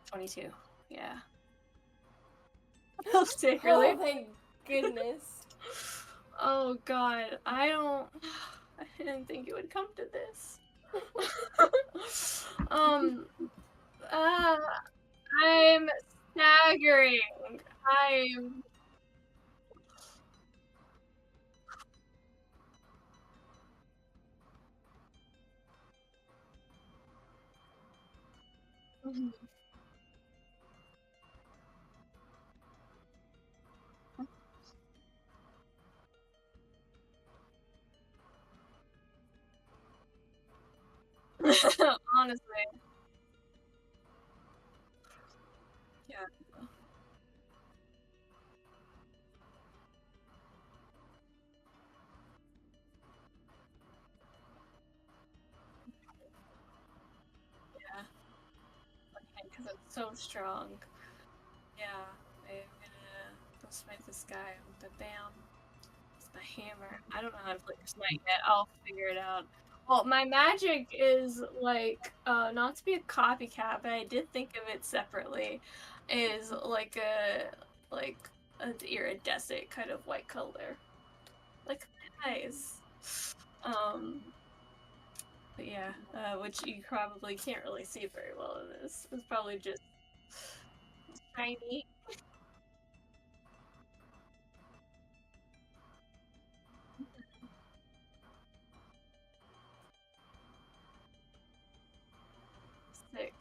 [SPEAKER 3] 22. Yeah. I'll take really.
[SPEAKER 5] Oh, thank goodness.
[SPEAKER 3] Oh god, I didn't think it would come to this. I'm staggering. I'm honestly. Yeah. Yeah. Okay, because it's so strong. Yeah, I'm gonna go smite this guy with the bam. It's my hammer. I don't know how to play smite yet. I'll figure it out. Well, my magic is like not to be a copycat, but I did think of it separately. Is like an iridescent kind of white color, like my eyes. But yeah, which you probably can't really see very well in this. It's probably just tiny. Sick.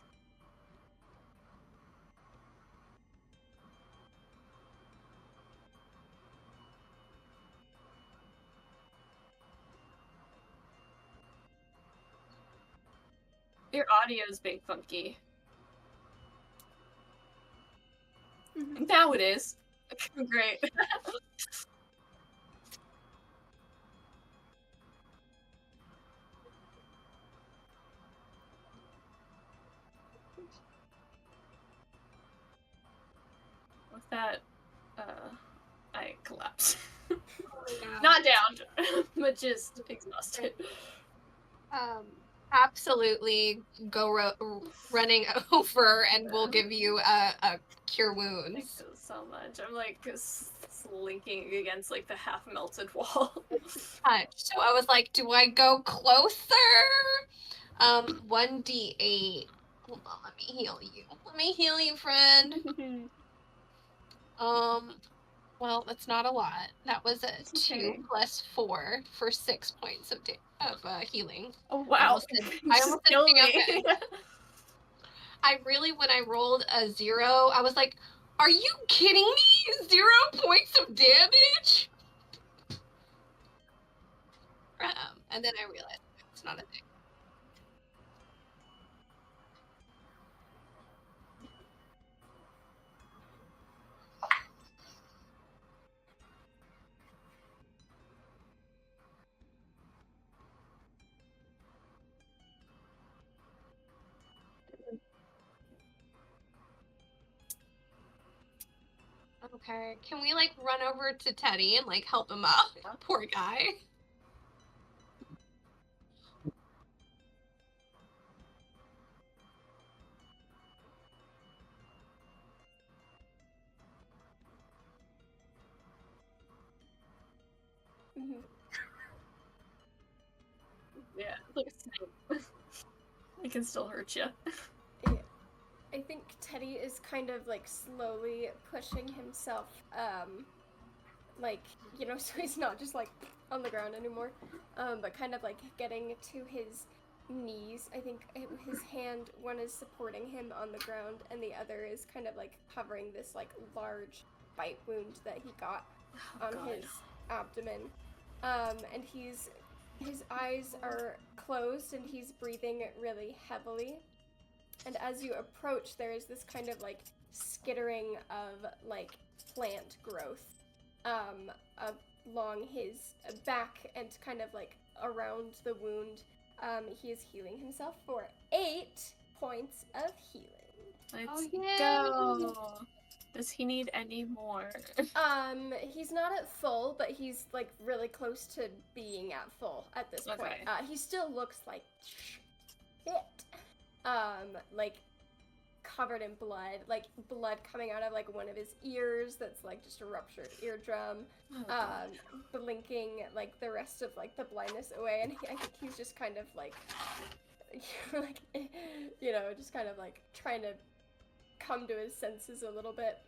[SPEAKER 3] Your audio's being funky. Now it is. Great. With that, I collapse. Not down, but just exhausted.
[SPEAKER 2] Absolutely go running over, and we'll give you a cure
[SPEAKER 3] Thank
[SPEAKER 2] wounds.
[SPEAKER 3] you so much. I'm like slinking against like the half melted wall.
[SPEAKER 2] So I was like, do I go closer? 1d8. Hold on, let me heal you. Let me heal you, friend. Well, that's not a lot. That was a
[SPEAKER 3] It's
[SPEAKER 2] 2
[SPEAKER 3] okay.
[SPEAKER 2] plus 4 for 6 points of healing.
[SPEAKER 3] Oh wow!
[SPEAKER 2] I almost did
[SPEAKER 3] killed
[SPEAKER 2] okay.
[SPEAKER 3] me.
[SPEAKER 2] I really, when I rolled a 0, I was like, are you kidding me? 0 points of damage? And then I realized it's not a thing. Okay, can we like run over to Teddy and like help him up? Poor guy.
[SPEAKER 3] Yeah, like a snake. It can still hurt you.
[SPEAKER 5] Yeah. I think Teddy is kind of like slowly pushing himself, like, you know, so he's not just like on the ground anymore, but kind of like getting to his knees. I think his hand, one is supporting him on the ground, and the other is kind of like covering this like large bite wound that he got on his abdomen. And his eyes are closed and he's breathing really heavily. And as you approach, there is this kind of like skittering of like plant growth along his back and kind of like around the wound. He is healing himself for 8 points of healing.
[SPEAKER 3] Let's
[SPEAKER 2] yay.
[SPEAKER 3] go. Does he need any more?
[SPEAKER 5] He's not at full, but he's like really close to being at full at this point. He still looks like shit. Like covered in blood, like blood coming out of like one of his ears that's like just a ruptured eardrum, blinking like the rest of like the blindness away, and I think he's just kind of like, like, you know, just kind of like trying to come to his senses a little bit.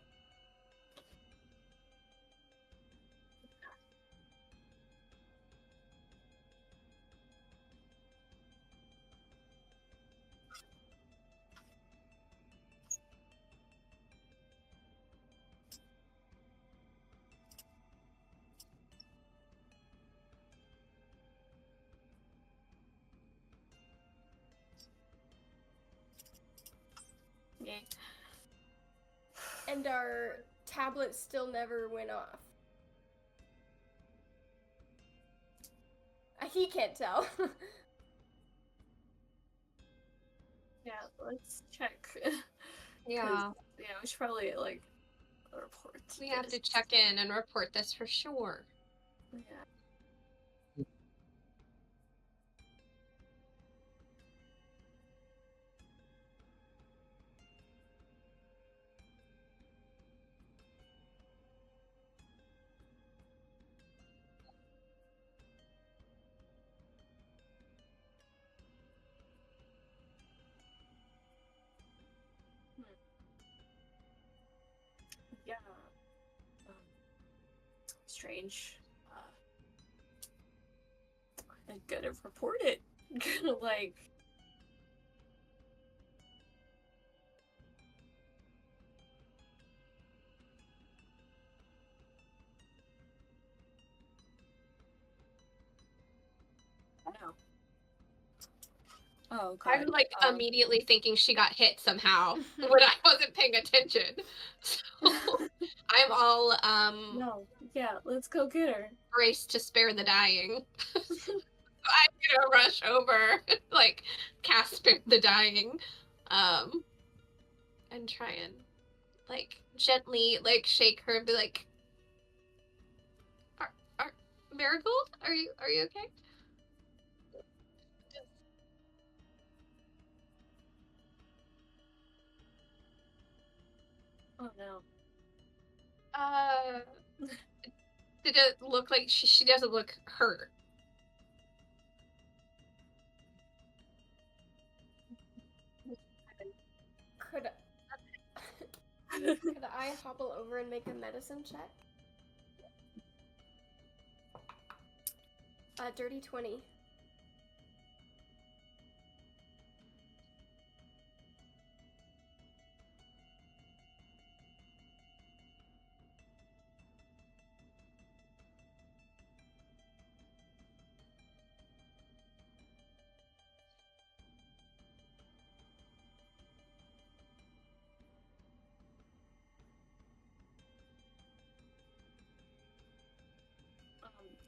[SPEAKER 3] Yeah.
[SPEAKER 5] And our tablet still never went off. He can't tell.
[SPEAKER 3] Yeah, let's check.
[SPEAKER 2] Yeah.
[SPEAKER 3] Yeah, we should probably like report.
[SPEAKER 2] We have to
[SPEAKER 3] this.
[SPEAKER 2] check in and report this for sure.
[SPEAKER 3] Yeah. Yeah. Strange. I'm gonna report it. Gonna like. No. Oh god.
[SPEAKER 2] I'm like immediately thinking she got hit somehow when I wasn't paying attention. So I'm all
[SPEAKER 3] No. Yeah, let's go get her.
[SPEAKER 2] braced to spare the dying. So I'm gonna rush over, like cast spare the dying, and try and like gently like shake her and be like, "Are Marigold? Are you okay?"
[SPEAKER 3] Oh no.
[SPEAKER 2] Did it look like she doesn't look hurt?
[SPEAKER 5] Could I hobble over and make a medicine check? Dirty 20.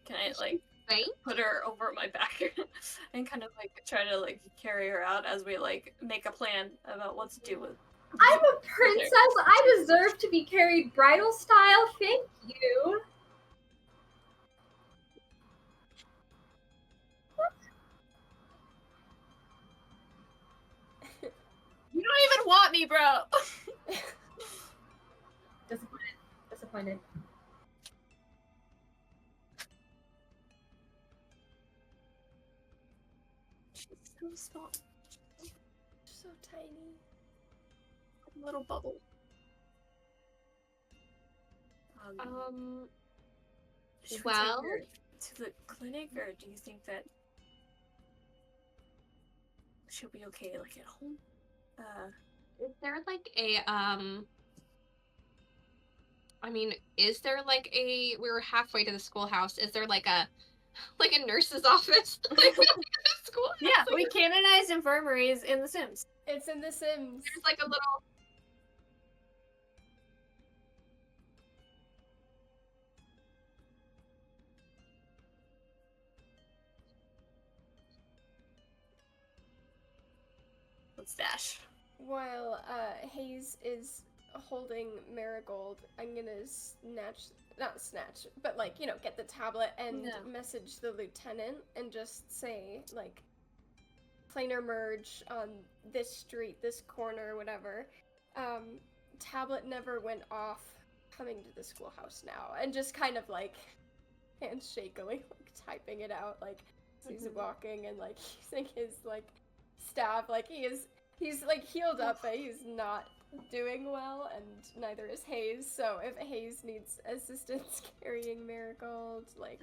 [SPEAKER 3] Can I like
[SPEAKER 2] Right?
[SPEAKER 3] put her over my back and kind of like try to like carry her out as we like make a plan about what to do with.
[SPEAKER 6] I'm a princess. I deserve to be carried bridal style. Thank you.
[SPEAKER 3] You don't even want me, bro.
[SPEAKER 4] Disappointed.
[SPEAKER 3] She's so small.
[SPEAKER 5] So tiny.
[SPEAKER 3] Little bubble. Should we
[SPEAKER 2] well,
[SPEAKER 3] take her to the clinic, or do you think that she'll be okay, like at home?
[SPEAKER 2] is there like a I mean, is there like a we were halfway to the schoolhouse. Is there like a nurse's office? Like school?
[SPEAKER 3] Yeah, we canonized infirmaries in The Sims.
[SPEAKER 5] It's in The Sims.
[SPEAKER 2] There's like a little
[SPEAKER 3] Let's dash.
[SPEAKER 5] While Hayes is holding Marigold, I'm gonna not snatch, but like, you know, get the tablet and message the lieutenant and just say, like, planar merge on this street, this corner, whatever. Tablet never went off, coming to the schoolhouse now. And just kind of like, handshakily, like, typing it out, like, he's walking and like, using his, like, staff, like, he's like healed up, but he's not doing well, and neither is Hayes. So if Hayes needs assistance carrying Marigold, like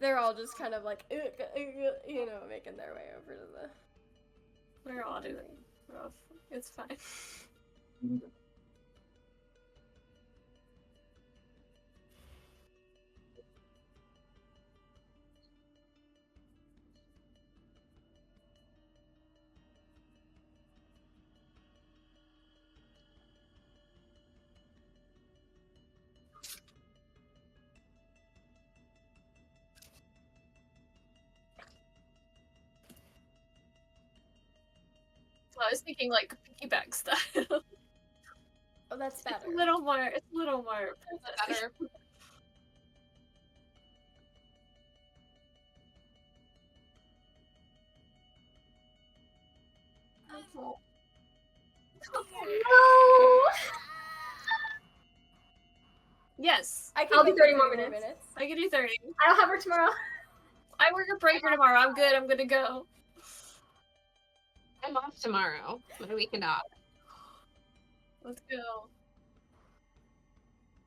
[SPEAKER 5] they're all just kind of like, you know, making their way over to the.
[SPEAKER 3] We're all doing rough. It's fine. So I was thinking like piggyback style.
[SPEAKER 5] Oh, that's better.
[SPEAKER 3] It's a little more.
[SPEAKER 2] Better.
[SPEAKER 6] No!
[SPEAKER 3] Yes,
[SPEAKER 5] I
[SPEAKER 6] I'll
[SPEAKER 5] can
[SPEAKER 6] do
[SPEAKER 5] go
[SPEAKER 6] 30
[SPEAKER 5] for
[SPEAKER 6] more
[SPEAKER 5] 30
[SPEAKER 6] minutes.
[SPEAKER 3] I can do 30.
[SPEAKER 6] I'll have her tomorrow.
[SPEAKER 3] I work a breaker tomorrow. I'm good. I'm good to go.
[SPEAKER 2] I'm off tomorrow. My weekend off.
[SPEAKER 3] Let's go.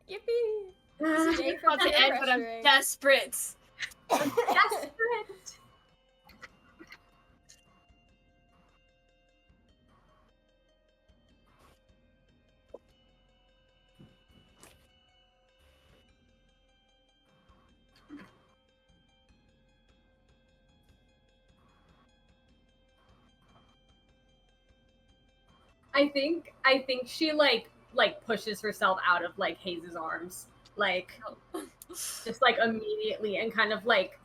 [SPEAKER 5] Yippee!
[SPEAKER 3] This is
[SPEAKER 5] Yay for
[SPEAKER 3] about to
[SPEAKER 5] peer
[SPEAKER 3] end, but I'm
[SPEAKER 5] pressuring.
[SPEAKER 3] desperate.
[SPEAKER 6] Desperate. I think she like pushes herself out of like Hayes's arms, like just like immediately, and kind of like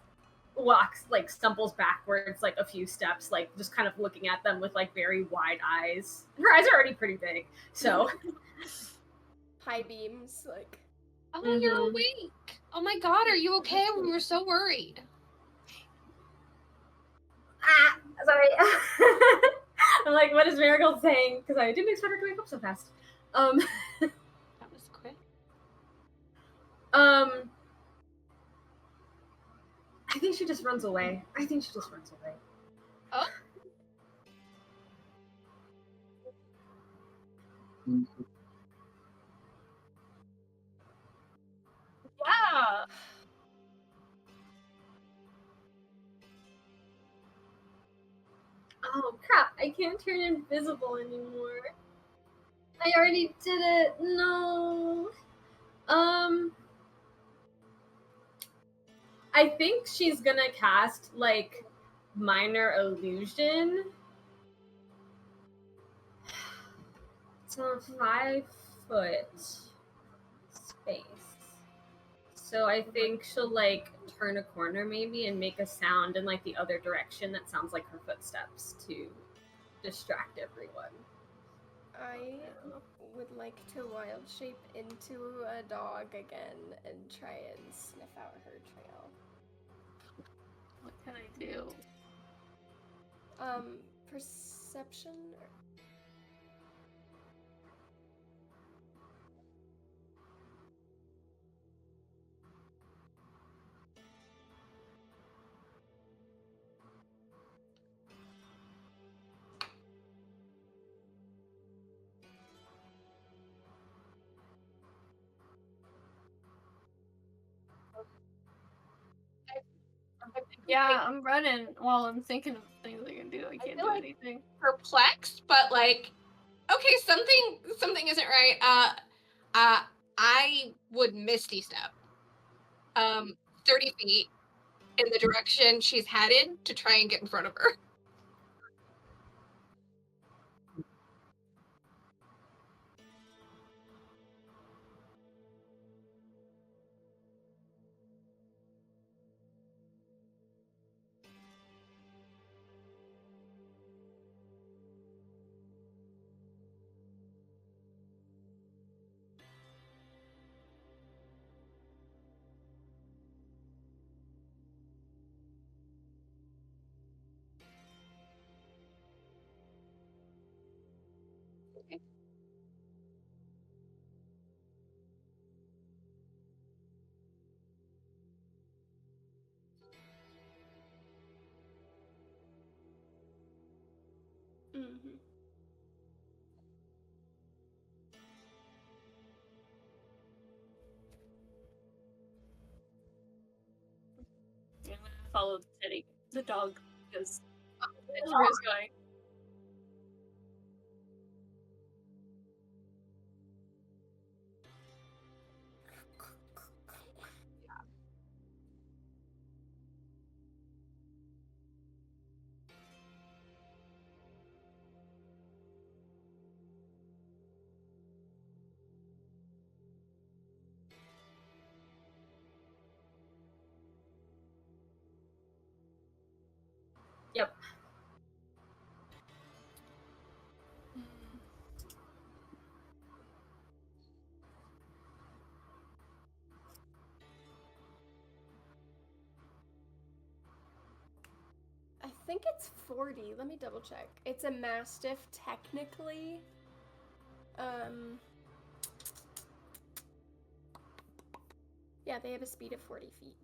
[SPEAKER 6] walks, like stumbles backwards like a few steps, like just kind of looking at them with like very wide eyes. Her eyes are already pretty big, so
[SPEAKER 5] High beams, like.
[SPEAKER 2] Oh, you're awake. Oh my god, are you okay? We were so worried.
[SPEAKER 6] sorry. I'm like, what is Marigold saying? Because I didn't expect her to wake up so fast.
[SPEAKER 2] That was quick.
[SPEAKER 6] I think she just runs away.
[SPEAKER 2] Oh.
[SPEAKER 3] Yeah.
[SPEAKER 6] Oh crap, I can't turn invisible anymore. I already did it. No. I think she's gonna cast like minor illusion. It's a 5-foot space. So I think she'll like turn a corner maybe and make a sound in like the other direction that sounds like her footsteps to distract everyone.
[SPEAKER 5] I would like to wild shape into a dog again and try and sniff out her trail.
[SPEAKER 3] What can I do?
[SPEAKER 5] Perception?
[SPEAKER 3] Yeah, I'm running while I'm thinking of things I can do. I can't
[SPEAKER 2] feel
[SPEAKER 3] do
[SPEAKER 2] like-
[SPEAKER 3] anything.
[SPEAKER 2] Perplexed, but like, okay, something isn't right. I would misty step 30 feet in the direction she's headed to try and get in front of her.
[SPEAKER 5] Mm-hmm.
[SPEAKER 3] I'm gonna follow Teddy, the dog, because that's where he's going.
[SPEAKER 6] Yep.
[SPEAKER 5] think it's 40. Let me double check. It's a Mastiff technically. Yeah, they have a speed of 40 feet.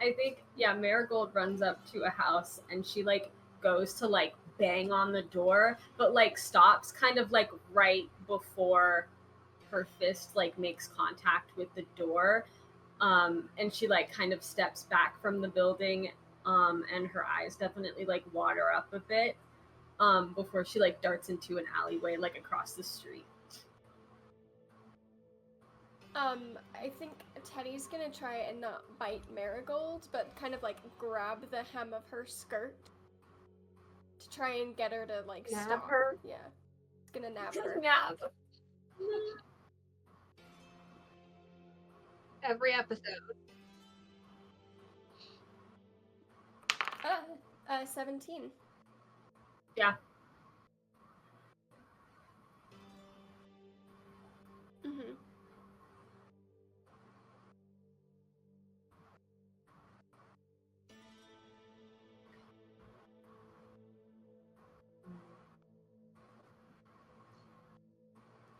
[SPEAKER 6] I think, yeah, Marigold runs up to a house and she like goes to like bang on the door, but like stops kind of like right before her fist like makes contact with the door. And she like kind of steps back from the building, and her eyes definitely like water up a bit, before she like darts into an alleyway like across the street.
[SPEAKER 5] I think Teddy's gonna try and not bite Marigold, but kind of like grab the hem of her skirt to try and get her to like
[SPEAKER 2] Nab
[SPEAKER 5] stop.
[SPEAKER 2] her?
[SPEAKER 5] Yeah, it's gonna nab her.
[SPEAKER 2] Nab. Every episode.
[SPEAKER 5] 17.
[SPEAKER 6] Yeah.
[SPEAKER 5] Mm-hmm.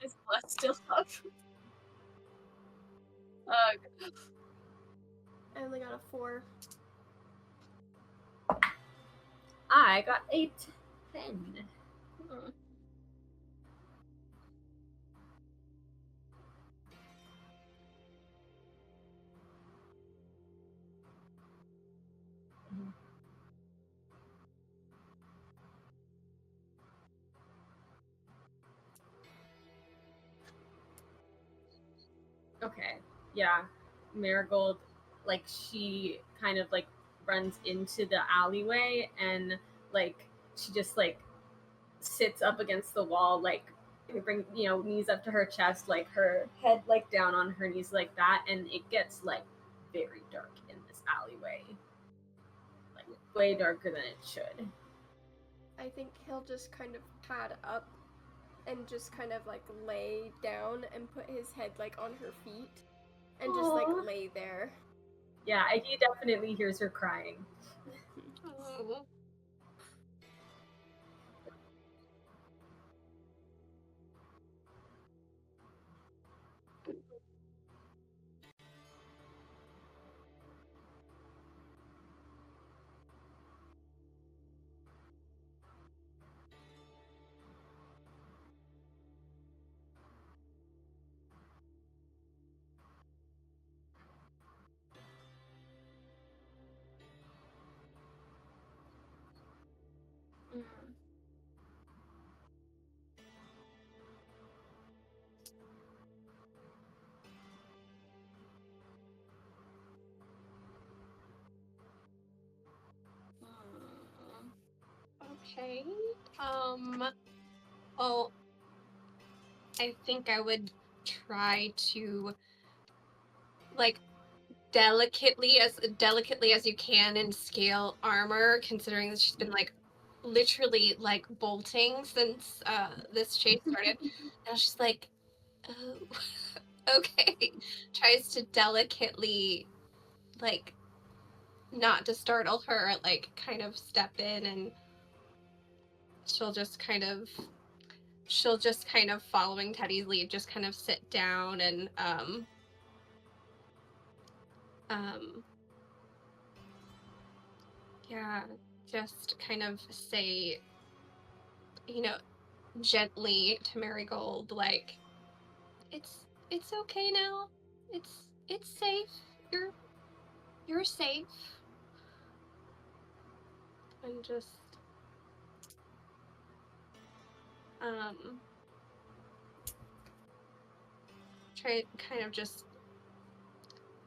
[SPEAKER 3] Is blood still up?
[SPEAKER 5] I only got a 4.
[SPEAKER 6] I got 8, 10. Okay, yeah. Marigold, like, she kind of, like, runs into the alleyway and, like, she just, like, sits up against the wall, like, bring, knees up to her chest, like, her head, like, down on her knees like that, and it gets, like, very dark in this alleyway. Like, way darker than it should.
[SPEAKER 5] I think he'll just kind of pad up and just kind of like lay down and put his head like on her feet and just like
[SPEAKER 6] Aww.
[SPEAKER 5] lay there.
[SPEAKER 6] Yeah, he definitely hears her crying.
[SPEAKER 2] Oh. Okay. Well, I think I would try to, like, delicately as you can and scale armor, considering that she's been like literally like bolting since this chase started. And I was just like, oh, okay. Tries to delicately, like, not to startle her, like, kind of step in, and she'll just kind of following Teddy's lead, just kind of sit down and yeah, just kind of say, gently to Marigold, like, it's okay now. It's safe. You're safe. And just try kind of just,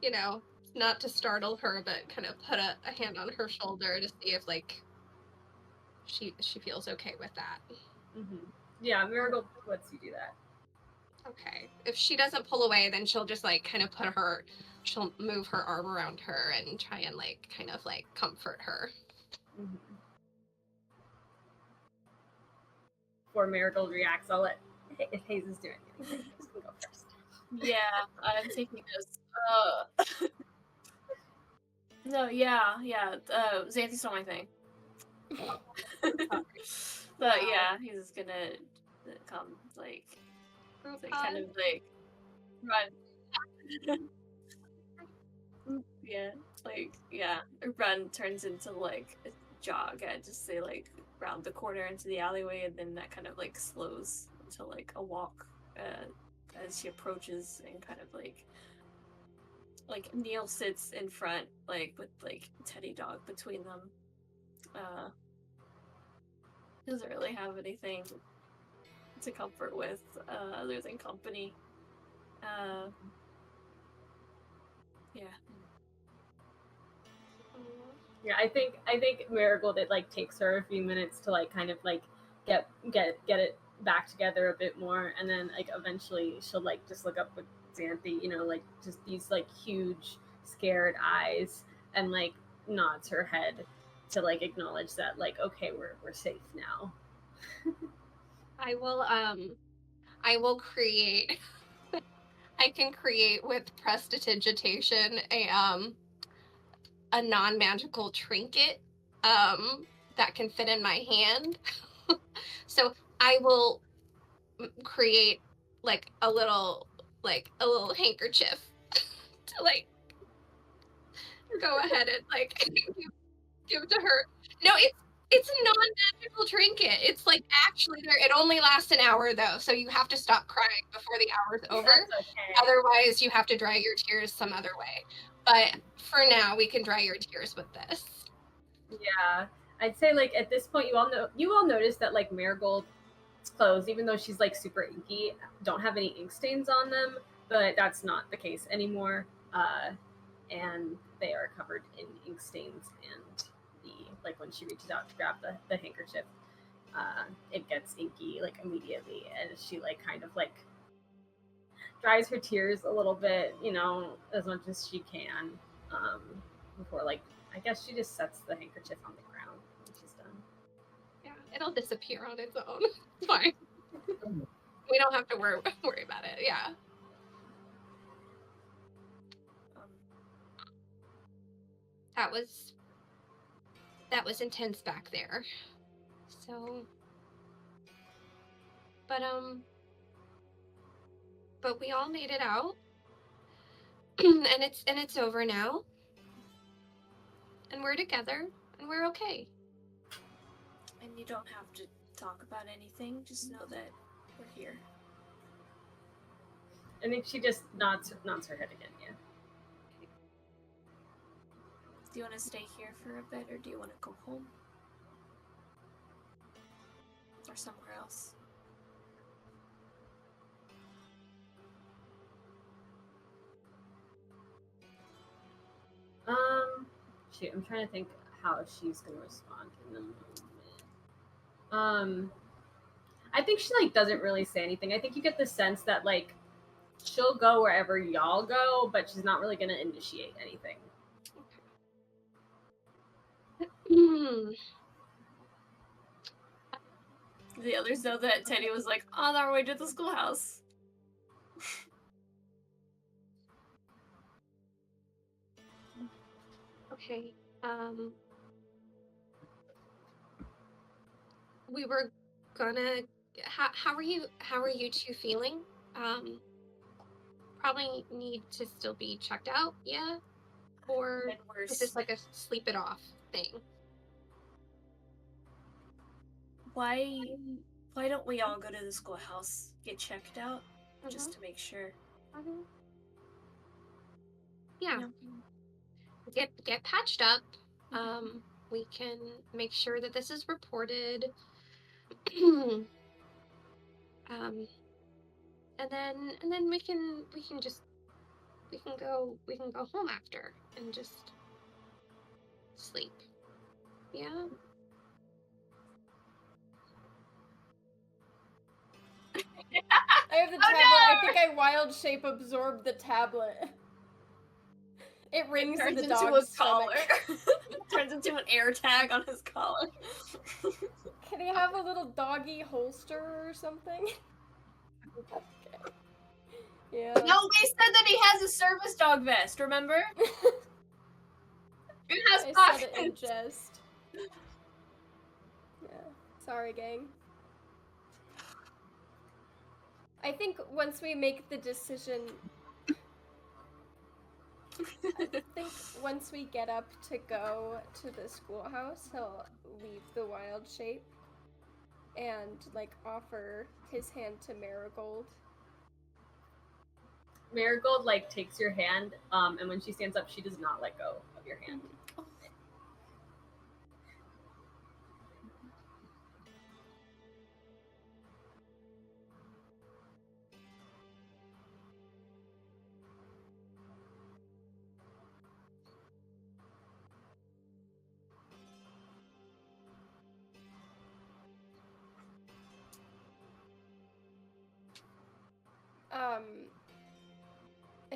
[SPEAKER 2] you know, not to startle her, but kind of put a hand on her shoulder to see if like she feels okay with that.
[SPEAKER 6] Mm-hmm. Yeah, Marigold lets you do that.
[SPEAKER 2] Okay. If she doesn't pull away, then she'll just like kind of she'll move her arm around her and try and like kind of like comfort her.
[SPEAKER 6] Mm-hmm. Before Marigold reacts, I'll let if Hayes is doing anything. Who's gonna go first?
[SPEAKER 3] Yeah, I'm taking this. No, yeah. Xanthe stole my thing. But yeah, he's gonna come like kind of like run. Run turns into like a jog. I just say like round the corner into the alleyway, and then that kind of like slows into like a walk as she approaches, and kind of like Neil sits in front, like with like Teddy Dog between them. Doesn't really have anything to comfort with other than company. Yeah.
[SPEAKER 6] Yeah, I think Marigold, it like takes her a few minutes to like kind of like get it back together a bit more, and then like eventually she'll like just look up with Xanthe, you know, like just these like huge scared eyes, and like nods her head to like acknowledge that like okay, we're safe now.
[SPEAKER 2] I will create I can create with prestidigitation a non-magical trinket that can fit in my hand. So I will create like a little handkerchief to like go ahead and like give to her. No, it's a non-magical trinket. It's like actually there. It only lasts an hour though, so you have to stop crying before the hour's over.
[SPEAKER 6] Okay.
[SPEAKER 2] Otherwise, you have to dry your tears some other way. But for now, we can dry your tears with this.
[SPEAKER 6] Yeah, I'd say like at this point, you all notice that like Marigold's clothes, even though she's like super inky, don't have any ink stains on them. But that's not the case anymore, and they are covered in ink stains. And like when she reaches out to grab the handkerchief, it gets inky like immediately, and she like kind of like dries her tears a little bit, you know, as much as she can, before like I guess she just sets the handkerchief on the ground when she's done.
[SPEAKER 2] Yeah, it'll disappear on its own. It's fine. We don't have to worry about it. Yeah. That was intense back there. So, but we all made it out, and it's over now, and we're together, and we're okay.
[SPEAKER 3] And you don't have to talk about anything. Just know that we're here.
[SPEAKER 6] I think she just nods her head again. Yeah.
[SPEAKER 3] Do you want to stay here for a bit, or do you want to go home? Or somewhere else?
[SPEAKER 6] Shoot, I'm trying to think how she's gonna respond in the moment. I think she like doesn't really say anything. I think you get the sense that like she'll go wherever y'all go, but she's not really gonna initiate anything.
[SPEAKER 3] The others know that Teddy was like on our way to the schoolhouse.
[SPEAKER 2] Okay. We were gonna. How are you two feeling? Probably need to still be checked out. Yeah. Or is this like a sleep it off thing?
[SPEAKER 3] Why don't we all go to the schoolhouse, get checked out, just to make sure?
[SPEAKER 2] Yeah. Get patched up. We can make sure that this is reported. And then we can go home after and just sleep. Yeah.
[SPEAKER 5] I have the tablet.
[SPEAKER 3] no!
[SPEAKER 5] I think I wild shape absorbed the tablet. It rings in
[SPEAKER 3] Turns
[SPEAKER 5] the
[SPEAKER 3] into
[SPEAKER 5] dog's
[SPEAKER 3] a collar.
[SPEAKER 5] stomach.
[SPEAKER 3] Turns into an air tag on his collar.
[SPEAKER 5] Can he have a little doggy holster or something? Okay. Yeah.
[SPEAKER 3] No, we said that he has a service dog vest, remember? It has
[SPEAKER 5] I
[SPEAKER 3] pockets.
[SPEAKER 5] said it in jest. Yeah. Sorry, gang. I think once we make the decision... I think once we get up to go to the schoolhouse, he'll leave the wild shape and, like, offer his hand to Marigold.
[SPEAKER 6] Marigold like takes your hand, and when she stands up, she does not let go of your hand.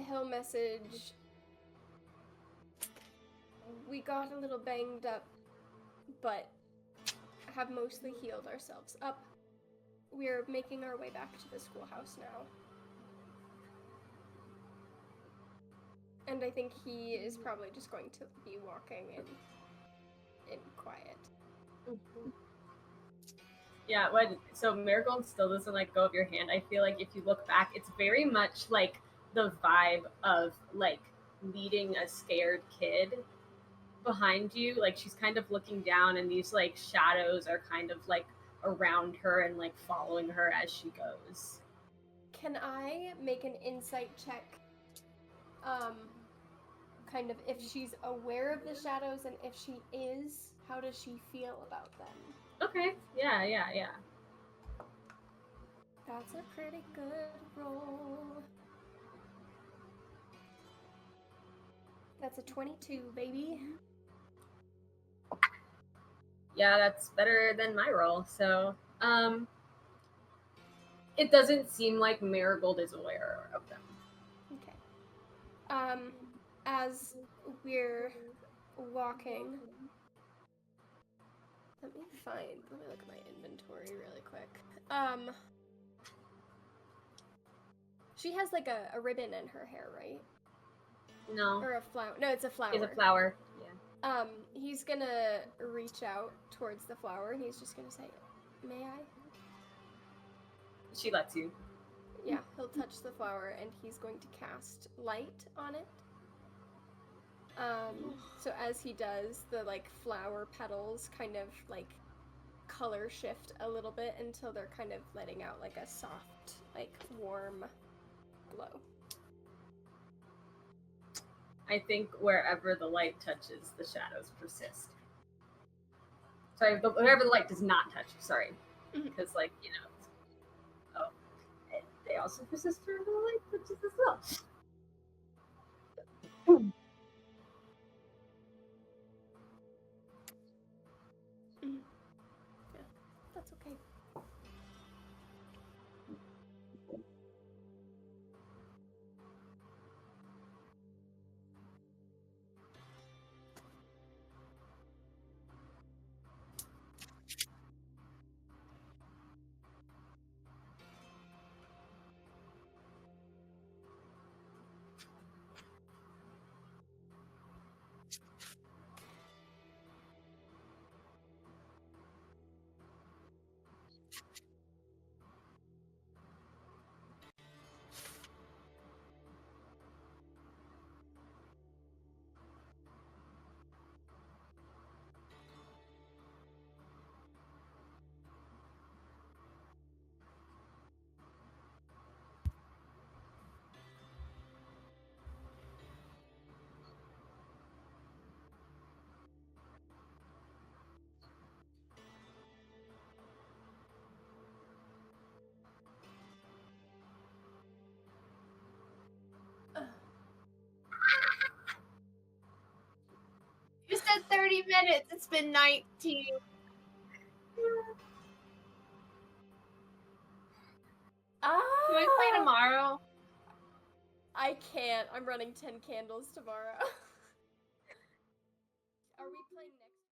[SPEAKER 5] He'll message, we got a little banged up, but have mostly healed ourselves up. We're making our way back to the schoolhouse now. And I think he is probably just going to be walking in quiet.
[SPEAKER 6] Yeah, so Marigold still doesn't let go of your hand. I feel like if you look back, it's very much like the vibe of like leading a scared kid behind you. Like she's kind of looking down and these like shadows are kind of like around her and like following her as she goes.
[SPEAKER 5] Can I make an insight check? Kind of if she's aware of the shadows, and if she is, how does she feel about them?
[SPEAKER 6] Okay, yeah.
[SPEAKER 5] That's a pretty good roll. That's a 22, baby.
[SPEAKER 6] Yeah, that's better than my roll. So, it doesn't seem like Marigold is aware of them.
[SPEAKER 5] Okay. As we're walking, let me look at my inventory really quick. She has like a ribbon in her hair, right?
[SPEAKER 6] No.
[SPEAKER 5] Or a flower. No, it's a flower.
[SPEAKER 6] It's a flower. Yeah.
[SPEAKER 5] He's gonna reach out towards the flower and he's just gonna say, may I?
[SPEAKER 6] She lets you.
[SPEAKER 5] Yeah, he'll touch the flower and he's going to cast light on it. So as he does, the like flower petals kind of like color shift a little bit until they're kind of letting out like a soft, like warm glow.
[SPEAKER 6] I think wherever the light touches, the shadows persist. Sorry, wherever the light does not touch, sorry. Because, like, you know. They also persist wherever the light touches as well.
[SPEAKER 5] Yeah, that's okay.
[SPEAKER 3] 20 minutes. It's been 19. Can we play tomorrow?
[SPEAKER 5] I can't. I'm running 10 candles tomorrow. Are we playing now?